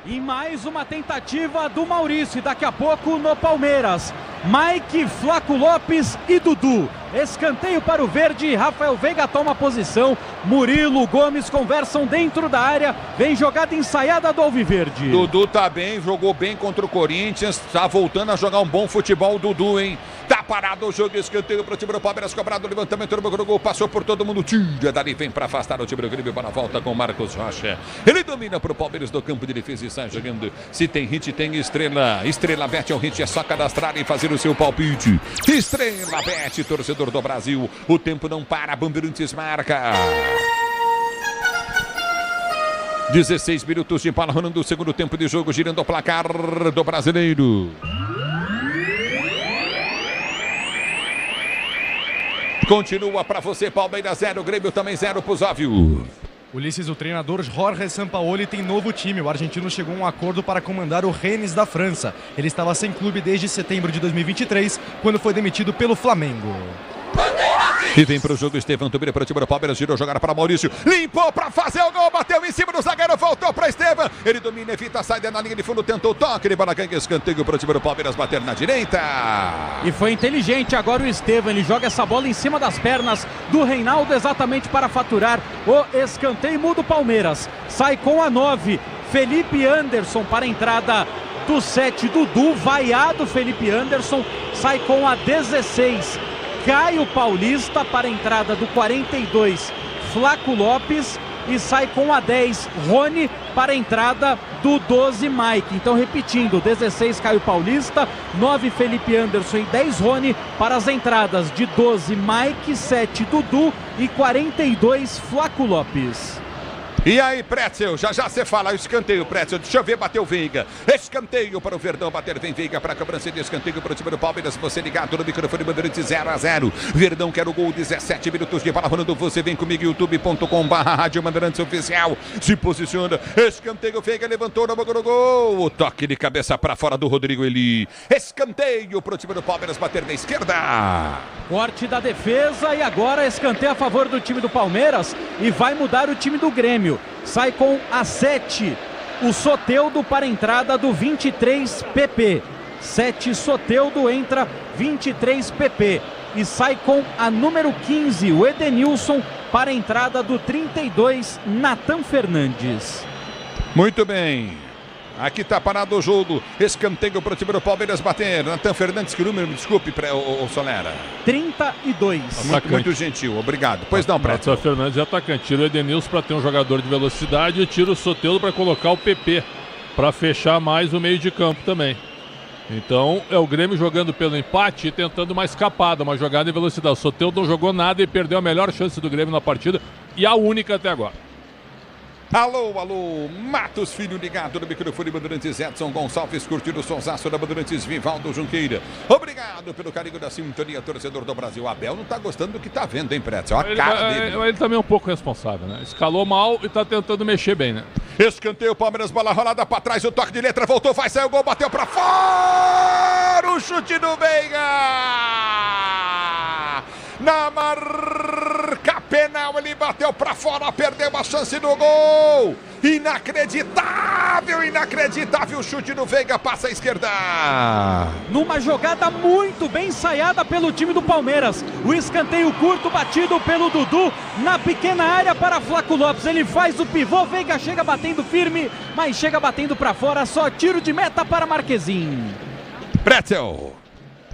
E mais uma tentativa do Maurício. E daqui a pouco no Palmeiras, Mike, Flaco Lopes e Dudu. Escanteio para o verde, Rafael Veiga toma posição, Murilo, Gomes conversam dentro da área, vem jogada ensaiada do Alviverde. Dudu tá bem, jogou bem contra o Corinthians, tá voltando a jogar um bom futebol, Dudu, hein? Tá parado o jogo, escanteio para o time do Palmeiras, cobrado o levantamento do gol, passou por todo mundo, tira dali, vem para afastar o time do Grêmio, para a volta com o Marcos Rocha. Ele domina para o Palmeiras do campo de defesa e sai jogando. Se tem hit, tem estrela. Estrela Bet é um hit, é só cadastrar e fazer o seu palpite. Estrela Bet, torcedor do Brasil, o tempo não para, Bandeirantes marca. 16 minutos de bola rolando o segundo tempo de jogo, girando o placar do brasileiro. Continua para você, Palmeiras 0, Grêmio também 0 pro Zóvio. Ulisses, o treinador Jorge Sampaoli tem novo time. O argentino chegou a um acordo para comandar o Rennes da França. Ele estava sem clube desde setembro de 2023, quando foi demitido pelo Flamengo. E vem pro jogo Estevam, domina para o time do Palmeiras, girou, jogar para Maurício, limpou para fazer o gol, bateu em cima do zagueiro, voltou para Estevam, ele domina, evita a saída na linha de fundo, tentou o toque, ele bola ganha, escanteio para o time do Palmeiras, bater na direita. E foi inteligente agora o Estevam, ele joga essa bola em cima das pernas do Reinaldo, exatamente para faturar o escanteio, muda o Palmeiras, sai com a 9, Felipe Anderson para a entrada do 7, Dudu, vaiado Felipe Anderson, sai com a 16, Caio Paulista para a entrada do 42, Flaco Lopes, e sai com a 10, Rony, para a entrada do 12, Mike. Então, repetindo, 16, Caio Paulista, 9, Felipe Anderson e 10, Rony, para as entradas de 12, Mike, 7, Dudu e 42, Flaco Lopes. E aí, Pretzel, já você fala, escanteio, Pretzel, deixa eu ver, bateu Veiga, escanteio para o Verdão, bater, vem Veiga para a cobrança de escanteio para o time do Palmeiras, você ligado no microfone Bandeirantes 0-0, Verdão quer o gol, 17 minutos de bola rolando, você vem comigo, youtube.com/Rádio Bandeirantes Oficial, se posiciona, escanteio, Veiga levantou no gol, o toque de cabeça para fora do Rodrigo Eli, escanteio para o time do Palmeiras, bater na esquerda. Corte da defesa e agora escanteio a favor do time do Palmeiras e vai mudar o time do Grêmio. Sai com a 7, o Soteldo para a entrada do 23, PP. 7, Soteldo, entra 23, PP. E sai com a número 15, o Edenilson, para a entrada do 32, Natan Fernandes. Muito bem. Aqui tá parado o jogo. Escanteio para o time do Palmeiras bater. Natan Fernandes, que número? Me desculpe, o Solera. 32. Muito gentil, obrigado. Pois não, Preto. Natan Fernandes é atacante. Tira o Edenilson para ter um jogador de velocidade e tira o Soteldo para colocar o PP para fechar mais o meio de campo também. Então é o Grêmio jogando pelo empate e tentando uma escapada, uma jogada em velocidade. O Soteldo não jogou nada e perdeu a melhor chance do Grêmio na partida e a única até agora. Alô, alô, Matos Filho ligado no microfone Bandeirantes, Edson Gonçalves, curtindo o sonsaço da Bandeirantes, Vivaldo Junqueira. Obrigado pelo carinho da sintonia, torcedor do Brasil. Abel não tá gostando do que tá vendo, hein, Pretzel? A cara dele. Ele também é um pouco responsável, né? Escalou mal e tá tentando mexer bem, né? Escanteio, Palmeiras, bola rolada pra trás, o toque de letra, voltou, vai, saiu o gol, bateu pra fora, o chute do Veiga! Na marca penal, ele bateu pra fora, perdeu a chance do gol. Inacreditável, inacreditável, o chute do Veiga, passa à esquerda. Numa jogada muito bem ensaiada pelo time do Palmeiras. O escanteio curto batido pelo Dudu na pequena área para Flaco Lopes. Ele faz o pivô, Veiga chega batendo firme, mas chega batendo pra fora, só tiro de meta para Marquezin. Pretzel.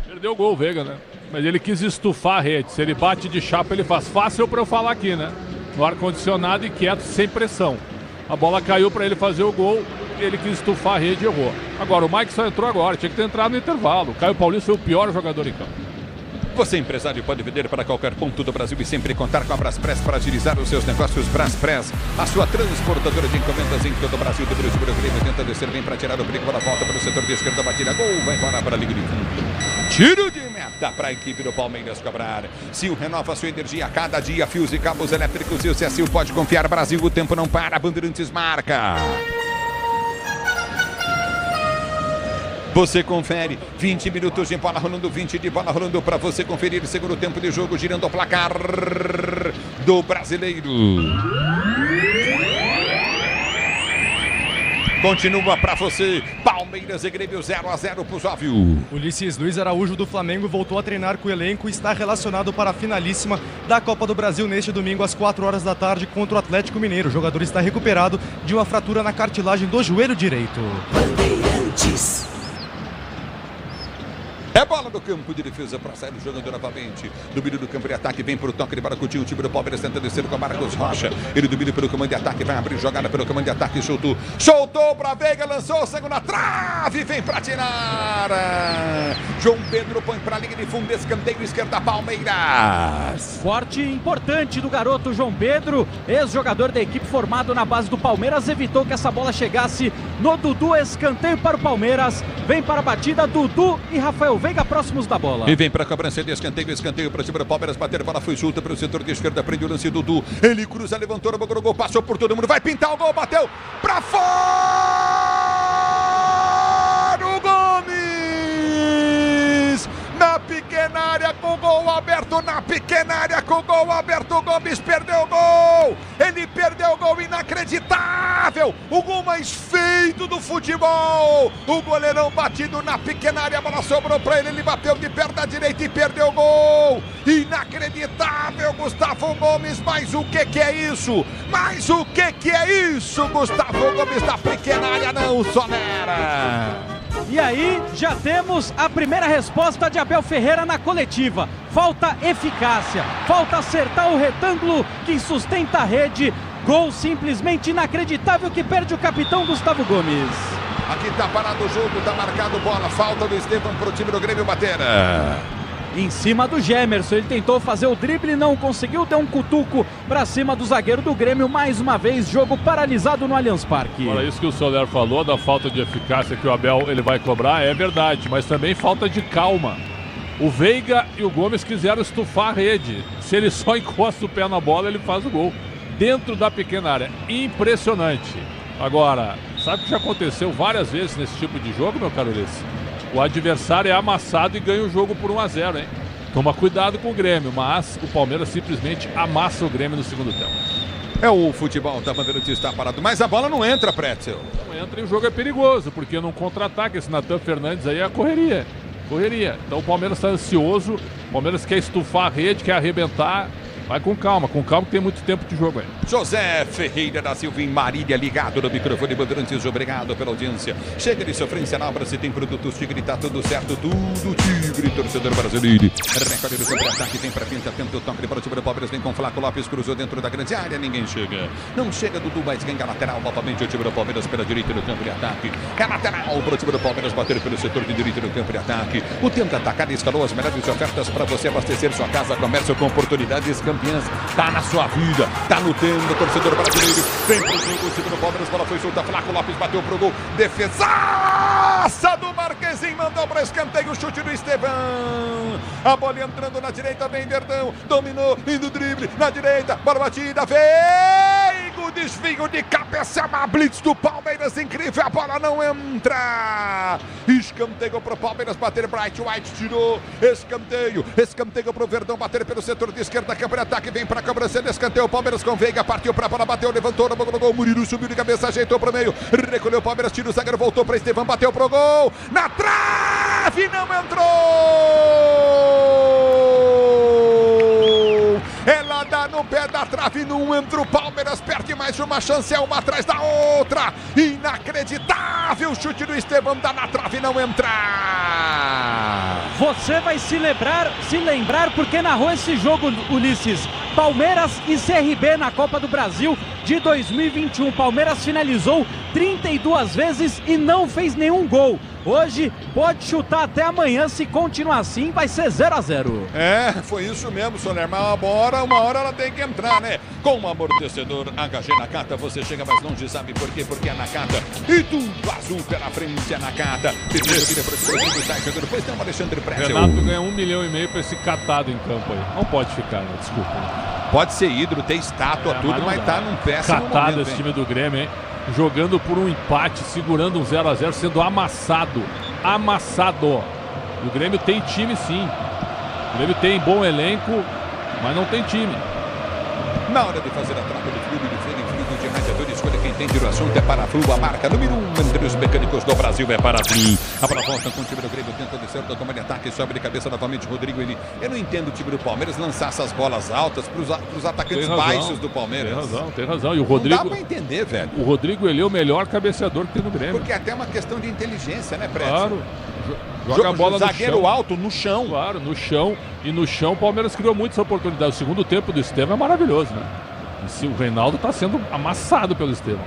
Perdeu o gol o Veiga, né? Mas ele quis estufar a rede. Se ele bate de chapa, ele faz fácil para eu falar aqui, né? No ar-condicionado e quieto, sem pressão. A bola caiu para ele fazer o gol. Ele quis estufar a rede e errou. Agora, o Mike só entrou agora. Tinha que ter entrado no intervalo. O Caio Paulista foi o pior jogador em campo. Você, empresário, pode vender para qualquer ponto do Brasil e sempre contar com a Braspress para agilizar os seus negócios. Braspress, a sua transportadora de encomendas em todo o Brasil. Do Brasil, o Grêmio tenta descer bem para tirar o perigo. Bola volta para o setor de esquerda, batida, gol, vai embora para a Liga de Fundo. Tiro de meta para a equipe do Palmeiras cobrar. Sil renova sua energia a cada dia. Fios e cabos elétricos e o Sil pode confiar. Brasil, o tempo não para. Bandeirantes marca. Você confere, 20 minutos de bola rolando, 20 de bola rolando para você conferir. Segundo tempo de jogo, girando o placar do Brasileiro. Continua para você, Palmeiras e Grêmio 0-0 pro Óbvio. Ulisses Luiz Araújo do Flamengo voltou a treinar com o elenco e está relacionado para a finalíssima da Copa do Brasil neste domingo às 4 horas da tarde contra o Atlético Mineiro. O jogador está recuperado de uma fratura na cartilagem do joelho direito. Bandeirantes. É bola no campo de defesa para sair jogando novamente. Domínio do campo de ataque, vem para o toque de Baracutinho. O time do Palmeiras tenta descer com o Marcos Rocha. Ele domina pelo comando de ataque, vai abrir jogada pelo comando de ataque. Soltou para Veiga, lançou, segunda trave, vem para tirar. João Pedro põe para a linha de fundo, escanteio esquerda, Palmeiras. Forte e importante do garoto João Pedro, ex-jogador da equipe formado na base do Palmeiras, evitou que essa bola chegasse no Dudu. Escanteio para o Palmeiras, vem para a batida Dudu e Rafael Veiga próximos da bola. E vem para a cobrança de escanteio para cima do Palmeiras, bater, a bola foi solta para o setor de esquerda, prende o lance Dudu, ele cruza, levantou, o gol, passou por todo mundo, vai pintar o gol, bateu para fora, o Gomes, na pequena área com o gol aberto, na pequena área com o gol aberto, o Gomes perdeu o gol, ele perdeu o gol, inacreditável, o gol mais feito do futebol, o goleirão batido na pequena área, a bola sobrou para ele, ele bateu de perna direita e perdeu o gol, inacreditável, Gustavo Gomes, mas o que é isso? Mas o que é isso, Gustavo Gomes na pequena área, não, Sonera. E aí, já temos a primeira resposta de Abel Ferreira na coletiva. Falta eficácia, falta acertar o retângulo que sustenta a rede. Gol simplesmente inacreditável que perde o capitão Gustavo Gomes. Aqui tá parado o jogo, tá marcado bola, falta do Estevam pro time do Grêmio bater. Em cima do Gemerson, ele tentou fazer o drible, não conseguiu, deu um cutuco pra cima do zagueiro do Grêmio, mais uma vez, jogo paralisado no Allianz Parque. Olha, isso que o Soler falou, da falta de eficácia que o Abel ele vai cobrar, é verdade, mas também falta de calma. O Veiga e o Gomes quiseram estufar a rede, se ele só encosta o pé na bola, ele faz o gol, dentro da pequena área, impressionante. Agora, sabe o que já aconteceu várias vezes nesse tipo de jogo, meu caro Ulisses? O adversário é amassado e ganha o jogo por 1-0, hein? Toma cuidado com o Grêmio, mas o Palmeiras simplesmente amassa o Grêmio no segundo tempo. É o futebol da Bandeirantes está parado, mas a bola não entra, Pretzel. Não entra e o jogo é perigoso, porque num contra-ataque, esse Natan Fernandes aí é correria. Então o Palmeiras está ansioso, o Palmeiras quer estufar a rede, quer arrebentar. Vai com calma que tem muito tempo de jogo aí. José Ferreira da Silva em Marília, ligado no microfone Bandeirantes, obrigado pela audiência. Chega de sofrência na obra, se tem produtos Tigre, tá tudo certo, tudo Tigre, torcedor brasileiro. Recorde do contra-ataque, vem pra frente, atenta o toque para o time do Palmeiras, vem com Flaco Lopes, cruzou dentro da grande área, ninguém chega. Não chega, Dudu, mas ganha lateral, novamente o time do Palmeiras pela direita no campo de ataque. É lateral para o time do Palmeiras bater pelo setor de direita no campo de ataque. O tempo de atacar escalou as melhores ofertas para você abastecer sua casa, comércio com oportunidades cambiais. campeãs, tá na sua vida, tá lutando, torcedor brasileiro, vem pro jogo, o time do Palmeiras, bola foi solta, Flaco Lopes bateu pro gol, defesaça do Marquezinho, mandou para escanteio, o chute do Estevão, a bola entrando na direita, vem Verdão, dominou, indo drible, na direita, bola batida, vem o desvio de cabeça, uma blitz do Palmeiras, incrível, a bola não entra, escanteio pro Palmeiras, bater, Bright White tirou, escanteio pro Verdão, bater pelo setor de esquerda, câmara de ataque, vem pra cobrança de escanteio, o Palmeiras com Veiga, partiu pra bola, bateu, levantou, no gol, Murilo subiu de cabeça, ajeitou pro meio, recolheu o Palmeiras, tira o zagueiro, voltou pra Estevão, bateu pro gol, na trave, não entrou! Ela dá no pé da trave, não entra, o Palmeiras perde mais uma chance, é uma atrás da outra, inacreditável, o chute do Estevão, dá na trave, não entra! Você vai se lembrar porque narrou esse jogo, Ulisses. Palmeiras e CRB na Copa do Brasil de 2021. Palmeiras finalizou 32 vezes e não fez nenhum gol. Hoje pode chutar até amanhã, se continuar assim vai ser 0-0. É, foi isso mesmo, Soler, mas uma hora ela tem que entrar, né? Com o amortecedor HG Nakata, você chega mais longe, sabe por quê? Porque é Nakata e tudo azul pela frente, é Nakata. Depois tem o Alexandre Pretzel. Renato ganha 1,5 milhão pra esse catado em campo aí. Não pode ficar, né? Desculpa. Pode ser ídolo, ter estátua, tudo, mas tá num péssimo catado momento, esse hein? time do Grêmio, hein? Jogando por um empate, segurando um 0-0, sendo amassado. O Grêmio tem time, sim. O Grêmio tem bom elenco, mas não tem time. Na hora de fazer a troca de fluido de radiador, escolha quem entende do assunto, é Paraflu, a marca número 1 entre os mecânicos do Brasil, é Paraflu. A bola volta com o time do Grêmio, tenta descer da toma de ataque, sobe de cabeça novamente, Rodrigo, eu não entendo o time do Palmeiras lançar essas bolas altas pros atacantes baixos do Palmeiras. Tem razão. E o Rodrigo, não dá pra entender, velho. O Rodrigo, ele é o melhor cabeceador que tem no Grêmio. Porque é até uma questão de inteligência, né, Prédio? Claro. Joga a bola no zagueiro chão. alto, no chão. Claro, no chão. E no chão o Palmeiras criou muitas oportunidades. O segundo tempo do Estevão é maravilhoso, né? E o Reinaldo está sendo amassado pelo Estevão.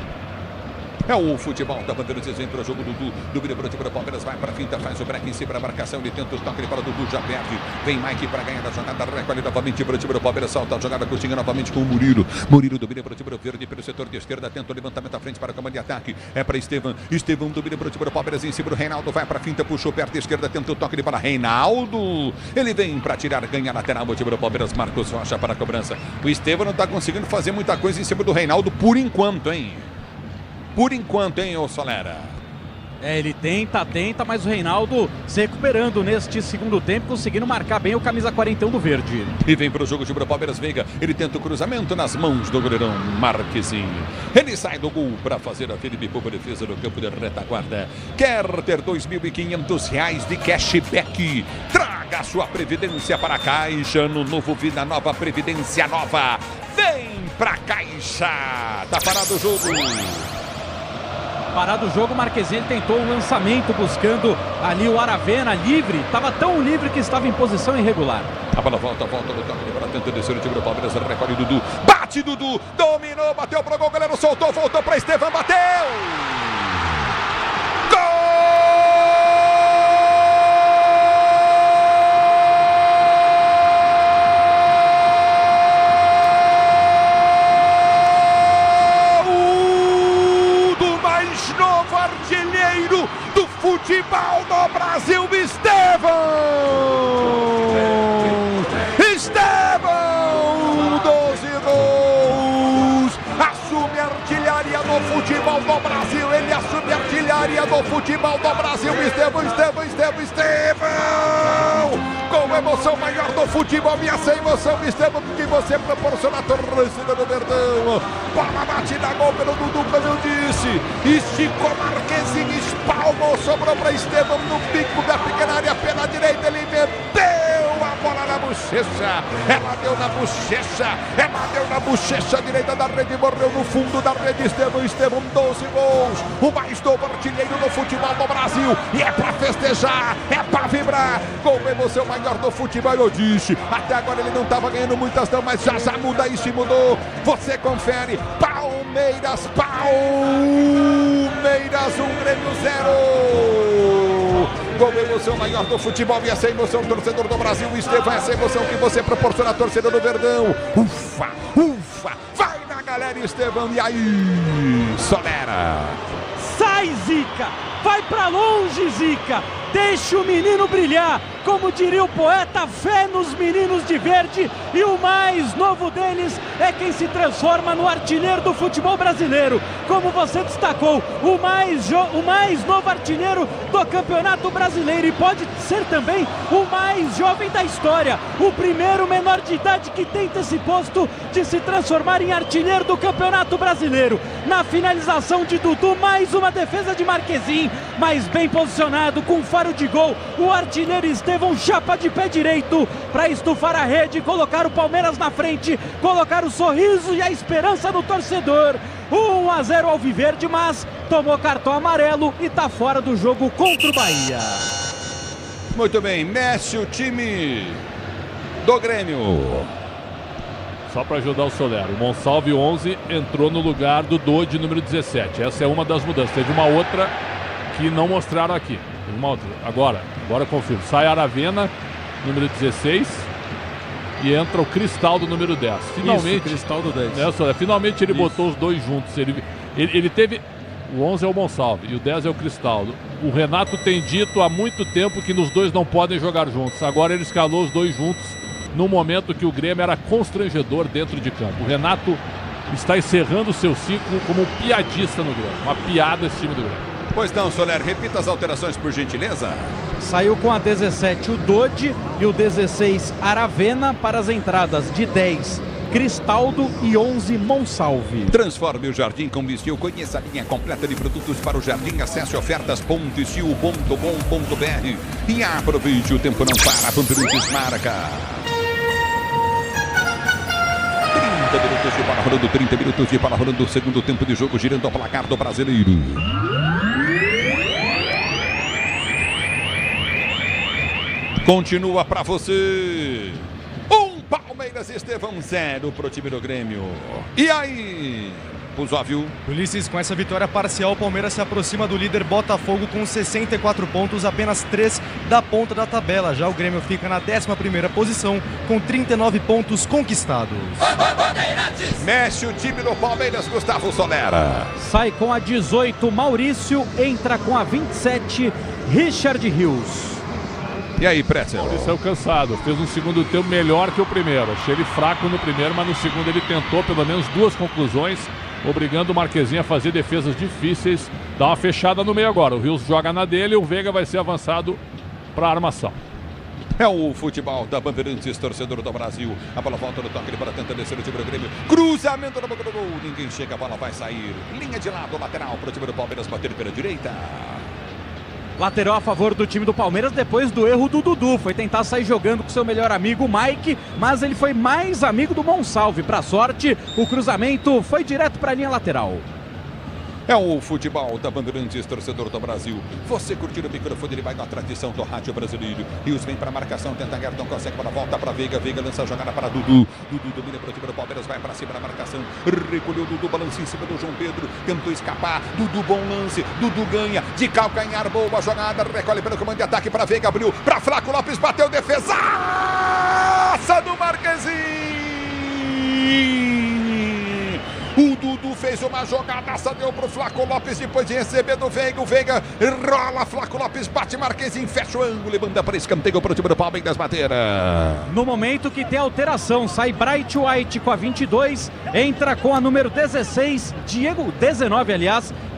É o futebol da Bandeirantes, entra o jogo do Dudu, do Biribrote para o Palmeiras, vai para a finta, faz o break em cima da marcação, ele tenta o toque, ele para o Dudu, já perde, vem Mike para ganhar da jogada, recolhe novamente para o time do Palmeiras, salta a jogada, Coutinho novamente com o Murilo do Biribrote para o Verde, pelo setor de esquerda, tenta o levantamento à frente para o comando de ataque, é para Estevão do Biribrote para o Palmeiras, em cima do Reinaldo, vai para a finta, puxou perto da esquerda, tenta o toque, ele para Reinaldo, ele vem para tirar, ganha lateral, o time do Palmeiras, Marcos Rocha para a cobrança, o Estevão não está conseguindo fazer muita coisa em cima do Reinaldo, por enquanto, hein, ô Solera? Ele tenta, mas o Reinaldo se recuperando neste segundo tempo, conseguindo marcar bem o camisa 41 do Verde. E vem para o jogo de Palmeiras, Veiga, ele tenta o cruzamento nas mãos do goleirão Marquezinho. Ele sai do gol para fazer a Felipe Poupa, defesa do campo de retaguarda. Quer ter R$ 2.500 de cashback? Traga a sua previdência para a Caixa, no novo Vida Nova, Previdência Nova. Vem pra Caixa! Tá parado o jogo. Parado o jogo, Marquezinho tentou um lançamento buscando ali o Aravena livre, estava tão livre que estava em posição irregular. A bola volta no toque de bola, tenta descer o time do Palmeiras, recolhe Dudu, bate Dudu, dominou, bateu pro gol, goleiro soltou, voltou para Estevão, bateu! Futebol do Brasil, Estevão, 12 gols, assume a artilharia do futebol do Brasil, ele assume a artilharia do futebol do Brasil, Estevão, com emoção maior do futebol, e essa emoção, Estevão, que você proporciona a torcida do Verdão, bola batida, gol pelo Dudu, como eu disse, esticou Marquezinho, espalmou, sobrou para Estevão no pico da pequena área pela direita, ele meteu a bola na bochecha, ela deu na bochecha direita da rede, morreu no fundo da rede, Estevão, 12 gols, o mais novo artilheiro do futebol do Brasil, e é pra festejar, é pra vibrar, com emoção maior do futebol, eu disse, até agora ele não estava ganhando muitas não, mas já muda isso e mudou, você confere, Palmeiras 1, Grêmio 0. Com a emoção maior do futebol e essa emoção do torcedor do Brasil, Estevão, essa emoção que você proporciona à torcida do Verdão. Ufa, ufa, vai na galera, Estevão, e aí, Solera. Sai, Zica! Vai pra longe, Zica! Deixa o menino brilhar! Como diria o poeta, fé nos meninos de verde. E o mais novo deles é quem se transforma no artilheiro do futebol brasileiro. Como você destacou, o mais novo artilheiro do Campeonato Brasileiro. E pode ser também o mais jovem da história. O primeiro menor de idade que tenta esse posto de se transformar em artilheiro do Campeonato Brasileiro. Na finalização de Dudu, mais uma defesa de Marquezin, mas bem posicionado, com faro de gol. O artilheiro Estevão chapa de pé direito para estufar a rede, colocar o Palmeiras na frente, colocar o sorriso e a esperança no torcedor. 1-0 alviverde, mas tomou cartão amarelo e tá fora do jogo contra o Bahia. Muito bem, mexe o time do Grêmio. Só para ajudar o Solero, o Monsalve 11 entrou no lugar do Dodi, número 17. Essa é uma das mudanças. Teve uma outra que não mostraram aqui. Uma outra. Agora eu confirmo. Sai Aravena, número 16, e entra o Cristaldo, número 10. Finalmente, isso, Cristaldo 10. Finalmente ele botou os dois juntos. Ele teve... O 11 é o Monsalve e o 10 é o Cristaldo. O Renato tem dito há muito tempo que nos dois não podem jogar juntos. Agora ele escalou os dois juntos no momento que o Grêmio era constrangedor dentro de campo. O Renato está encerrando o seu ciclo como um piadista no Grêmio. Uma piada esse time do Grêmio. Pois não, Soler, repita as alterações, por gentileza. Saiu com a 17 o Dodi e o 16 Aravena para as entradas de 10 Cristaldo e 11 Monsalve. Transforme o jardim com Estil. Conheça a linha completa de produtos para o jardim. Acesse ofertas.estil.com.br e aproveite, o tempo não para. Bandeirantes marca 30 minutos de bola rolando, 30 minutos de bola rolando. Segundo tempo de jogo, girando ao placar do brasileiro. Continua para você. Palmeiras, Estevão 0 pro time do Grêmio. E aí, Puzóvio? Ulisses, com essa vitória parcial, o Palmeiras se aproxima do líder Botafogo com 64 pontos, apenas 3 da ponta da tabela. Já o Grêmio fica na 11ª posição com 39 pontos conquistados. Mexe o time do Palmeiras, Gustavo Solera. Sai com a 18 Maurício, entra com a 27 Richard Rios. E aí, Pretzel? Ele saiu cansado, fez um segundo tempo melhor que o primeiro. Achei ele fraco no primeiro, mas no segundo ele tentou pelo menos 2 conclusões, obrigando o Marquezin a fazer defesas difíceis. Dá uma fechada no meio agora. O Rios joga na dele e o Veiga vai ser avançado para a armação. É o futebol da Bandeirantes, torcedor do Brasil. A bola volta no toque, ele para tentar descer o time do Grêmio. Cruzamento na boca do gol. Ninguém chega, a bola vai sair. Linha de lado, lateral para o time do Palmeiras bater pela direita. Lateral a favor do time do Palmeiras depois do erro do Dudu. Foi tentar sair jogando com seu melhor amigo, o Mike, mas ele foi mais amigo do Monsalve. Para sorte, o cruzamento foi direto para a linha lateral. É o futebol da Bandeirantes, torcedor do Brasil. Você curtir o microfone, ele vai com a tradição do rádio brasileiro. Rios vem para a marcação, tenta ganhar, não consegue, para volta para Veiga. Veiga lança a jogada para Dudu. Dudu domina para o time do Palmeiras, vai para cima da marcação. Recolheu Dudu, balança em cima do João Pedro. Tentou escapar. Dudu, bom lance. Dudu ganha de calcanhar, boa jogada. Recolhe pelo comando de ataque para Veiga, abriu para Flaco Lopes, bateu defesa. Do Marquezin. O Dudu fez uma jogadaça, deu pro Flaco Lopes depois de receber do Veiga. O Veiga rola, Flaco Lopes bate, Marquezin fecha o ângulo e manda para escanteio pro time do Palmeiras bater. No momento que tem alteração, sai Bright White com a 22, entra com a número 16,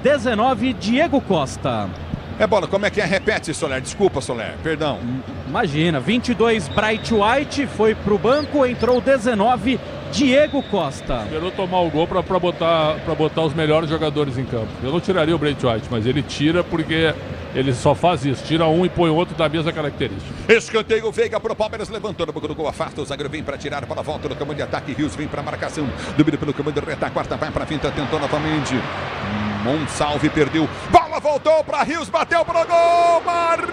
19, Diego Costa. É bola, como é que é? Repete, Soler. Desculpa, Soler. Perdão. Imagina, 22 Bright White foi pro banco, entrou 19 Diego Costa. Esperou tomar o gol para botar os melhores jogadores em campo. Eu não tiraria o Bright White, mas ele tira porque ele só faz isso. Tira um e põe outro da mesma característica. Escanteio, Veiga pro Palmeiras, levantou no boca do gol, afasta, o zagueiro vem para tirar, para a volta no comando de ataque, Rios vem para marcação, domina pelo comando de retaguarda, vai para a finta, tentou novamente. Monsalve perdeu, bola voltou para Rios, bateu pro gol, Marquezin,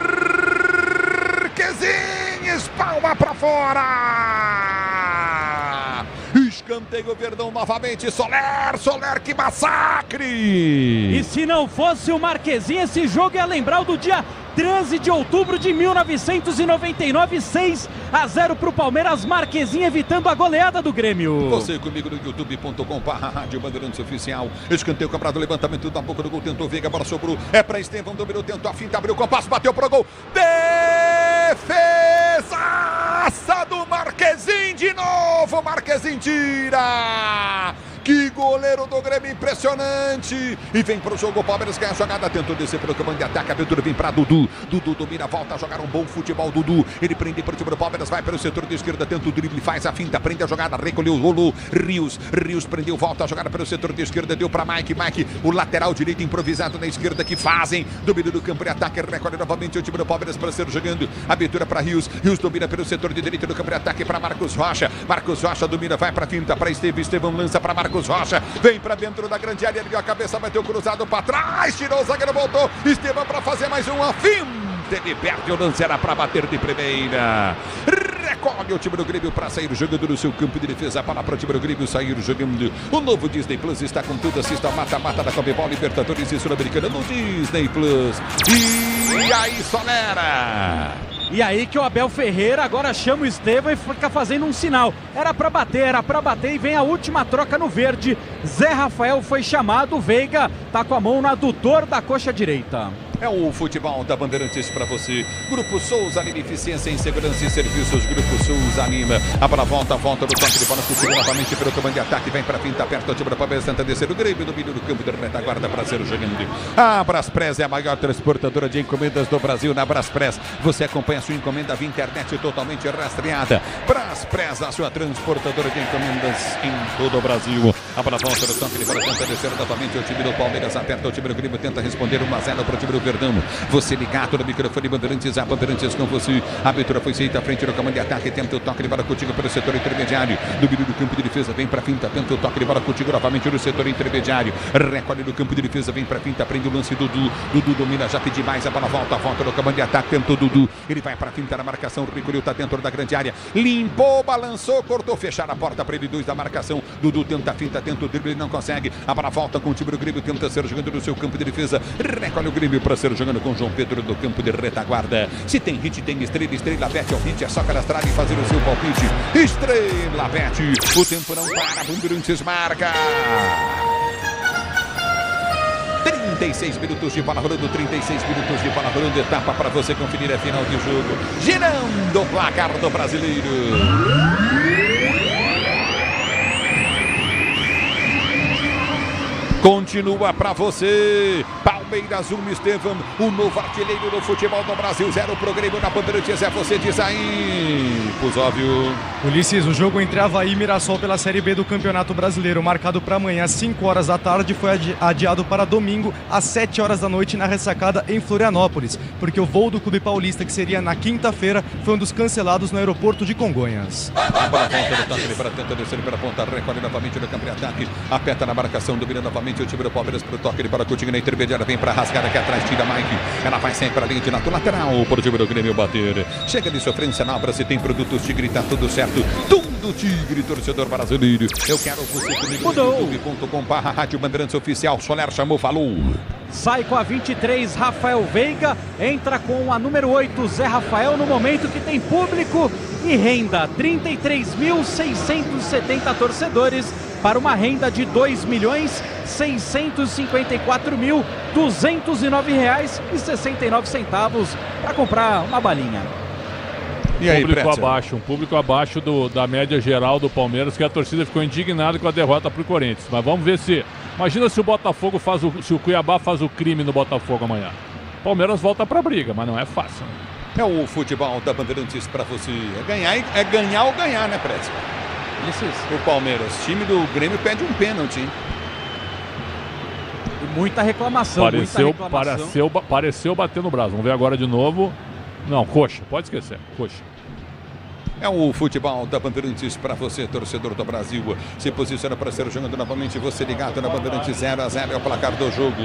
espalma para fora. Escanteio, Verdão novamente, Soler, que massacre! E se não fosse o Marquezin, esse jogo ia lembrar o do dia 13 de outubro de 1999, 6-0 pro Palmeiras, Marquezinho evitando a goleada do Grêmio. Você comigo no youtube.com/Rádio Bandeirantes Oficial. Escanteio, cobrado, levantamento da boca do gol, tentou Veiga, bola sobrou, é pra Estevão, dominou, tentou a finta, abriu o compasso, bateu pro gol. Defesaça do Marquezinho de novo, Marquezinho tira. Que goleiro do Grêmio impressionante. E vem pro jogo, o Palmeiras ganha a jogada, tentou descer pelo comando de ataque, a abertura vem pra Dudu. Dudu domina, volta a jogar um bom futebol, Dudu. Ele prende pro time do Palmeiras, vai pelo setor de esquerda, tenta o drible, faz a finta, prende a jogada, recolheu, rolou. Rios prendeu, volta a jogar pelo setor de esquerda, deu pra Mike, o lateral direito improvisado na esquerda que fazem. Domínio do campo de ataque, recolhe novamente o time do Palmeiras para ser jogando. Abertura pra Rios domina pelo setor de direita do campo de ataque pra Marcos Rocha. Marcos Rocha domina, vai pra finta, pra Estevão lança pra Marcos Rocha, vem pra dentro da grande área, ergueu a cabeça, bateu cruzado pra trás, tirou o zagueiro, voltou, Estevão pra fazer mais uma finta, ele perde o lance, era pra bater de primeira. Recolhe o time do Grêmio para sair jogando no seu campo de defesa, para o time do Grêmio sair jogando. O novo Disney Plus está com tudo, assista a mata-mata da Conmebol, Libertadores e Sul-Americana no Disney Plus. E aí, Solera! E aí que o Abel Ferreira agora chama o Estevão e fica fazendo um sinal. Era pra bater e vem a última troca no verde. Zé Rafael foi chamado, Veiga tá com a mão no adutor da coxa direita. É o futebol da Bandeirantes para você. Grupo Souza Anima Eficiência em Segurança e Serviços. Grupo Souza Anima. A bola volta do toque de bola. Conseguiu novamente pelo comando de ataque. Vem para finta, perto do time da Palmeiras. Tenta descer o Grêmio do meio do campo de retaguarda para ser jogando. A Braspress é a maior transportadora de encomendas do Brasil. Na Braspress você acompanha a sua encomenda via internet totalmente rastreada. Braspress, a sua transportadora de encomendas em todo o Brasil. A bola volta do toque de bola. Tenta descer novamente o time do Palmeiras. Aperta o time do Grêmio. Tenta responder 1-0 para o time do Verdão. Você ligado no microfone Bandeirantes, a Bandeirantes com você. A abertura foi feita à frente do comando de ataque. Tenta o toque de bola contigo pelo setor intermediário. Do meio do campo de defesa, vem pra finta. Tenta o toque de bola contigo novamente no setor intermediário. Recolhe no campo de defesa, vem pra finta. Prende o lance do Dudu. Dudu domina, já pedi mais. A bola volta no comando de ataque. Tentou o Dudu. Ele vai pra finta na marcação. Recolheu, tá dentro da grande área. Limpou, balançou, cortou, fechar a porta para ele. 2 da marcação. Dudu tenta a finta, tenta o drible, ele não consegue. A bola volta com o time do Grêmio. Tenta ser jogando no seu campo de defesa. Recolhe o Grêmio para ser jogando com João Pedro do campo de retaguarda. Se tem hit, tem estrela. Estrela Bet é o hit, é só cadastrar e fazer o seu palpite. Estrela Bet, o tempo não para, Bandeirantes marca. 36 minutos de bola rolando, 36 minutos de bola rolando, etapa para você conferir a final de jogo. Girando o placar do brasileiro. Continua pra você. Palmeiras 1, Estevão, o novo artilheiro do futebol do Brasil. 0 pro Grêmio na Bandeirantes. É você, diz aí, pois óbvio. Ulisses, o jogo entre Avaí e Mirassol pela Série B do Campeonato Brasileiro, marcado para amanhã às 5 horas da tarde, foi adiado para domingo às 7 horas da noite na ressacada em Florianópolis, porque o voo do Clube Paulista, que seria na quinta-feira, foi um dos cancelados no aeroporto de Congonhas. A bola volta do toque, para tenta descer pela ponta, recolhe novamente no campo de ataque, aperta na marcação, domina novamente o time do Palmeiras para o toque, ele para Coutinho na intermediária, vem para rasgar aqui atrás, tira Mike, ela vai sempre para a linha de lateral, para o time do Grêmio bater. Chega de sofrência na obra, se tem produtos Tigre, tá tudo certo. Tudo Tigre, torcedor brasileiro. Eu quero você comigo no youtube.com/Rádio Bandeirantes Oficial. Soler chamou, falou. Sai com a 23, Rafael Veiga. Entra com a número 8, Zé Rafael, no momento que tem público e renda. 33.670 torcedores para uma renda de R$ 2.654.209,69 para comprar uma balinha. E aí, um público abaixo da média geral do Palmeiras, que a torcida ficou indignada com a derrota para o Corinthians. Mas vamos ver se... Imagina se o Botafogo se o Cuiabá faz o crime no Botafogo amanhã. Palmeiras volta para a briga, mas não é fácil. É o futebol da Bandeirantes para você. É ganhar ou ganhar, né, Prédio? O Palmeiras, time do Grêmio pede um pênalti, hein? Muita reclamação. Pareceu bater no braço. Vamos ver agora de novo. Não, coxa, pode esquecer, coxa. É o futebol da Bandeirantes para você, torcedor do Brasil. Se posiciona para ser jogando novamente, você ligado na Bandeirantes. 0-0 é o placar do jogo.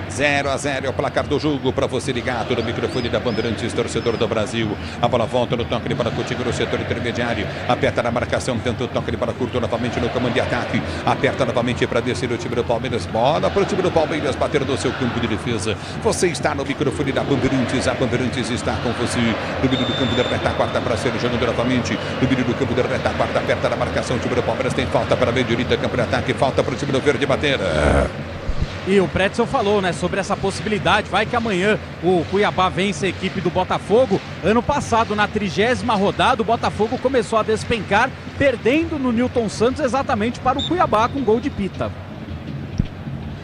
0-0 é o placar do jogo para você ligado no microfone da Bandeirantes, torcedor do Brasil. A bola volta no toque para contigo no setor intermediário. Aperta na marcação, tenta o toque para curto novamente no comando de ataque. Aperta novamente para descer o time do Palmeiras. Bola para o time do Palmeiras bater no seu campo de defesa. Você está no microfone da Bandeirantes. A Bandeirantes está com você. No meio do campo da retaguarda para ser jogando novamente. No meio do campo da retaguarda, aperta na marcação. O time do Palmeiras tem falta para a meio direita, campo de ataque. Falta para o time do Verde bater. E o Pretzel falou, né, sobre essa possibilidade. Vai que amanhã o Cuiabá vence a equipe do Botafogo. Ano passado, na 30ª rodada, o Botafogo começou a despencar, perdendo no Newton Santos exatamente para o Cuiabá com gol de Pita.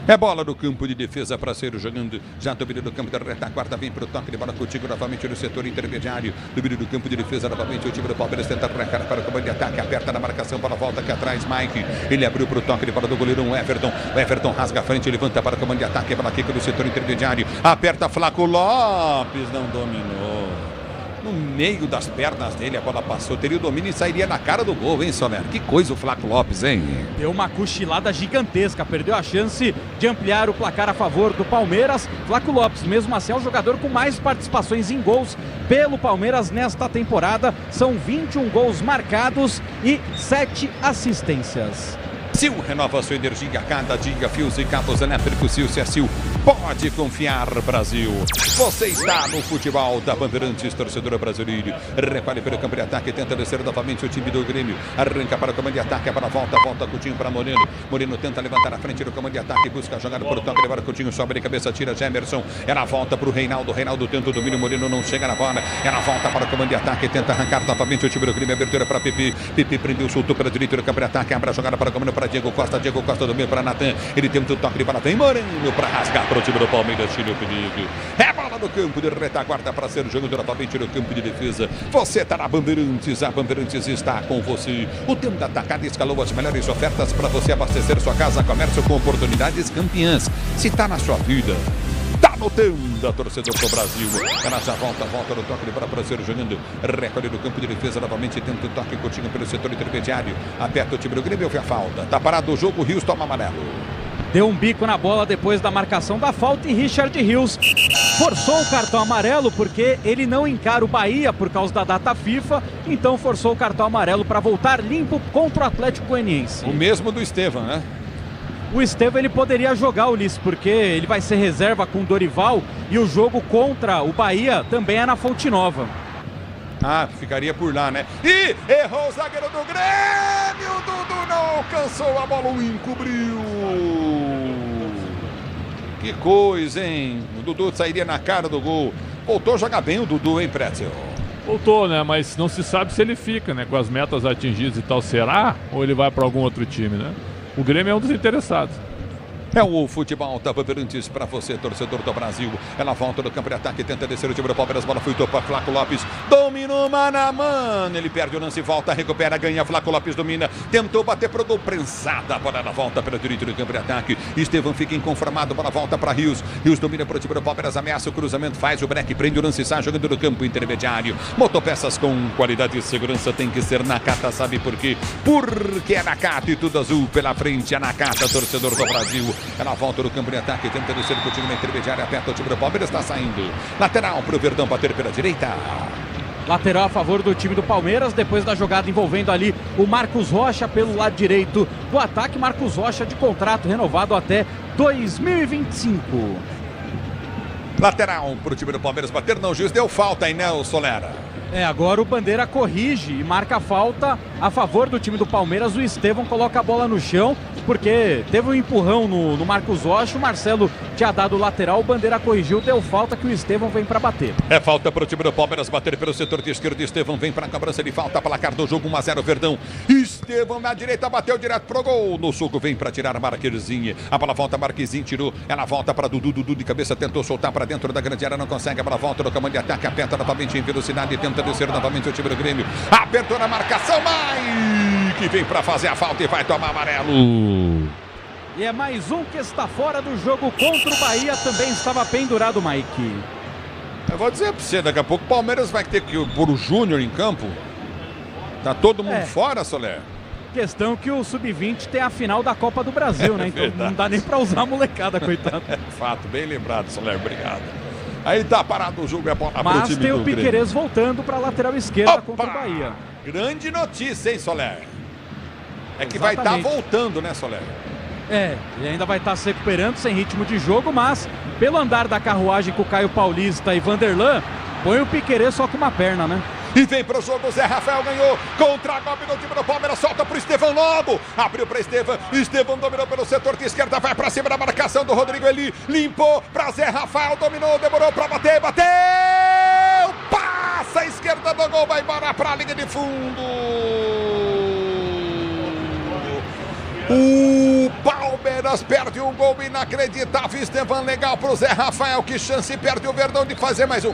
É bola no campo de defesa para ser jogando. Já domínio do campo da retaguarda. Vem para o toque de bola contigo novamente no setor intermediário. Domínio do campo de defesa novamente. O time do Palmeiras tenta arrancar para o comando de ataque. Aperta na marcação para a volta aqui atrás. Mike. Ele abriu para o toque de bola do goleiro Everton. O Everton rasga a frente. Levanta para o comando de ataque. Bola aqui no setor intermediário. Aperta Flaco Lopes. Não dominou. No meio das pernas dele a bola passou, teria o domínio e sairia na cara do gol, hein, Soler? Que coisa o Flaco Lopes, hein? Deu uma cochilada gigantesca, perdeu a chance de ampliar o placar a favor do Palmeiras. Flaco Lopes, mesmo assim, é o jogador com mais participações em gols pelo Palmeiras nesta temporada. São 21 gols marcados e 7 assistências. Sil renova sua energia a cada dia. Fios e cabos elétricos Sil Sil. Pode confiar, Brasil. Você está no futebol da Bandeirantes, torcedor brasileiro. Repare pelo campo de ataque, tenta descer novamente o time do Grêmio. Arranca para o comando de ataque, para a volta Coutinho para Moreno. Moreno tenta levantar a frente do comando de ataque, busca jogar por o toque, levar Coutinho, sobe de cabeça, tira Gemerson. Ela volta para o Reinaldo. Reinaldo tenta o domínio, Moreno não chega na bola. Ela volta para o comando de ataque, tenta arrancar novamente o time do Grêmio. Abertura para Pepe. Pepe prendeu, soltou pela direita do campo de ataque, abre a jogada para o comando para Diego Costa domina para Natan. Ele tenta o toque de bola, vem Moreno para rasgar para o time do Palmeiras, tira o perigo. É bola no campo de retaguarda para ser jogado novamente no campo de defesa. Você está na Bandeirantes, a Bandeirantes está com você. O tempo da Atacado escalou as melhores ofertas para você abastecer sua casa, comércio com oportunidades campeãs. Se está na sua vida, tá no Tenda, torcedor do Brasil. Ela já volta no toque de bola para ser jogando. Recolhe no campo de defesa novamente, tenta o toque curtinho pelo setor intermediário. Aperta o time do Grêmio, ouve a falta. Tá parado o jogo, Rios toma amarelo. Deu um bico na bola depois da marcação da falta e Richard Rios forçou o cartão amarelo porque ele não encara o Bahia por causa da data FIFA, então forçou o cartão amarelo para voltar limpo contra o Atlético Goianiense. O mesmo do Estevam, né? O Estevam ele poderia jogar, Ulisses, porque ele vai ser reserva com o Dorival e o jogo contra o Bahia também é na Fonte Nova. Ah, ficaria por lá, né? E errou o zagueiro do Grêmio. O Dudu não alcançou a bola, o encobriu. Que coisa, hein? O Dudu sairia na cara do gol. Voltou a jogar bem o Dudu, hein, Pretzel? Voltou, né? Mas não se sabe se ele fica, né? Com as metas atingidas e tal. Será? Ou ele vai para algum outro time, né? O Grêmio é um dos interessados. É o futebol da Bandeirantes para você, torcedor do Brasil. Ela volta no campo de ataque, tenta descer o time do Palmeiras. Bola foi para Flaco Lopes. Dominou mano a mano. Ele perde o lance, volta, recupera, ganha. Flaco Lopes domina. Tentou bater pro gol, prensada. Bola na volta pela direita do campo de ataque. Estevam fica inconformado. Bola volta para Rios. Rios domina pro time do Palmeiras. Ameaça o cruzamento, faz o break, prende o lance, sai jogando no campo intermediário. Motopeças com qualidade e segurança tem que ser Nakata, sabe por quê? Porque é Nakata e tudo azul pela frente. É Nakata, torcedor do Brasil. Ela volta no campo de ataque, tenta descer o time na intermediária, aperta o time do Palmeiras, está saindo. Lateral para o Verdão bater pela direita. Lateral a favor do time do Palmeiras, depois da jogada envolvendo ali o Marcos Rocha pelo lado direito do ataque. Marcos Rocha de contrato renovado até 2025. Lateral para o time do Palmeiras bater, não, o juiz deu falta aí, né, o Solera? Agora o Bandeira corrige e marca a falta a favor do time do Palmeiras. O Estevam coloca a bola no chão, porque teve um empurrão no Marcos Rocha. O Marcelo tinha dado o lateral, o Bandeira corrigiu, deu falta que o Estevam vem para bater. É falta para o time do Palmeiras bater pelo setor de esquerda. Estevam vem para a cobrança de falta, placar do jogo 1-0 Verdão. Estevam na direita, bateu direto pro gol. No soco vem para tirar Marquezinho. A bola volta, Marquezinho tirou. Ela volta para Dudu de cabeça, tentou soltar para dentro da grande área, não consegue. A bola volta no comando de ataque, aperta novamente em velocidade, tenta descer novamente o time do Grêmio. Apertou na marcação, Mike vem para fazer a falta e vai tomar amarelo. E é mais um que está fora do jogo contra o Bahia. Também estava pendurado, Mike. Eu vou dizer para você, daqui a pouco o Palmeiras vai ter que pôr o Júnior em campo. Tá todo mundo fora, Soler? Questão que o Sub-20 tem a final da Copa do Brasil, né? Então não dá nem pra usar a molecada, coitado. Fato, bem lembrado, Soler, obrigado. Aí tá parado o jogo, é bola pro Mas time tem do o Grêmio. Piquerez voltando pra lateral esquerda contra o Bahia. Grande notícia, hein, Soler? É que vai estar voltando, né, Soler? Ele ainda vai estar se recuperando, sem ritmo de jogo, mas pelo andar da carruagem com o Caio Paulista e Vanderlan, põe o Piquerez só com uma perna, né? E vem pro jogo, Zé Rafael ganhou, contra-golpe do time do Palmeiras, solta pro Estevão Lobo, abriu pra Estevão dominou pelo setor de esquerda, vai pra cima da marcação do Rodrigo Eli, limpou pra Zé Rafael, dominou, demorou pra bater, bateu, passa a esquerda do gol, vai embora pra linha de fundo. O Palmeiras perde um gol inacreditável. Estevam, legal pro Zé Rafael. Que chance perde o Verdão de fazer mais um.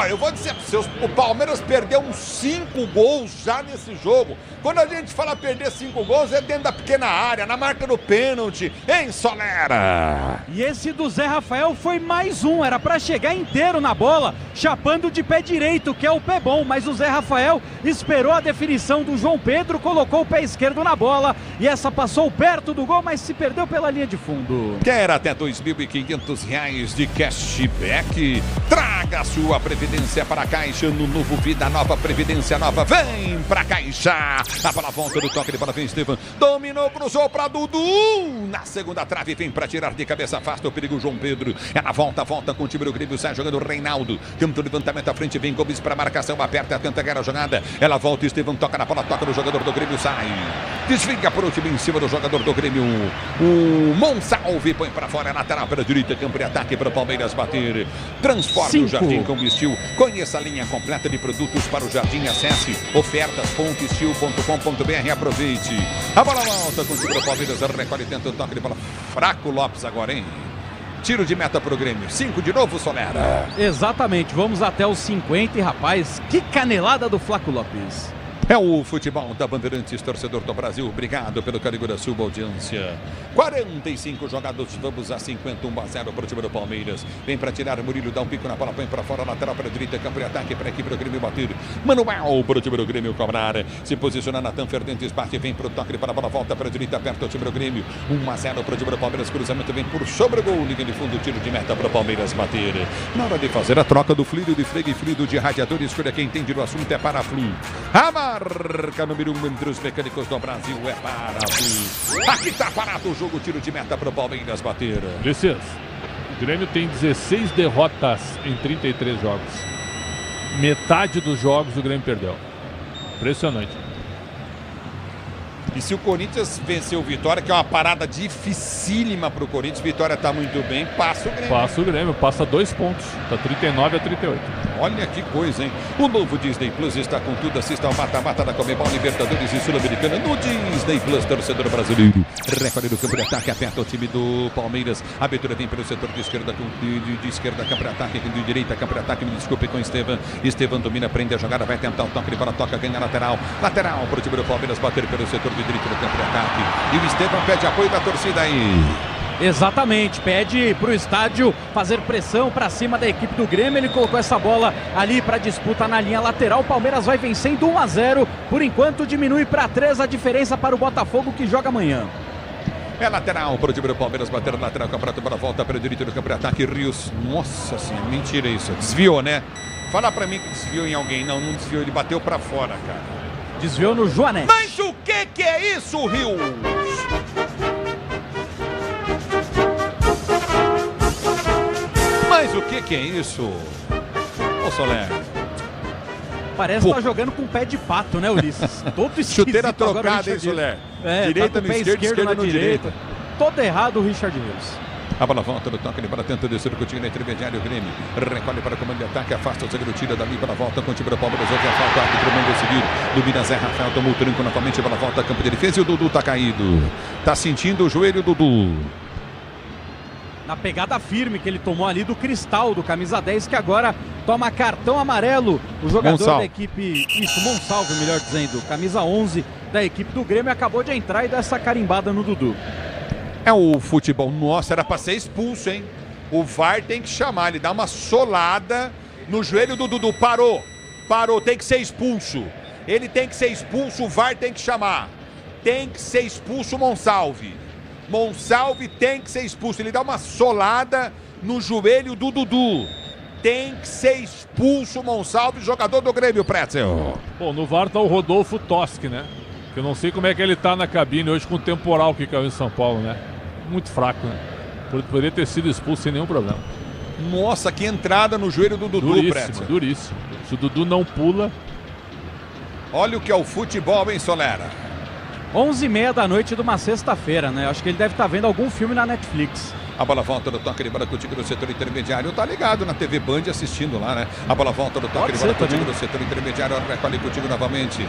Eu vou dizer pra vocês, o Palmeiras perdeu uns 5 gols já nesse jogo. Quando a gente fala perder 5 gols, é dentro da pequena área, na marca do pênalti, em Solera. E esse do Zé Rafael foi mais um. Era pra chegar inteiro na bola, chapando de pé direito, que é o pé bom. Mas o Zé Rafael esperou a definição do João Pedro, colocou o pé esquerdo na bola. E essa passou perto do gol, mas se perdeu pela linha de fundo. Quer até R$ 2.500 de cashback? Traga a sua previdência para a Caixa no novo Vida Nova, Previdência Nova. Vem pra Caixa. A bola volta do toque de bola, vem Estevam. Dominou, cruzou pra Dudu. Na segunda trave, vem pra tirar de cabeça, afasta o perigo João Pedro. Ela volta com o time do Grêmio, sai jogando o Reinaldo. Tenta o levantamento à frente, vem Gomes pra marcação, aperta, tenta ganhar a jogada. Ela volta, Estevam toca na bola, toca no jogador do Grêmio, sai. Desliga por último em cima do jogador do Grêmio. O Monsalve põe pra fora, lateral para a direita, campo de ataque para o Palmeiras bater. Transforme o Jardim Combustível. Conheça a linha completa de produtos para o Jardim. Acesse ofertas.estil.com.br. Aproveite. A bola volta com o time do Palmeiras. Recolhe dentro do toque de bola. Fraco Lopes agora, hein? Tiro de meta pro Grêmio. 5 de novo, Solera. Exatamente. Vamos até os 50 e, rapaz, que canelada do Flaco Lopes. É o futebol da Bandeirantes, torcedor do Brasil. Obrigado pelo carinho da sua audiência. 45 jogados, vamos a 51 a 0 para o time do Palmeiras. Vem para tirar, Murilo dá um pico na bola, põe para fora, lateral para a direita, campo de ataque para a equipe do Grêmio bater. Manuel para o time do Grêmio cobrar. Se posiciona Natan Fernandes, bate, vem para o toque para a bola, volta para a direita, aperta o time do Grêmio. 1 a 0 para o time do Palmeiras, cruzamento vem por sobre o gol, liga de fundo, tiro de meta para o Palmeiras bater. Na hora de fazer a troca do fluido de freio e fluido de radiador, escolha quem entende do assunto, é Paraflu. Marca número 1 entre os mecânicos do Brasil é Paraflu. Aqui tá parado o jogo, tiro de meta para o Palmeiras bater. Licença. O Grêmio tem 16 derrotas em 33 jogos. Metade dos jogos o Grêmio perdeu. Impressionante. E se o Corinthians vencer o Vitória, que é uma parada dificílima para o Corinthians, Vitória está muito bem, passa o Grêmio. Passa o Grêmio, passa 2 pontos. Está 39 a 38. Olha que coisa, hein? O novo Disney Plus está com tudo. Assista ao mata-mata da Conmebol, Libertadores e Sul-Americana no Disney Plus, torcedor brasileiro. Recolhe do campo de ataque, aperta o time do Palmeiras. A abertura vem pelo setor de esquerda, de esquerda, campo de ataque, de direita, campo de ataque. Me desculpe com o Estevam. Estevam domina, prende a jogada, vai tentar o toque de bola, toca, ganha lateral. Lateral para o time do Palmeiras bater pelo setor de direito do campo de ataque. E o Estevam pede apoio da torcida aí. Exatamente, pede para o estádio fazer pressão para cima da equipe do Grêmio. Ele colocou essa bola ali para disputa na linha lateral. O Palmeiras vai vencendo 1 a 0. Por enquanto diminui para 3 a diferença para o Botafogo, que joga amanhã. É lateral para o time do Palmeiras bater lateral, campeonato para volta para o direito do campo de ataque. Rios, nossa senhora, mentira isso, desviou, né? Fala para mim que desviou em alguém. Não desviou, ele bateu para fora, cara. Desviou no Joanete. Mas o que é isso, Rios? Mas o que é isso? Ô, Soler. Parece que tá jogando com pé de pato, né, Ulisses? Todo chuteira trocada, hein, Soler? Direita no esquerdo, esquerda na direita. Todo errado o Richard Rios. A bola volta no toque, ele para tenta descer o coutinho na intermediária, o Grêmio recolhe para o comando de ataque, afasta o zagueiro, tira dali para a volta com o time do Palmeiras, houve a falta, árbitro manda seguir, domina Zé Rafael, tomou o tranco novamente, para a volta, campo de defesa e o Dudu tá caído, tá sentindo o joelho, Dudu. Na pegada firme que ele tomou ali do Cristal, do camisa 10, que agora toma cartão amarelo. O jogador da equipe, Monsalve, melhor dizendo, camisa 11 da equipe do Grêmio, acabou de entrar e dar essa carimbada no Dudu. É o futebol, nossa, era para ser expulso, hein? O VAR tem que chamar, ele dá uma solada no joelho do Dudu, parou, tem que ser expulso. Ele tem que ser expulso, o VAR tem que chamar. tem que ser expulso o Monsalve. Monsalve tem que ser expulso. Ele dá uma solada no joelho do Dudu. Tem que ser expulso o Monsalve, jogador do Grêmio, Pretzel. Bom, no VAR tá o Rodolfo Toschi, né? Que eu não sei como é que ele tá na cabine hoje com o temporal que caiu em São Paulo, né? Muito fraco, né? Poderia ter sido expulso sem nenhum problema. Nossa, que entrada no joelho do Dudu, Pretzel. Duríssimo. Se o Dudu não pula... Olha o que é o futebol, hein, Solera? 11h30 da noite de uma sexta-feira, né? Acho que ele deve estar vendo algum filme na Netflix. A bola volta do toque de bola contigo no setor intermediário. Tá ligado na TV Band assistindo lá, né? A bola volta do toque de bola contigo no setor intermediário. Recolhe contigo novamente.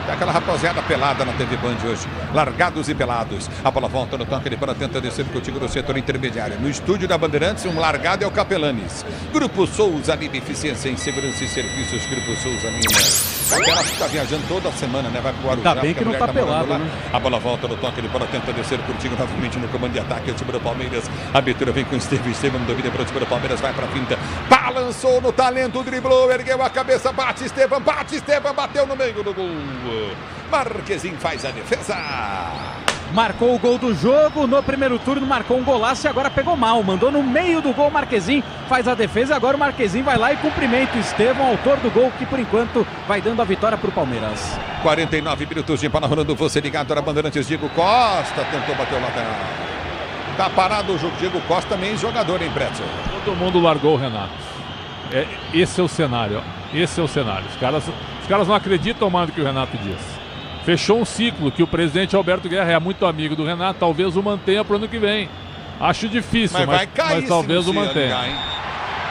Tem aquela rapaziada pelada na TV Band hoje. Largados e pelados. A bola volta no toque de bola, tenta descer contigo no setor intermediário. No estúdio da Bandeirantes, um largado é o Capelanes. Grupo Souza Lima, eficiência em segurança e serviços. Grupo Souza Lima. Aquela que tá viajando toda semana, né? Vai pro Arujá. Ainda bem que não tá pelado, né? A bola volta no toque de bola, tenta descer contigo novamente no comando de ataque. O time do Palmeiras. A abertura vem com o Estevam, domina para o time do Palmeiras, vai para a finta. Balançou no talento, driblou, ergueu a cabeça, bate Estevam, bateu no meio do gol. Marquezinho faz a defesa. Marcou o gol do jogo, no primeiro turno marcou um golaço e agora pegou mal. Mandou no meio do gol, Marquezinho faz a defesa. Agora o Marquezinho vai lá e cumprimenta o Estevam, autor do gol, que por enquanto vai dando a vitória para o Palmeiras. 49 minutos de bola rolando, você ligado na Bandeirantes. Diego Costa tentou bater o lateral. Tá parado o jogo. Diego Costa também jogador, hein, Pretzel? Todo mundo largou o Renato. Esse é o cenário, ó. Esse é o cenário. Os caras não acreditam mais no que o Renato diz. Fechou um ciclo que o presidente Alberto Guerra é muito amigo do Renato. Talvez o mantenha para o ano que vem. Acho difícil, mas vai cair, mas talvez o mantenha.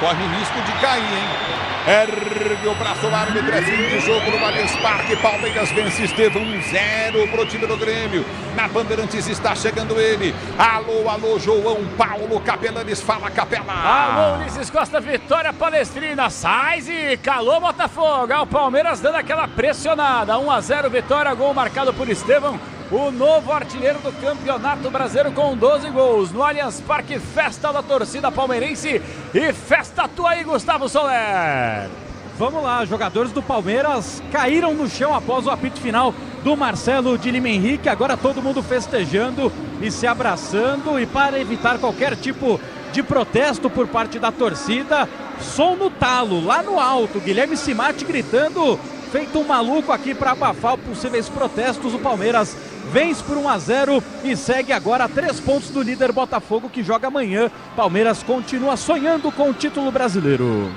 Corre risco de cair, hein? Ergue o braço, o árbitro, é fim de jogo no Allianz Parque. Palmeiras vence Estevam 1-0 pro time do Grêmio. Na Bandeirantes está chegando ele. Alô, João Paulo Capelanes, fala, Capela. Alô, Ulisses Costa, vitória palestrina. Sais e calou Botafogo. O Palmeiras dando aquela pressionada. 1-0, vitória, gol marcado por Estevam. O novo artilheiro do Campeonato Brasileiro com 12 gols. No Allianz Parque, festa da torcida palmeirense e festa tua aí, Gustavo Soler. Vamos lá, jogadores do Palmeiras caíram no chão após o apito final do Marcelo de Lima Henrique. Agora todo mundo festejando e se abraçando. E para evitar qualquer tipo de protesto por parte da torcida, som no talo, lá no alto. Guilherme Simati gritando, feito um maluco aqui para abafar possíveis protestos. O Palmeiras vence por 1-0 e segue agora a 3 pontos do líder Botafogo, que joga amanhã. Palmeiras continua sonhando com o título brasileiro.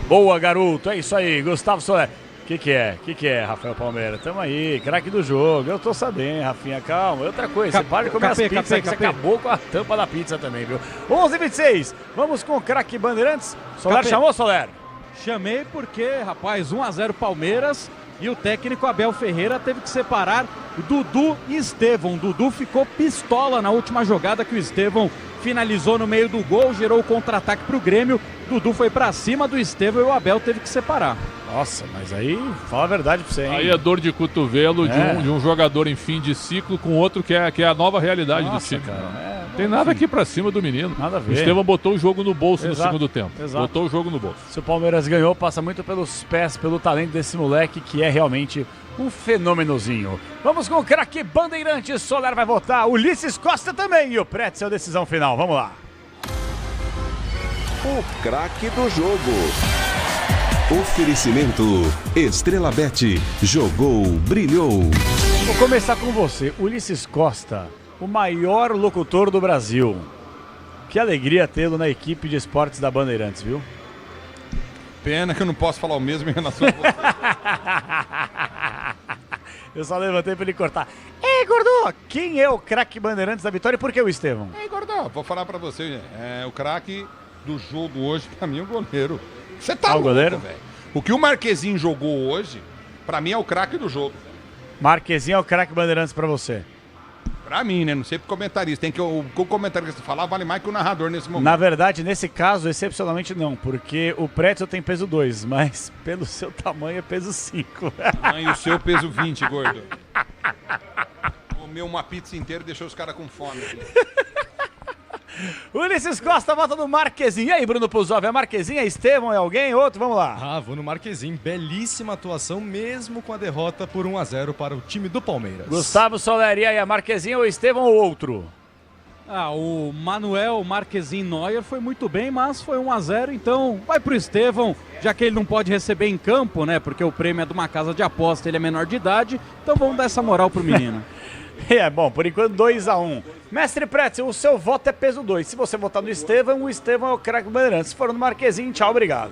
Boa, garoto, é isso aí, Gustavo Soler. O que é, Rafael Palmeira? Tamo aí, craque do jogo. Eu tô sabendo, Rafinha, calma. Outra coisa, você para de comer as pizzas, que você acabou com a tampa da pizza também, viu? 11h26, vamos com o craque Bandeirantes. Soler chamou, Soler? Chamei porque, rapaz, 1-0 Palmeiras e o técnico Abel Ferreira teve que separar Dudu e Estevam. Dudu ficou pistola na última jogada que o Estevam finalizou no meio do gol, gerou o contra-ataque pro Grêmio. Dudu foi pra cima do Estevam e o Abel teve que separar. Nossa, mas aí, fala a verdade pra você, hein? Aí é dor de cotovelo de um jogador em fim de ciclo com outro que é a nova realidade do ciclo. Cara, tem nada aqui pra cima do menino. Nada a ver. O Estevam botou o jogo no bolso no segundo tempo. Exato. Botou o jogo no bolso. Se o Palmeiras ganhou, passa muito pelos pés, pelo talento desse moleque, que é realmente um fenômenozinho. Vamos com o craque Bandeirantes. Soler vai votar, Ulisses Costa também. E o Pretzel, decisão final. Vamos lá. O craque do jogo. Oferecimento Estrela Bet. Jogou, brilhou. Vou começar com você, Ulisses Costa, o maior locutor do Brasil. Que alegria tê-lo na equipe de esportes da Bandeirantes, viu? Pena que eu não posso falar o mesmo em relação a você. Eu só levantei pra ele cortar. Ei, Gordô, quem é o craque Bandeirantes da vitória e por que o Estevam? Ei, Gordô, vou falar pra você, o craque do jogo hoje, pra mim, é o goleiro. Você tá louco, velho. O que o Marquezinho jogou hoje, pra mim, é o craque do jogo. Marquezinho é o craque Bandeirantes pra você? Pra mim, né? Não sei pro comentarista. Tem que o comentarista falar vale mais que o narrador nesse momento. Na verdade, nesse caso, excepcionalmente não, porque o Pretzel tem peso 2, mas pelo seu tamanho é peso 5. E o seu peso 20, gordo. Comeu uma pizza inteira e deixou os caras com fome. Ulisses Costa, volta do Marquezinho. E aí, Bruno Puzov, é Marquezinho, é Estevão, é alguém? Outro? Vamos lá. Vou no Marquezinho. Belíssima atuação, mesmo com a derrota por 1-0 para o time do Palmeiras. Gustavo Soleri, e aí, é Marquezinho ou Estevão ou outro? O Manuel Marquezinho Neuer foi muito bem, mas foi 1-0, então vai pro Estevão, já que ele não pode receber em campo, né? Porque o prêmio é de uma casa de aposta, ele é menor de idade, então vamos dar essa moral pro menino. Bom, por enquanto 2-1. Mestre Pretzel, o seu voto é peso 2. Se você votar no Estevão, o Estevão é o craque do Bandeirantes. Se for no Marquezinho, tchau, obrigado.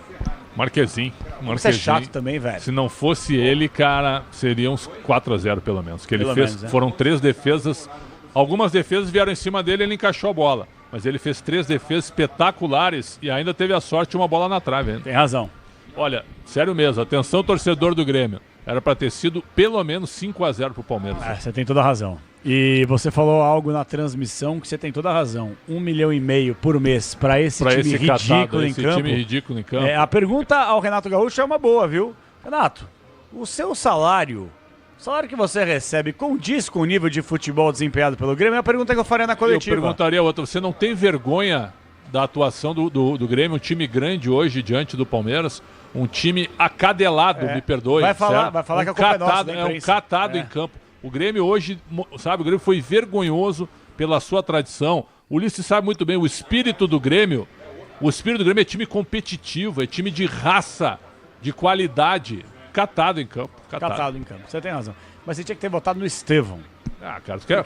Marquezinho. Você é chato também, velho. Se não fosse ele, cara, seria uns 4-0 pelo menos. Que ele Pelo fez, menos, foram 3 defesas. Algumas defesas vieram em cima dele, ele encaixou a bola. Mas ele fez 3 defesas espetaculares e ainda teve a sorte de uma bola na trave. Hein? Tem razão. Olha, sério mesmo, atenção torcedor do Grêmio. Era pra ter sido pelo menos 5-0 pro Palmeiras. Você tem toda a razão. E você falou algo na transmissão que você tem toda a razão. 1,5 milhão por mês pra esse time ridículo em campo. Time ridículo em campo. A pergunta ao Renato Gaúcho é uma boa, viu? Renato, o seu salário, o salário que você recebe, condiz com o nível de futebol desempenhado pelo Grêmio? É a pergunta que eu faria na coletiva. Eu perguntaria outra. Você não tem vergonha da atuação do Grêmio? Um time grande hoje diante do Palmeiras? Um time acadelado, me perdoe. Vai falar que a culpa é nossa da imprensa. É um catado em campo. O Grêmio hoje, sabe, o Grêmio foi vergonhoso pela sua tradição. O Ulisses sabe muito bem, o espírito do Grêmio é time competitivo, é time de raça, de qualidade. Catado em campo. Catado em campo, você tem razão. Mas você tinha que ter votado no Estevão. Cara, tu quer...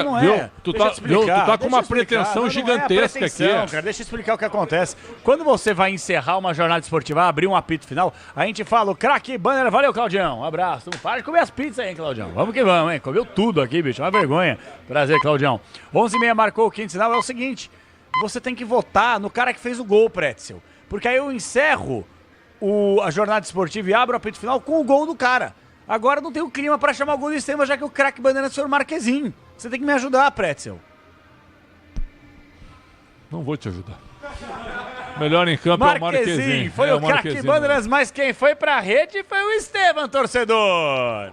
Não é. Viu? Tu tá com uma pretensão gigantesca aqui. Cara, deixa eu explicar o que acontece. Quando você vai encerrar uma jornada esportiva, abrir um apito final, a gente fala, o craque banner, valeu, Claudião, um abraço. Para de comer as pizzas aí, hein, Claudião. Vamos que vamos, hein. Comeu tudo aqui, bicho, uma vergonha. Prazer, Claudião. 11h30 marcou o quinto sinal, é o seguinte, você tem que votar no cara que fez o gol, Pretzel. Porque aí eu encerro a jornada esportiva e abro o apito final com o gol do cara. Agora não tem o clima pra chamar o gol do Estevão, já que o craque Bandeirantes foi o Marquezinho. Você tem que me ajudar, Pretzel. Não vou te ajudar. Melhor em campo é o Marquezinho. Foi o craque Bandeirantes, mas quem foi pra rede foi o Estevão, torcedor.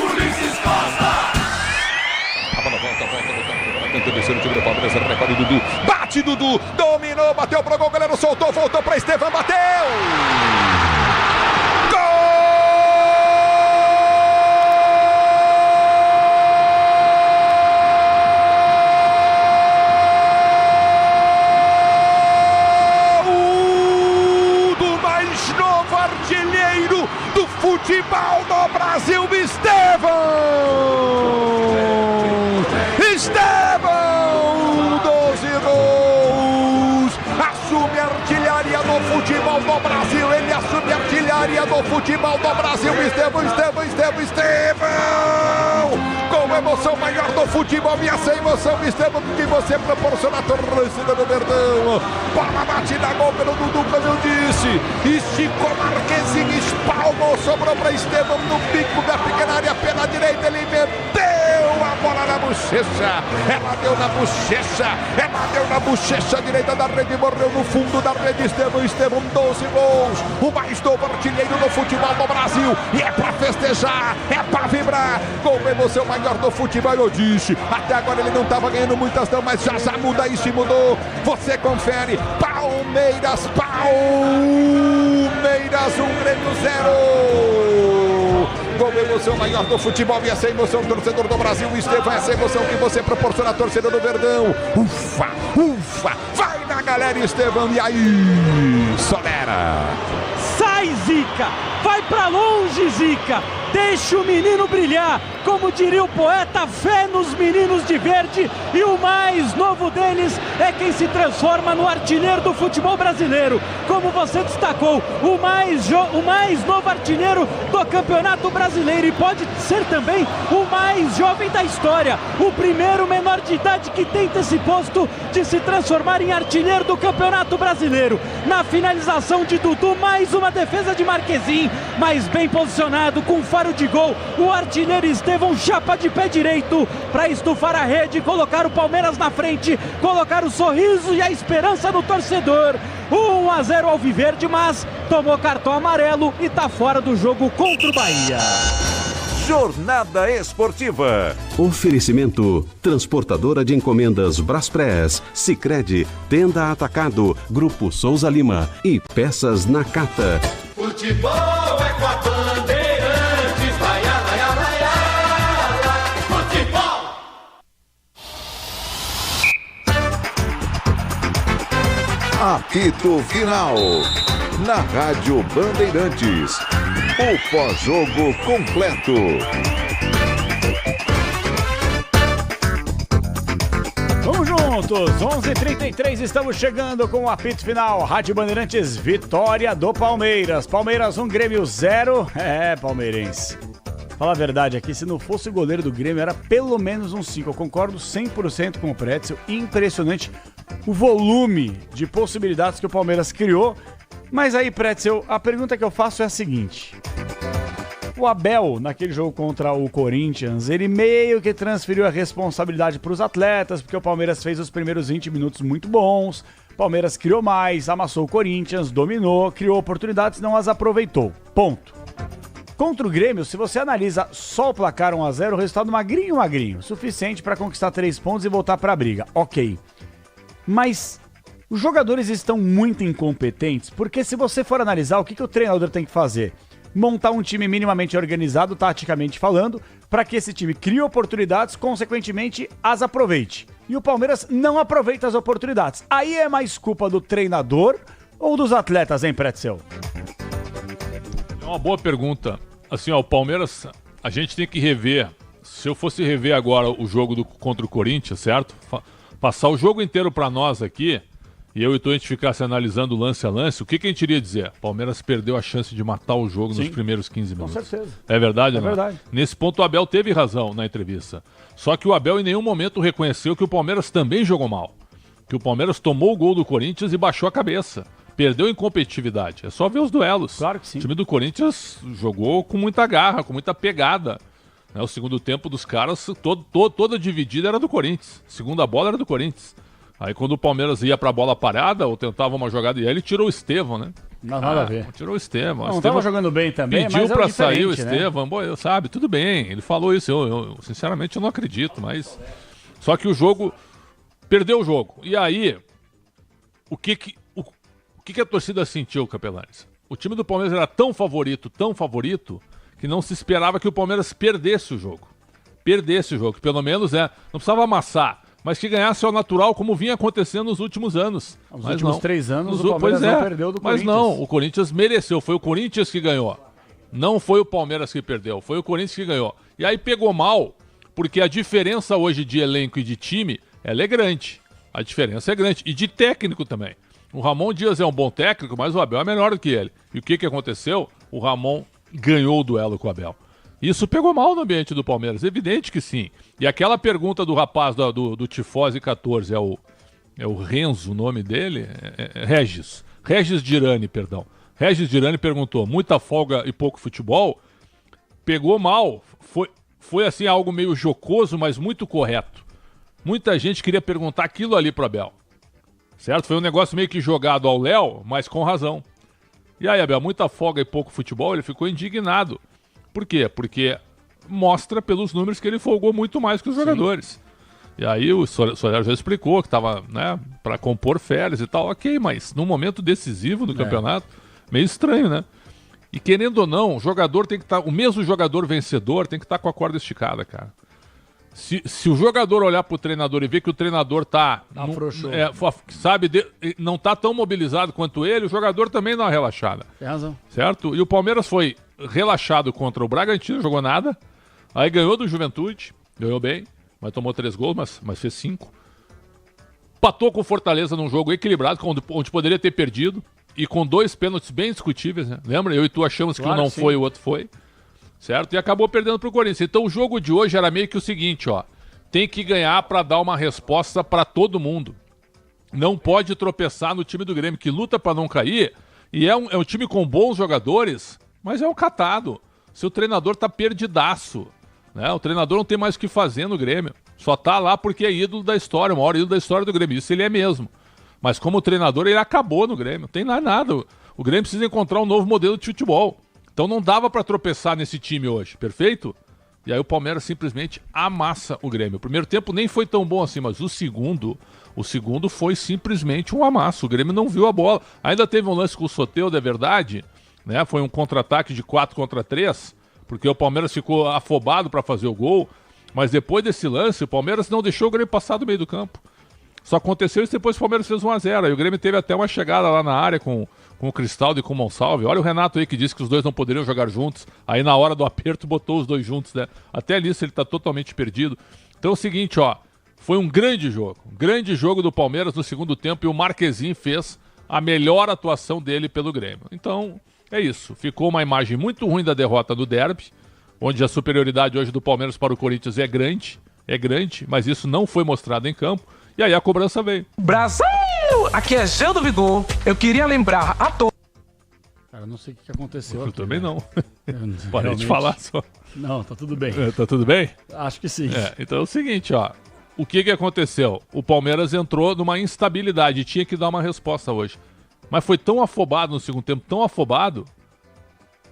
Ulisses Costa! A bola volta do campo. Tenta descer o time do Palmeiras, recorde o Dudu. Bate, Dudu! Dominou, bateu pro gol, o goleiro soltou, voltou pra Estevão, bateu! Futebol do Brasil, Estevão, 12 gols, assume a artilharia do futebol do Brasil, ele assume a artilharia do futebol do Brasil, Estevão, com emoção maior do futebol, e essa emoção, Estevão, que você proporciona a torcida do Verdão, bola batida, gol pelo Dudu, como eu disse, esticou Marquezinho, espalmou, sobrou para Estevão no bico da pequena área, pela direita, ele meteu a bola na bochecha, ela deu na bochecha direita da rede, morreu no fundo da rede, Estevão, 12 gols, o mais novo artilheiro do futebol do Brasil, e é pra festejar, é pra vibrar, com emoção maior do futebol, eu disse, até agora ele não estava ganhando muitas não, mas já muda isso e mudou, você confere, Palmeiras 1, Grêmio 0. Com emoção maior do futebol e essa emoção do torcedor do Brasil, Estevão, essa emoção que você proporciona a torcida do Verdão. Ufa, vai na galera, Estevão, e aí, Solera. Sai, Zica, vai pra longe, Zica, deixa o menino brilhar, como diria o poeta, fé nos meninos de verde, e o mais novo deles é quem se transforma no artilheiro do futebol brasileiro, como você destacou, o mais novo artilheiro do Campeonato Brasileiro, e pode ser também o mais jovem da história, o primeiro menor de idade que tenta esse posto de se transformar em artilheiro do Campeonato Brasileiro. Na finalização de Dudu, mais uma defesa de Marquezinho, mas bem posicionado, com faro de gol, o artilheiro Estevão chapa de pé direito para estufar a rede, colocar o Palmeiras na frente, colocar o sorriso e a esperança no torcedor. 1-0 alviverde, mas tomou cartão amarelo e tá fora do jogo contra o Bahia. Jornada Esportiva. Oferecimento: Transportadora de Encomendas Braspress, Sicredi, Tenda Atacado, Grupo Souza Lima e Peças Nakata. Futebol é com a Bandeirantes, vai, vai, vai, futebol! Apito Final. Na Rádio Bandeirantes. O pós-jogo completo. Vamos juntos, 11h33, estamos chegando com o apito final. Rádio Bandeirantes, vitória do Palmeiras. Palmeiras 1, Grêmio 0. Palmeirense. Fala a verdade aqui, se não fosse o goleiro do Grêmio, era pelo menos um 5. Eu concordo 100% com o Pretzel. Impressionante o volume de possibilidades que o Palmeiras criou. Mas aí, Pretzel, a pergunta que eu faço é a seguinte. O Abel, naquele jogo contra o Corinthians, ele meio que transferiu a responsabilidade para os atletas, porque o Palmeiras fez os primeiros 20 minutos muito bons, o Palmeiras criou mais, amassou o Corinthians, dominou, criou oportunidades, não as aproveitou. Ponto. Contra o Grêmio, se você analisa só o placar 1-0, o resultado magrinho, suficiente para conquistar 3 pontos e voltar para a briga. Ok. Mas os jogadores estão muito incompetentes, porque se você for analisar, o que o treinador tem que fazer? Montar um time minimamente organizado, taticamente falando, para que esse time crie oportunidades, consequentemente as aproveite. E o Palmeiras não aproveita as oportunidades. Aí é mais culpa do treinador ou dos atletas, hein, Pretzel? É uma boa pergunta. Assim, ó, o Palmeiras, a gente tem que rever. Se eu fosse rever agora o jogo contra o Corinthians, certo? Passar o jogo inteiro para nós aqui, e eu e tu a gente ficasse analisando lance a lance, o que a gente iria dizer? O Palmeiras perdeu a chance de matar o jogo nos primeiros 15 minutos. Com certeza. É verdade, né? É verdade. Nesse ponto o Abel teve razão na entrevista. Só que o Abel em nenhum momento reconheceu que o Palmeiras também jogou mal. Que o Palmeiras tomou o gol do Corinthians e baixou a cabeça. Perdeu em competitividade. É só ver os duelos. Claro que sim. O time do Corinthians jogou com muita garra, com muita pegada. O segundo tempo dos caras, toda dividida era do Corinthians. Segunda bola era do Corinthians. Aí quando o Palmeiras ia pra bola parada, ou tentava uma jogada, e aí ele tirou o Estevão, né? Não, nada a ver. Tirou o Estevão. Não tava jogando bem também, pediu mas pra sair o né? Estevão, sabe, tudo bem, ele falou isso, eu sinceramente eu não acredito, mas... Só que o jogo, perdeu o jogo. E aí, o que a torcida sentiu, Capelares? O time do Palmeiras era tão favorito, que não se esperava que o Palmeiras perdesse o jogo. Que pelo menos não precisava amassar, mas que ganhasse ao natural, como vinha acontecendo nos últimos anos. Nos últimos 3 anos, o Palmeiras não perdeu do Corinthians. Mas não, o Corinthians mereceu, foi o Corinthians que ganhou. Não foi o Palmeiras que perdeu, foi o Corinthians que ganhou. E aí pegou mal, porque a diferença hoje de elenco e de time, ela é grande. A diferença é grande. E de técnico também. O Ramon Dias é um bom técnico, mas o Abel é melhor do que ele. E o que aconteceu? O Ramon ganhou o duelo com o Abel. Isso pegou mal no ambiente do Palmeiras, evidente que sim. E aquela pergunta do rapaz do Tifose 14, é o Renzo, o nome dele? Regis Dirani, perdão. Regis Dirani perguntou, muita folga e pouco futebol? Pegou mal, foi assim algo meio jocoso, mas muito correto. Muita gente queria perguntar aquilo ali pro Abel. Certo? Foi um negócio meio que jogado ao Léo, mas com razão. E aí, Abel, muita folga e pouco futebol, ele ficou indignado. Por quê? Porque mostra pelos números que ele folgou muito mais que os jogadores. E aí o Soler já explicou que estava, né, para compor férias e tal. Ok, mas num momento decisivo do campeonato, meio estranho, né? E querendo ou não, o jogador tem que estar, o mesmo jogador vencedor tem que estar com a corda esticada, cara. Se o jogador olhar pro treinador e ver que o treinador não tá tão mobilizado quanto ele, o jogador também dá uma relaxada. Tem razão. Certo? E o Palmeiras foi relaxado contra o Bragantino, jogou nada. Aí ganhou do Juventude, ganhou bem, mas tomou 3 gols, mas fez 5. Empatou com o Fortaleza num jogo equilibrado, onde poderia ter perdido, e com 2 pênaltis bem discutíveis, né? Lembra? Eu e tu achamos que um não foi e o outro foi. Certo? E acabou perdendo pro Corinthians. Então o jogo de hoje era meio que o seguinte, ó. Tem que ganhar para dar uma resposta para todo mundo. Não pode tropeçar no time do Grêmio, que luta para não cair. E é um time com bons jogadores, mas é um catado. Seu treinador tá perdidaço. Né? O treinador não tem mais o que fazer no Grêmio. Só tá lá porque é ídolo da história, o maior ídolo da história do Grêmio. Isso ele é mesmo. Mas como treinador, ele acabou no Grêmio. Não tem nada. O Grêmio precisa encontrar um novo modelo de futebol. Então não dava para tropeçar nesse time hoje, perfeito? E aí o Palmeiras simplesmente amassa o Grêmio. O primeiro tempo nem foi tão bom assim, mas o segundo foi simplesmente um amasso. O Grêmio não viu a bola. Ainda teve um lance com o Soteldo, é verdade, né? Foi um contra-ataque de 4 contra 3, porque o Palmeiras ficou afobado para fazer o gol. Mas depois desse lance, o Palmeiras não deixou o Grêmio passar do meio do campo. Só aconteceu isso depois que o Palmeiras fez 1-0. Aí o Grêmio teve até uma chegada lá na área com o Cristaldo e com o Monsalve. Olha o Renato aí que disse que os dois não poderiam jogar juntos. Aí na hora do aperto botou os dois juntos, né? Até ali ele tá totalmente perdido. Então é o seguinte, ó. Foi um grande jogo do Palmeiras no segundo tempo e o Marquezinho fez a melhor atuação dele pelo Grêmio. Então é isso. Ficou uma imagem muito ruim da derrota do derby, onde a superioridade hoje do Palmeiras para o Corinthians é grande, mas isso não foi mostrado em campo. E aí a cobrança veio. Brasil! Aqui é Gel do Vigor. Eu queria lembrar a todos. Cara, eu não sei o que aconteceu. Eu aqui, também né? não. Parei Realmente... de falar só. Não, tá tudo bem. Tá tudo bem? Acho que sim. Então é o seguinte, ó. O que aconteceu? O Palmeiras entrou numa instabilidade e tinha que dar uma resposta hoje. Mas foi tão afobado no segundo tempo, tão afobado,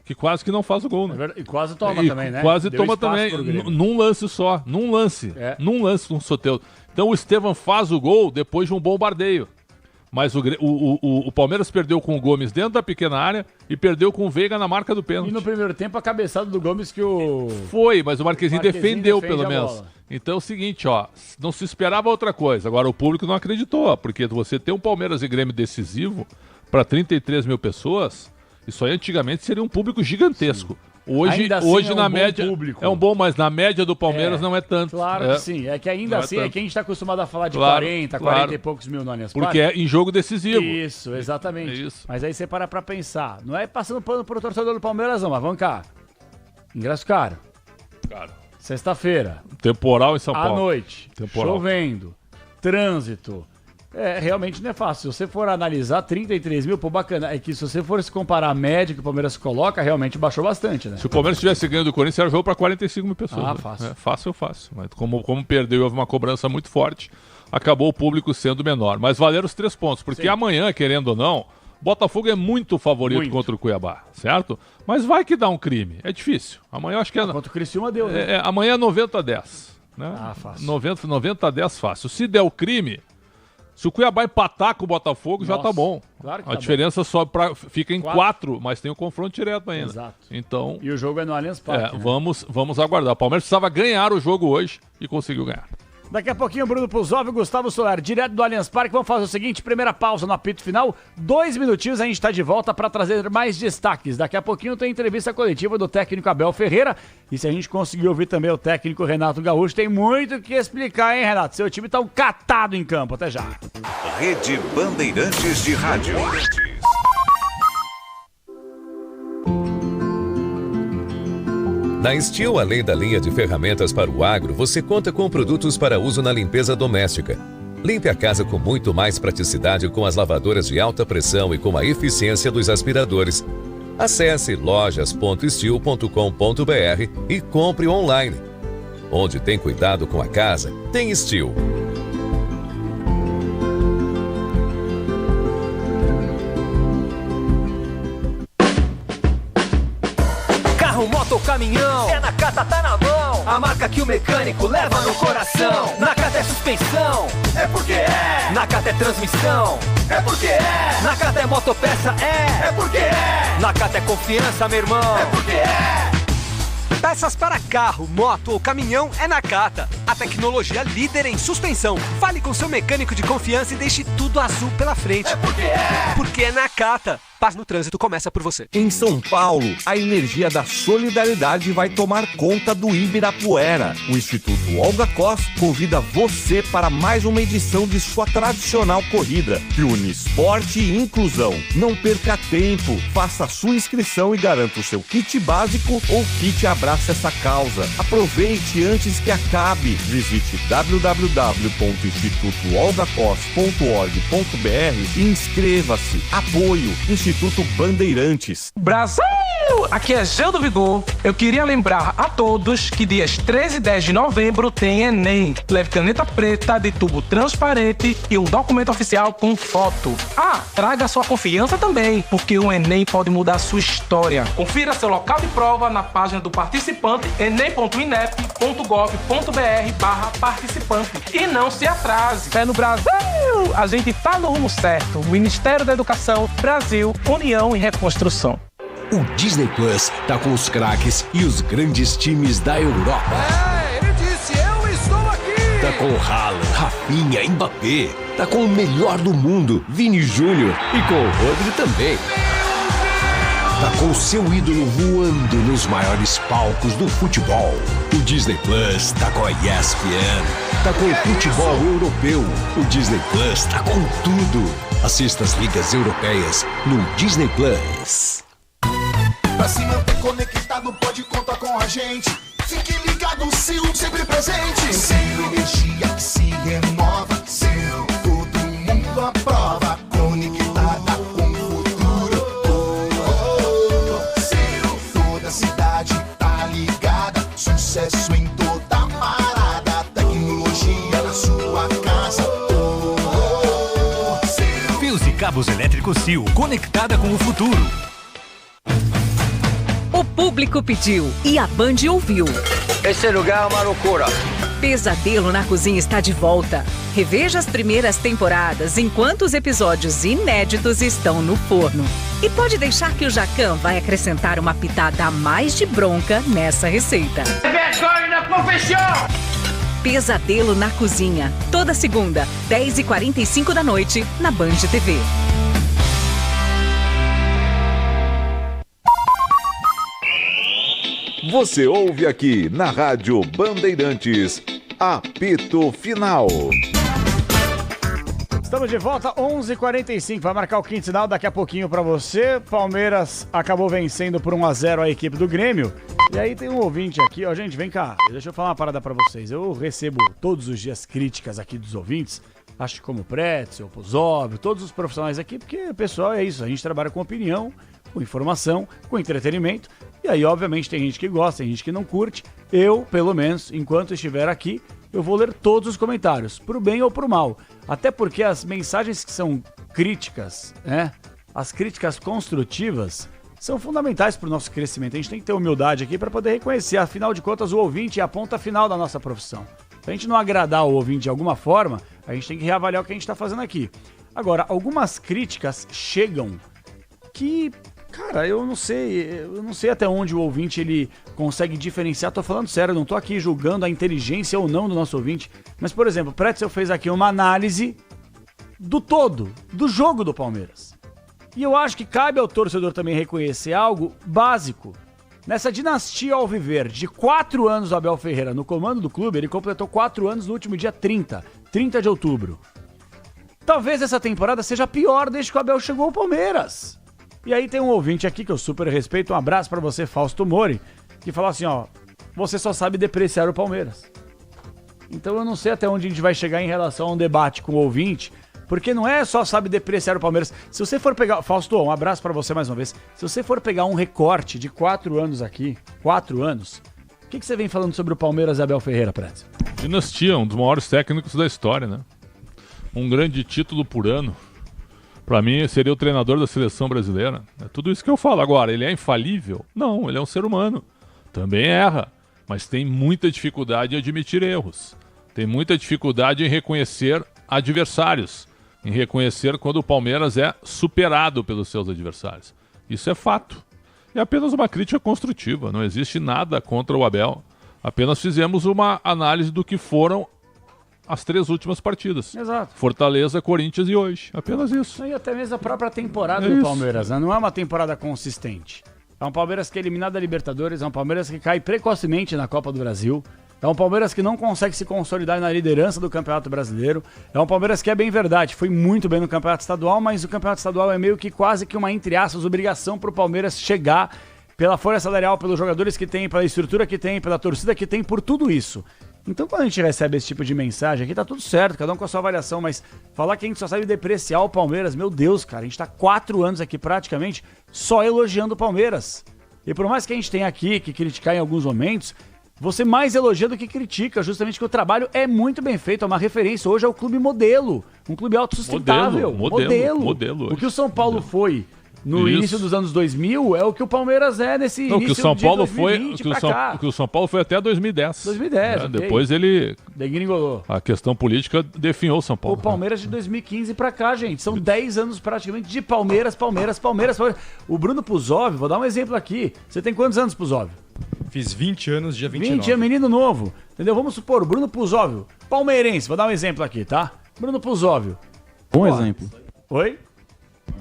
que quase que não faz o gol, né? E quase toma também, né? Quase Deu toma espaço também, num lance só. Num lance com o Soteldo. Então o Estevam faz o gol depois de um bombardeio. Mas o Palmeiras perdeu com o Gomes dentro da pequena área e perdeu com o Veiga na marca do pênalti. E no primeiro tempo a cabeçada do Gomes que o... Foi, mas o Marquezinho defendeu pelo menos. Então é o seguinte, ó, não se esperava outra coisa. Agora o público não acreditou, porque você ter um Palmeiras e Grêmio decisivo para 33 mil pessoas, isso aí antigamente seria um público gigantesco. Sim. Hoje assim na média público. É um bom, mas na média do Palmeiras não é tanto. Claro que sim. É que ainda assim é que a gente está acostumado a falar de 40 e poucos mil no Allianz Parque. Porque é em jogo decisivo. Isso, exatamente. É isso. Mas aí você para pra pensar. Não é passando pano pro torcedor do Palmeiras não, mas vamos cá. Ingresso caro. Sexta-feira. Temporal em São Paulo. À noite. Chovendo. Trânsito. Realmente não é fácil. Se você for analisar, 33 mil, pô, bacana. É que se você for se comparar a média que o Palmeiras coloca, realmente baixou bastante, né? Se o Palmeiras tivesse ganho do Corinthians, era jogo para 45 mil pessoas. Ah, né? fácil. Fácil. Mas como perdeu e houve uma cobrança muito forte, acabou o público sendo menor. Mas valeram os 3 pontos, porque amanhã, querendo ou não, Botafogo é muito favorito contra o Cuiabá, certo? Mas vai que dá um crime. É difícil. Amanhã eu acho que é... Contra o Criciúma deu, né? Amanhã é 90-10. Né? Fácil. 90-10 fácil. Se der o crime... Se o Cuiabá empatar com o Botafogo, já tá bom. Claro que a diferença sobe fica em 4, mas tem o confronto direto ainda. Exato. Então, e o jogo é no Allianz Parque. Né? Vamos aguardar. O Palmeiras precisava ganhar o jogo hoje e conseguiu ganhar. Daqui a pouquinho, Bruno Puzov e Gustavo Soler, direto do Allianz Parque. Vamos fazer o seguinte, primeira pausa no apito final, 2 minutinhos, a gente está de volta para trazer mais destaques. Daqui a pouquinho tem entrevista coletiva do técnico Abel Ferreira. E se a gente conseguir ouvir também o técnico Renato Gaúcho, tem muito o que explicar, hein, Renato? Seu time tá um catado em campo. Até já. Rede Bandeirantes de Rádio. Na Steel, além da linha de ferramentas para o agro, você conta com produtos para uso na limpeza doméstica. Limpe a casa com muito mais praticidade com as lavadoras de alta pressão e com a eficiência dos aspiradores. Acesse lojas.steel.com.br e compre online. Onde tem cuidado com a casa, tem Steel. Moto ou caminhão, é Nakata, tá na mão. A marca que o mecânico leva no coração. Nakata é suspensão, é porque é. Nakata é transmissão, é porque é. Nakata é motopeça, é porque é. Nakata é confiança, meu irmão, é porque é. Peças para carro, moto ou caminhão é Nakata. A tecnologia líder em suspensão. Fale com seu mecânico de confiança e deixe tudo azul pela frente. É porque é. Porque é Nakata. Paz no trânsito começa por você. Em São Paulo, a energia da solidariedade vai tomar conta do Ibirapuera. O Instituto Olga Costa convida você para mais uma edição de sua tradicional corrida, que une esporte e inclusão. Não perca tempo, faça sua inscrição e garanta o seu kit básico ou kit Abraça essa causa. Aproveite antes que acabe. Visite www.institutoolgacos.org.br e inscreva-se. Apoio Instituto Instituto Bandeirantes. Brasil! Aqui é Gel do Vigor. Eu queria lembrar a todos que dias 13 e 10 de novembro tem Enem. Leve caneta preta de tubo transparente e um documento oficial com foto. Traga sua confiança também, porque o Enem pode mudar sua história. Confira seu local de prova na página do participante enem.inep.gov.br/participante. E não se atrase. Fé no Brasil! A gente tá no rumo certo. Ministério da Educação, Brasil, União e Reconstrução. O Disney Plus tá com os craques e os grandes times da Europa. Ele disse, eu estou aqui! Tá com Haaland, Rafinha, Mbappé. Tá com o melhor do mundo, Vini Júnior. E com o Rodri também. Tá com o seu ídolo voando nos maiores palcos do futebol. O Disney Plus tá com a ESPN. Tá com o futebol europeu. O Disney Plus tá com tudo. Assista as ligas europeias no Disney Plus. Pra se manter conectado, pode contar com a gente. Fique ligado, Sil, sempre presente. Sil, energia que se renova. Sil, todo mundo aprova. Conectada com o futuro. Sil, toda a cidade tá ligada. Sucesso em toda parada. Tecnologia na sua casa. Fios e cabos elétricos Sil, conectada com o futuro. O público pediu e a Band ouviu. Esse lugar é uma loucura. Pesadelo na Cozinha está de volta. Reveja as primeiras temporadas enquanto os episódios inéditos estão no forno. E pode deixar que o Jacan vai acrescentar uma pitada a mais de bronca nessa receita. Vergonha na confissão! Pesadelo na Cozinha. Toda segunda, 10h45 da noite, na Band TV. Você ouve aqui na Rádio Bandeirantes, apito final. Estamos de volta, 11h45, vai marcar o quinto sinal daqui a pouquinho pra você. Palmeiras acabou vencendo por 1-0 a equipe do Grêmio. E aí tem um ouvinte aqui, ó, gente, vem cá, deixa eu falar uma parada pra vocês. Eu recebo todos os dias críticas aqui dos ouvintes, acho que como o Pretzel, o Pozóvio, todos os profissionais aqui, porque, pessoal, é isso, a gente trabalha com opinião, com informação, com entretenimento. E aí, obviamente, tem gente que gosta, tem gente que não curte. Eu, pelo menos, enquanto estiver aqui, eu vou ler todos os comentários, pro bem ou pro mal. Até porque as mensagens que são críticas, né? As críticas construtivas são fundamentais pro nosso crescimento. A gente tem que ter humildade aqui para poder reconhecer. Afinal de contas, o ouvinte é a ponta final da nossa profissão. Se a gente não agradar o ouvinte de alguma forma, a gente tem que reavaliar o que a gente tá fazendo aqui. Agora, algumas críticas chegam que... Cara, eu não sei até onde o ouvinte ele consegue diferenciar, tô falando sério, não tô aqui julgando a inteligência ou não do nosso ouvinte, mas, por exemplo, o Pretzel fez aqui uma análise do todo, do jogo do Palmeiras. E eu acho que cabe ao torcedor também reconhecer algo básico. Nessa dinastia alviverde de 4 anos do Abel Ferreira no comando do clube, ele completou 4 anos no último dia 30 de outubro. Talvez essa temporada seja a pior desde que o Abel chegou ao Palmeiras. E aí tem um ouvinte aqui que eu super respeito, um abraço pra você, Fausto Mori, que fala assim, ó, você só sabe depreciar o Palmeiras. Então eu não sei até onde a gente vai chegar em relação a um debate com o ouvinte, porque não é só sabe depreciar o Palmeiras. Se você for pegar, Fausto, um abraço pra você mais uma vez, se você for pegar um recorte de 4 anos aqui, 4 anos, o que você vem falando sobre o Palmeiras e Abel Ferreira, Prédio? Dinastia, um dos maiores técnicos da história, né? Um grande título por ano. Pra mim, seria o treinador da seleção brasileira. É tudo isso que eu falo. Agora, ele é infalível? Não, ele é um ser humano. Também erra, mas tem muita dificuldade em admitir erros. Tem muita dificuldade em reconhecer adversários. Em reconhecer quando o Palmeiras é superado pelos seus adversários. Isso é fato. É apenas uma crítica construtiva. Não existe nada contra o Abel. Apenas fizemos uma análise do que foram as 3 últimas partidas. Exato. Fortaleza, Corinthians e hoje. Apenas isso. E até mesmo a própria temporada do Palmeiras, né? Não é uma temporada consistente. É um Palmeiras que é eliminado da Libertadores, é um Palmeiras que cai precocemente na Copa do Brasil, é um Palmeiras que não consegue se consolidar na liderança do Campeonato Brasileiro, é um Palmeiras que é bem verdade, foi muito bem no Campeonato Estadual, mas o Campeonato Estadual é meio que quase que uma, entre aspas, obrigação pro Palmeiras chegar pela folha salarial, pelos jogadores que tem, pela estrutura que tem, pela torcida que tem, por tudo isso. Então quando a gente recebe esse tipo de mensagem aqui, tá tudo certo, cada um com a sua avaliação, mas falar que a gente só sabe depreciar o Palmeiras, meu Deus, cara, a gente tá 4 anos aqui praticamente só elogiando o Palmeiras. E por mais que a gente tenha aqui que criticar em alguns momentos, você mais elogia do que critica, justamente que o trabalho é muito bem feito, é uma referência. Hoje é o clube modelo, um clube autossustentável. Modelo. O que o São Paulo foi no início dos anos 2000 é o que o Palmeiras é nesse início que o São Paulo de 2020 foi, que o São Paulo foi até 2010. 2010, né? okay. Depois ele... degringolou. A questão política definhou o São Paulo. O Palmeiras de 2015 pra cá, gente. São 10 anos praticamente de Palmeiras. O Bruno Puzov, vou dar um exemplo aqui. Você tem quantos anos, Puzov? Fiz 20 anos, dia 29. 20 é menino novo, entendeu? Vamos supor, o Bruno Puzov, palmeirense, vou dar um exemplo aqui, tá? Bruno Puzov. Bom exemplo. Oi?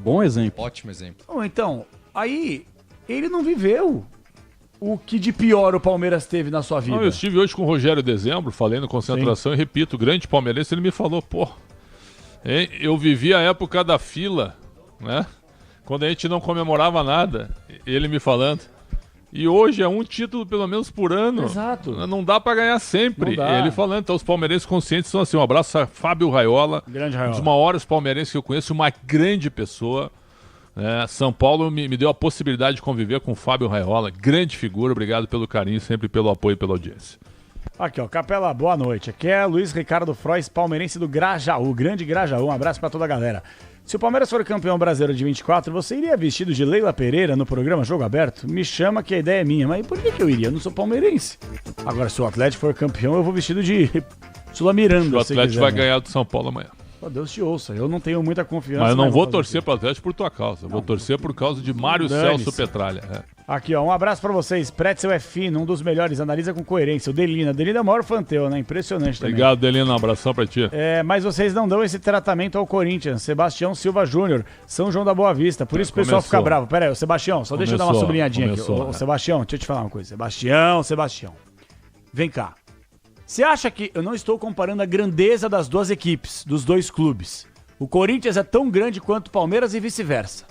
Bom exemplo. Ótimo exemplo. Então, aí, ele não viveu o que de pior o Palmeiras teve na sua vida. Eu estive hoje com o Rogério Dezembro, falei no Concentração. Sim. E repito, o grande palmeirense, ele me falou, eu vivi a época da fila, né? Quando a gente não comemorava nada, ele me falando. E hoje é um título pelo menos por ano. Exato. Não dá pra ganhar sempre. Ele falando, então os palmeirenses conscientes são assim. Um abraço a Fábio Raiola. Grande Raiola. Um dos maiores palmeirenses que eu conheço, uma grande pessoa. São Paulo me deu a possibilidade de conviver com o Fábio Raiola. Grande figura, obrigado pelo carinho, sempre pelo apoio e pela audiência. Aqui, ó, Capela, boa noite. Aqui é Luiz Ricardo Frois, palmeirense do Grajaú, grande Grajaú. Um abraço pra toda a galera. Se o Palmeiras for campeão brasileiro de 24, você iria vestido de Leila Pereira no programa Jogo Aberto? Me chama que a ideia é minha, mas por que eu iria? Eu não sou palmeirense. Agora, se o Atlético for campeão, eu vou vestido de Sula Miranda. O Atlético vai ganhar do São Paulo amanhã. Oh, Deus te ouça, eu não tenho muita confiança. Mas eu não vou torcer pro Atlético por tua causa. Eu vou torcer por causa de Mário Celso Petralha. Aqui, ó, um abraço pra vocês. Pretzel é fino, um dos melhores, analisa com coerência. O Delina é o maior fã teu, né? Impressionante também. Obrigado, Delina, um abração pra ti. Mas vocês não dão esse tratamento ao Corinthians. Sebastião Silva Júnior, São João da Boa Vista. Por isso o pessoal fica bravo. Pera aí, Sebastião, só deixa eu dar uma sublinhadinha aqui. Sebastião, deixa eu te falar uma coisa. Sebastião, vem cá. Você acha que eu não estou comparando a grandeza das duas equipes, dos dois clubes? O Corinthians é tão grande quanto o Palmeiras e vice-versa.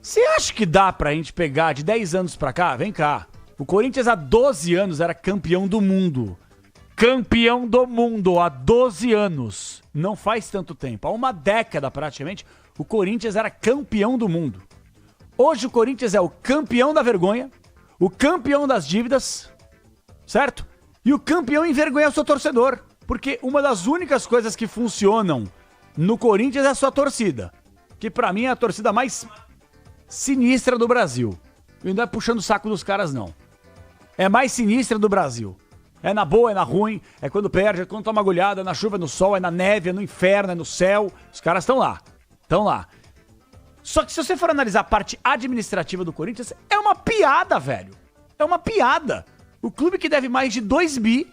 Você acha que dá pra gente pegar de 10 anos pra cá? Vem cá. O Corinthians há 12 anos era campeão do mundo. Campeão do mundo há 12 anos. Não faz tanto tempo. Há uma década praticamente, o Corinthians era campeão do mundo. Hoje o Corinthians é o campeão da vergonha, o campeão das dívidas, certo? E o campeão envergonha o seu torcedor. Porque uma das únicas coisas que funcionam no Corinthians é a sua torcida. Que pra mim é a torcida mais sinistra do Brasil. E não é puxando o saco dos caras, não. É a mais sinistra do Brasil. É na boa, é na ruim, é quando perde, é quando toma agulhada, é na chuva, é no sol, é na neve, é no inferno, é no céu. Os caras estão lá. Estão lá. Só que se você for analisar a parte administrativa do Corinthians, é uma piada, velho. É uma piada. O clube que deve mais de 2 bi,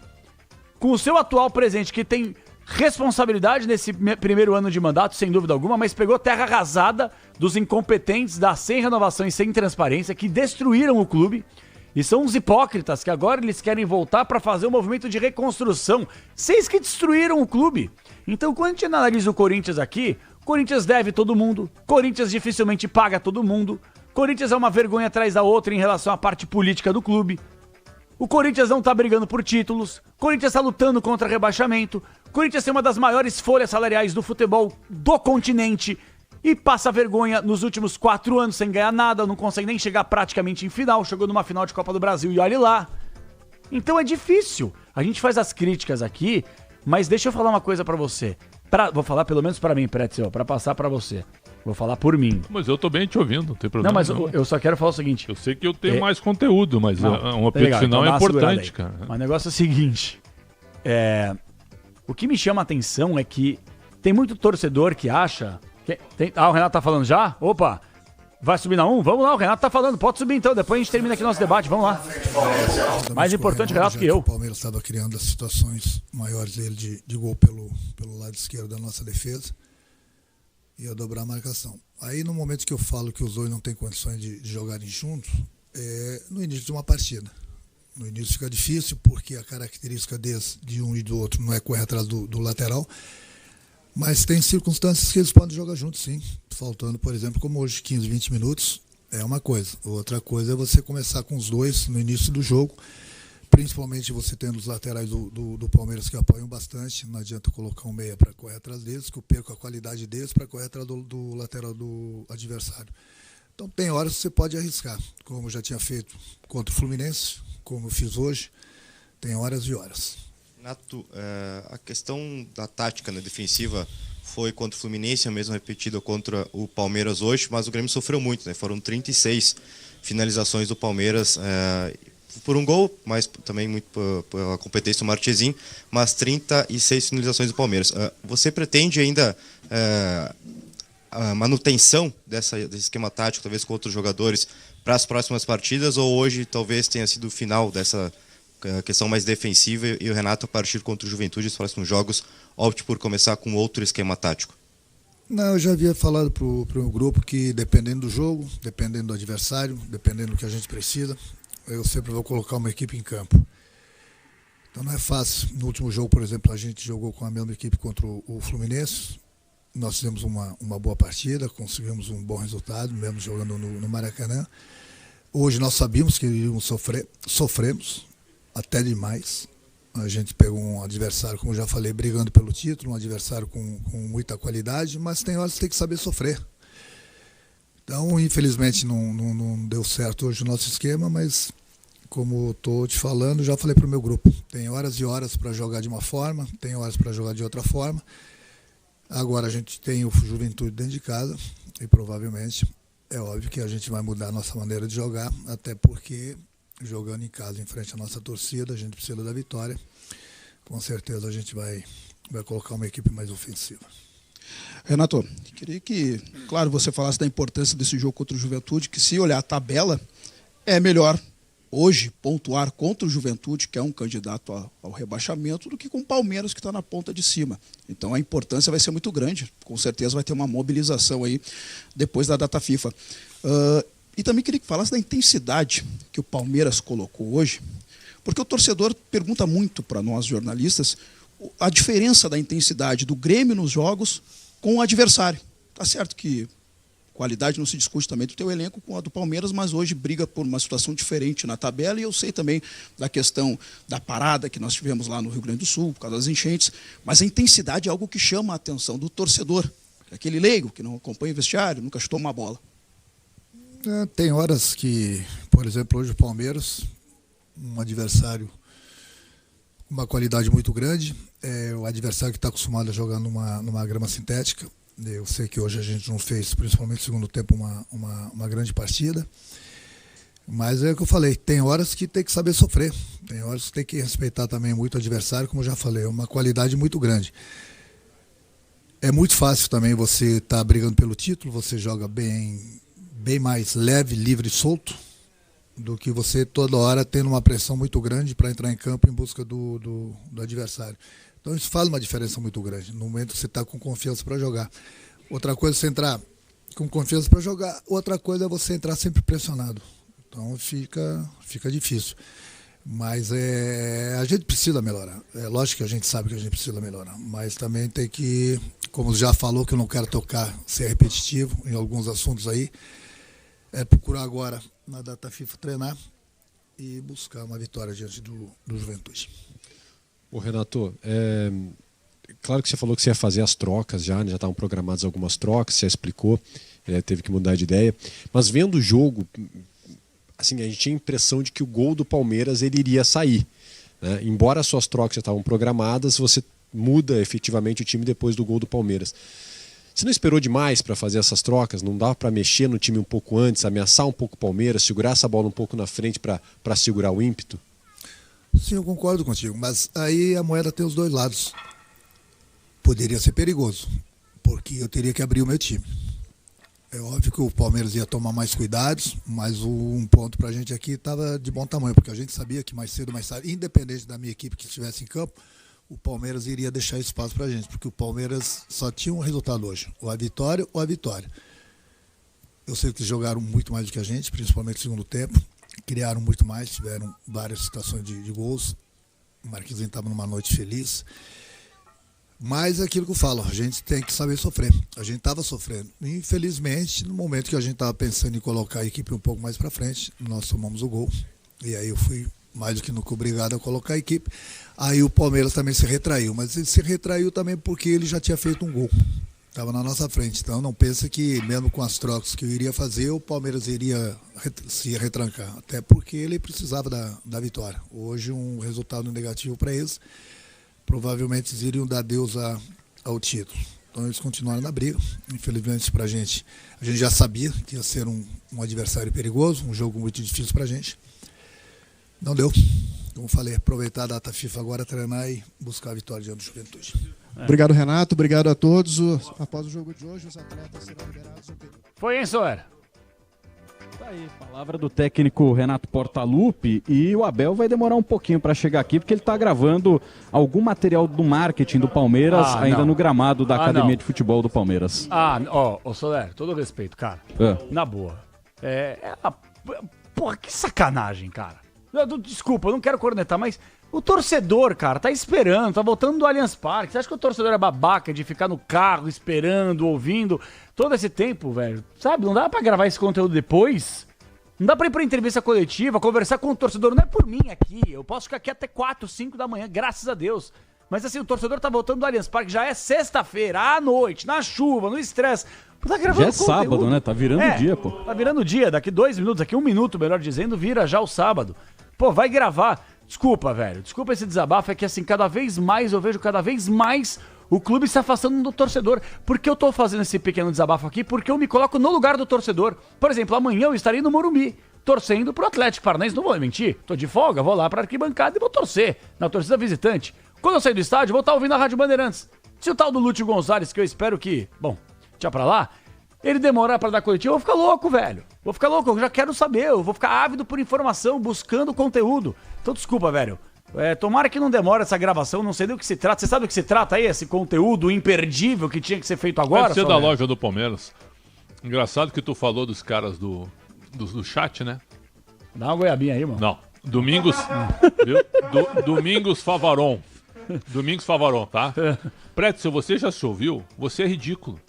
com o seu atual presidente, que tem responsabilidade nesse primeiro ano de mandato, sem dúvida alguma, mas pegou terra arrasada dos incompetentes, da sem renovação e sem transparência, que destruíram o clube. E são uns hipócritas que agora eles querem voltar para fazer um movimento de reconstrução. Vocês que destruíram o clube. Então, quando a gente analisa o Corinthians aqui, Corinthians deve todo mundo, Corinthians dificilmente paga todo mundo, Corinthians é uma vergonha atrás da outra em relação à parte política do clube. O Corinthians não tá brigando por títulos, Corinthians tá lutando contra rebaixamento, Corinthians tem uma das maiores folhas salariais do futebol do continente e passa vergonha nos últimos 4 anos sem ganhar nada, não consegue nem chegar praticamente em final, chegou numa final de Copa do Brasil e olhe lá. Então é difícil. A gente faz as críticas aqui, mas deixa eu falar uma coisa pra você. Vou falar pelo menos pra mim, Pretzel, pra passar pra você. Vou falar por mim. Mas eu tô bem te ouvindo, não tem problema. Não, mas eu só quero falar o seguinte. Eu sei que eu tenho mais conteúdo, mas um apito final é importante, cara. Mas o negócio é o seguinte. O que me chama a atenção é que tem muito torcedor que acha... o Renato tá falando já? Opa! Vai subir na 1? Vamos lá, o Renato tá falando. Pode subir então, depois a gente termina aqui o nosso debate. Vamos lá. Mais importante, Renato, que eu. O Palmeiras estava criando as situações maiores dele de gol pelo lado esquerdo da nossa defesa. Ia dobrar a marcação. Aí, no momento que eu falo que os dois não têm condições de jogarem juntos, é no início de uma partida. No início fica difícil, porque a característica de um e do outro não é correr atrás do lateral. Mas tem circunstâncias que eles podem jogar juntos, sim. Faltando, por exemplo, como hoje, 15, 20 minutos, é uma coisa. Outra coisa é você começar com os dois no início do jogo, principalmente você tendo os laterais do Palmeiras que apoiam bastante. Não adianta colocar um meia para correr atrás deles, que eu perco a qualidade deles para correr atrás do lateral do adversário. Então tem horas que você pode arriscar, como eu já tinha feito contra o Fluminense, como eu fiz hoje. Tem horas e horas. Renato, a questão da tática, né, defensiva foi contra o Fluminense, a mesma repetida contra o Palmeiras hoje, mas o Grêmio sofreu muito, né? Foram 36 finalizações do Palmeiras, por um gol, mas também muito pela competência do Marchesin, mas 36 finalizações do Palmeiras. Você pretende ainda a manutenção desse esquema tático, talvez com outros jogadores, para as próximas partidas, ou hoje talvez tenha sido o final dessa questão mais defensiva e o Renato, a partir contra o Juventude, os próximos jogos, opte por começar com outro esquema tático? Não, eu já havia falado para o meu grupo que dependendo do jogo, dependendo do adversário, dependendo do que a gente precisa, eu sempre vou colocar uma equipe em campo. Então não é fácil. No último jogo, por exemplo, a gente jogou com a mesma equipe contra o Fluminense. Nós fizemos uma boa partida, conseguimos um bom resultado, mesmo jogando no Maracanã. Hoje nós sabíamos que iríamos sofrer, sofremos até demais. A gente pegou um adversário, como eu já falei, brigando pelo título, um adversário com muita qualidade, mas tem horas que tem que saber sofrer. Então, infelizmente, não deu certo hoje o nosso esquema, mas como estou te falando, já falei para o meu grupo. Tem horas e horas para jogar de uma forma, tem horas para jogar de outra forma. Agora a gente tem o Juventude dentro de casa e provavelmente é óbvio que a gente vai mudar a nossa maneira de jogar, até porque jogando em casa, em frente à nossa torcida, a gente precisa da vitória. Com certeza a gente vai colocar uma equipe mais ofensiva. Renato, queria que, claro, você falasse da importância desse jogo contra o Juventude, que se olhar a tabela, é melhor hoje pontuar contra o Juventude, que é um candidato ao rebaixamento, do que com o Palmeiras, que está na ponta de cima. Então a importância vai ser muito grande. Com certeza vai ter uma mobilização aí depois da data FIFA. E também queria que falasse da intensidade que o Palmeiras colocou hoje, porque o torcedor pergunta muito para nós, jornalistas, a diferença da intensidade do Grêmio nos jogos com o adversário. Tá certo que qualidade não se discute também do teu elenco com a do Palmeiras, mas hoje briga por uma situação diferente na tabela, e eu sei também da questão da parada que nós tivemos lá no Rio Grande do Sul, por causa das enchentes, mas a intensidade é algo que chama a atenção do torcedor, aquele leigo que não acompanha o vestiário, nunca chutou uma bola. Tem horas que, por exemplo, hoje o Palmeiras, um adversário com uma qualidade muito grande, o adversário que está acostumado a jogar numa grama sintética. Eu sei que hoje a gente não fez, principalmente no segundo tempo, uma grande partida, mas é o que eu falei, tem horas que tem que saber sofrer, tem horas que tem que respeitar também muito o adversário, como eu já falei, é uma qualidade muito grande. É muito fácil também você estar brigando pelo título, você joga bem mais leve, livre e solto, do que você toda hora tendo uma pressão muito grande para entrar em campo em busca do adversário. Então isso faz uma diferença muito grande, no momento que você está com confiança para jogar. Outra coisa é você entrar com confiança para jogar, outra coisa é você entrar sempre pressionado. Então fica difícil. Mas a gente precisa melhorar. É lógico que a gente sabe que a gente precisa melhorar, mas também tem que, como já falou, que eu não quero ser repetitivo em alguns assuntos aí, procurar agora, na data FIFA, treinar e buscar uma vitória diante do Juventude. Ô Renato, claro que você falou que você ia fazer as trocas já estavam programadas algumas trocas, você explicou, teve que mudar de ideia, mas vendo o jogo, assim, a gente tinha a impressão de que o gol do Palmeiras ele iria sair, né? Embora as suas trocas já estavam programadas, você muda efetivamente o time depois do gol do Palmeiras. Você não esperou demais para fazer essas trocas? Não dava para mexer no time um pouco antes, ameaçar um pouco o Palmeiras, segurar essa bola um pouco na frente para segurar o ímpeto? Sim, eu concordo contigo, mas aí a moeda tem os dois lados. Poderia ser perigoso, porque eu teria que abrir o meu time. É óbvio que o Palmeiras ia tomar mais cuidados, mas um ponto para a gente aqui estava de bom tamanho, porque a gente sabia que mais cedo ou mais tarde, independente da minha equipe que estivesse em campo, o Palmeiras iria deixar espaço para a gente, porque o Palmeiras só tinha um resultado hoje, ou a vitória ou a vitória. Eu sei que eles jogaram muito mais do que a gente, principalmente no segundo tempo, criaram muito mais, tiveram várias situações de gols, o Marquinhos estava numa noite feliz, mas é aquilo que eu falo, a gente tem que saber sofrer, a gente estava sofrendo, infelizmente no momento que a gente estava pensando em colocar a equipe um pouco mais para frente, nós tomamos o gol, e aí eu fui mais do que nunca obrigado a colocar a equipe. Aí o Palmeiras também se retraiu, mas ele se retraiu também porque ele já tinha feito um gol. Estava na nossa frente, então não pensa que mesmo com as trocas que eu iria fazer, o Palmeiras iria se retrancar, até porque ele precisava da vitória. Hoje um resultado negativo para eles, provavelmente eles iriam dar adeus ao título. Então eles continuaram na briga, infelizmente para a gente já sabia que ia ser um adversário perigoso, um jogo muito difícil para a gente. Não deu, como falei, aproveitar a data FIFA agora, treinar e buscar a vitória diante do Juventude. Obrigado, Renato. Obrigado a todos. Após o jogo de hoje, os atletas serão liberados. Foi, hein, Soer? Tá aí, palavra do técnico Renato Portaluppi, e o Abel vai demorar um pouquinho para chegar aqui, porque ele está gravando algum material do marketing do Palmeiras ainda no gramado da Academia de Futebol do Palmeiras. Soler, todo respeito, cara. Na boa. Porra, que sacanagem, cara. Desculpa, eu não quero cornetar, mas o torcedor, cara, tá esperando, tá voltando do Allianz Parque. Você acha que o torcedor é babaca de ficar no carro esperando, ouvindo todo esse tempo, velho? Sabe, não dá pra gravar esse conteúdo depois? Não dá pra ir pra entrevista coletiva, conversar com o torcedor? Não é por mim aqui, eu posso ficar aqui até 4, 5 da manhã, graças a Deus. Mas assim, o torcedor tá voltando do Allianz Parque, já é sexta-feira, à noite, na chuva, no estresse. Tá gravando já é conteúdo. Sábado, né? Tá virando o dia, pô. Tá virando o dia, daqui 2 minutos, daqui 1 minuto, melhor dizendo, vira já o sábado. Pô, vai gravar. Desculpa, velho. Desculpa esse desabafo. É que assim, cada vez mais eu vejo o clube se afastando do torcedor. Por que eu tô fazendo esse pequeno desabafo aqui? Porque eu me coloco no lugar do torcedor. Por exemplo, amanhã eu estarei no Morumbi, torcendo pro Atlético Paranaense. Não vou mentir. Tô de folga, vou lá pra arquibancada e vou torcer na torcida visitante. Quando eu sair do estádio, vou estar ouvindo a Rádio Bandeirantes. Se o tal do Lúcio Gonzalez, que eu espero que, tchau pra lá, ele demorar pra dar coletiva, eu vou ficar louco, velho. Eu já quero saber, eu vou ficar ávido por informação, buscando conteúdo. Então desculpa, velho. Tomara que não demore essa gravação, não sei do que se trata. Você sabe do que se trata aí, esse conteúdo imperdível que tinha que ser feito agora? Deve ser da loja do Palmeiras. Engraçado que tu falou dos caras do chat, né? Dá uma goiabinha aí, mano. Não. Domingos, viu? Domingos Favaron. Domingos Favaron, tá? Prédio, você já se ouviu? Você é ridículo.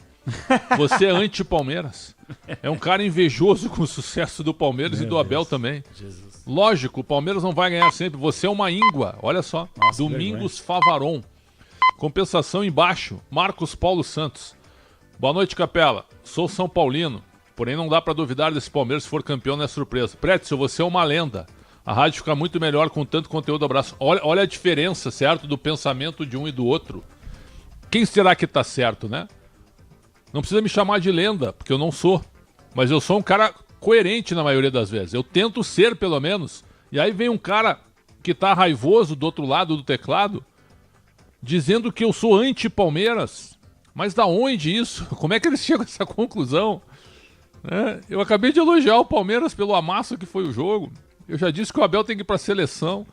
Você é anti-Palmeiras. É um cara invejoso com o sucesso do Palmeiras e do Abel também. Jesus. Lógico, o Palmeiras não vai ganhar sempre. Você é uma íngua. Olha só. Nossa, Domingos Favaron. Compensação embaixo. Marcos Paulo Santos. Boa noite, Capela. Sou São Paulino. Porém, não dá pra duvidar desse Palmeiras. Se for campeão, não é surpresa. Prédio, você é uma lenda. A rádio fica muito melhor com tanto conteúdo. Abraço. Olha a diferença, certo? Do pensamento de um e do outro. Quem será que tá certo, né? Não precisa me chamar de lenda, porque eu não sou. Mas eu sou um cara coerente na maioria das vezes. Eu tento ser, pelo menos. E aí vem um cara que tá raivoso do outro lado do teclado, dizendo que eu sou anti-Palmeiras. Mas da onde isso? Como é que eles chegam a essa conclusão? Eu acabei de elogiar o Palmeiras pelo amasso que foi o jogo. Eu já disse que o Abel tem que ir pra seleção.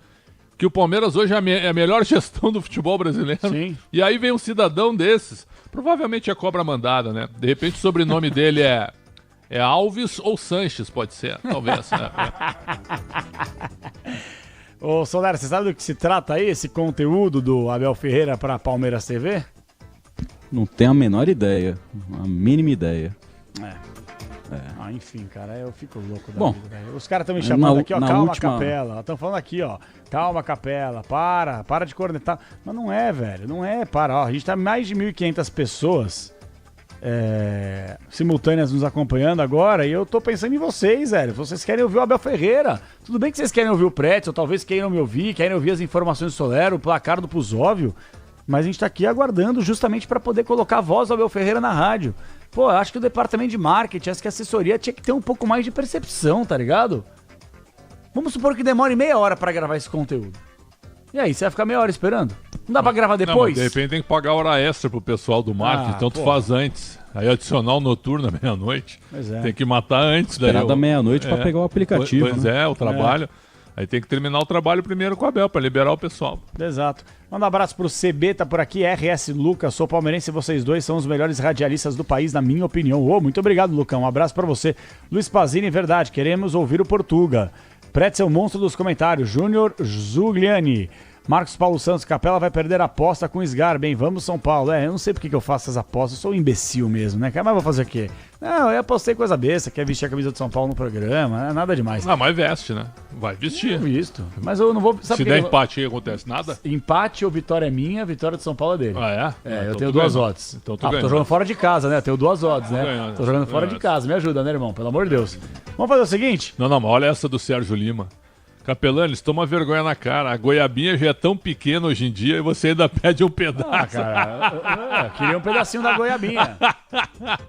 Que o Palmeiras hoje é a melhor gestão do futebol brasileiro. Sim. E aí vem um cidadão desses, provavelmente é cobra mandada, né? De repente o sobrenome dele é Alves ou Sanches, pode ser, talvez. Ô, Soler, você sabe do que se trata aí, esse conteúdo do Abel Ferreira pra Palmeiras TV? Não tenho a menor ideia, a mínima ideia. Enfim, cara, eu fico louco da vida, velho. Os caras estão me chamando aqui, ó, calma, Capela. Estão falando aqui, ó, calma, Capela, para de cornetar. Mas não é, velho, não é, ó, a gente tá mais de 1.500 pessoas simultâneas nos acompanhando agora, e eu tô pensando em vocês, velho. Vocês querem ouvir o Abel Ferreira. Tudo bem que vocês querem ouvir o Pretzel, talvez queiram me ouvir, querem ouvir as informações do Soler, o placar do Pusóvio, mas a gente tá aqui aguardando justamente para poder colocar a voz do Abel Ferreira na rádio. Pô, eu acho que o departamento de marketing, acho que a assessoria tinha que ter um pouco mais de percepção, tá ligado? Vamos supor que demore meia hora pra gravar esse conteúdo. E aí, você vai ficar meia hora esperando? Não dá pra gravar depois? Não, de repente tem que pagar hora extra pro pessoal do marketing, então tu faz antes. Aí adicionar o noturno à meia-noite. Pois é. Tem que matar antes. Esperar da meia-noite pra pegar o aplicativo. Pois é, o trabalho. Aí tem que terminar o trabalho primeiro com o Abel, pra liberar o pessoal. Exato. Manda um abraço pro CB, tá por aqui, RS Lucas, sou palmeirense e vocês dois são os melhores radialistas do país, na minha opinião. Muito obrigado, Lucão, um abraço pra você. Luiz Pazini, verdade, queremos ouvir o Portuga. Pretzel monstro dos comentários, Júnior Zugliani. Marcos Paulo Santos, Capela vai perder a aposta com o Sgar. Bem, vamos São Paulo. Eu não sei porque que eu faço essas apostas, eu sou um imbecil mesmo, né? Mas vou fazer o quê? Não, eu apostei coisa besta, quer vestir a camisa de São Paulo no programa, nada demais. Ah, mas veste, né? Vai vestir. Visto. Mas eu não vou... Se der empate aí, acontece nada? Empate ou vitória é minha, a vitória de São Paulo é dele. Ah, é? Eu então tenho 2 odds. Então tô jogando fora de casa, né? Eu tenho 2 odds, né? Ganhando. Tô jogando fora de casa. Me ajuda, né, irmão? Pelo amor de Deus. Vamos fazer o seguinte? Não, mas olha essa do Sérgio Lima. Capelão, eles tomam vergonha na cara. A goiabinha já é tão pequena hoje em dia e você ainda pede um pedaço. Ah, cara, eu queria um pedacinho da goiabinha.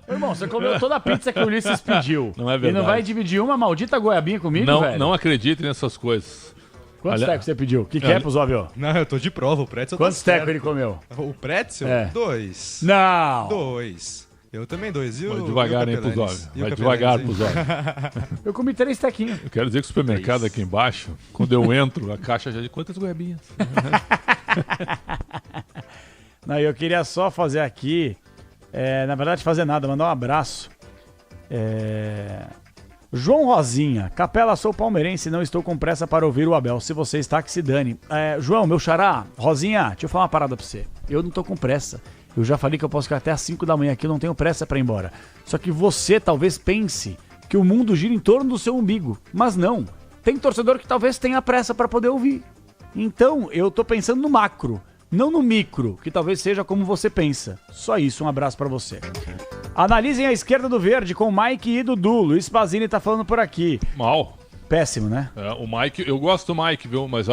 Irmão, você comeu toda a pizza que o Ulisses pediu. Não é verdade. E não vai dividir uma maldita goiabinha comigo, velho? Não acredite nessas coisas. Quantos tecos você pediu? Que é, Zóvio? Não, eu tô de prova, o pretzel Quantos tá certo. tecos ele comeu? O pretzel? 2. Não! 2. Eu também 2. Vai devagar, hein, pro Zóvio. Vai devagar pro Zóvio. Eu comi 3 tequinhos. Eu quero dizer que o supermercado aqui embaixo, quando eu entro, a caixa já diz quantas goiabinhas. Não, eu queria só fazer aqui, na verdade fazer nada, mandar um abraço. João Rosinha, Capela, sou palmeirense e não estou com pressa para ouvir o Abel. Se você está, que se dane. João, meu xará, Rosinha, deixa eu falar uma parada pra você. Eu não tô com pressa. Eu já falei que eu posso ficar até às 5 da manhã aqui, eu não tenho pressa para ir embora. Só que você talvez pense que o mundo gira em torno do seu umbigo. Mas não. Tem torcedor que talvez tenha pressa para poder ouvir. Então, eu tô pensando no macro, não no micro, que talvez seja como você pensa. Só isso, um abraço para você. Analisem a esquerda do verde com Mike e Dudu. Luiz Pazini tá falando por aqui. Mal. Péssimo, né? O Mike, eu gosto do Mike, viu? Mas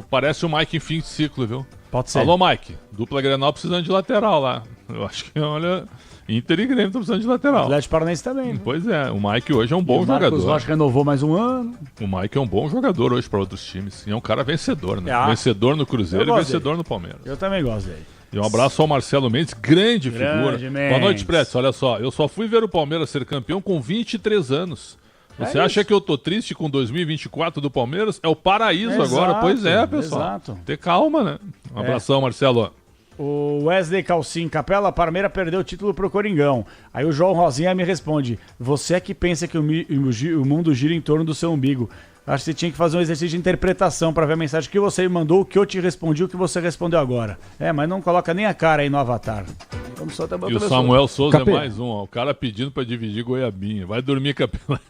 parece o Mike em fim de ciclo, viu? Pode ser. Alô, Mike. Dupla Grenal precisando de lateral lá. Eu acho que, olha, Inter e Grêmio estão precisando de lateral. Atlético Paranaense também, né? Pois é, o Mike hoje é um bom jogador. O Marcos renovou mais um ano. O Mike é um bom jogador hoje para outros times. E é um cara vencedor, né? Vencedor no Cruzeiro e vencedor dele. No Palmeiras. Eu também gosto dele. E um abraço ao Marcelo Mendes, grande figura. Boa noite, Pretz. Olha só, eu só fui ver o Palmeiras ser campeão com 23 anos. Você acha que eu tô triste com 2024 do Palmeiras? É o paraíso agora. Pois é, pessoal. Exato. Ter calma, né? Um abração, Marcelo. O Wesley Calcin, Capela, Palmeiras perdeu o título pro Coringão. Aí o João Rosinha me responde: você é que pensa que o mundo gira em torno do seu umbigo. Acho que você tinha que fazer um exercício de interpretação para ver a mensagem que você me mandou, o que eu te respondi, o que você respondeu agora. Mas não coloca nem a cara aí no avatar. Vamos só e o Samuel Souza é mais um, ó. O cara pedindo para dividir goiabinha. Vai dormir, Capela.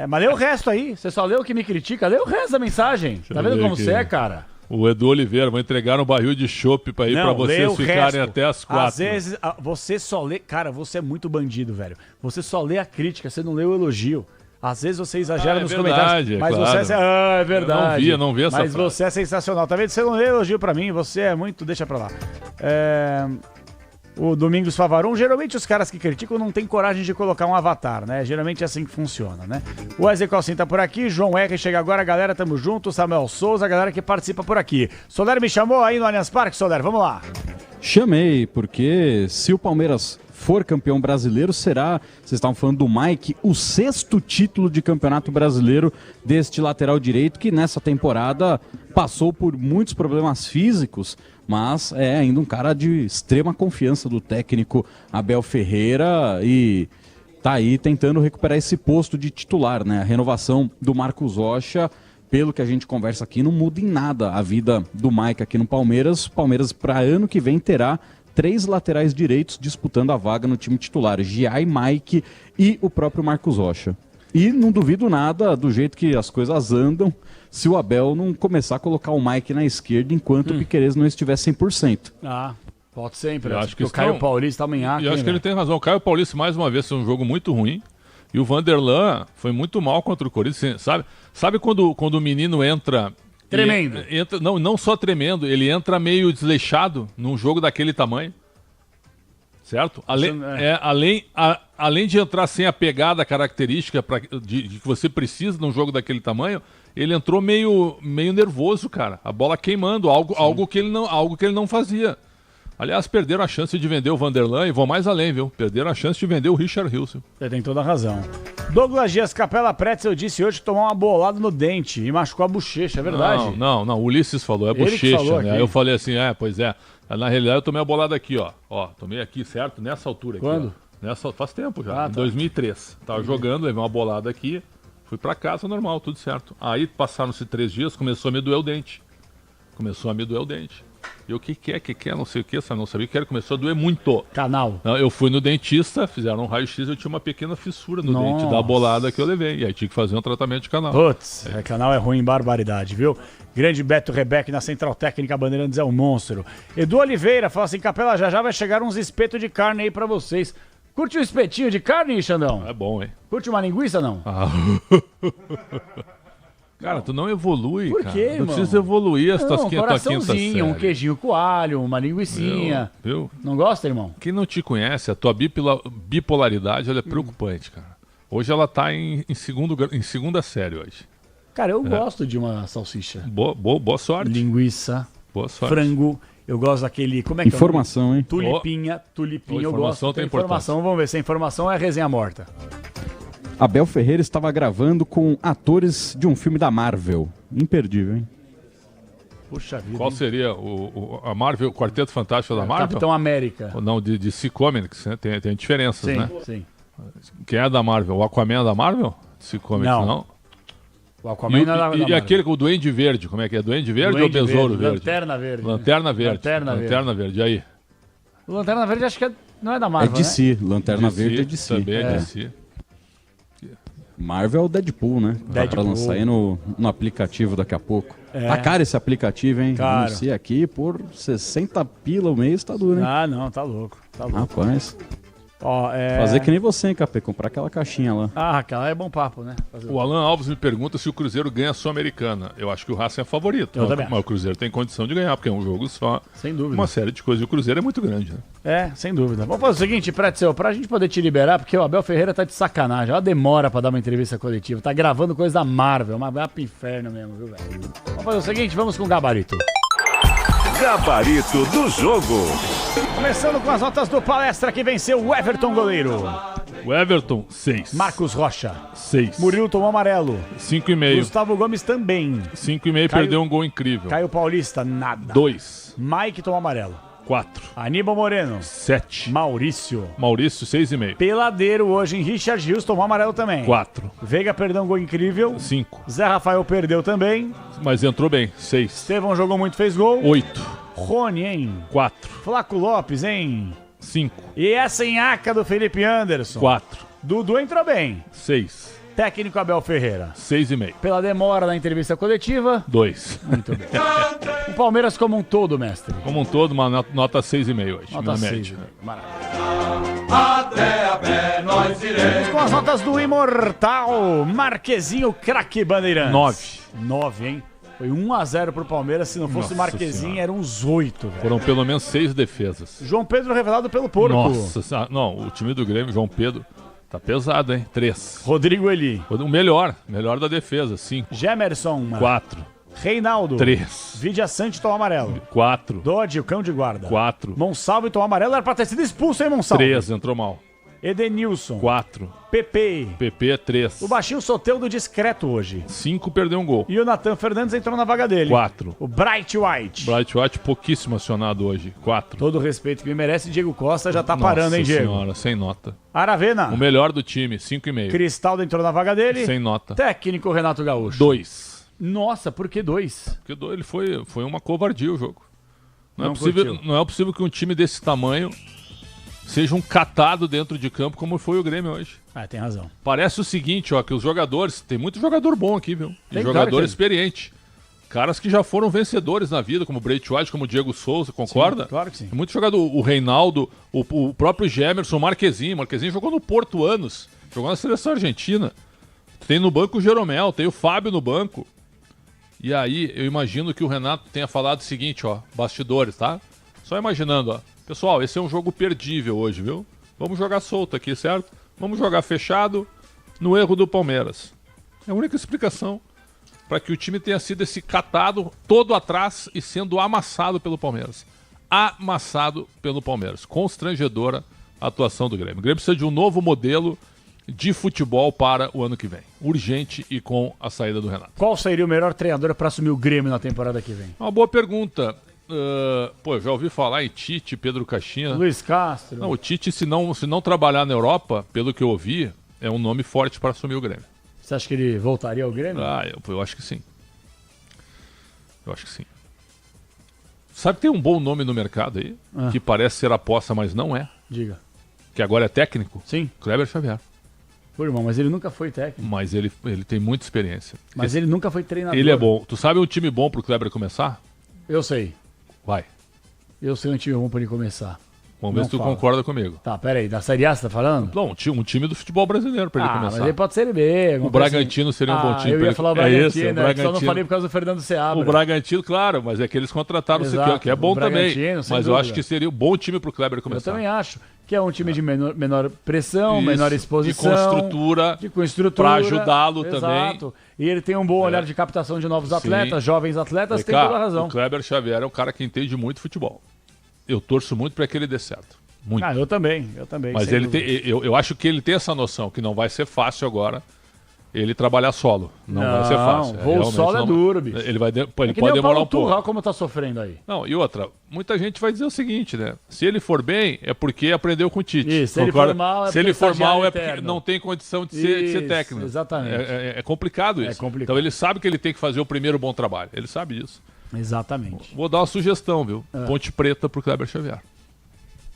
Mas lê o resto aí. Você só lê o que me critica, lê o resto da mensagem. Tá vendo como você é, cara? O Edu Oliveira, vou entregar um barril de chopp pra ir pra vocês ficarem até as 4. Às vezes, você só lê... Cara, você é muito bandido, velho. Você só lê a crítica, você não lê o elogio. Às vezes você exagera nos comentários. Mas claro. você é verdade. Eu não vi essa Mas frase. você é sensacional. Tá vendo? Você não lê elogio pra mim, você é muito... Deixa pra lá. O Domingos Favaron, geralmente os caras que criticam não têm coragem de colocar um avatar, né? Geralmente é assim que funciona, né? O Wesley Calcin tá por aqui, João R chega agora, galera, tamo junto, Samuel Souza, a galera que participa por aqui. Soler me chamou aí no Allianz Parque, Soler, vamos lá. Chamei, porque se o Palmeiras for campeão brasileiro, será, vocês estavam falando do Mike, o 6º título de campeonato brasileiro deste lateral direito, que nessa temporada passou por muitos problemas físicos, mas é ainda um cara de extrema confiança do técnico Abel Ferreira e tá aí tentando recuperar esse posto de titular, né? A renovação do Marcos Rocha, pelo que a gente conversa aqui, não muda em nada a vida do Mike aqui no Palmeiras. O Palmeiras, para ano que vem, terá 3 laterais direitos disputando a vaga no time titular, Giai, Mike e o próprio Marcos Rocha. E não duvido nada do jeito que as coisas andam, se o Abel não começar a colocar o Mike na esquerda enquanto o Piquerez não estiver 100%. Pode ser, eu acho que o Caio Paulista amanhã. Eu acho que ele tem razão. O Caio Paulista, mais uma vez, foi um jogo muito ruim. E o Vanderlan foi muito mal contra o Corinthians. Sabe quando o menino entra... Tremendo. Não só tremendo, ele entra meio desleixado num jogo daquele tamanho. Certo? Além de entrar sem a pegada característica de que você precisa num jogo daquele tamanho, ele entrou meio nervoso, cara. A bola queimando, algo que ele não fazia. Aliás, perderam a chance de vender o Vanderlan e vão mais além, viu? Perderam a chance de vender o Richard Hilson. Você tem toda a razão. Douglas Dias, Capela Pretzel disse hoje que tomou uma bolada no dente e machucou a bochecha, é verdade? Não, o Ulisses falou, é bochecha, né? Aí eu falei assim, pois é. Na realidade eu tomei a bolada aqui, ó. Tomei aqui, certo? Nessa altura aqui. Quando? Faz tempo já, em 2003. Tava jogando, levei uma bolada aqui, fui pra casa, normal, tudo certo. Aí passaram-se 3 dias, começou a me doer o dente. Começou a me doer o dente. E o que é, não sei o que, não sabia o que era, começou a doer muito. Canal. Eu fui no dentista, fizeram um raio-x, eu tinha uma pequena fissura no dente da bolada que eu levei. E aí tinha que fazer um tratamento de canal. Putz, canal é ruim, barbaridade, viu? Grande Beto Rebeck na Central Técnica Bandeirantes é um monstro. Edu Oliveira fala assim, Capela, já vai chegar uns espetos de carne aí pra vocês. Curte um espetinho de carne, Xandão? É bom, hein? Curte uma linguiça, não? Cara, tu não evolui, Por quê, cara. Tu irmão? precisa evoluir essa tua quinta série. Um queijinho coalho, uma linguicinha. Viu? Não gosta, irmão? Quem não te conhece, a tua bipolaridade, ela é preocupante, cara. Hoje ela tá em segunda série hoje. Cara, eu gosto de uma salsicha. Boa sorte. Linguiça. Boa sorte. Frango. Eu gosto daquele... Como é que informação, hein? Tulipinha eu gosto. Tem informação, vamos ver se a informação é resenha morta. Abel Ferreira estava gravando com atores de um filme da Marvel. Imperdível, hein? Puxa vida. Qual seria a Marvel, o Quarteto Fantástico da Marvel? Capitão América. Não, de DC Comics, né? Tem diferenças, sim, né? Sim. Quem é da Marvel? O Aquaman é da Marvel? DC Comics não? O Aquaman não é da Marvel. E aquele com o Duende Verde, como é que é? Duende Verde ou Besouro Verde? Lanterna Verde. Lanterna Verde, e aí? O Lanterna Verde acho que não é da Marvel, é DC, né? Lanterna Verde é DC. Também é DC. Marvel é o Deadpool, né? Dá pra lançar aí no aplicativo daqui a pouco. Tá caro esse aplicativo, hein? Caro. Anuncia aqui por 60 pila o mês, tá duro, hein? Ah, não, tá louco. Rapaz. Ó, Fazer que nem você, hein, Capê? Comprar aquela caixinha lá. Aquela é bom papo, né? O Alan Alves me pergunta se o Cruzeiro ganha a Sul-Americana. Eu acho que o Racing é favorito. Mas o Cruzeiro tem condição de ganhar, porque é um jogo só. Sem dúvida. Uma série de coisas. E o Cruzeiro é muito grande, né? Sem dúvida. Vamos fazer o seguinte, Pretzel, pra gente poder te liberar, porque o Abel Ferreira tá de sacanagem. Ela demora pra dar uma entrevista coletiva. Tá gravando coisa da Marvel. Vai pro inferno mesmo, viu, velho? Vamos fazer o seguinte, vamos com o gabarito. Gabarito do jogo. Começando com as notas do Palestra, que venceu o Everton goleiro. O Everton, 6. Marcos Rocha, 6. Murilo tomou amarelo. 5,5. Gustavo Gomes também. 5,5, perdeu um gol incrível. Caio Paulista, nada. 2. Mike tomou amarelo. 4. Aníbal Moreno, 7. Maurício, 6,5. Peladeiro hoje em Richard Rios tomou amarelo também. 4. Veiga perdeu um gol incrível. 5. Zé Rafael perdeu também. Mas entrou bem, 6. Estevão jogou muito, fez gol. 8. Rony, hein? 4. Flaco Lopes, hein? 5. E essa enhaca do Felipe Anderson. 4. Dudu entrou bem. 6. Técnico Abel Ferreira. 6,5. Pela demora na entrevista coletiva. 2. Muito bem. O Palmeiras como um todo, mestre. Como um todo, uma nota 6,5 hoje. Nota 6. Média. Maravilha. Até a pé nós iremos. Com as notas do Imortal, Marquezinho, craque Bandeirantes. 9, hein? Foi 1-0 pro Palmeiras. Se não fosse o Marquezinho, eram uns 8, velho. Foram pelo menos 6 defesas. João Pedro revelado pelo Porco. Nossa, não, o time do Grêmio, João Pedro, tá pesado, hein? 3. Rodrigo Eli. O melhor da defesa, 5. Gemerson. 4. Reinaldo. 3. Vidia Sante tomou amarelo. 4. Dodge, o cão de guarda. 4. Monsalve tomou amarelo, era pra ter sido expulso, hein, Monsalve? 3, entrou mal. Edenilson. 4. PP, 3. O baixinho Soteldo discreto hoje. 5, perdeu um gol. E o Nathan Fernandes entrou na vaga dele. 4. O Bright White, pouquíssimo acionado hoje. 4. Todo o respeito que me merece, Diego Costa já tá parando, hein, Diego? Nossa senhora, sem nota. Aravena. O melhor do time, 5,5. Cristaldo entrou na vaga dele. Sem nota. Técnico Renato Gaúcho. 2. Nossa, por que 2? Porque ele foi uma covardia o jogo. Não é possível que um time desse tamanho seja um catado dentro de campo como foi o Grêmio hoje. Tem razão. Parece o seguinte, ó, que os jogadores... Tem muito jogador bom aqui, viu? Tem jogador experiente. Caras que já foram vencedores na vida, como o Bright White, como o Diego Souza, concorda? Sim, claro que sim. Tem muito jogador. O Reinaldo, o próprio Gemerson, o Marquezinho. Marquezinho jogou no Porto anos. Jogou na seleção argentina. Tem no banco o Jeromel, tem o Fábio no banco. E aí, eu imagino que o Renato tenha falado o seguinte, ó, bastidores, tá? Só imaginando, ó. Pessoal, esse é um jogo perdível hoje, viu? Vamos jogar solto aqui, certo? Vamos jogar fechado no erro do Palmeiras. É a única explicação para que o time tenha sido esse catado todo atrás e sendo amassado pelo Palmeiras. Amassado pelo Palmeiras. Constrangedora a atuação do Grêmio. O Grêmio precisa de um novo modelo de futebol para o ano que vem. Urgente e com a saída do Renato. Qual seria o melhor treinador para assumir o Grêmio na temporada que vem? Uma boa pergunta. Já ouvi falar em Tite, Pedro Caixinha. Luiz Castro. Não, o Tite, se não trabalhar na Europa, pelo que eu ouvi, é um nome forte para assumir o Grêmio. Você acha que ele voltaria ao Grêmio? Eu acho que sim. Eu acho que sim. Sabe que tem um bom nome no mercado aí, que parece ser aposta, mas não é. Diga. Que agora é técnico? Sim. Kleber Xavier. Pô, irmão, mas ele nunca foi técnico. Mas ele tem muita experiência. Mas ele nunca foi treinador. Ele é bom. Tu sabe um time bom pro Kleber começar? Eu sei. Vai. Eu sei um time bom pra ele começar. Vamos ver se tu concorda comigo. Tá, peraí. Da Série A você tá falando? Não, um time do futebol brasileiro pra ele começar. Mas ele pode ser B. O Bragantino seria um bom time. Eu ia falar o Bragantino, o Bragantino. Só não falei por causa do Fernando Seabra. O Bragantino, claro, mas é que eles contrataram o Siqueira, que é bom também. Mas eu acho que seria um bom time pro Kleber começar. Eu também acho. Que é um time de menor pressão, Isso, menor exposição. E com estrutura. Pra ajudá-lo também. Exato. E ele tem um bom olhar de captação de novos atletas, jovens atletas, tem toda a razão. O Kleber Xavier é um cara que entende muito futebol. Eu torço muito para que ele dê certo. Muito. Eu também. Mas eu acho que ele tem essa noção que não vai ser fácil agora ele trabalhar solo. Não vai ser fácil. Voo solo é duro, bicho. Ele pode demorar um pouco. Como tá sofrendo aí. Não, e outra, muita gente vai dizer o seguinte, né? Se ele for bem, é porque aprendeu com o Tite. Isso, se ele for mal, é porque não tem condição de ser técnico. Exatamente. É complicado isso. Então ele sabe que ele tem que fazer o primeiro bom trabalho. Ele sabe disso. Exatamente. Vou dar uma sugestão, viu? Ponte Preta pro Kleber Xavier.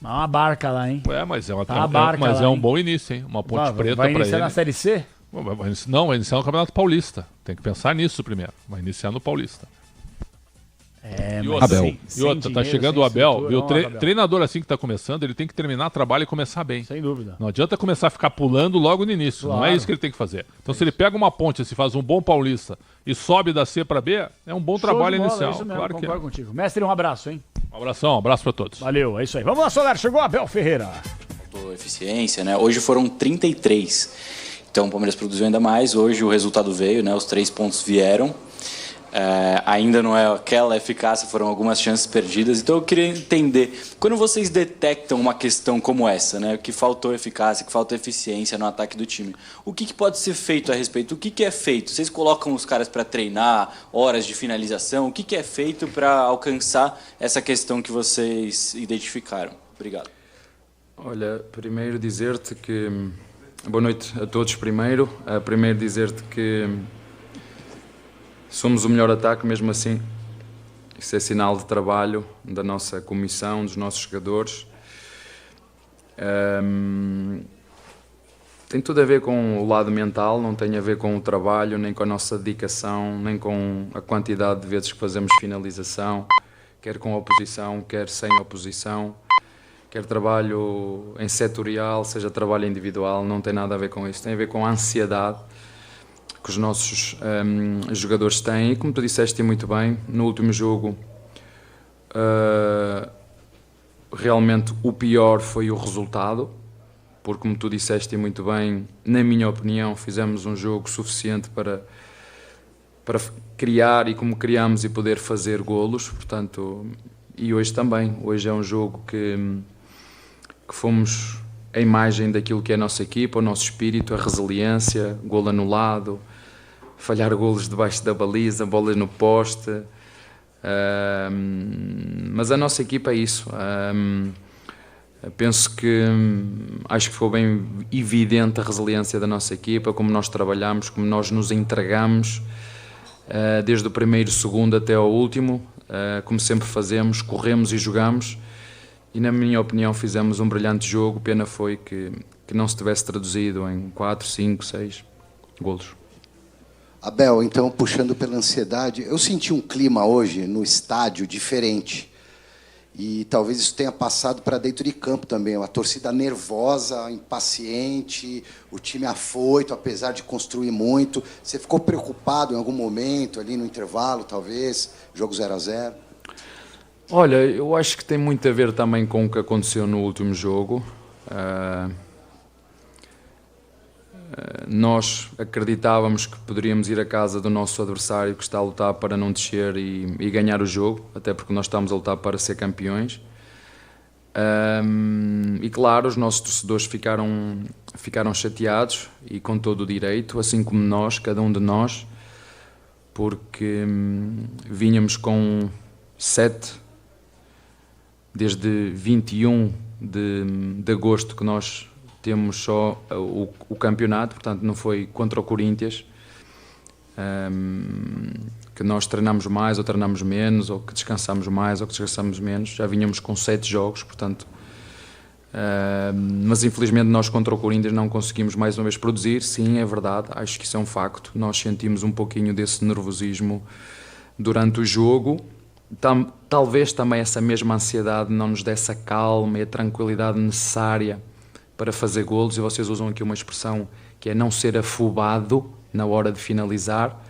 Uma barca lá, hein? Mas é um bom início, hein? Uma Ponte Preta para ele. Vai iniciar na Série C? Não, vai iniciar no Campeonato Paulista. Tem que pensar nisso primeiro. Vai iniciar no Paulista. E outra, tá chegando o Abel. E o treinador assim que tá começando, ele tem que terminar trabalho e começar bem. Sem dúvida. Não adianta começar a ficar pulando logo no início. Claro. Não é isso que ele tem que fazer. Então se ele pega uma ponte, se faz um bom Paulista e sobe da C para B, é um bom trabalho inicial. Isso mesmo, claro que é. Contigo. Mestre, um abraço, hein? Um abraço para todos. Valeu, é isso aí. Vamos lá, Solar. Chegou Abel Ferreira. Eficiência, né? Hoje foram 33. Então o Palmeiras produziu ainda mais. Hoje o resultado veio, né? Os 3 pontos vieram. Ainda não é aquela eficácia, foram algumas chances perdidas. Então eu queria entender, quando vocês detectam uma questão como essa, né, que faltou eficácia, que faltou eficiência no ataque do time, o que pode ser feito a respeito? O que é feito? Vocês colocam os caras para treinar, horas de finalização? O que é feito para alcançar essa questão que vocês identificaram? Obrigado. Olha, primeiro dizer-te que... Boa noite a todos primeiro. Primeiro dizer-te que somos o melhor ataque, mesmo assim. Isso é sinal de trabalho da nossa comissão, dos nossos jogadores. Tem tudo a ver com o lado mental, não tem a ver com o trabalho, nem com a nossa dedicação, nem com a quantidade de vezes que fazemos finalização, quer com oposição, quer sem oposição, quer trabalho em setorial, seja trabalho individual, não tem nada a ver com isso. Tem a ver com a ansiedade que os nossos jogadores têm. E como tu disseste muito bem, no último jogo realmente o pior foi o resultado, porque como tu disseste muito bem, na minha opinião fizemos um jogo suficiente para criar, e como criamos, e poder fazer golos, portanto, e hoje também. Hoje é um jogo que fomos a imagem daquilo que é a nossa equipa, o nosso espírito, a resiliência, golo anulado, falhar golos debaixo da baliza, bolas no poste, mas a nossa equipa é isso. Penso que acho que foi bem evidente a resiliência da nossa equipa, como nós trabalhamos, como nós nos entregamos, desde o primeiro segundo até ao último, como sempre fazemos, corremos e jogamos, e na minha opinião fizemos um brilhante jogo. Pena foi que não se tivesse traduzido em 4, 5, 6 golos. Abel, então, puxando pela ansiedade, eu senti um clima hoje no estádio diferente. E talvez isso tenha passado para dentro de campo também. Uma torcida nervosa, impaciente, o time afoito, apesar de construir muito. Você ficou preocupado em algum momento, ali no intervalo, talvez, jogo 0-0? Olha, eu acho que tem muito a ver também com o que aconteceu no último jogo. Nós acreditávamos que poderíamos ir à casa do nosso adversário, que está a lutar para não descer e ganhar o jogo, até porque nós estamos a lutar para ser campeões. E claro, os nossos torcedores ficaram chateados, e com todo o direito, assim como nós, cada um de nós, porque vínhamos com 7, desde 21 de agosto que nós temos só o campeonato, portanto não foi contra o Corinthians. que nós treinamos mais ou treinamos menos, ou que descansamos mais ou que descansamos menos. Já vinhamos com 7 jogos, portanto... mas infelizmente nós contra o Corinthians não conseguimos mais uma vez produzir. Sim, é verdade, acho que isso é um facto. Nós sentimos um pouquinho desse nervosismo durante o jogo. Talvez também essa mesma ansiedade não nos desse a calma e a tranquilidade necessária para fazer golos, e vocês usam aqui uma expressão que é não ser afobado na hora de finalizar.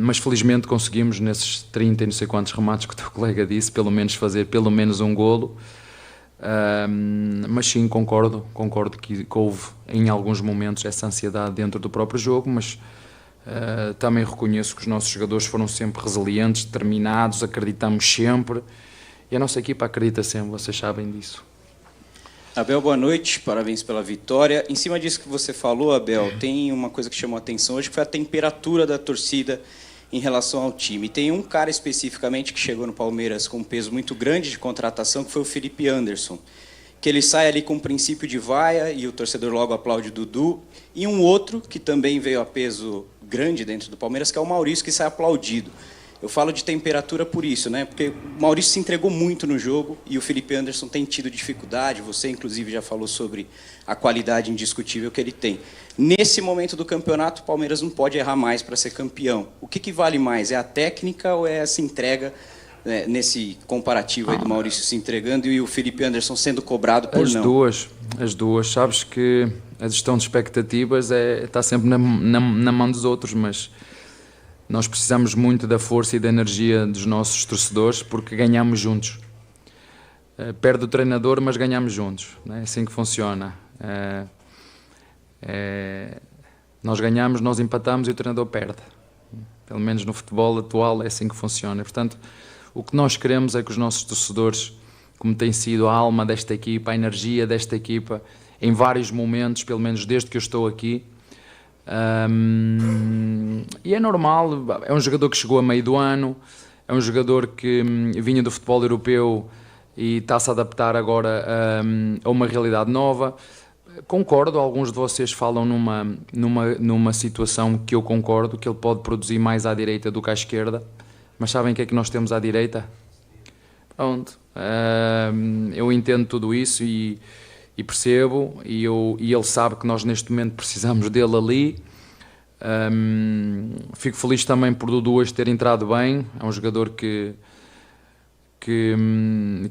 Mas felizmente conseguimos nesses 30 e não sei quantos remates que o teu colega disse, pelo menos fazer pelo menos um golo. Mas sim, concordo que houve em alguns momentos essa ansiedade dentro do próprio jogo, mas também reconheço que os nossos jogadores foram sempre resilientes, determinados, acreditamos sempre, e a nossa equipa acredita sempre, vocês sabem disso. Abel, boa noite, parabéns pela vitória. Em cima disso que você falou, Abel, tem uma coisa que chamou a atenção hoje, que foi a temperatura da torcida em relação ao time. Tem um cara especificamente que chegou no Palmeiras com um peso muito grande de contratação, que foi o Felipe Anderson, que ele sai ali com um princípio de vaia e o torcedor logo aplaude o Dudu, e um outro que também veio a peso grande dentro do Palmeiras, que é o Maurício, que sai aplaudido. Eu falo de temperatura por isso, né? Porque o Maurício se entregou muito no jogo e o Felipe Anderson tem tido dificuldade. Você, inclusive, já falou sobre a qualidade indiscutível que ele tem. Nesse momento do campeonato, o Palmeiras não pode errar mais para ser campeão. O que vale mais? É a técnica ou é essa entrega, né, nesse comparativo aí do Maurício se entregando e o Felipe Anderson sendo cobrado por não? As duas. Sabes que a gestão de expectativas está sempre na mão dos outros, mas... nós precisamos muito da força e da energia dos nossos torcedores porque ganhamos juntos. Perde o treinador, mas ganhamos juntos. Não é assim que funciona. Nós ganhamos, nós empatamos e o treinador perde. Pelo menos no futebol atual é assim que funciona. Portanto, o que nós queremos é que os nossos torcedores, como tem sido a alma desta equipa, a energia desta equipa, em vários momentos, pelo menos desde que eu estou aqui, e é normal, é um jogador que chegou a meio do ano, é um jogador que vinha do futebol europeu e está-se a adaptar agora a uma realidade nova. Concordo, alguns de vocês falam numa situação que eu concordo, que ele pode produzir mais à direita do que à esquerda, mas sabem o que é que nós temos à direita? Pronto, eu entendo tudo isso e percebo, e ele sabe que nós neste momento precisamos dele ali. Fico feliz também por Dudu hoje ter entrado bem. É um jogador que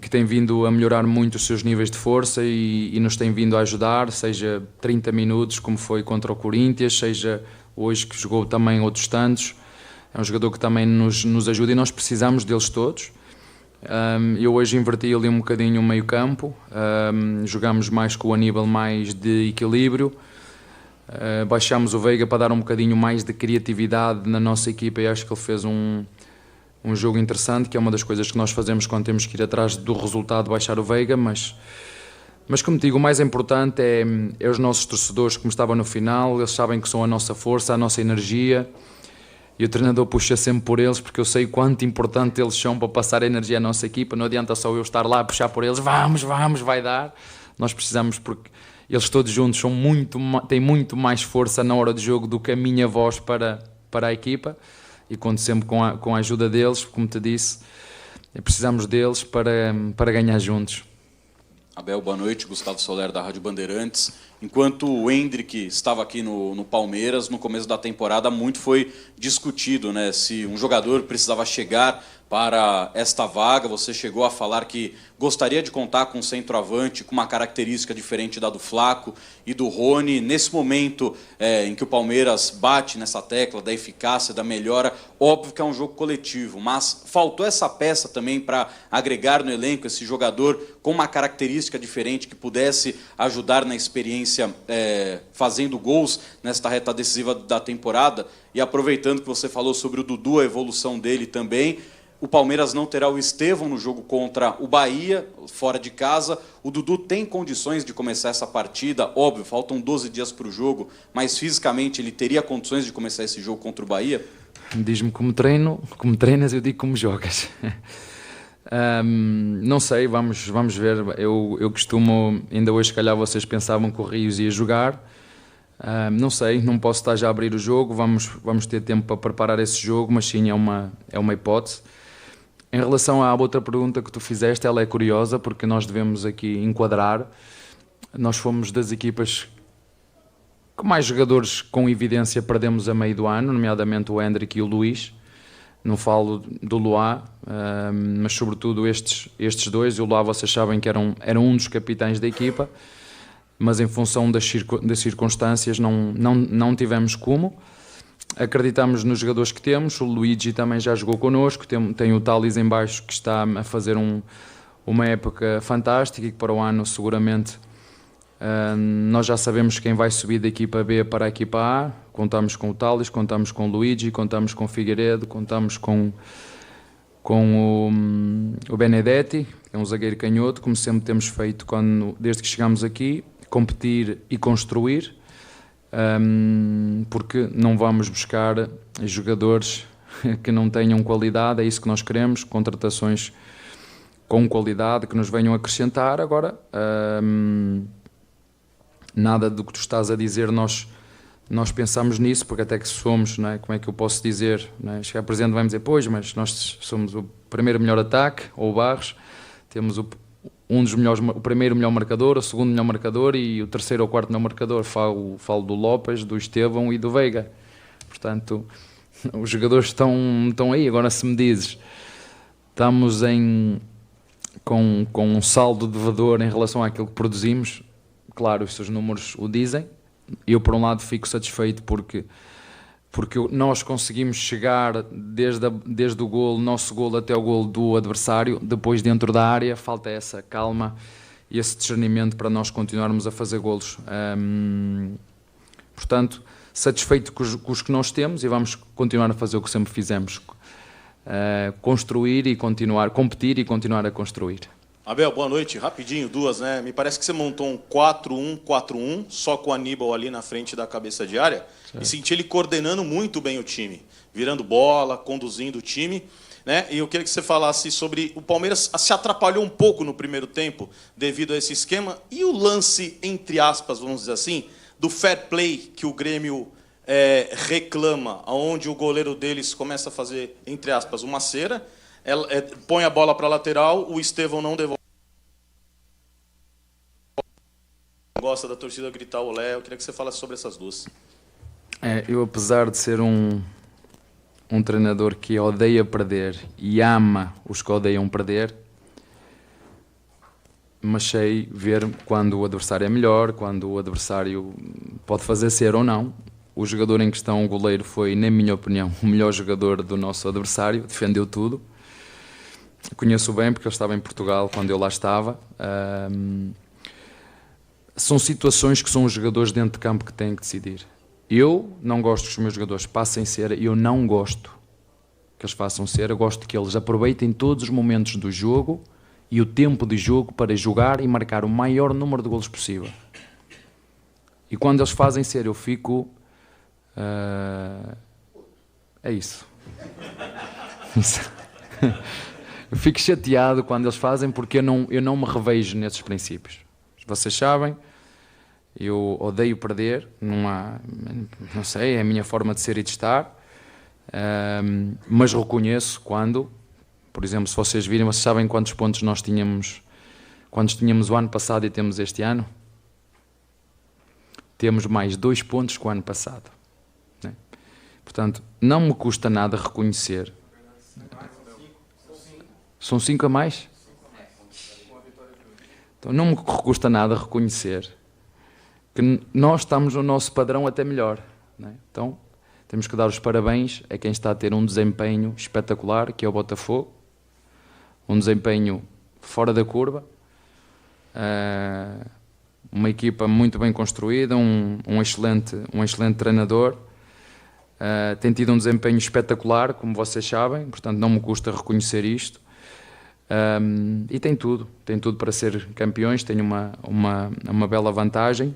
tem vindo a melhorar muito os seus níveis de força e nos tem vindo a ajudar, seja 30 minutos como foi contra o Corinthians, seja hoje que jogou também outros tantos. É um jogador que também nos ajuda e nós precisamos deles todos. Eu hoje inverti ali um bocadinho o meio campo, jogamos mais com o Aníbal, mais de equilíbrio, baixámos o Veiga para dar um bocadinho mais de criatividade na nossa equipa e acho que ele fez um jogo interessante, que é uma das coisas que nós fazemos quando temos que ir atrás do resultado, baixar o Veiga, mas como digo, o mais importante é os nossos torcedores, como estavam no final, eles sabem que são a nossa força, a nossa energia. E o treinador puxa sempre por eles, porque eu sei o quanto importante eles são para passar a energia à nossa equipa. Não adianta só eu estar lá a puxar por eles. Vamos, vai dar. Nós precisamos, porque eles todos juntos têm muito mais força na hora do jogo do que a minha voz para a equipa. E conto sempre com a ajuda deles, como te disse. Precisamos deles para ganhar juntos. Abel, boa noite. Gustavo Soler, da Rádio Bandeirantes. Enquanto o Endrick estava aqui no Palmeiras, no começo da temporada, muito foi discutido, né, se um jogador precisava chegar para esta vaga. Você chegou a falar que gostaria de contar com um centroavante com uma característica diferente da do Flaco e do Rony. Nesse momento em que o Palmeiras bate nessa tecla da eficácia, da melhora, óbvio que é um jogo coletivo, mas faltou essa peça também para agregar no elenco esse jogador com uma característica diferente que pudesse ajudar na experiência fazendo gols nesta reta decisiva da temporada. E aproveitando que você falou sobre o Dudu, a evolução dele também, o Palmeiras não terá o Estevão no jogo contra o Bahia, fora de casa. O Dudu tem condições de começar essa partida, óbvio, faltam 12 dias para o jogo, mas fisicamente ele teria condições de começar esse jogo contra o Bahia? Diz-me como treinas, eu digo como jogas. Não sei, vamos ver. Eu costumo, ainda hoje se calhar vocês pensavam que o Rios ia jogar, Não sei, não posso estar já a abrir o jogo, vamos ter tempo para preparar esse jogo, mas sim, é uma hipótese. Em relação à outra pergunta que tu fizeste, ela é curiosa, porque nós devemos aqui enquadrar. Nós fomos das equipas que mais jogadores com evidência perdemos a meio do ano, nomeadamente o Hendrick e o Luís. Não falo do Luá, mas sobretudo estes dois. O Luá, vocês sabem que eram um dos capitães da equipa, mas em função das circunstâncias não tivemos como. Acreditamos nos jogadores que temos. O Luigi também já jogou connosco, tem o Thalys em baixo, que está a fazer uma época fantástica e que para o ano seguramente nós já sabemos quem vai subir da equipa B para a equipa A. Contamos com o Thalys, contamos com o Luigi, contamos com o Figueiredo, contamos com o Benedetti, que é um zagueiro canhoto, como sempre temos feito desde que chegamos aqui, competir e construir. Porque não vamos buscar jogadores que não tenham qualidade, é isso que nós queremos, contratações com qualidade que nos venham acrescentar. Agora, nada do que tu estás a dizer nós pensamos nisso, porque até que somos, não é? Como é que eu posso dizer, não é? Chegar presente vai-me dizer, pois, mas nós somos o primeiro melhor ataque, ou o Barros, temos o primeiro melhor marcador, o segundo melhor marcador e o terceiro ou quarto melhor marcador. Falo do Lopes, do Estevão e do Veiga. Portanto, os jogadores estão aí. Agora, se me dizes, estamos com um saldo devedor em relação àquilo que produzimos, claro, os seus números o dizem. Eu, por um lado, fico satisfeito porque nós conseguimos chegar desde o golo, nosso golo até o golo do adversário. Depois, dentro da área, falta essa calma e esse discernimento para nós continuarmos a fazer golos. Portanto, satisfeito com os que nós temos, e vamos continuar a fazer o que sempre fizemos. Construir e continuar, competir e continuar a construir. Abel, boa noite. Rapidinho, duas, né? Me parece que você montou um 4-1-4-1, só com o Aníbal ali na frente da cabeça de área, e senti ele coordenando muito bem o time, virando bola, conduzindo o time, né? E eu queria que você falasse sobre o Palmeiras se atrapalhou um pouco no primeiro tempo devido a esse esquema, e o lance, entre aspas, vamos dizer assim, do fair play que o Grêmio reclama, onde o goleiro deles começa a fazer, entre aspas, uma cera, põe a bola para a lateral, o Estevão não devolve. Gosta da torcida gritar olé. Eu queria que você falasse sobre essas duas. Eu, apesar de ser um treinador que odeia perder e ama os que odeiam perder, mas sei ver quando o adversário é melhor, quando o adversário pode fazer ser ou não. O jogador em questão, o goleiro, foi, na minha opinião, o melhor jogador do nosso adversário, defendeu tudo. Conheço bem porque ele estava em Portugal quando eu lá estava. São situações que são os jogadores dentro de campo que têm que decidir. Eu não gosto que os meus jogadores passem cera, eu não gosto que eles façam cera, eu gosto que eles aproveitem todos os momentos do jogo e o tempo de jogo para jogar e marcar o maior número de golos possível. E quando eles fazem cera, eu fico... é isso. Eu fico chateado quando eles fazem, porque eu não me revejo nesses princípios. Vocês sabem, eu odeio perder, não sei, é a minha forma de ser e de estar, mas reconheço quando, por exemplo, se vocês virem, vocês sabem quantos pontos nós tínhamos o ano passado e temos este ano? Temos mais 2 pontos que o ano passado. Né? Portanto, não me custa nada reconhecer. São 5 a mais? Então não me custa nada reconhecer que nós estamos no nosso padrão até melhor. Né? Então temos que dar os parabéns a quem está a ter um desempenho espetacular, que é o Botafogo. Um desempenho fora da curva. Uma equipa muito bem construída, um excelente treinador. Tem tido um desempenho espetacular, como vocês sabem, portanto não me custa reconhecer isto. E tem tudo para ser campeões, tem uma bela vantagem,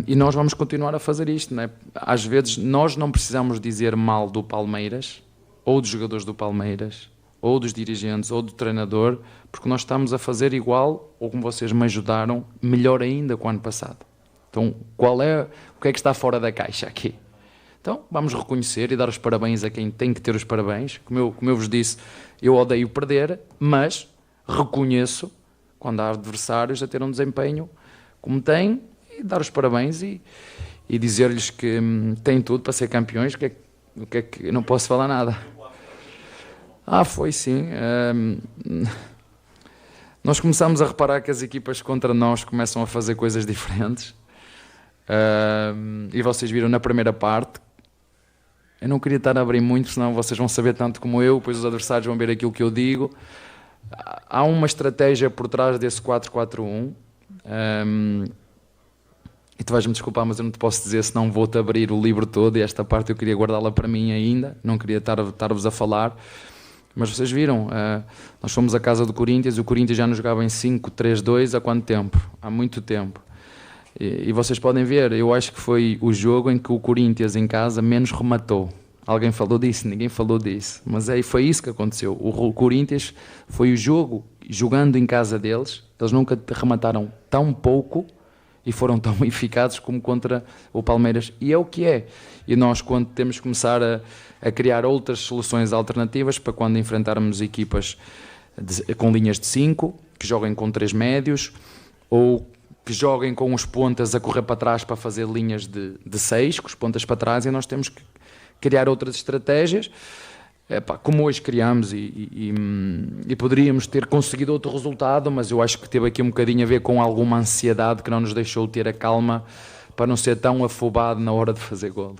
e nós vamos continuar a fazer isto, não é? Às vezes nós não precisamos dizer mal do Palmeiras, ou dos jogadores do Palmeiras, ou dos dirigentes, ou do treinador, porque nós estamos a fazer igual, ou como vocês me ajudaram, melhor ainda que o ano passado. Então, o que é que está fora da caixa aqui? Então, vamos reconhecer e dar os parabéns a quem tem que ter os parabéns. Como eu vos disse, eu odeio perder, mas reconheço quando há adversários a ter um desempenho como têm, e dar os parabéns e dizer-lhes que têm tudo para ser campeões. O que é que eu não posso falar nada? Foi sim. Nós começamos a reparar que as equipas contra nós começam a fazer coisas diferentes. E vocês viram na primeira parte. Eu não queria estar a abrir muito, senão vocês vão saber tanto como eu, depois os adversários vão ver aquilo que eu digo. Há uma estratégia por trás desse 4-4-1. E tu vais-me desculpar, mas eu não te posso dizer, senão vou-te abrir o livro todo, e esta parte eu queria guardá-la para mim ainda, não queria estar-vos a falar. Mas vocês viram, nós fomos à casa do Corinthians, e o Corinthians já nos jogava em 5-3-2 há quanto tempo? Há muito tempo. E vocês podem ver, eu acho que foi o jogo em que o Corinthians em casa menos rematou. Alguém falou disso? Ninguém falou disso. Mas foi isso que aconteceu. O Corinthians foi o jogo, jogando em casa deles, eles nunca remataram tão pouco e foram tão eficazes como contra o Palmeiras. E é o que é. E nós, quando temos que começar a criar outras soluções alternativas para quando enfrentarmos equipas com linhas de 5, que joguem com 3 médios, ou que joguem com os pontas a correr para trás para fazer linhas de 6, com os pontas para trás, e nós temos que criar outras estratégias, como hoje criamos, e poderíamos ter conseguido outro resultado, mas eu acho que teve aqui um bocadinho a ver com alguma ansiedade que não nos deixou ter a calma para não ser tão afobado na hora de fazer golo.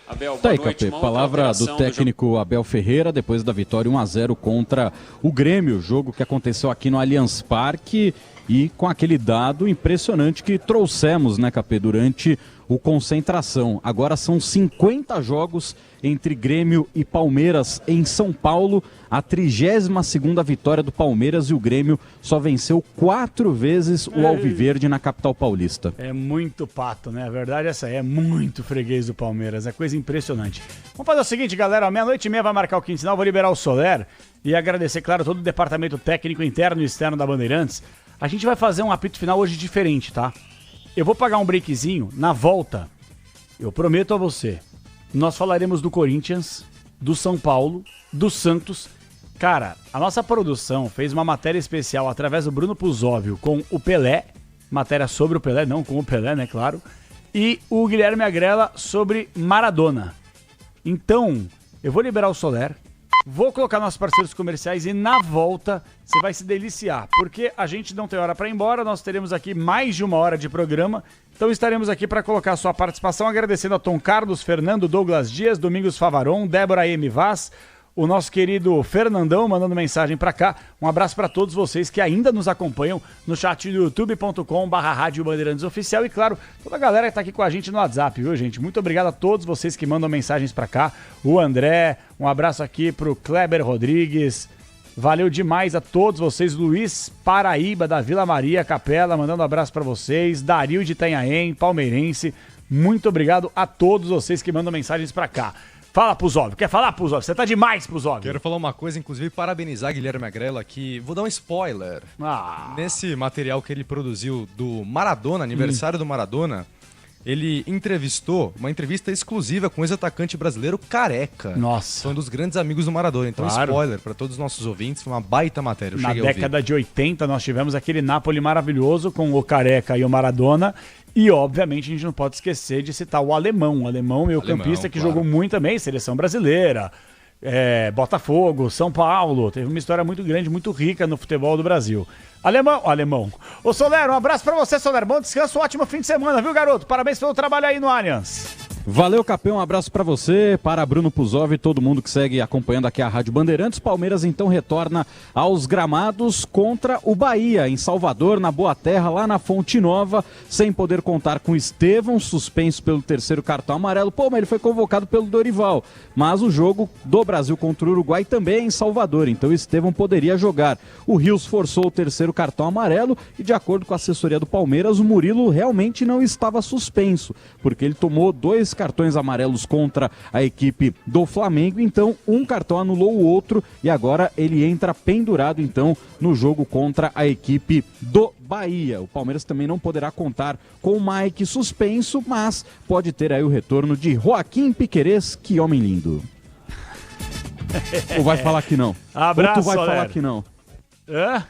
Abel, boa noite. Palavra do técnico Abel Ferreira depois da vitória 1-0 contra o Grêmio, jogo que aconteceu aqui no Allianz Parque, e com aquele dado impressionante que trouxemos, né, Capê, durante o Concentração. Agora são 50 jogos entre Grêmio e Palmeiras em São Paulo, a 32ª vitória do Palmeiras, e o Grêmio só venceu 4 vezes o Alviverde na capital paulista. É muito pato, né? A verdade é essa aí, é muito freguês do Palmeiras, é coisa impressionante. Vamos fazer o seguinte, galera, 00:30 vai marcar o quinto sinal, vou liberar o Soler e agradecer, claro, todo o departamento técnico interno e externo da Bandeirantes. A gente vai fazer um apito final hoje diferente, tá? Eu vou pagar um breakzinho, na volta, eu prometo a você, nós falaremos do Corinthians, do São Paulo, do Santos. Cara, a nossa produção fez uma matéria especial através do Bruno Puzóvio com o Pelé, matéria sobre o Pelé, não com o Pelé, né, claro, e o Guilherme Agrela sobre Maradona. Então, eu vou liberar o Soler, vou colocar nossos parceiros comerciais e na volta você vai se deliciar, porque a gente não tem hora para ir embora, nós teremos aqui mais de 1 hora de programa, então estaremos aqui para colocar a sua participação, agradecendo a Tom Carlos, Fernando Douglas Dias, Domingos Favaron, Débora M. Vaz, o nosso querido Fernandão mandando mensagem para cá. Um abraço para todos vocês que ainda nos acompanham no chat do youtube.com/Rádio Bandeirantes Oficial e, claro, toda a galera que tá aqui com a gente no WhatsApp, viu, gente? Muito obrigado a todos vocês que mandam mensagens para cá. O André, um abraço aqui pro Kleber Rodrigues. Valeu demais a todos vocês. Luiz Paraíba, da Vila Maria Capela, mandando um abraço para vocês. Dario de Itanhaém, palmeirense. Muito obrigado a todos vocês que mandam mensagens para cá. Fala, Puzóvio. Quer falar, Puzóvio? Você tá demais, Puzóvio. Quero falar uma coisa, inclusive parabenizar Guilherme Agrela, que vou dar um spoiler. Nesse material que ele produziu do Maradona, aniversário do Maradona, ele entrevistou, uma entrevista exclusiva com o ex-atacante brasileiro Careca. Nossa. Foi um dos grandes amigos do Maradona. Então, claro, spoiler para todos os nossos ouvintes, foi uma baita matéria. Na década de 80, nós tivemos aquele Napoli maravilhoso com o Careca e o Maradona. E, obviamente, a gente não pode esquecer de citar o Alemão. O Alemão, meio-campista, que jogou muito também, seleção brasileira, Botafogo, São Paulo. Teve uma história muito grande, muito rica no futebol do Brasil. Alemão. Ô, Soler, um abraço pra você, Soler. Bom descanso, ótimo fim de semana, viu, garoto? Parabéns pelo trabalho aí no Allianz. Valeu, Capão, um abraço pra você, para Bruno Puzov e todo mundo que segue acompanhando aqui a Rádio Bandeirantes. Palmeiras então retorna aos gramados contra o Bahia, em Salvador, na Boa Terra, lá na Fonte Nova, sem poder contar com Estevão, suspenso pelo 3º cartão amarelo. Pô, mas ele foi convocado pelo Dorival, mas o jogo do Brasil contra o Uruguai também é em Salvador, então Estevão poderia jogar. O Rios forçou o 3º cartão amarelo e, de acordo com a assessoria do Palmeiras, o Murilo realmente não estava suspenso, porque ele tomou 2 cartões amarelos contra a equipe do Flamengo, então um cartão anulou o outro e agora ele entra pendurado então no jogo contra a equipe do Bahia. O Palmeiras também não poderá contar com o Mike suspenso, mas pode ter aí o retorno de Joaquim Piquerez, que homem lindo. Ou vai falar que não? Abraço, Ou tu vai Soler. falar que não? Hã?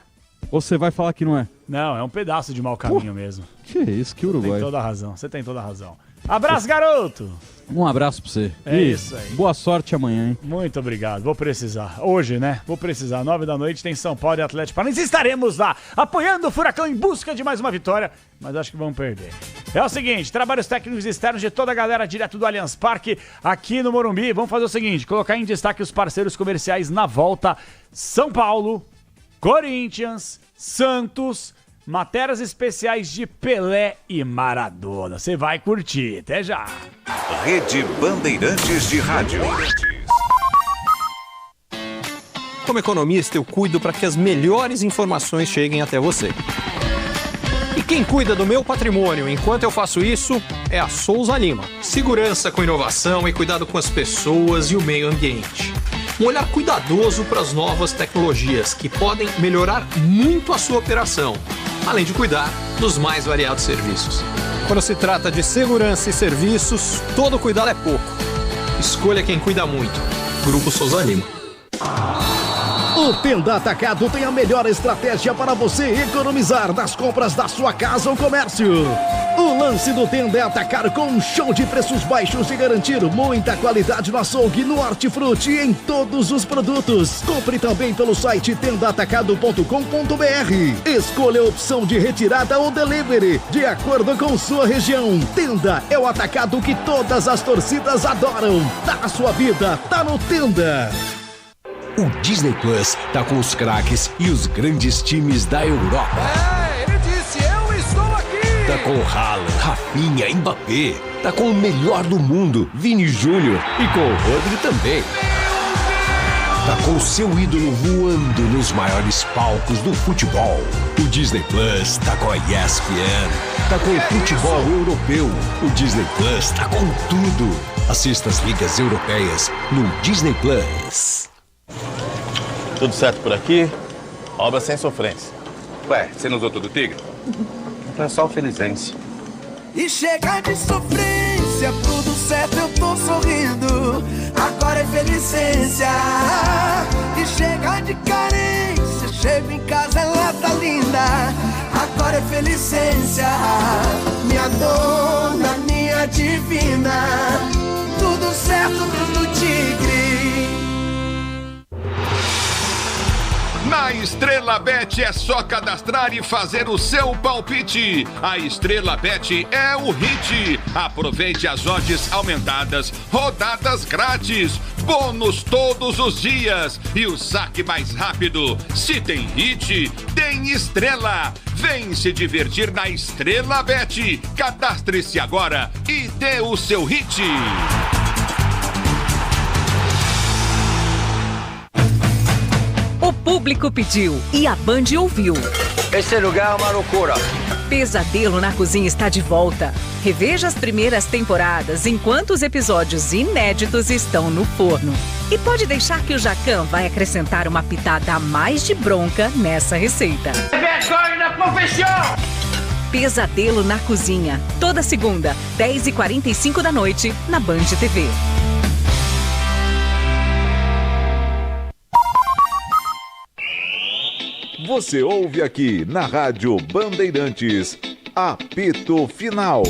Ou você vai falar que não é? Não, é um pedaço de mau caminho mesmo. Que isso, que Uruguai. Tem toda a razão, você tem toda a razão. Abraço, garoto! Um abraço pra você. É isso aí. Boa sorte amanhã, hein? Muito obrigado, vou precisar. Hoje, né? Vou precisar. 9 da noite tem São Paulo e Atlético Paranaense. Estaremos lá, apoiando o Furacão em busca de mais uma vitória, mas acho que vamos perder. É o seguinte, trabalhos técnicos externos de toda a galera direto do Allianz Parque, aqui no Morumbi. Vamos fazer o seguinte, colocar em destaque os parceiros comerciais na volta. São Paulo, Corinthians, Santos, matérias especiais de Pelé e Maradona. Você vai curtir. Até já. Rede Bandeirantes de Rádio. Como economista, eu cuido para que as melhores informações cheguem até você. E quem cuida do meu patrimônio enquanto eu faço isso é a Souza Lima. Segurança com inovação e cuidado com as pessoas e o meio ambiente. Um olhar cuidadoso para as novas tecnologias que podem melhorar muito a sua operação, além de cuidar dos mais variados serviços. Quando se trata de segurança e serviços, todo cuidado é pouco. Escolha quem cuida muito. Grupo Souza Lima. O Tenda Atacado tem a melhor estratégia para você economizar nas compras da sua casa ou comércio. O lance do Tenda é atacar com um show de preços baixos e garantir muita qualidade no açougue, no hortifruti e em todos os produtos. Compre também pelo site tendaatacado.com.br. Escolha a opção de retirada ou delivery, de acordo com sua região. Tenda é o atacado que todas as torcidas adoram. Tá na sua vida, tá no Tenda. O Disney Plus tá com os craques e os grandes times da Europa. Ele disse, eu estou aqui! Tá com Haaland, Rafinha, Mbappé. Tá com o melhor do mundo, Vini Júnior. E com o Rodri também. Tá com o seu ídolo voando nos maiores palcos do futebol. O Disney Plus tá com a ESPN. Tá com o futebol europeu. O Disney Plus tá com tudo. Assista as ligas europeias no Disney Plus. Tudo certo por aqui? Obra sem sofrência. Ué, você não usou todo o Tigre? É só o Felizense. E chega de sofrência, tudo certo, eu tô sorrindo. Agora é felicência. E chega de carência, chego em casa, ela tá linda. Agora é felicência. Minha dona, minha divina. Tudo certo, tudo Tigre. Na Estrela Bet é só cadastrar e fazer o seu palpite. A Estrela Bet é o hit. Aproveite as odds aumentadas, rodadas grátis, bônus todos os dias e o saque mais rápido. Se tem hit, tem estrela. Vem se divertir na Estrela Bet. Cadastre-se agora e dê o seu hit. O público pediu e a Band ouviu. Esse lugar é uma loucura. Pesadelo na Cozinha está de volta. Reveja as primeiras temporadas enquanto os episódios inéditos estão no forno. E pode deixar que o Jacan vai acrescentar uma pitada a mais de bronca nessa receita. Vergonha na profissão! Pesadelo na Cozinha. Toda segunda, 10h45 da noite, na Band TV. Você ouve aqui na Rádio Bandeirantes, Apito Final.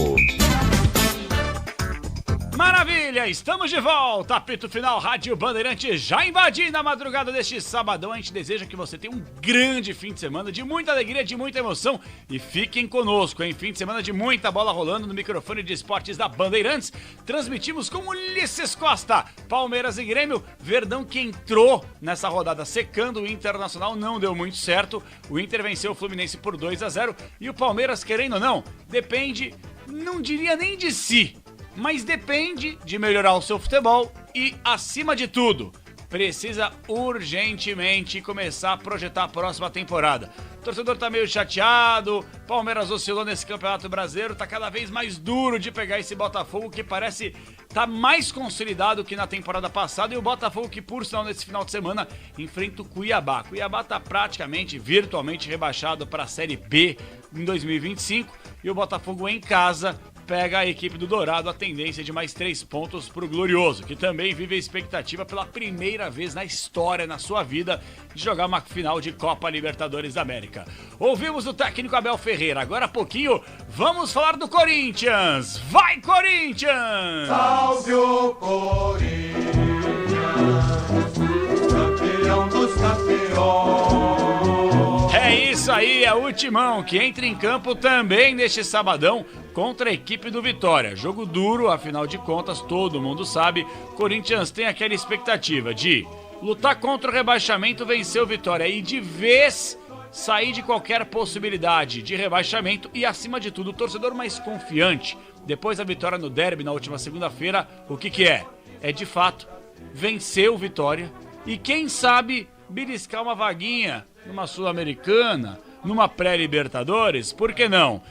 Maravilha, estamos de volta, apito final, Rádio Bandeirantes, já invadindo a madrugada deste sabadão. A gente deseja que você tenha um grande fim de semana, de muita alegria, de muita emoção. E fiquem conosco, hein? Fim de semana de muita bola rolando no microfone de esportes da Bandeirantes. Transmitimos com Ulisses Costa, Palmeiras e Grêmio. Verdão que entrou nessa rodada secando o Internacional, não deu muito certo. O Inter venceu o Fluminense por 2-0. E o Palmeiras, querendo ou não, depende, não diria nem de si, mas depende de melhorar o seu futebol e, acima de tudo, precisa urgentemente começar a projetar a próxima temporada. O torcedor tá meio chateado, Palmeiras oscilou nesse Campeonato Brasileiro, tá cada vez mais duro de pegar esse Botafogo que parece tá mais consolidado que na temporada passada, e o Botafogo que, por sinal, nesse final de semana enfrenta o Cuiabá. Cuiabá tá praticamente, virtualmente rebaixado para a Série B em 2025, e o Botafogo em casa pega a equipe do Dourado, a tendência de mais 3 pontos pro Glorioso, que também vive a expectativa pela primeira vez na história, na sua vida, de jogar uma final de Copa Libertadores da América. Ouvimos o técnico Abel Ferreira, agora há pouquinho vamos falar do Corinthians. Vai, Corinthians! Salve o Corinthians, campeão dos campeões. É isso aí, é o Timão que entra em campo também neste sabadão contra a equipe do Vitória. Jogo duro, afinal de contas, todo mundo sabe, Corinthians tem aquela expectativa de lutar contra o rebaixamento, vencer o Vitória e de vez sair de qualquer possibilidade de rebaixamento e, acima de tudo, o torcedor mais confiante. Depois da vitória no derby na última segunda-feira, o que é? É, de fato, vencer o Vitória e, quem sabe, beliscar uma vaguinha numa Sul-Americana, numa pré-Libertadores, por que não?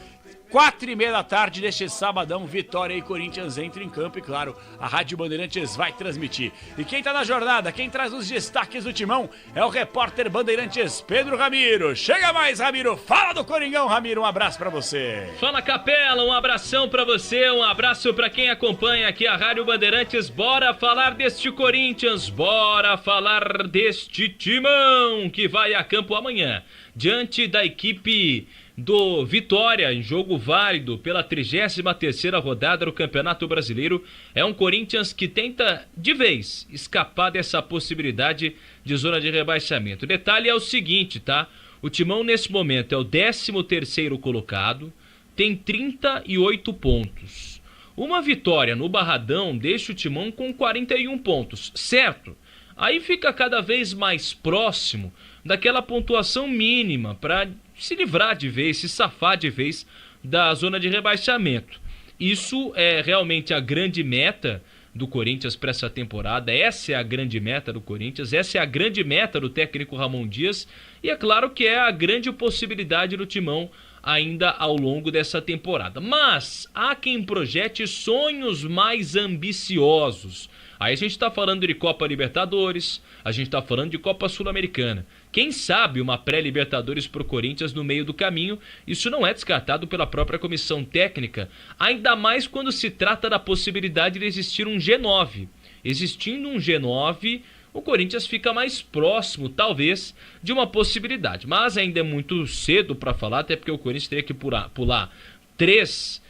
4h30 da tarde deste sabadão, Vitória e Corinthians entram em campo e, claro, a Rádio Bandeirantes vai transmitir. E quem tá na jornada, quem traz os destaques do Timão é o repórter Bandeirantes Pedro Ramiro. Chega mais, Ramiro, fala do Coringão, Ramiro, um abraço pra você. Fala, Capela, um abração pra você, um abraço pra quem acompanha aqui a Rádio Bandeirantes. Bora falar deste Corinthians, bora falar deste Timão que vai a campo amanhã, diante da equipe do Vitória, em jogo válido pela 33ª rodada do Campeonato Brasileiro. É um Corinthians que tenta de vez escapar dessa possibilidade de zona de rebaixamento. O detalhe é o seguinte, tá? O Timão nesse momento é o 13º colocado, tem 38 pontos. Uma vitória no Barradão deixa o Timão com 41 pontos, certo? Aí fica cada vez mais próximo daquela pontuação mínima para se livrar de vez, se safar de vez da zona de rebaixamento. Isso é realmente a grande meta do Corinthians para essa temporada. Essa é a grande meta do Corinthians, essa é a grande meta do técnico Ramon Dias, e é claro que é a grande possibilidade do Timão ainda ao longo dessa temporada. Mas há quem projete sonhos mais ambiciosos. Aí a gente está falando de Copa Libertadores, a gente está falando de Copa Sul-Americana. Quem sabe uma pré-Libertadores para o Corinthians no meio do caminho, isso não é descartado pela própria comissão técnica, ainda mais quando se trata da possibilidade de existir um G9. Existindo um G9, o Corinthians fica mais próximo, talvez, de uma possibilidade. Mas ainda é muito cedo para falar, até porque o Corinthians teria que pular 3,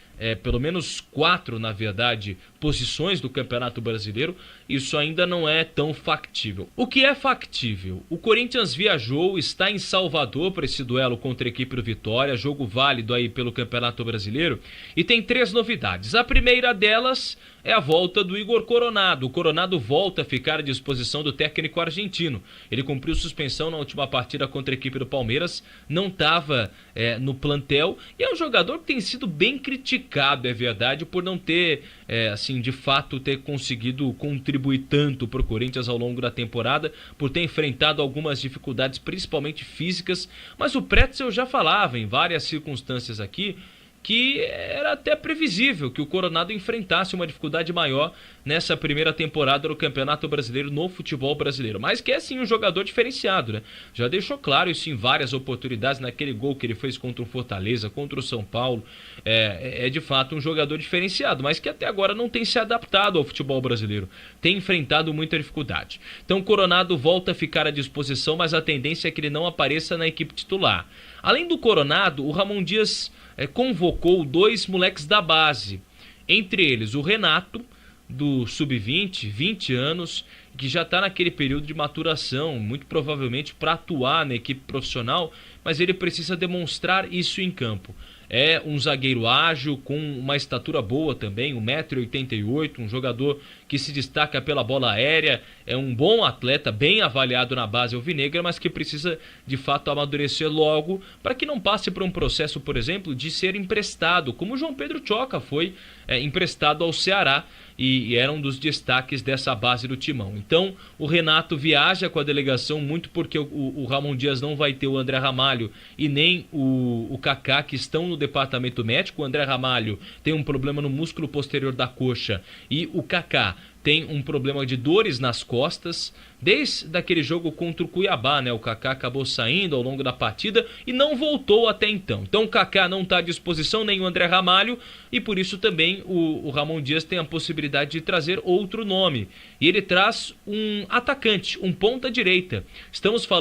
pelo menos 4, na verdade, posições do Campeonato Brasileiro. Isso ainda não é tão factível. O que é factível? O Corinthians viajou, está em Salvador para esse duelo contra a equipe do Vitória, jogo válido aí pelo Campeonato Brasileiro, e tem 3 novidades. A primeira delas é a volta do Igor Coronado. O Coronado volta a ficar à disposição do técnico argentino. Ele cumpriu suspensão na última partida contra a equipe do Palmeiras, não estava no plantel, e é um jogador que tem sido bem criticado, é verdade, por não ter, assim, de fato, ter conseguido contribuir tanto para o Corinthians ao longo da temporada, por ter enfrentado algumas dificuldades, principalmente físicas, mas o Pretzel já falava em várias circunstâncias aqui que era até previsível que o Coronado enfrentasse uma dificuldade maior nessa primeira temporada do Campeonato Brasileiro no futebol brasileiro. Mas que é sim um jogador diferenciado, né? Já deixou claro isso em várias oportunidades, naquele gol que ele fez contra o Fortaleza, contra o São Paulo. É de fato um jogador diferenciado, mas que até agora não tem se adaptado ao futebol brasileiro. Tem enfrentado muita dificuldade. Então o Coronado volta a ficar à disposição, mas a tendência é que ele não apareça na equipe titular. Além do Coronado, o Ramon Dias convocou 2 moleques da base, entre eles o Renato, do Sub-20, 20 anos, que já está naquele período de maturação, muito provavelmente para atuar na equipe profissional, mas ele precisa demonstrar isso em campo. É um zagueiro ágil, com uma estatura boa também, 1,88 m, um jogador que se destaca pela bola aérea, é um bom atleta, bem avaliado na base alvinegra, mas que precisa de fato amadurecer logo para que não passe por um processo, por exemplo, de ser emprestado, como o João Pedro Choca foi emprestado ao Ceará e era um dos destaques dessa base do Timão. Então o Renato viaja com a delegação muito porque o Ramon Dias não vai ter o André Ramalho e nem o Kaká, que estão no departamento médico. O André Ramalho tem um problema no músculo posterior da coxa e o Kaká tem um problema de dores nas costas. Desde aquele jogo contra o Cuiabá, né? O Kaká acabou saindo ao longo da partida e não voltou até então. Então o Kaká não está à disposição, nem o André Ramalho, e por isso também o Ramon Dias tem a possibilidade de trazer outro nome. E ele traz um atacante, um ponta-direita. Estamos falando